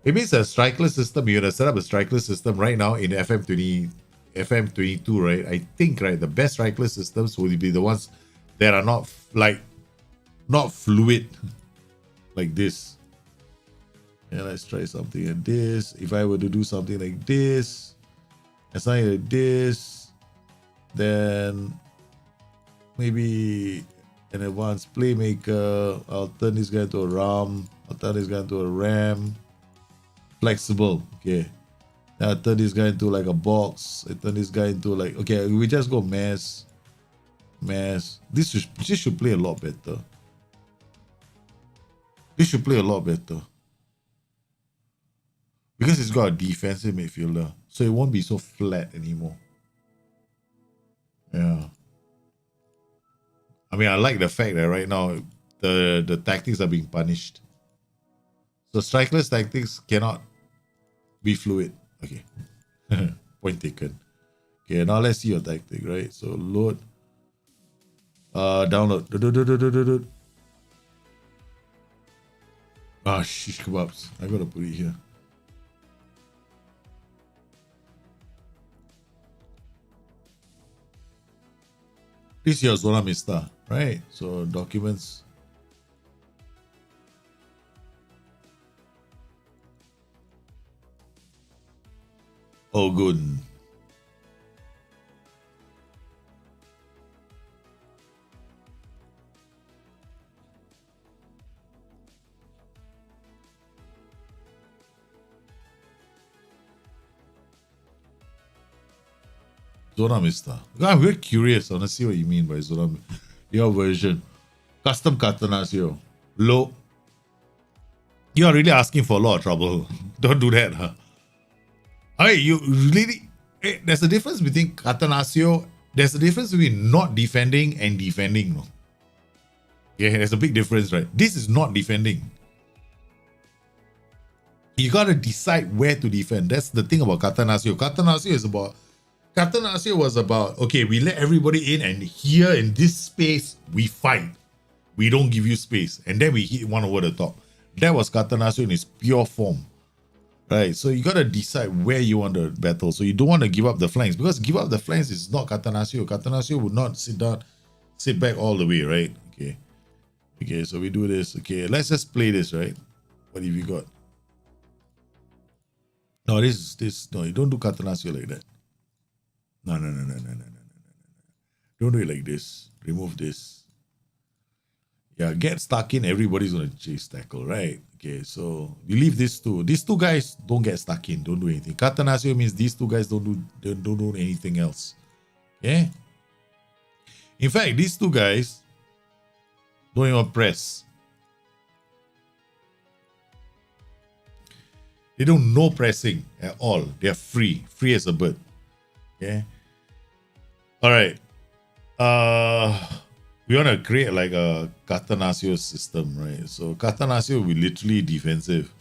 Speaker 1: It means a strikeless system. You're gonna set up a strikeless system right now in FM22, right? I think, right, the best strikeless systems will be the ones that are not not fluid like this. Yeah, let's try something like this. If I were to do something like this, assign like this, then maybe an advanced playmaker. I'll turn this guy into a RAM. I'll turn this guy into a RAM. Flexible. Okay. Now I turn this guy into like a box. I turn this guy into like, okay, we just go mass. This should play a lot better. This should play a lot better. Because it's got a defensive midfielder. So it won't be so flat anymore. Yeah. I mean, I like the fact that right now the tactics are being punished. So strikeless tactics cannot be fluid. Okay. Point taken. Okay, now let's see your tactic, right? So load. Download. Ah, shish kebabs. I gotta put it here. This is your Zona Mista, right? So documents. Oh, good. Zona Mista. I'm very curious. I want to see what you mean by Zona. Your version. Custom Catanaccio. Low. You are really asking for a lot of trouble. Don't do that, huh? I mean, you really... There's a difference between Catanaccio. There's a difference between not defending and defending. No? Yeah, there's a big difference, right? This is not defending. You got to decide where to defend. That's the thing about Catanaccio. Catanaccio was about, okay, we let everybody in, and here in this space, we fight. We don't give you space. And then we hit one over the top. That was Catanaccio in its pure form. Right? So you got to decide where you want to battle. So you don't want to give up the flanks, because give up the flanks is not Catanaccio. Catanaccio would not sit back all the way, right? Okay. Okay, so we do this. Okay, let's just play this, right? What have you got? No, no, you don't do Catanaccio like that. No. Don't do it like this. Remove this. Yeah, get stuck in. Everybody's going to chase tackle, right? Okay, so you leave these two. These two guys don't get stuck in. Don't do anything. Catanaccio means these two guys don't do anything else. Okay? In fact, these two guys don't even press. They don't know pressing at all. They're free as a bird. Okay? All right. We want to create like a Catanaccio system, right? So Catanaccio will be literally defensive.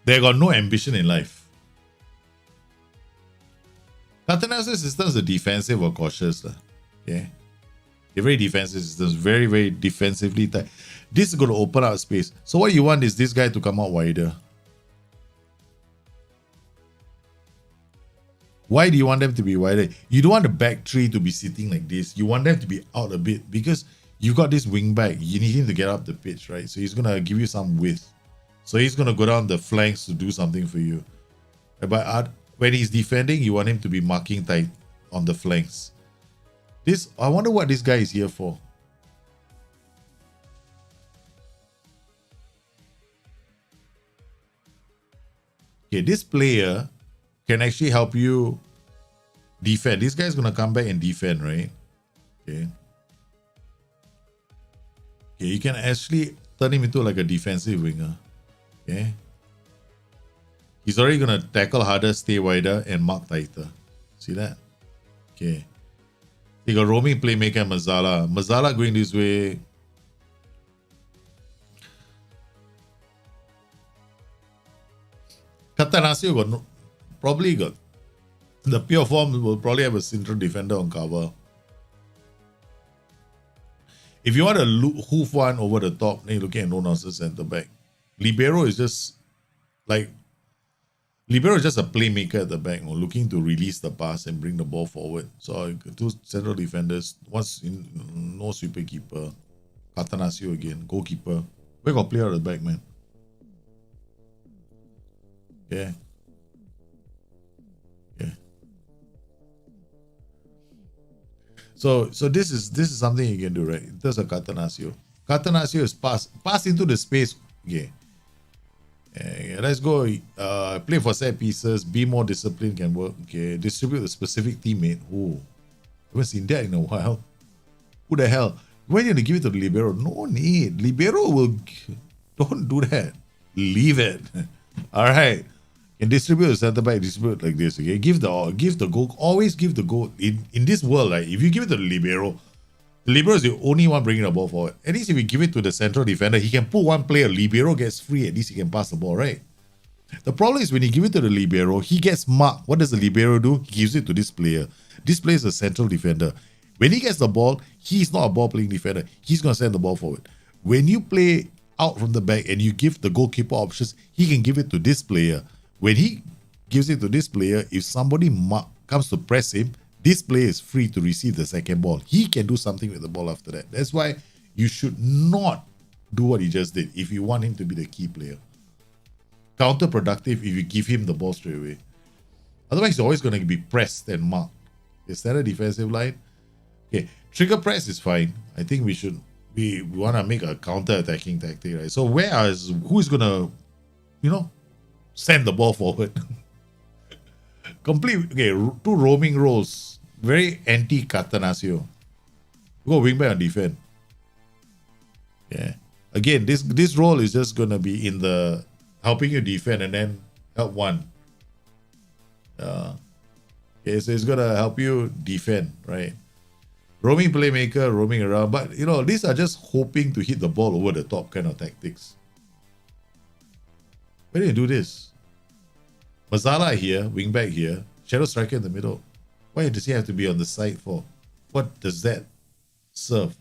Speaker 1: They got no ambition in life. Catanaccio systems are defensive or cautious. Okay? They're very defensive systems, very, very defensively tight. This is going to open up space. So what you want is this guy to come out wider. Why do you want them to be wider? You don't want the back three to be sitting like this. You want them to be out a bit because you've got this wing back. You need him to get up the pitch, right? So he's going to give you some width. So he's going to go down the flanks to do something for you. But when he's defending, you want him to be marking tight on the flanks. I wonder what this guy is here for. Okay, this player can actually help you defend. This guy's gonna come back and defend, right? Okay. Okay, you can actually turn him into like a defensive winger. Okay. He's already gonna tackle harder, stay wider, and mark tighter. See that? Okay. You got roaming playmaker Mazzala. Mazzala going this way. Catanaccio got probably got the pure form will probably have a central defender on cover. If you want to hoof one over the top, then you're looking at no nonsense centre back. Libero is just like Libero is just a playmaker at the back, looking to release the pass and bring the ball forward. So two central defenders, once in no sweeper keeper, Catanaccio again, goalkeeper. We got player at the back, man. Yeah. Yeah. So this is something you can do, right? In terms of Catanaccio. Catanaccio is pass into the space. Okay. Let's go play for set pieces, be more disciplined, can work. Okay, distribute the specific teammate. Oh, haven't seen that in a while. Who the hell? When you give it to the libero? No need. Libero will don't do that. Leave it. All right. And distribute the center back, distribute like this. Okay, give the goal. Always give the goal in this world. Like if you give it to the libero is the only one bringing the ball forward. At least if you give it to the central defender, he can pull one player. Libero gets free. At least he can pass the ball, right? The problem is when you give it to the libero, he gets marked. What does the libero do? He gives it to this player. This player is a central defender. When he gets the ball, he's not a ball-playing defender. He's going to send the ball forward. When you play out from the back and you give the goalkeeper options, he can give it to this player. When he gives it to this player, if somebody comes to press him, this player is free to receive the second ball. He can do something with the ball after that. That's why you should not do what he just did if you want him to be the key player. Counterproductive if you give him the ball straight away. Otherwise, he's always going to be pressed and marked. Is that a defensive line? Okay, trigger press is fine. I think we want to make a counter-attacking tactic, right? So who's going to, send the ball forward? Complete, okay, two roaming roles. Very anti-Catanaccio. Go wing back and defend. Yeah. Again, this role is just going to be in the helping you defend and then help one. Okay, so it's going to help you defend, right? Roaming playmaker, roaming around. But, these are just hoping to hit the ball over the top kind of tactics. Why do you do this? Mazzala here, wing back here, shadow striker in the middle. Why does he have to be on the side for? What does that serve?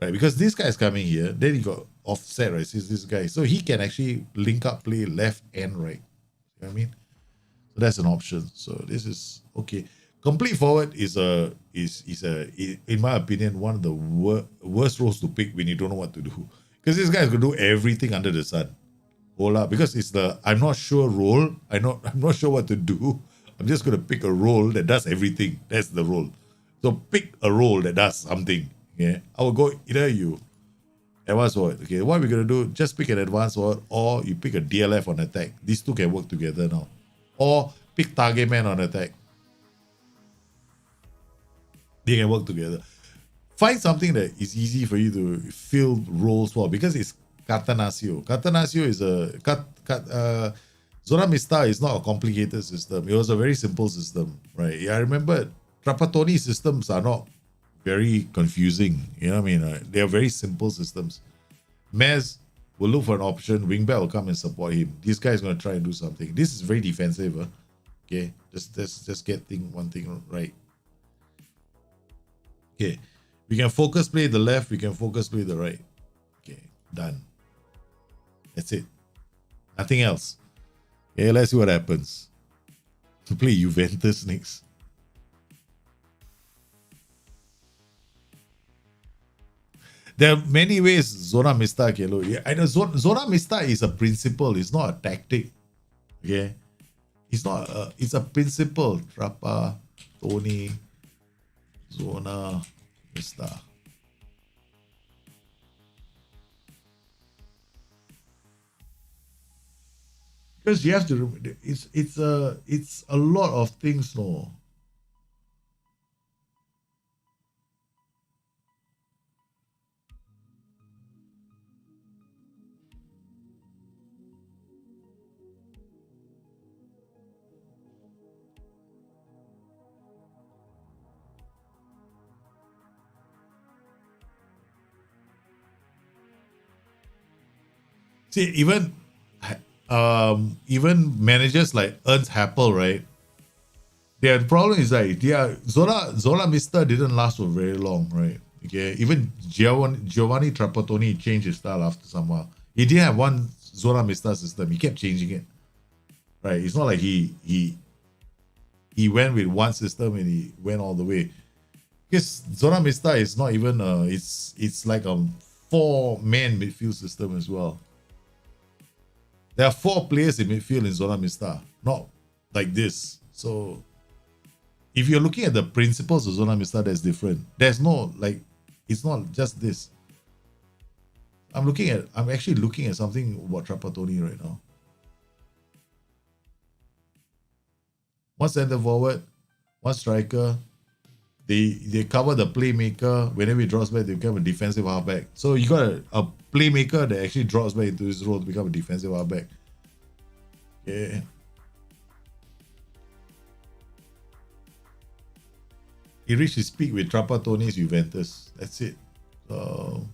Speaker 1: Right, because this guy is coming here, then he got offset, right? Sees this guy. So he can actually link up play left and right. You know what I mean? So that's an option. So this is okay. Complete forward is in my opinion, one of the worst roles to pick when you don't know what to do. Because this guy is gonna do everything under the sun. Because it's the I'm not sure role. I'm not sure what to do. I'm just gonna pick a role that does everything. That's the role. So pick a role that does something. Yeah. I will go either you advanced forward. Okay, what we're gonna do, just pick an advanced forward, or you pick a DLF on attack. These two can work together now. Or pick target man on attack. They can work together. Find something that is easy for you to fill roles for, because it's Catanaccio. Catanaccio is Zona Mista is not a complicated system. It was a very simple system, right? Yeah, I remember Trapattoni systems are not very confusing. You know what I mean? They are very simple systems. Mez will look for an option. Wingback will come and support him. This guy is going to try and do something. This is very defensive. Okay, just get one thing right. Okay, we can focus play the left. We can focus play the right. Okay, done. That's it. Nothing else. Okay, let's see what happens. To play Juventus next. There are many ways Zona Mista can look. Yeah, I know Zona Mista is a principle. It's not a tactic. Okay, it's not. It's a principle. Trappa, Tony, Zona Mista. Because you have to remember, it's a lot of things, no. See, even managers like Ernst Happel, right? Their problem is that Zola Mista didn't last for very long, right? Okay, even Giovanni Trapattoni changed his style after some while. He didn't have one Zona Mista system. He kept changing it. Right? It's not like he went with one system and he went all the way. Because Zona Mista is not even it's like a 4-man midfield system as well. There are 4 players in midfield in Zona Mista, not like this. So if you're looking at the principles of Zona Mista, that's different. There's no like, it's not just this. I'm actually looking at something about Trapattoni right now. One centre forward, one striker. They cover the playmaker. Whenever he drops back, they become a defensive halfback. So you got a playmaker that actually drops back into his role to become a defensive halfback. Okay. He reached his peak with Trapattoni's Juventus. That's it. So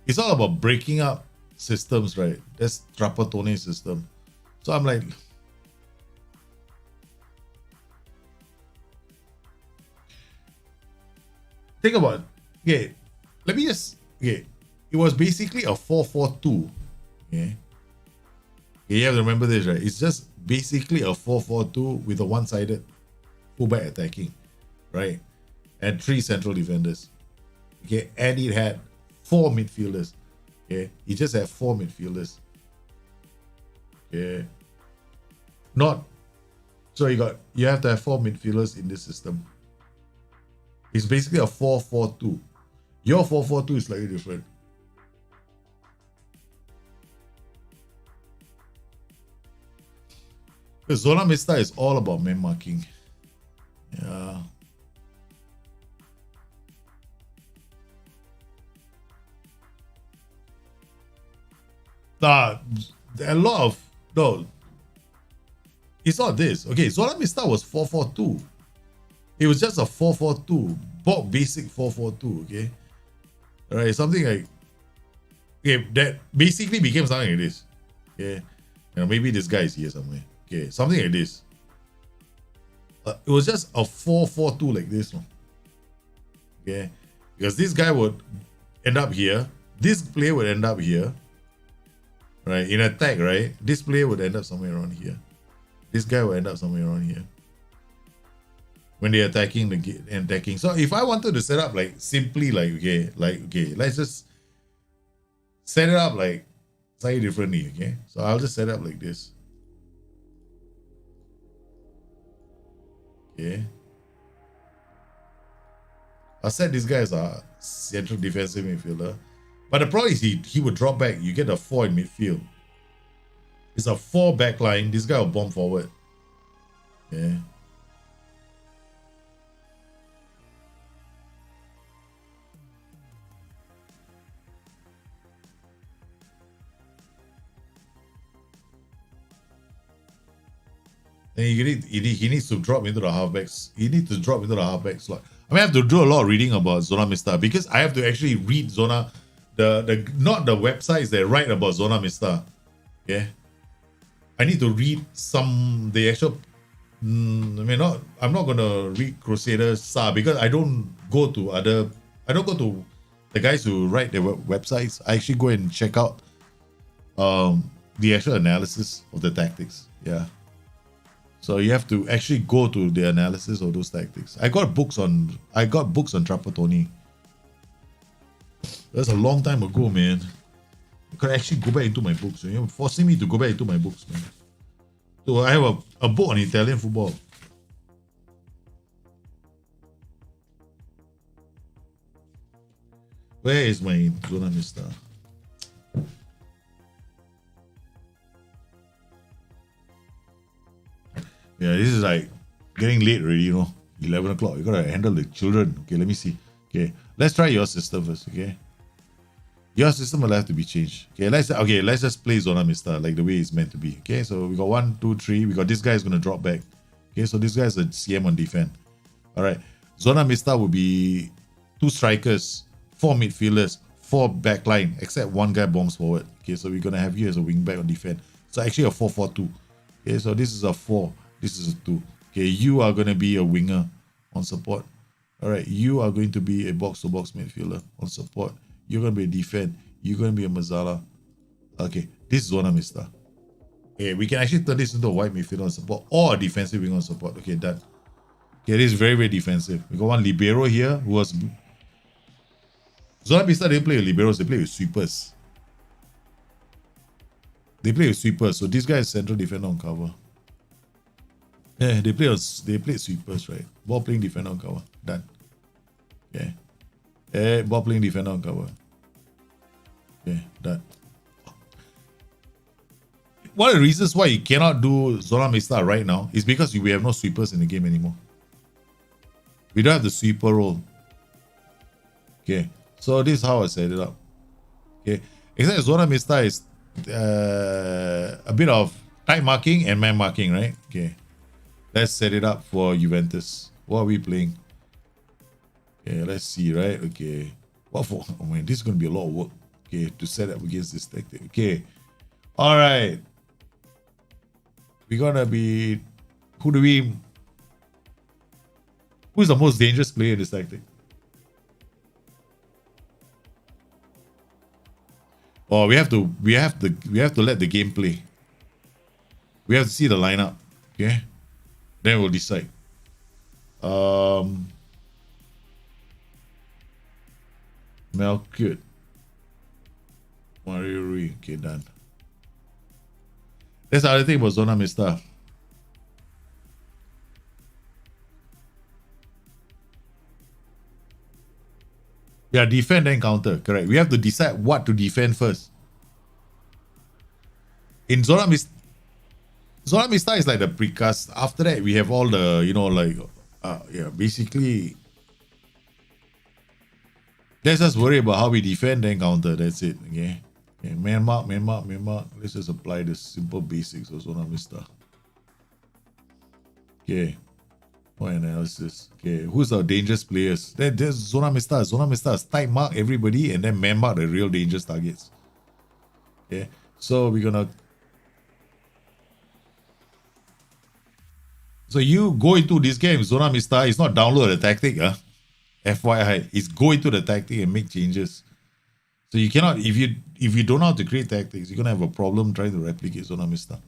Speaker 1: it's all about breaking up systems, right? That's Trapattoni's system. So I'm like, think about it. Okay, let me just, okay, it was basically a 4-4-2. Okay. You have to remember this, right? It's just basically a 4-4-2 with a one-sided fullback attacking, right? And 3 central defenders. Okay, and it had 4 midfielders. Okay, he just had 4 midfielders. Okay, not so you have to have 4 midfielders in this system. It's basically a 4-4-2. Your 4-4-2 is slightly different. Because Zona Mista is all about man marking. Yeah. There are a lot of no. It's not this. Okay, Zona Mista was 4-4-2. It was just a 4-4-2. Basic 4-4-2, okay? Alright, something like, okay, that basically became something like this. Okay. Maybe this guy is here somewhere. Okay, something like this. It was just a 4-4-2 like this. Okay. Because this guy would end up here. This player would end up here. Right, in attack, right? This player would end up somewhere around here. This guy will end up somewhere around here. When they're attacking attacking. So if I wanted to set up like simply okay, let's just set it up like slightly differently, okay? So I'll just set up like this. Okay. I'll set this guy as a central defensive midfielder. But the problem is he would drop back. You get a 4 in midfield. It's a 4 back line. This guy will bomb forward. Okay. And he needs to drop into the halfbacks. He needs to drop into the halfback slot. I have to do a lot of reading about Zona Mista because I have to actually read Zona, not the websites that write about Zona Mista. Okay. I need to read the actual. I'm not gonna read Crusader Sa because I don't go to the guys who write their websites. I actually go and check out the actual analysis of the tactics. Yeah. So you have to actually go to the analysis of those tactics. I got books on Trapattoni. That's a long time ago, man. I could actually go back into my books. You're forcing me to go back into my books, man. So I have a book on Italian football. Where is my Zona Mista? Yeah, this is like getting late already, 11 o'clock. You gotta handle the children. Okay, let me see. Okay, let's try your system first, okay? Your system will have to be changed. Okay, let's just play Zona Mista like the way it's meant to be. Okay, so we got 1, 2, 3. We got this guy's gonna drop back. Okay, so this guy's a CM on defense. Alright. Zona Mista will be 2 strikers, 4 midfielders, 4 backline, except 1 guy bombs forward. Okay, so we're gonna have you as a wing back on defense. So actually a 4-4-2. Okay, so this is a 4. This is a 2. Okay, you are going to be a winger on support. All right, you are going to be a box-to-box midfielder on support. You're going to be a defend. You're going to be a Mazzala. Okay, this is Zona Mista. Okay, we can actually turn this into a wide midfielder on support or a defensive winger on support. Okay, done. Okay, this is very, very defensive. We got one libero here who was... Zona Mista didn't play with liberos, they play with sweepers. They play with sweepers, so this guy is central defender on cover. Yeah, they play sweepers, right? Ball playing defender on cover. Done. Yeah. Ball playing defender on cover. Yeah, done. One of the reasons why you cannot do Zona Mista right now is because we have no sweepers in the game anymore. We don't have the sweeper role. Okay, so this is how I set it up. Okay, except Zona Mista is a bit of tight marking and man marking, right? Okay, let's set it up for Juventus. What are we playing? Okay, let's see, right? Okay, what for? Oh man, this is going to be a lot of work. Okay, to set up against this tactic. Okay, all right. We're gonna be. Who's the most dangerous player in this tactic? Oh, we have to let the game play. We have to see the lineup. Okay, then we'll decide. Melkut. Mario Rui. Okay, done. That's the other thing about Zona Mista. Yeah, defend and counter. Correct. We have to decide what to defend first. In Zona Mista is like the precast. After that, we have all the, basically. Let's just worry about how we defend and counter. That's it. Okay. Okay, man mark. Let's just apply the simple basics of Zona Mista. Okay. Point analysis. Okay, who's our dangerous players? There's Zona Mista. Zona Mista is tight mark everybody and then man mark the real dangerous targets. Okay, so we're gonna. So you go into this game, Zona Mista is not download the tactic, FYI, it's go into the tactic and make changes. So you cannot, if you don't know how to create tactics, you're gonna have a problem trying to replicate Zona Mista.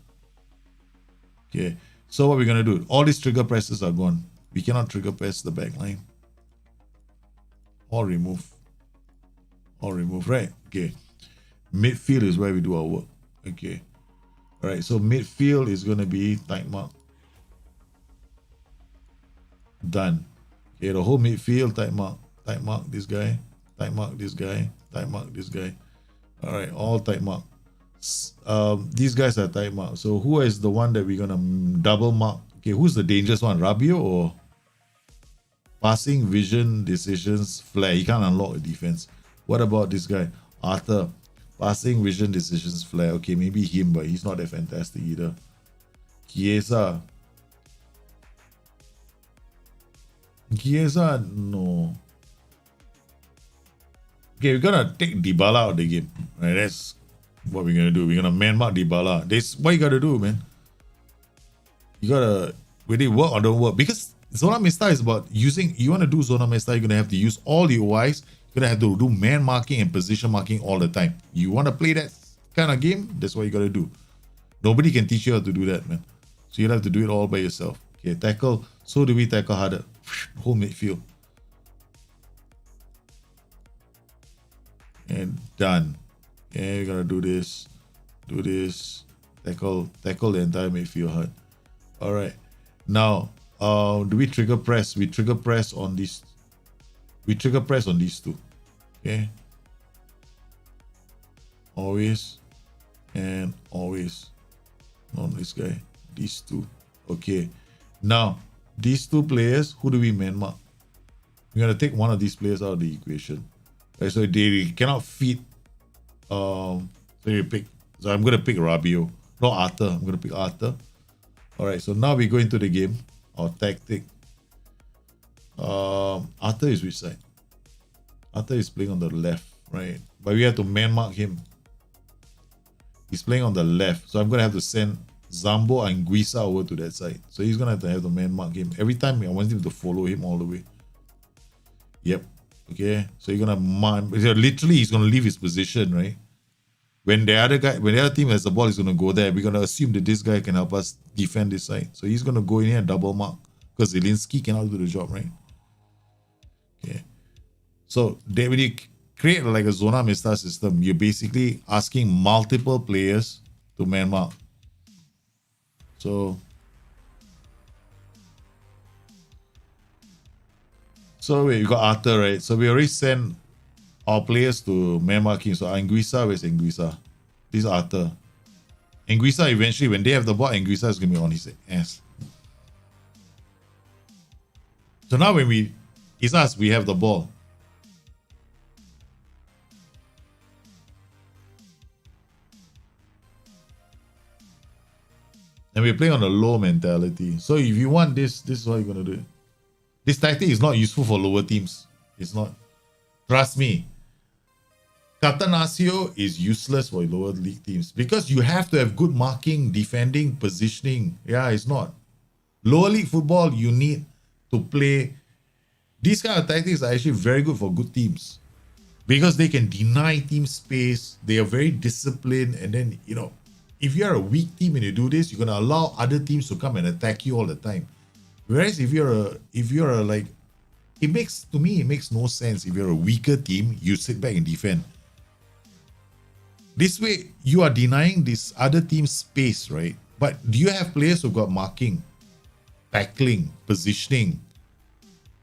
Speaker 1: Okay, so what we're gonna do? All these trigger presses are gone. We cannot trigger press the back line. Or remove. Right? Okay. Midfield is where we do our work. Okay. All right. So midfield is gonna be tight mark. Done. Okay. The whole midfield tight mark. Tight mark this guy. Tight mark this guy. Tight mark this guy. All right. All tight mark. These guys are tight mark. So who is the one that we're gonna double mark? Okay, who's the dangerous one? Rabiot or passing, vision, decisions, flair? He can't unlock the defense. What about this guy? Arthur. Passing, vision, decisions, flair. Okay, maybe him, but he's not that fantastic either. Chiesa, no. Okay, we're gonna take Dybala out of the game. Right, that's what we're gonna do. We're gonna man mark Dybala. That's what you gotta do, man. You gotta whether it work or don't work, because Zona Mista is about using. You want to do Zona Mista, you're gonna have to use all the OIs. You're gonna have to do man marking and position marking all the time. You want to play that kind of game? That's what you gotta do. Nobody can teach you how to do that, man. So you have to do it all by yourself. Okay, tackle. So do we tackle harder? Whole midfield. And done. Okay, we're gonna do this. Tackle the entire midfield hard. All right. Now, do we trigger press? We trigger press on these. We trigger press on these two. Okay. Always and always. Not this guy. These two. Okay. Now, these two players, who do we man mark? We're gonna take one of these players out of the equation. Right, so they cannot feed. So you pick. So I'm gonna pick Rabiot. Not Arthur. I'm gonna pick Arthur. All right. So now we go into the game. Our tactic. Arthur is which side? Arthur is playing on the left, right? But we have to man mark him. He's playing on the left, so I'm gonna have to send Zambo Anguissa over to that side. So he's gonna have to have the man mark him. Every time I want him to follow him all the way. Yep. Okay. So you're gonna mark, literally he's gonna leave his position, right? When the other team has the ball, he's gonna go there. We're gonna assume that this guy can help us defend this side. So he's gonna go in here and double mark because Zielinski cannot do the job, right? Okay. So when you create like a Zona Mista system, you're basically asking multiple players to man mark. So wait, you got Arthur, right? So we already sent our players to man marking. So Anguissa, where's Anguissa? This is Arthur. Anguissa eventually, when they have the ball, Anguissa is gonna be on his ass. So now when it's us, we have the ball. And we're playing on a low mentality. So if you want this is what you're gonna do. This tactic is not useful for lower teams. It's not. Trust me. Catanaccio is useless for lower league teams because you have to have good marking, defending, positioning. Yeah, it's not. Lower league football, you need to play. These kind of tactics are actually very good for good teams because they can deny team space. They are very disciplined. And then, if you're a weak team and you do this, you're going to allow other teams to come and attack you all the time. Whereas if you're like, it makes no sense. If you're a weaker team, you sit back and defend. This way, you are denying this other team's space, right? But do you have players who've got marking, tackling, positioning?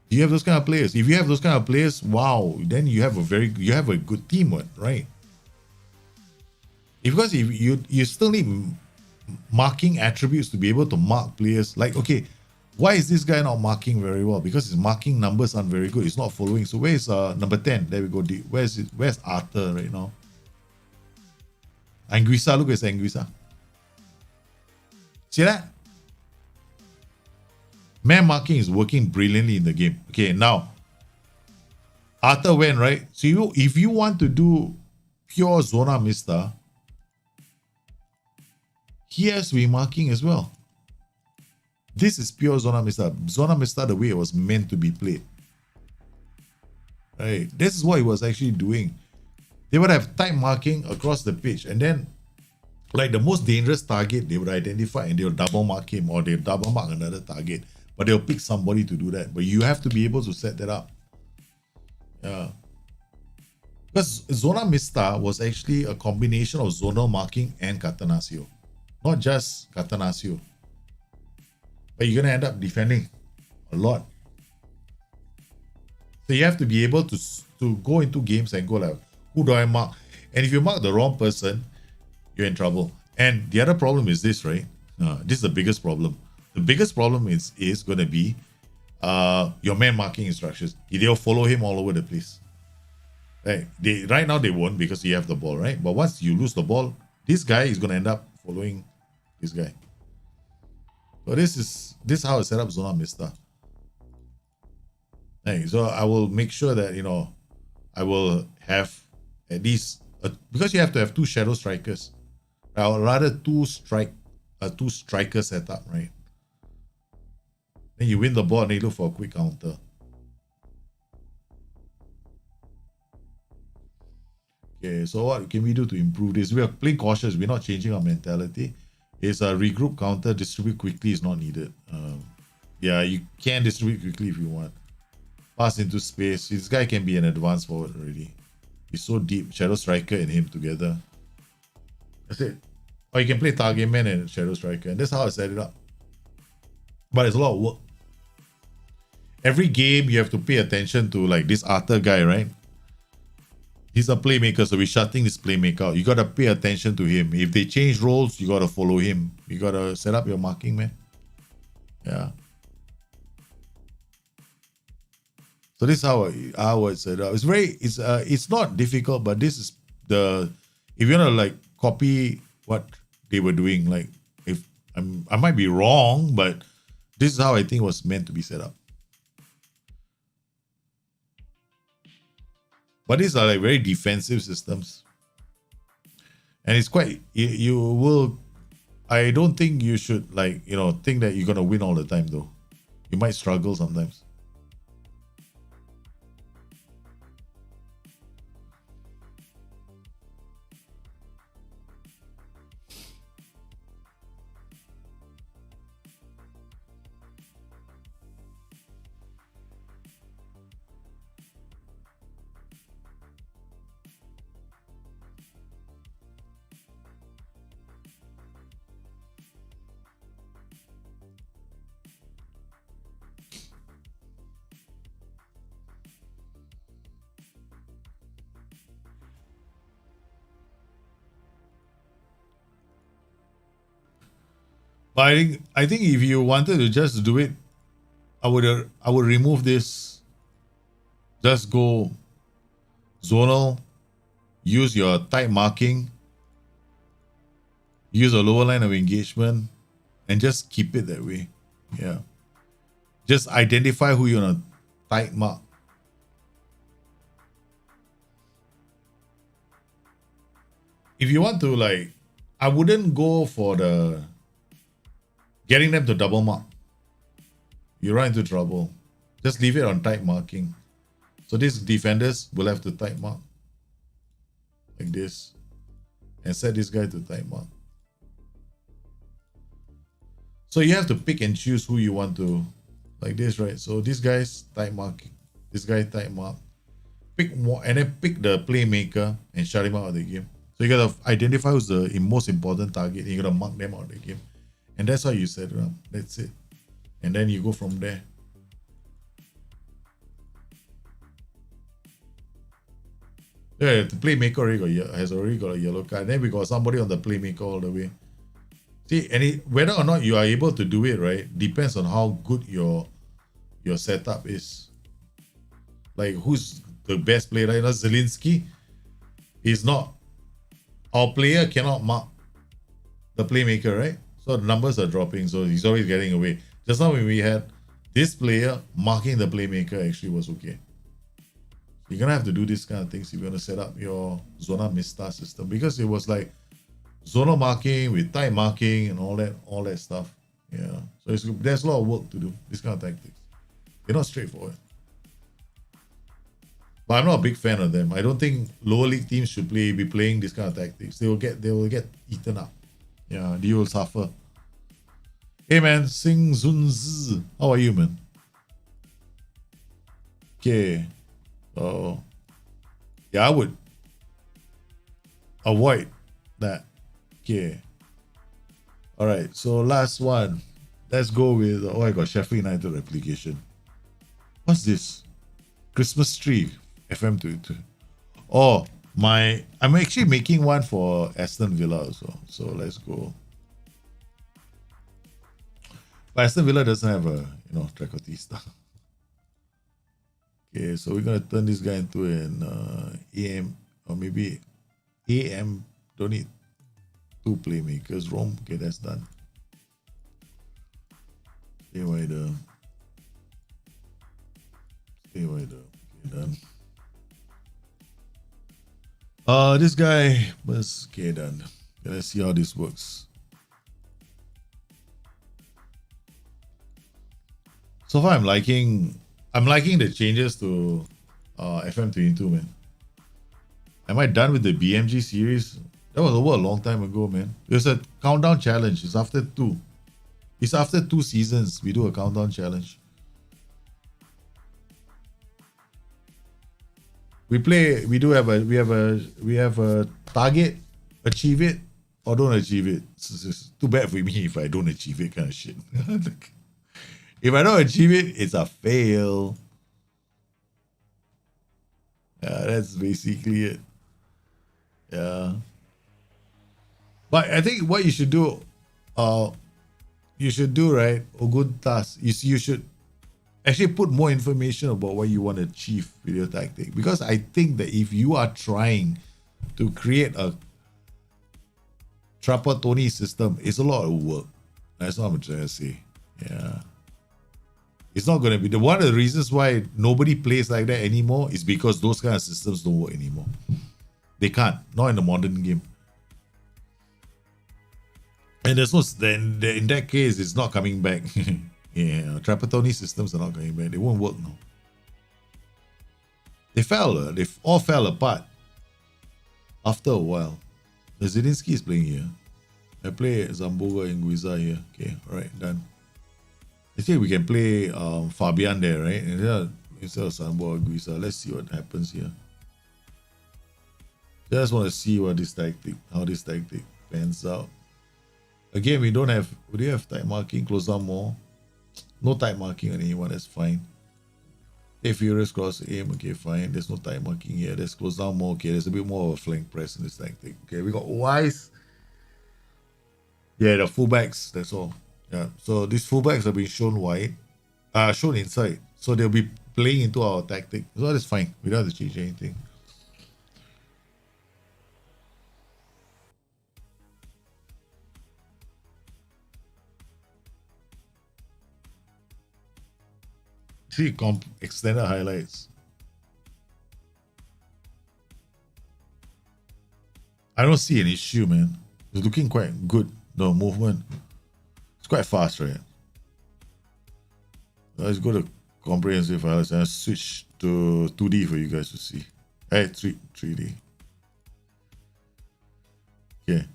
Speaker 1: Do you have those kind of players? If you have those kind of players, wow, then you have a good team, right? Because if you still need marking attributes to be able to mark players. Like, okay, why is this guy not marking very well? Because his marking numbers aren't very good. He's not following. So where's number 10? There we go. Where's Arthur right now? Anguissa, look at Anguissa. See that? Man marking is working brilliantly in the game. Okay, now Arthur went, right? So if you want to do pure Zona Mista, he has to be marking as well. This is pure Zona Mista. Zona Mista the way it was meant to be played. Right? This is what he was actually doing. They would have tight marking across the pitch, and then like the most dangerous target they would identify and they'll double mark him, or they'll double mark another target. But they'll pick somebody to do that. But you have to be able to set that up. Yeah. Because Zona Mista was actually a combination of zonal marking and Catanaccio. Not just Catanaccio. But you're going to end up defending a lot. So you have to be able to go into games and go like, who do I mark? And if you mark the wrong person, you're in trouble. And the other problem is this, right? This is the biggest problem. The biggest problem is going to be your man marking instructions. They'll follow him all over the place. Right? Right now they won't because you have the ball, right? But once you lose the ball, this guy is going to end up following this guy. So this is how I set up Zona Mista. Hey, so I will make sure that I will have at least because you have to have two shadow strikers. I would rather two striker setup, right? Then you win the ball and you look for a quick counter. Okay, so what can we do to improve this? We are playing cautious. We're not changing our mentality. It's a regroup counter. Distribute quickly is not needed. Yeah, you can distribute quickly if you want. Pass into space. This guy can be an advanced forward already. He's so deep. Shadow Striker and him together. That's it. Or you can play Target Man and Shadow Striker. And that's how I set it up. But it's a lot of work. Every game you have to pay attention to, like this Arthur guy, right? He's a playmaker, so we're shutting this playmaker out. You gotta pay attention to him. If they change roles, you gotta follow him. You gotta set up your marking, man. Yeah. So this is how I set it up. It's not difficult, but this is if you wanna like copy what they were doing, like if I might be wrong, but this is how I think it was meant to be set up. But these are like very defensive systems. And it's quite, I don't think you should, like, you know, think that you're gonna win all the time though. You might struggle sometimes. But I think if you wanted to just do it, I would remove this. Just go zonal, use your type marking, use a lower line of engagement, and just keep it that way. Yeah. Just identify who you're gonna type mark. If you want to, like, I wouldn't go for the getting them to double mark. You run into trouble. Just leave it on type marking. So these defenders will have to type mark like this and set this guy to type mark. So you have to pick and choose who you want to, like this, right? So this guy's type marking, this guy type mark. Pick more and then pick the playmaker and shut him out of the game. So you gotta identify who's the most important target and you gotta mark them out of the game. And that's how you set it up. That's it. And then you go from there. Yeah, the playmaker has already got a yellow card. Then we got somebody on the playmaker all the way. See, and whether or not you are able to do it, right, depends on how good your setup is. Like, who's the best player? Like, you know, Zelensky is not. Our player cannot mark the playmaker, right? So the numbers are dropping, so he's always getting away. Just now when we had this player marking the playmaker actually was okay. You're gonna have to do this kind of things if you're gonna set up your Zona Mista system, because it was like zonal marking with type marking and all that stuff. Yeah. So there's a lot of work to do, this kind of tactics. They're not straightforward. But I'm not a big fan of them. I don't think lower league teams should be playing this kind of tactics. They will get eaten up. Yeah, you will suffer. Hey man, Sing Zun Z. How are you, man? Okay. So yeah, I would avoid that. Okay. Alright, so last one. Let's go with I got Sheffield United replication. What's this? Christmas tree. FM22. Oh, I'm actually making one for Aston Villa also. So let's go. But Aston Villa doesn't have a, Tracotista. Okay, so we're gonna turn this guy into an AM, or maybe AM. Don't need two playmakers. Rome. Okay, that's done. Stay wider. Okay, done. This guy was done. Okay, let's see how this works. So far, I'm liking the changes to FM22, man. Am I done with the BMG series? That was over a long time ago, man. There's a countdown challenge. It's after 2. It's after 2 seasons we do a countdown challenge. We have a target, achieve it or don't achieve it. It's too bad for me if I don't achieve it, kind of shit. If I don't achieve it, it's a fail. Yeah, that's basically it. Yeah. But I think what you should do, right, a good task is you should actually put more information about what you want to achieve with your tactic. Because I think that if you are trying to create a Trapattoni system, it's a lot of work. That's what I'm trying to say. Yeah. It's not going to be. One of the reasons why nobody plays like that anymore is because those kind of systems don't work anymore. They can't. Not in the modern game. And there's no, then in that case, it's not coming back. Yeah, Trapattoni systems are not coming back. They won't work now. They fell. They all fell apart after a while. The Zelinsky is playing here. I play Zamboga and Guiza here. Okay, alright, done. They say we can play Fabian there, right? Instead of Zamboga and Guiza. Let's see what happens here. Just want to see how this tactic pans out. Again, we do you have type marking? Close down more. No type marking on anyone, that's fine. If Furious cross aim, okay, fine. There's no type marking here. Let's close down more. Okay, there's a bit more of a flank press in this tactic. Okay, we got Wise. Yeah, the fullbacks, that's all. Yeah, so these fullbacks are being shown wide, shown inside. So they'll be playing into our tactic. So that's fine. We don't have to change anything. See extended highlights. I don't see an issue, man. It's looking quite good. The movement. It's quite fast, right? Let's go to comprehensive highlights and switch to 2D for you guys to see. Hey, 3D. Okay.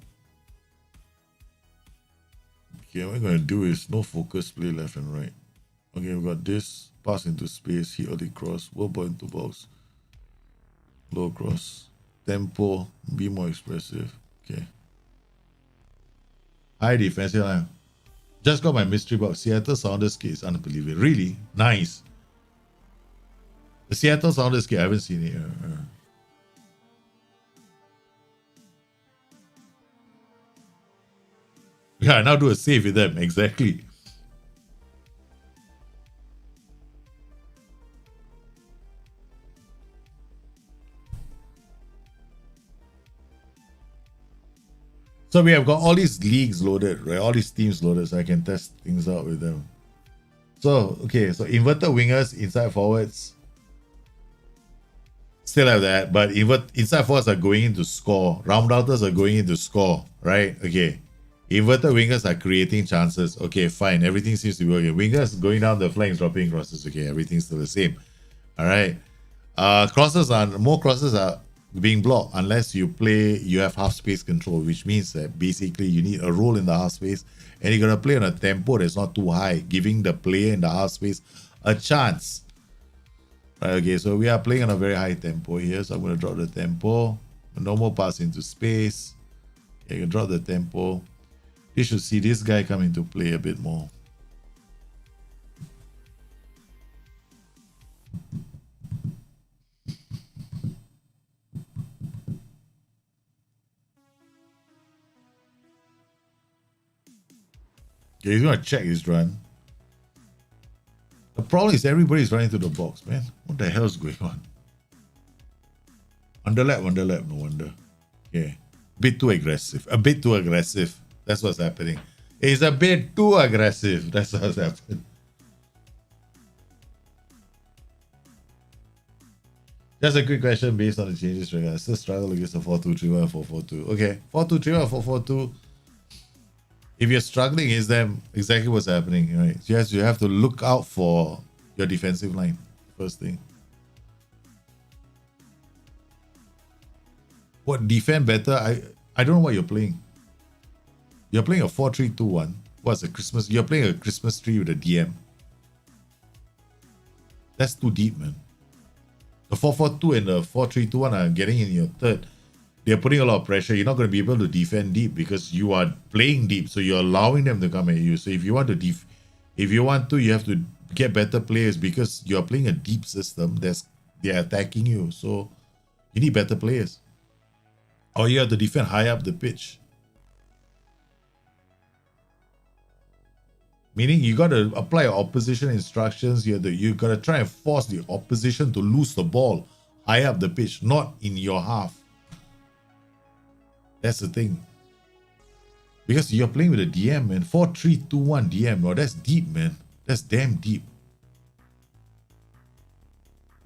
Speaker 1: Okay, what we're gonna do is no focus, play left and right. Okay, we got this. Pass into space, hit or the cross, world ball into box. Low cross. Tempo, be more expressive. Okay. High defensive line. Just got my mystery box. Seattle Sounders kit is unbelievable. Really? Nice. The Seattle Sounders kit, I haven't seen it. Yeah, now do a save with them. Exactly. So we have got all these leagues loaded, right? All these teams loaded, so I can test things out with them. So, okay, so inverted wingers, inside forwards. Still have that, but inside forwards are going in to score. Roundouters are going in to score, right? Okay. Inverted wingers are creating chances. Okay, fine. Everything seems to be working. Wingers going down the flanks, dropping crosses. Okay, everything's still the same. All right. More crosses are being blocked unless you have half space control, which means that basically you need a role in the half space and you're gonna play on a tempo that's not too high, giving the player in the half space a chance. Right, okay, so we are playing on a very high tempo here, so I'm gonna drop the tempo. A normal pass into space. Okay, you can drop the tempo. You should see this guy come into play a bit more. Okay, he's gonna check his run. The problem is everybody's running to the box, man. What the hell's going on? Underlap, no wonder. Okay. Bit too aggressive. A bit too aggressive. That's what's happening. It's a bit too aggressive. That's what's happening. Just a quick question based on the changes. I still struggle against the 4-2-3-1 4-4-2. Okay, 4-2-3-1 4-4-2. If you're struggling against them, exactly what's happening, right? Yes, you have to look out for your defensive line. First thing. What defend better? I don't know what you're playing. You're playing a 4-3-2-1. What's a Christmas? You're playing a Christmas tree with a DM. That's too deep, man. The 4-4-2 and the 4-3-2-1 are getting in your third. They're putting a lot of pressure. You're not going to be able to defend deep because you are playing deep. So you're allowing them to come at you. So if you want to, you have to get better players because you're playing a deep system. They're attacking you. So you need better players. Or you have to defend high up the pitch. Meaning you got to apply opposition instructions. You got to try and force the opposition to lose the ball high up the pitch, not in your half. That's the thing. Because you're playing with a DM, man. 4-3-2-1 DM. Oh, that's deep, man. That's damn deep.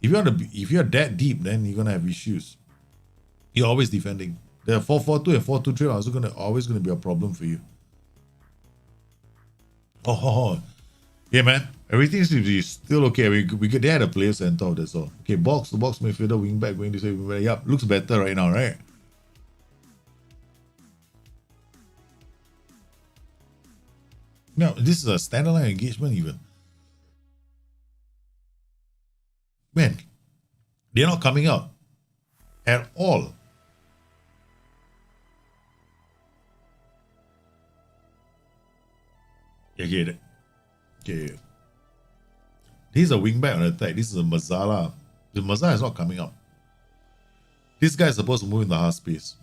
Speaker 1: If you're that deep, then you're gonna have issues. You're always defending. The 4-4-2 and 4-2-3 are always gonna be a problem for you. Oh, yeah, man. Everything seems to be still okay. They had a player center, that's all. Okay, box to box midfielder, wing back, going this way, wing back. Yep, looks better right now, right? No, this is a standalone engagement even. Man, they're not coming out at all. Okay, okay. This is a wingback on attack. This is a Mazala. The Mazala is not coming up. This guy is supposed to move in the half space.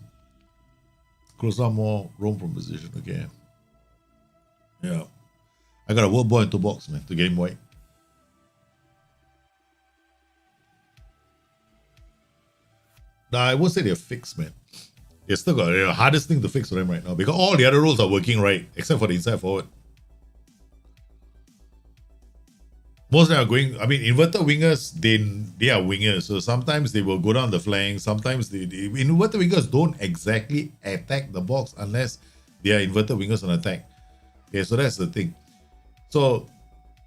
Speaker 1: Close up more, roam from position. Okay. Yeah. I got a world ball into box, man, to get him white. Nah, I won't say they're fixed, man. They're still got the hardest thing to fix for them right now because all the other roles are working right, except for the inside forward. Most of them are going. I mean, inverted wingers, they are wingers. So sometimes they will go down the flank. Sometimes inverted wingers don't exactly attack the box unless they are inverted wingers on attack. Okay, so that's the thing. So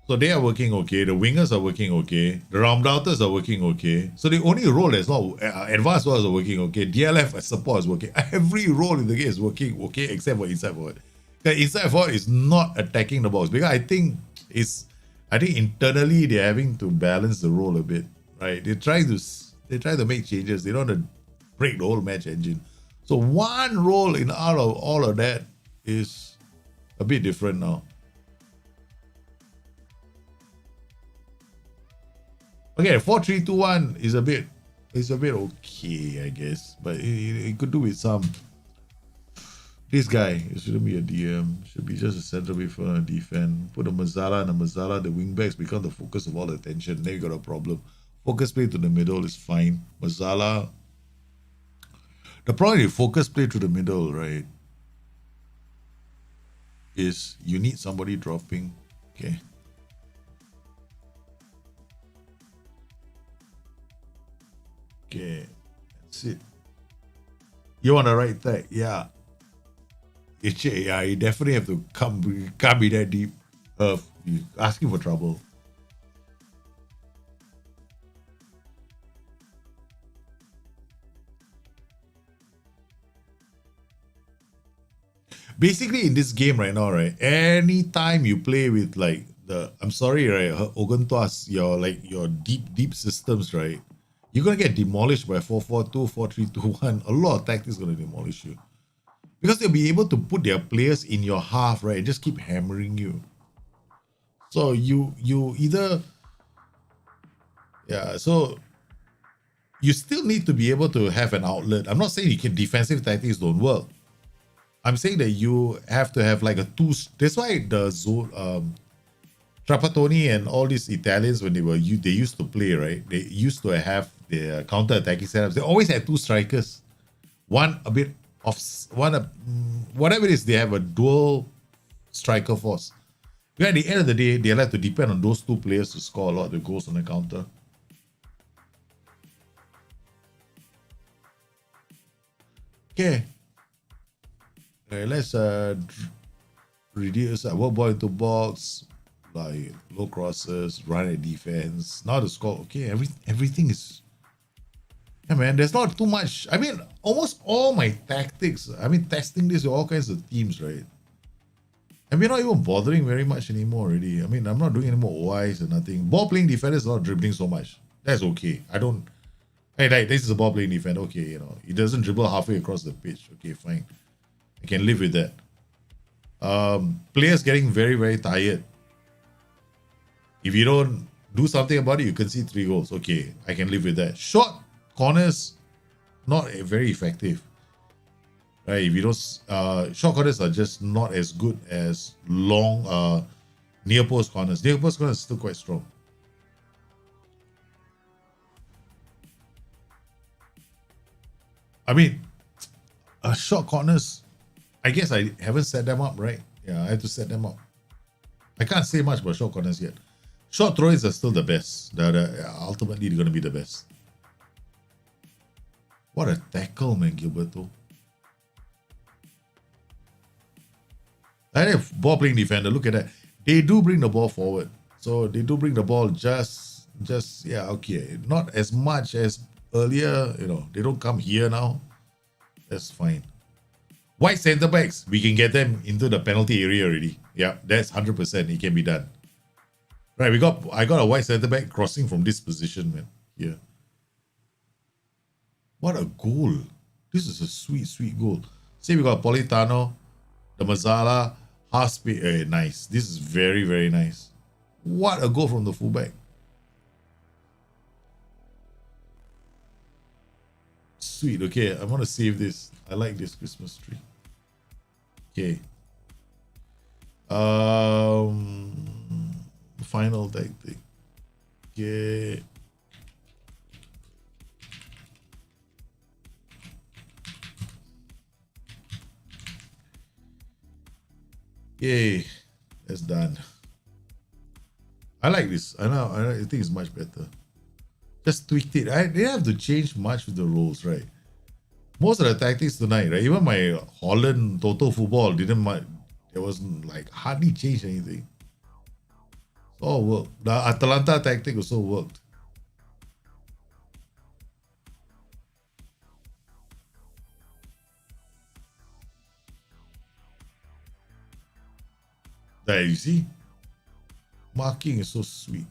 Speaker 1: they are working okay. The wingers are working okay. The roundouts are working okay. So the only role that's not advanced ones are working okay. DLF support is working. Every role in the game is working okay except for inside forward. The inside forward is not attacking the box because I think internally they're having to balance the role a bit, right? They try to make changes. They don't want to break the whole match engine. So one role in out of all of that is a bit different now. Okay, 4-3-2-1 is a bit okay, I guess, but it could do with some. This guy, it shouldn't be a DM. Should be just a center for a defense. Put a Mazala and a Mazala. The wingbacks become the focus of all the attention. Then you got a problem. Focus play to the middle is fine. Mazala. The problem with focus play to the middle, right, is you need somebody dropping. Okay. Okay. That's it. You on the right side? Yeah. Yeah, you definitely have to can't be that deep. You asking for trouble. Basically, in this game right now, right, anytime you play with like I'm sorry, right, Oguntuas, your deep systems, right, you're gonna get demolished by 4-4-2, 4-3-2-1. A lot of tactics gonna demolish you. Because they'll be able to put their players in your half, right? And just keep hammering you. So you either, yeah. So you still need to be able to have an outlet. I'm not saying you can defensive tactics don't work. I'm saying that you have to have like a two. That's why the Trapattoni and all these Italians when they used to play, right? They used to have their counter attacking setups. They always had two strikers. One a bit of whatever it is, they have a dual striker force. But at the end of the day, they like to depend on those two players to score a lot of the goals on the counter. Okay. Let's reduce work ball into box, like low crosses, run at defense. Now the score, okay, everything is. Yeah, man, there's not too much. I mean, almost all my tactics, I mean, testing this with all kinds of teams, right? And we're not even bothering very much anymore already. I mean, I'm not doing any more OIs or nothing. Ball playing defender is not dribbling so much. That's okay. Hey, like, this is a ball playing defender. Okay, it doesn't dribble halfway across the pitch. Okay, fine. I can live with that. Players getting very, very tired. If you don't do something about it, you can see 3 goals. Okay, I can live with that. Short corners, not very effective. Right? If you don't, short corners are just not as good as long near post corners. Near post corners are still quite strong. I mean, short corners, I guess I haven't set them up, right? Yeah, I have to set them up. I can't say much about short corners yet. Short throws are still the best. They're ultimately going to be the best. What a tackle, man, Gilberto. I have ball playing defender. Look at that. They do bring the ball forward. So they do bring the ball just yeah, okay. Not as much as earlier, they don't come here now. That's fine. White centre backs, we can get them into the penalty area already. Yeah, that's 100%. It can be done. Right, I got a white centre back crossing from this position, man. Here. What a goal. This is a sweet, sweet goal. See, we got Politano, the Mazzala, half speed. Nice. This is very, very nice. What a goal from the fullback. Sweet. Okay, I'm gonna save this. I like this Christmas tree. Okay. Final tactic. Okay. Yay, that's done. I like this. I think it's much better. Just tweaked it. I didn't have to change much with the roles, right? Most of the tactics tonight, right? Even my Holland total football didn't much. It wasn't like hardly changed anything. It's all worked. The Atalanta tactic also worked. There, you see? Marking is so sweet.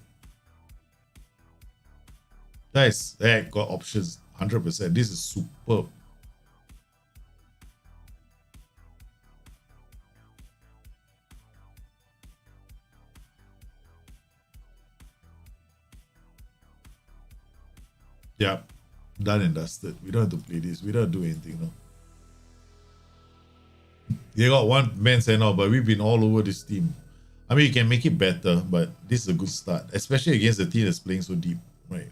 Speaker 1: Guys, got options 100%. This is superb. Yeah, done and dusted. We don't have to play this. We don't have to do anything now. They got one man sent out, but we've been all over this team. I mean, you can make it better, but this is a good start, especially against a team that's playing so deep, right?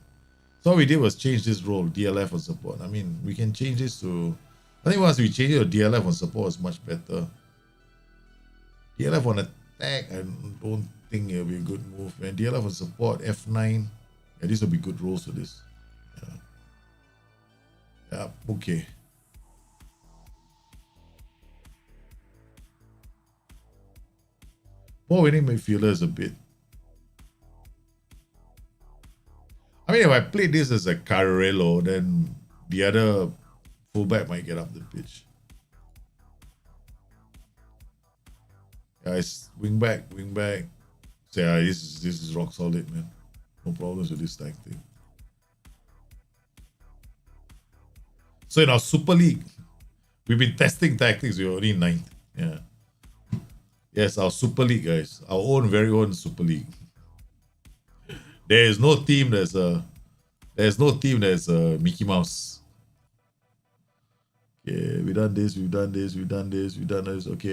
Speaker 1: So what we did was change this role, DLF on support. I mean, we can change this to... I think once we change it to DLF on support, it's much better. DLF on attack, I don't think it'll be a good move. And DLF on support, F9. Yeah, these will be good roles for this. Yeah, okay. More winning midfielders a bit. I mean, if I play this as a Carrello, then the other fullback might get up the pitch. Guys, wing back. So yeah, this is rock solid, man. No problems with this tactic. So in our Super League, we've been testing tactics. We're only 9th. Yeah. Yes, our Super League, guys. Our own, very own Super League. There is no team that's Mickey Mouse. Okay, we've done this. Okay,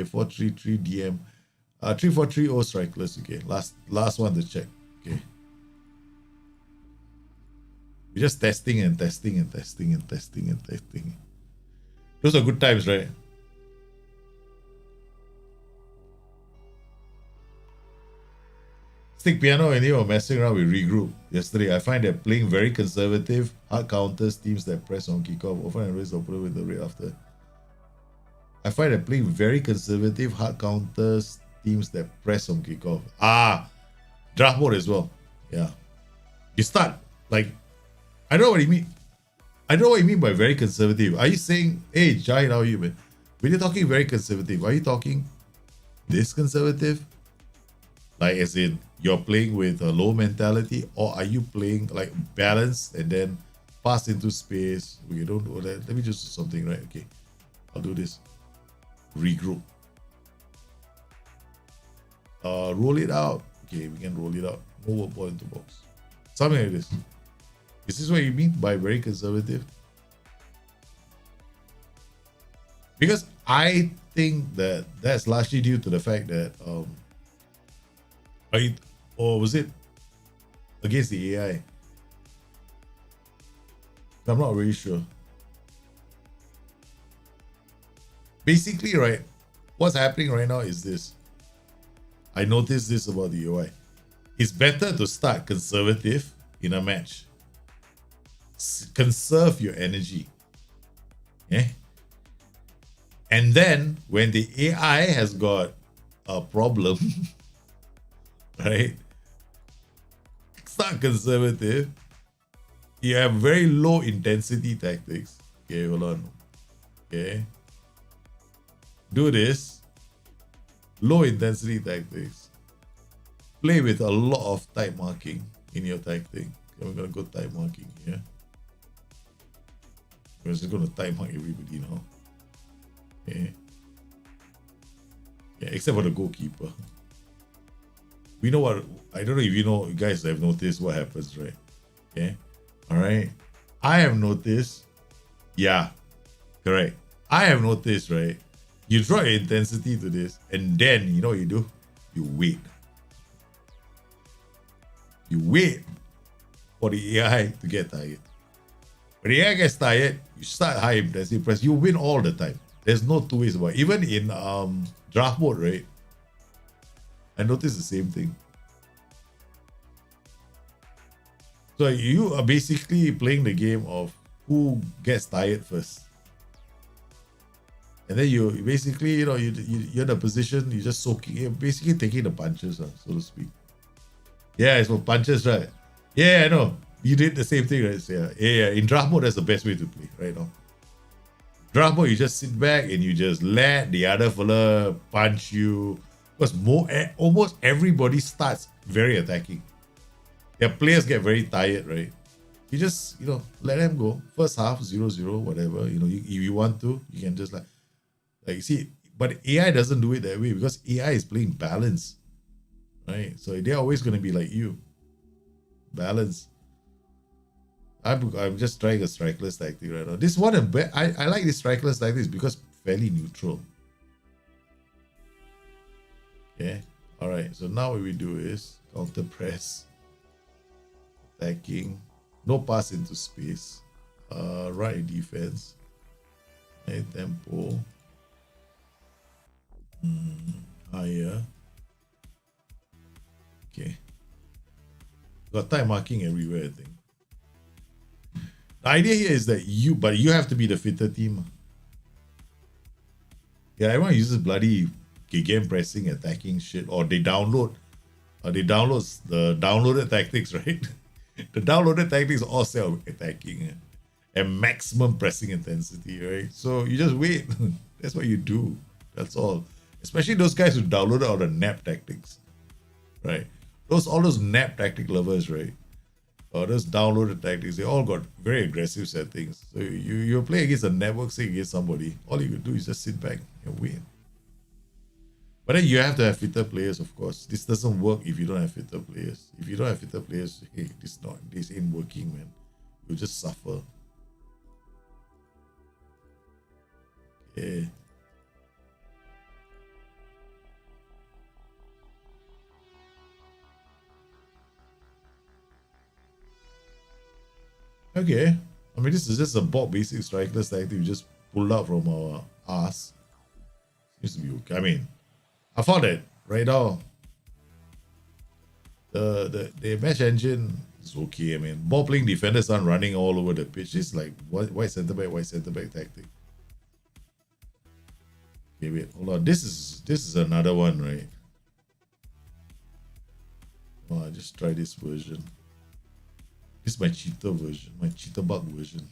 Speaker 1: 4-3-3 DM. 3-4-3 O strikeless. Okay, last one to check. Okay. We're just testing. Those are good times, right? Stick piano and you were messing around with regroup yesterday. I find that playing very conservative, hard counters teams that press on kickoff often raise the opponent with the rate after. I find that playing very conservative, hard counters teams that press on kickoff. Draft mode as well. Yeah. You start like, I don't know what you mean. I don't know what you mean by very conservative. Are you saying, hey, Jai, how are you, man? When you're talking very conservative, are you talking this conservative? Like, as in, you're playing with a low mentality, or are you playing like balanced and then pass into space? We don't do that. Let me just do something, right? Okay, I'll do this. Regroup. Roll it out. Okay, we can roll it out. Move a ball into box. Something like this. Is this what you mean by very conservative? Because I think that that's largely due to the fact that or was it against the AI? I'm not really sure. Basically, right, what's happening right now is this. I noticed this about the UI. It's better to start conservative in a match. Conserve your energy. Yeah. And then when the AI has got a problem, right? Start conservative. You have very low intensity tactics. Okay, hold on. Okay. Do this. Low intensity tactics. Play with a lot of type marking in your tactic. Okay, we're gonna go type marking here. We're just gonna type mark everybody now. Okay. Yeah, except for the goalkeeper. We know what, I don't know if you know, you guys have noticed what happens, right? Okay. All right. I have noticed. Yeah, correct. I have noticed, right? You draw your intensity to this, and then you know what you do? You wait. You wait for the AI to get tired. When the AI gets tired, you start high intensity press. You win all the time. There's no two ways about it. Even in draft mode, right? I noticed the same thing. So you are basically playing the game of who gets tired first. And then you basically, you're in a position, you're just soaking, you're basically taking the punches, so to speak. Yeah, it's for punches, right? Yeah, I know. You did the same thing, right? Yeah. In draft mode, that's the best way to play right now. Draft mode, you just sit back and you just let the other fella punch you. Because almost everybody starts very attacking. Yeah, players get very tired, right? You just, let them go. First half, 0-0, whatever. If you want to, you can just like see, but AI doesn't do it that way because AI is playing balance, right? So they're always going to be like you. Balance. I'm just trying a strikeless tactic right now. This one, I like this strikeless tactic because fairly neutral. Okay. All right. So now what we do is counter press, attacking, no pass into space, right defense, high tempo, higher. Okay. Got time marking everywhere, I think. The idea here is that you have to be the fitter team. Yeah, everyone uses bloody game pressing, attacking shit, or they download the downloaded tactics, right? The downloaded tactics all self attacking and maximum pressing intensity, right? So you just wait. That's what you do. That's all. Especially those guys who downloaded all the nap tactics, right? All those nap tactic lovers, right? Or those downloaded tactics, they all got very aggressive settings. So you play against a network, say against somebody, all you could do is just sit back and wait. But then you have to have fitter players, of course. This doesn't work if you don't have fitter players. If you don't have fitter players, hey, this ain't working, man. You'll just suffer. Okay. Okay. I mean, this is just a basic strikeless tactic we just pulled out from our ass. Seems to be okay. I mean, I found that right now the match engine is okay. I mean, ball playing defenders aren't running all over the pitch. It's like white center back tactic. Okay, wait, hold on. This is another one, right? Oh, I just try this version. This is my cheater version, my cheater bug version.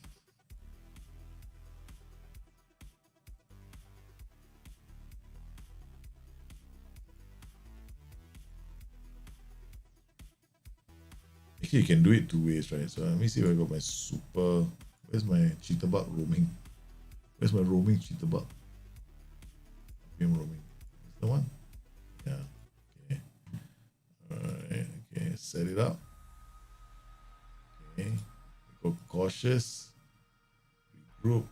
Speaker 1: Actually, you can do it two ways, right? So let me see if I got my super. Where's my cheater bug roaming? Where's my roaming cheater bug? Game roaming. Is the one? Yeah. Okay. Alright. Okay. Set it up. Okay. Go cautious. Regroup.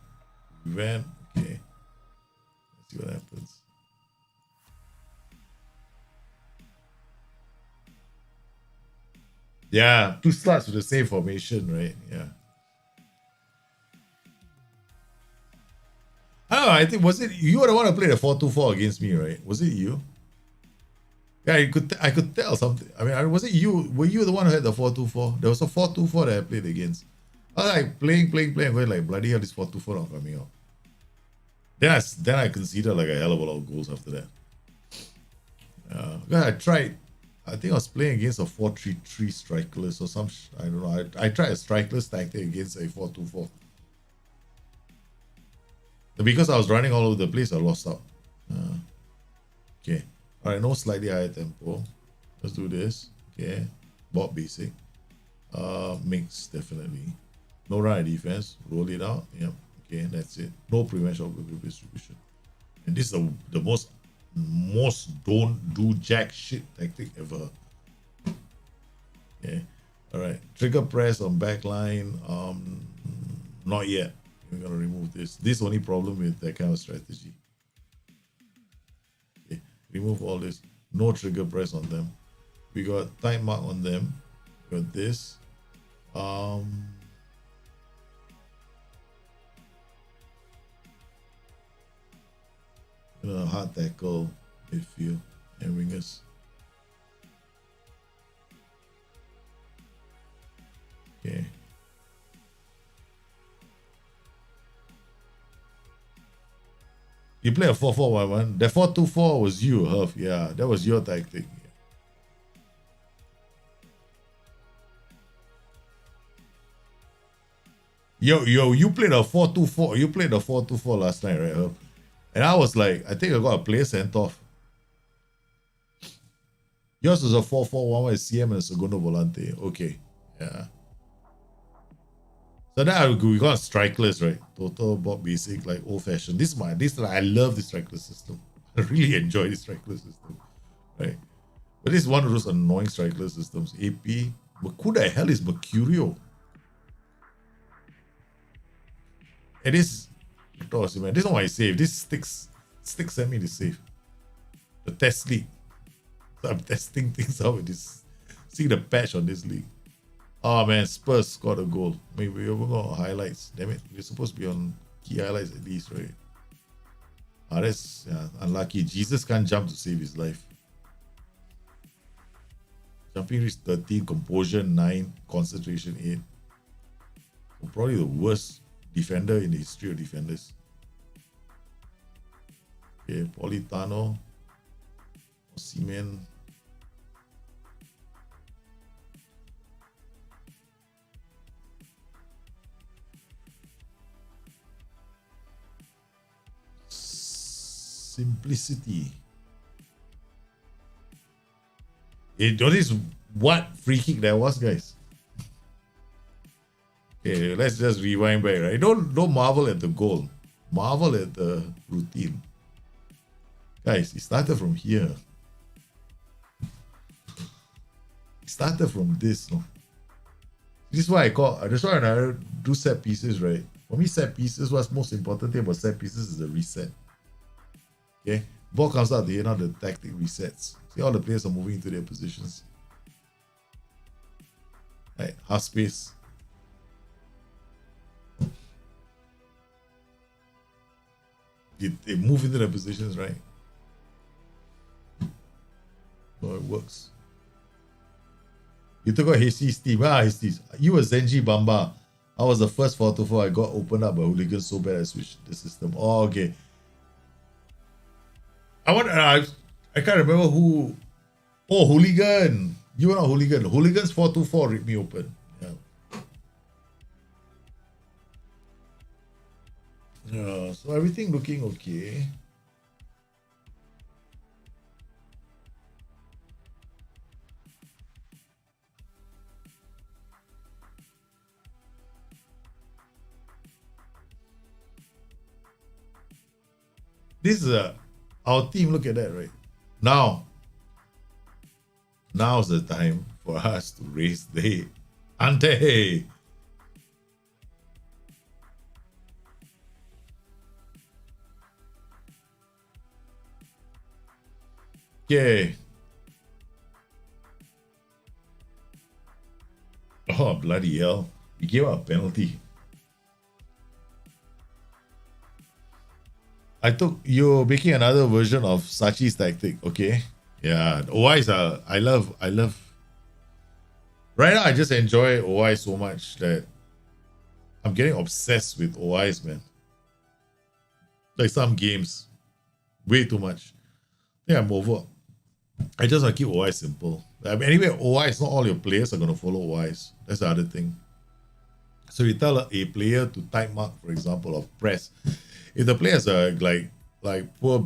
Speaker 1: Prevent. Okay. Let's see what happens. Yeah, two slots with the same formation, right? Yeah. I don't know, I think, was it you were the one who played the 4-2-4 against me, right? Was it you? Yeah, I could tell something. I mean, was it you? Were you the one who had the 4-2-4? There was a 4-2-4 that I played against. I was like playing, going like, bloody hell, this 4-2-4 not coming out. Then I conceded like a hell of a lot of goals after that. I tried I think I was playing against a 4-3-3 strikerless or some. I don't know. I tried a strikerless tactic against a 4-2-4. Because I was running all over the place, I lost out. Okay. All right. No slightly higher tempo. Let's do this. Okay. Bob basic. Mix definitely. No run defense. Roll it out. Yep. Okay. That's it. No prevention of group distribution. And this is the most don't do jack shit tactic ever. Okay. All right. Trigger press on backline. Not yet. We're gonna remove this. This is the only problem with that kind of strategy. Okay. Remove all this. No trigger press on them. We got time mark on them. We got this. Hard tackle, midfield, and wingers. Okay. You play a 4-4-1-1. The 4-2-4 was you, Huff. Yeah, that was your tactic. Yo, you played a 4-2-4. You played a 4-2-4 last night, right, Huff? And I was like, I think I got a player sent off. Yours was a 4-4-1 with CM and Segundo Volante. Okay. Yeah. So then we got strikeless, right? Total Bob basic, like old fashioned. I love this strikeless system. I really enjoy this strikeless system. Right? But this is one of those annoying strikeless systems. AP. But who the hell is Mercurio? And this this is not my save. This sticks sent me the save. The test league. So I'm testing things out with this. See the patch on this league. Oh man, Spurs scored a goal. Maybe we're going on highlights. Damn it. We're supposed to be on key highlights at least, right? That's unlucky. Jesus can't jump to save his life. Jumping reach 13, composure 9, concentration 8. So probably the worst defender in the history of defenders. Okay, Politano, Osimhen. Simplicity. Notice what free kick that was, guys. Okay, let's just rewind back, right? Don't marvel at the goal. Marvel at the routine. Guys, it started from here. It started from this. No? This is why that's why I do set pieces, right? For me, set pieces, what's most important thing about set pieces is the reset. Okay, ball comes out the end, now the tactic resets. See, all the players are moving into their positions. Right, half space. They move into their positions, right? So it works. You took out Hasty's team. Hasty. You were Zenji Bamba. I was the first 4-4. I got opened up by hooligans so bad I switched the system. Oh, okay. I can't remember who. Oh, Hooligan. You were not Hooligan. Hooligans 4-2-4 ripped me open. Yeah, so everything looking okay. This is our team. Look at that, right? Now's the time for us to raise the ante. Okay. Oh, bloody hell. We gave out a penalty. You're making another version of Sachi's tactic, okay? Yeah, OIs are, I love. Right now, I just enjoy OI so much that I'm getting obsessed with OIs, man. Like some games, way too much. Yeah, I'm over. I just want to keep OI simple. I mean, anyway, OI is not all your players are going to follow OIs. That's the other thing. So you tell a player to time mark, for example, or press. If the players are like poor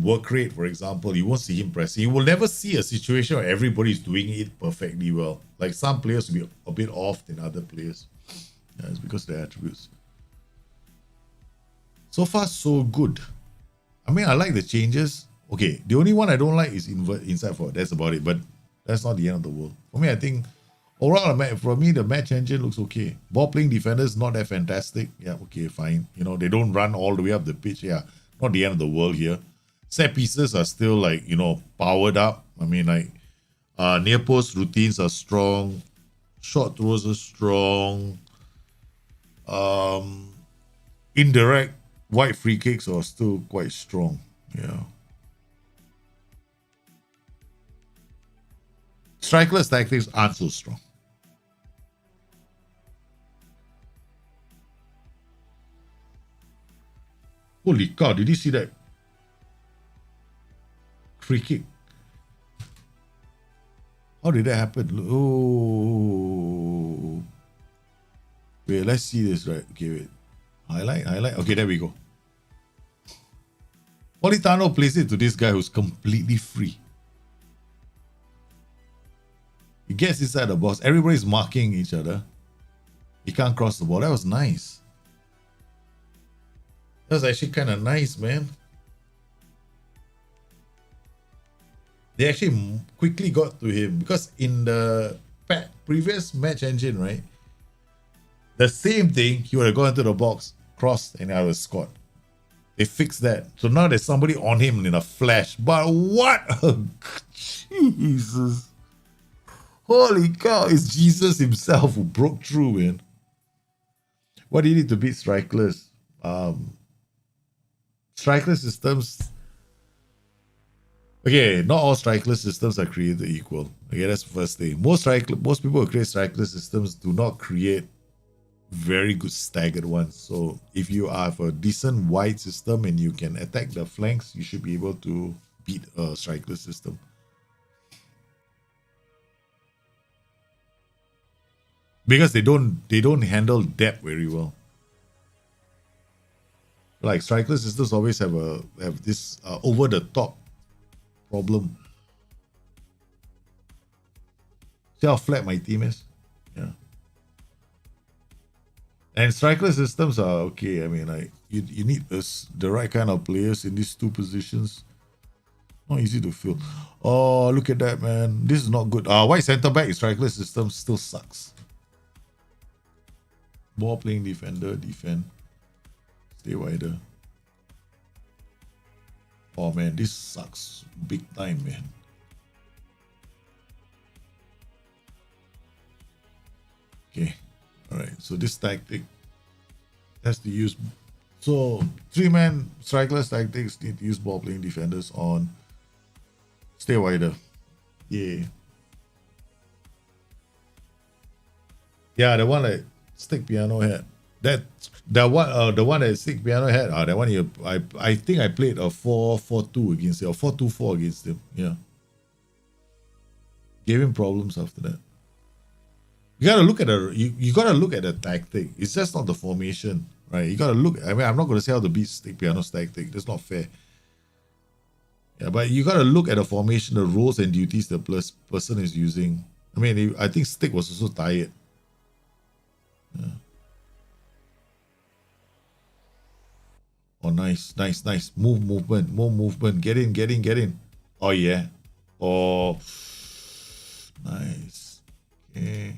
Speaker 1: work rate, for example, you won't see him pressing. You will never see a situation where everybody's doing it perfectly well. Like some players will be a bit off than other players. Yeah, it's because of their attributes. So far, so good. I mean, I like the changes. Okay, the only one I don't like is inside forward. That's about it. But that's not the end of the world. For me, I think overall, for me, the match engine looks okay. Ball playing defenders not that fantastic. Yeah, okay, fine. You know, they don't run all the way up the pitch. Yeah, not the end of the world here. Set pieces are still like, you know, powered up. I mean, like near post routines are strong. Short throws are strong. Indirect wide free kicks are still quite strong. Yeah. Strikerless tactics aren't so strong. Holy cow, did you see that free kick? How did that happen? Oh. Wait, let's see this, right? Okay, wait. Highlight. Okay, there we go. Politano plays it to this guy who's completely free. He gets inside the box. Everybody's marking each other. He can't cross the ball. That was nice. That was actually kind of nice, man. They actually quickly got to him because in the previous match engine, right? The same thing, he would have gone into the box, crossed, and I was scored. They fixed that. So now there's somebody on him in a flash. But what? Jesus. Holy cow, it's Jesus himself who broke through, man. What do you need to beat strikeless? Strikeless systems. Okay, not all strikeless systems are created equal. Okay, that's the first thing. Most people who create strikeless systems do not create very good staggered ones. So if you have a decent wide system and you can attack the flanks, you should be able to beat a strikeless system. Because they don't handle depth very well. Like strikeless systems always have this over the top problem. See how flat my team is? Yeah. And striker systems are okay. I mean, like you need the right kind of players in these two positions. Not easy to fill. Oh, look at that, man. This is not good. White center back striker system still sucks. Ball playing defender, defend. Stay wider. Oh man, this sucks big time, man. Okay. All right. So this tactic has to use. So 3-man strikerless tactics need to use ball playing defenders on. Stay wider. Yeah. Yeah, the one that Stick Piano had. The one that Stick Piano had. That one I think I played a 4-4-2 against him, or 4-2-4 against him. Yeah. Gave him problems after that. You gotta look at you gotta look at the tactic. It's just not the formation, right? You gotta look. I mean, I'm not gonna say how to beat Stick Piano's tactic. That's not fair. Yeah, but you gotta look at the formation, the roles and duties the person is using. I mean, I think Stick was also tired. Yeah. Oh, nice. More movement. Get in. Oh yeah. Oh, nice. Okay.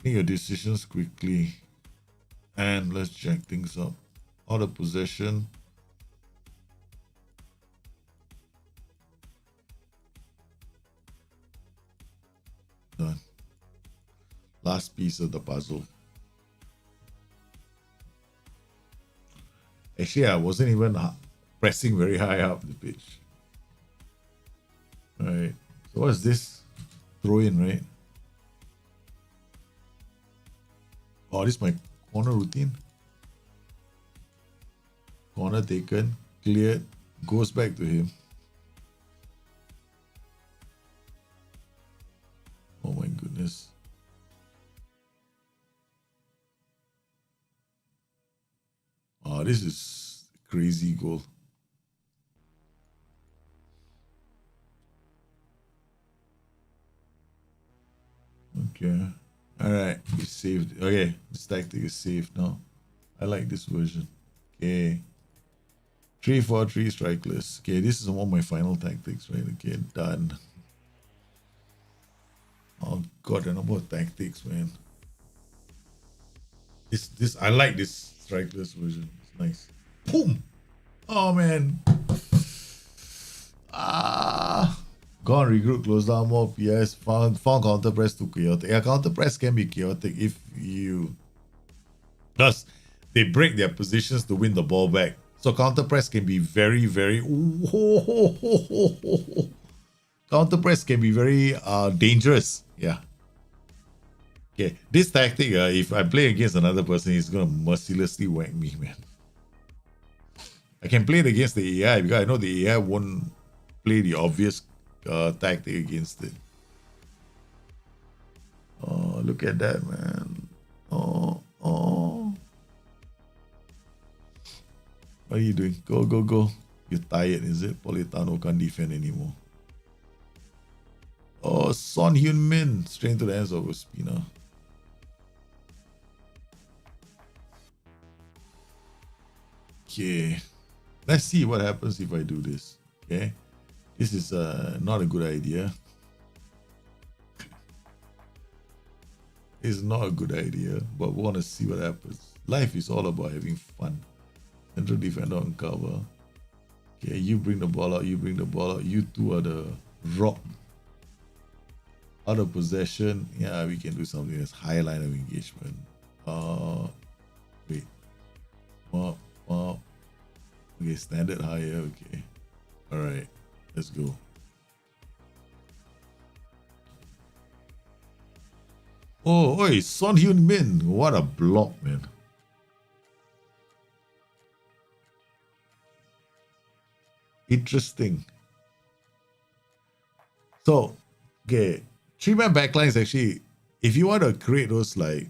Speaker 1: Make your decisions quickly. And let's jack things up. Out of possession. Done. Last piece of the puzzle. Actually, I wasn't even pressing very high up the pitch. Alright. So what's this? Throw in, right? Oh, this is my corner routine. Corner taken, cleared, goes back to him. Oh my goodness. Oh, this is crazy goal. Okay. Alright, we saved. Okay, this tactic is saved now. I like this version. Okay. 3-4-3 strikeless. Okay, this is one of my final tactics, right? Okay, done. Oh god, the number of tactics, man. This I like this strikeless version. It's nice. Boom! Oh man. Gone, regroup, close down more PS, found counter press too chaotic. Yeah, counter press can be chaotic if you, plus they break their positions to win the ball back. So counter press can be very, very counter press can be very dangerous. Yeah. Okay, this tactic, if I play against another person, he's gonna mercilessly whack me, man. I can play it against the AI because I know the AI won't play the obvious tactic against it. Oh, look at that, man. Oh. What are you doing? Go, go, go. You're tired, is it? Politano can't defend anymore. Oh, Son Heung-min straight into the hands of Ospina. Okay. Let's see what happens if I do this. Okay. This is not a good idea. It's not a good idea, but we want to see what happens. Life is all about having fun. Central defender on cover. Okay, you bring the ball out, you bring the ball out. You two are the rock. Out of possession. Yeah, we can do something that's high line of engagement. Wait. Okay, standard higher. Okay. Alright. Let's go. Oh, oi, Son Heung-min. What a block, man. Interesting. So, okay, 3-man backline is actually, if you want to create those like,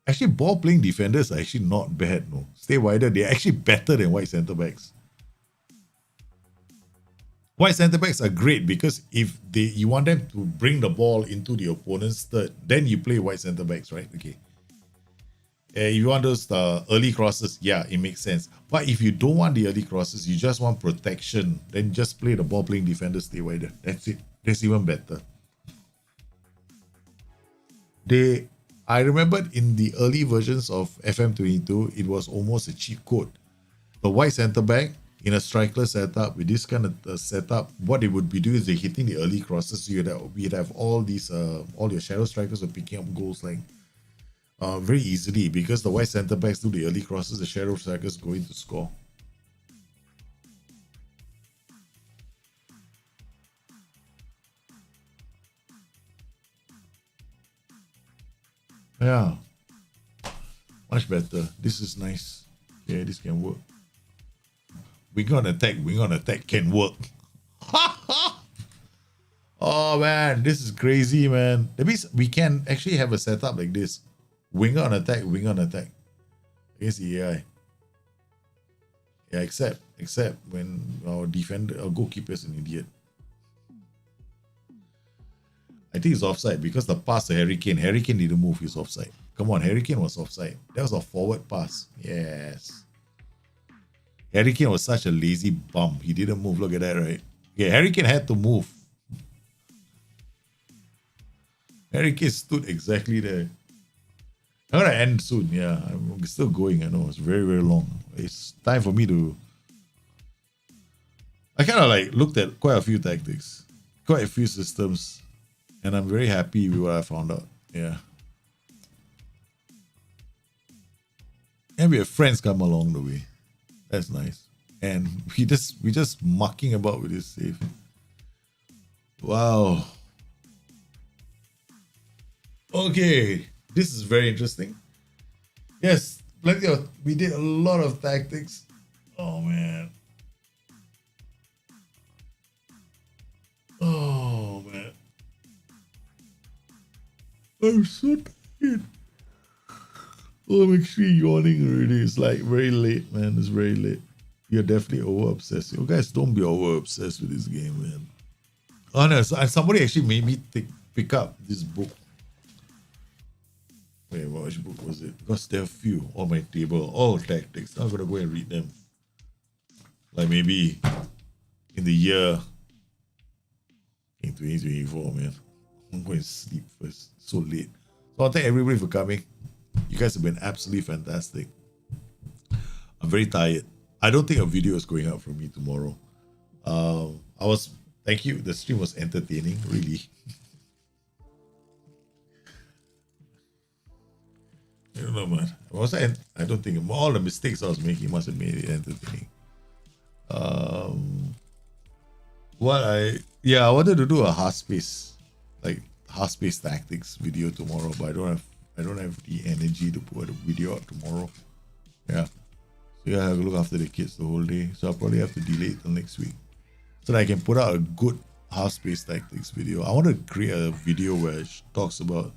Speaker 1: actually ball playing defenders are actually not bad, no. Stay wider, they're actually better than white centre backs. White centre backs are great because if you want them to bring the ball into the opponent's third, then you play white centre backs, right? Okay. If you want those early crosses, yeah, it makes sense. But if you don't want the early crosses, you just want protection, then just play the ball playing defender, stay wider. That's it. That's even better. I remembered in the early versions of FM22, it was almost a cheat code. The white centre back in a striker setup with this kind of setup, what they would be doing is they're hitting the early crosses. So you'd have all these, all your shadow strikers are picking up goals like very easily because the white centre backs do the early crosses, the shadow strikers going to score. Yeah, much better. This is nice. Yeah, this can work. Wing on attack can work. Oh man, this is crazy, man. That means we can actually have a setup like this. Winger on attack against the AI. Yeah, except when our goalkeeper is an idiot. I think it's offside because the pass to Harry Kane. Harry Kane didn't move, he's offside. Come on, Harry Kane was offside. That was a forward pass. Yes. Harry Kane was such a lazy bum. He didn't move. Look at that, right? Okay, Harry Kane had to move. Harry Kane stood exactly there. I'm gonna end soon. Yeah, I'm still going. I know it's very, very long. It's time for me to. I kind of like looked at quite a few tactics, quite a few systems, and I'm very happy with what I found out. Yeah. And we have friends come along the way. That's nice. And we just mucking about with this save. Wow. Okay, this is very interesting. Yes, we did a lot of tactics. Oh man. Oh man. I'm so tired. Oh, I'm actually yawning already. It's like very late, man. It's very late. You're definitely over obsessed. You guys don't be over obsessed with this game, man. Honest, and somebody actually made me pick up this book. Wait, which book was it? Because there are a few on my table, all tactics. I'm gonna go and read them. Like maybe in the year in 2024, man. I'm going to sleep first. So late. So I'll thank everybody for coming. You guys have been absolutely fantastic. I'm very tired. I don't think a video is going out for me tomorrow. Thank you. The stream was entertaining, really. I don't know, man. I don't think all the mistakes I was making must have made it entertaining. I wanted to do a half space tactics video tomorrow, but I don't have the energy to put a video out tomorrow. Yeah. So I have to look after the kids the whole day. So I'll probably have to delay it till next week, so that I can put out a good half space tactics video. I want to create a video where it talks about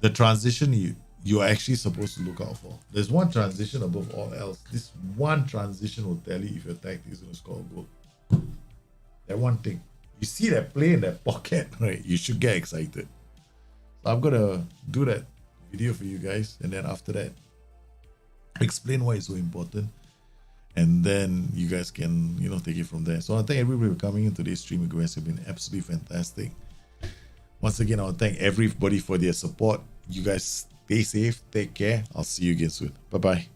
Speaker 1: the transition you're actually supposed to look out for. There's one transition above all else. This one transition will tell you if your tactic is going to score a goal. That one thing. You see that play in that pocket, right? You should get excited. So I'm going to do that video for you guys. And then after that, explain why it's so important. And then you guys can, take it from there. So I thank everybody for coming in today's stream. You guys have been absolutely fantastic. Once again, I want to thank everybody for their support. You guys stay safe. Take care. I'll see you again soon. Bye-bye.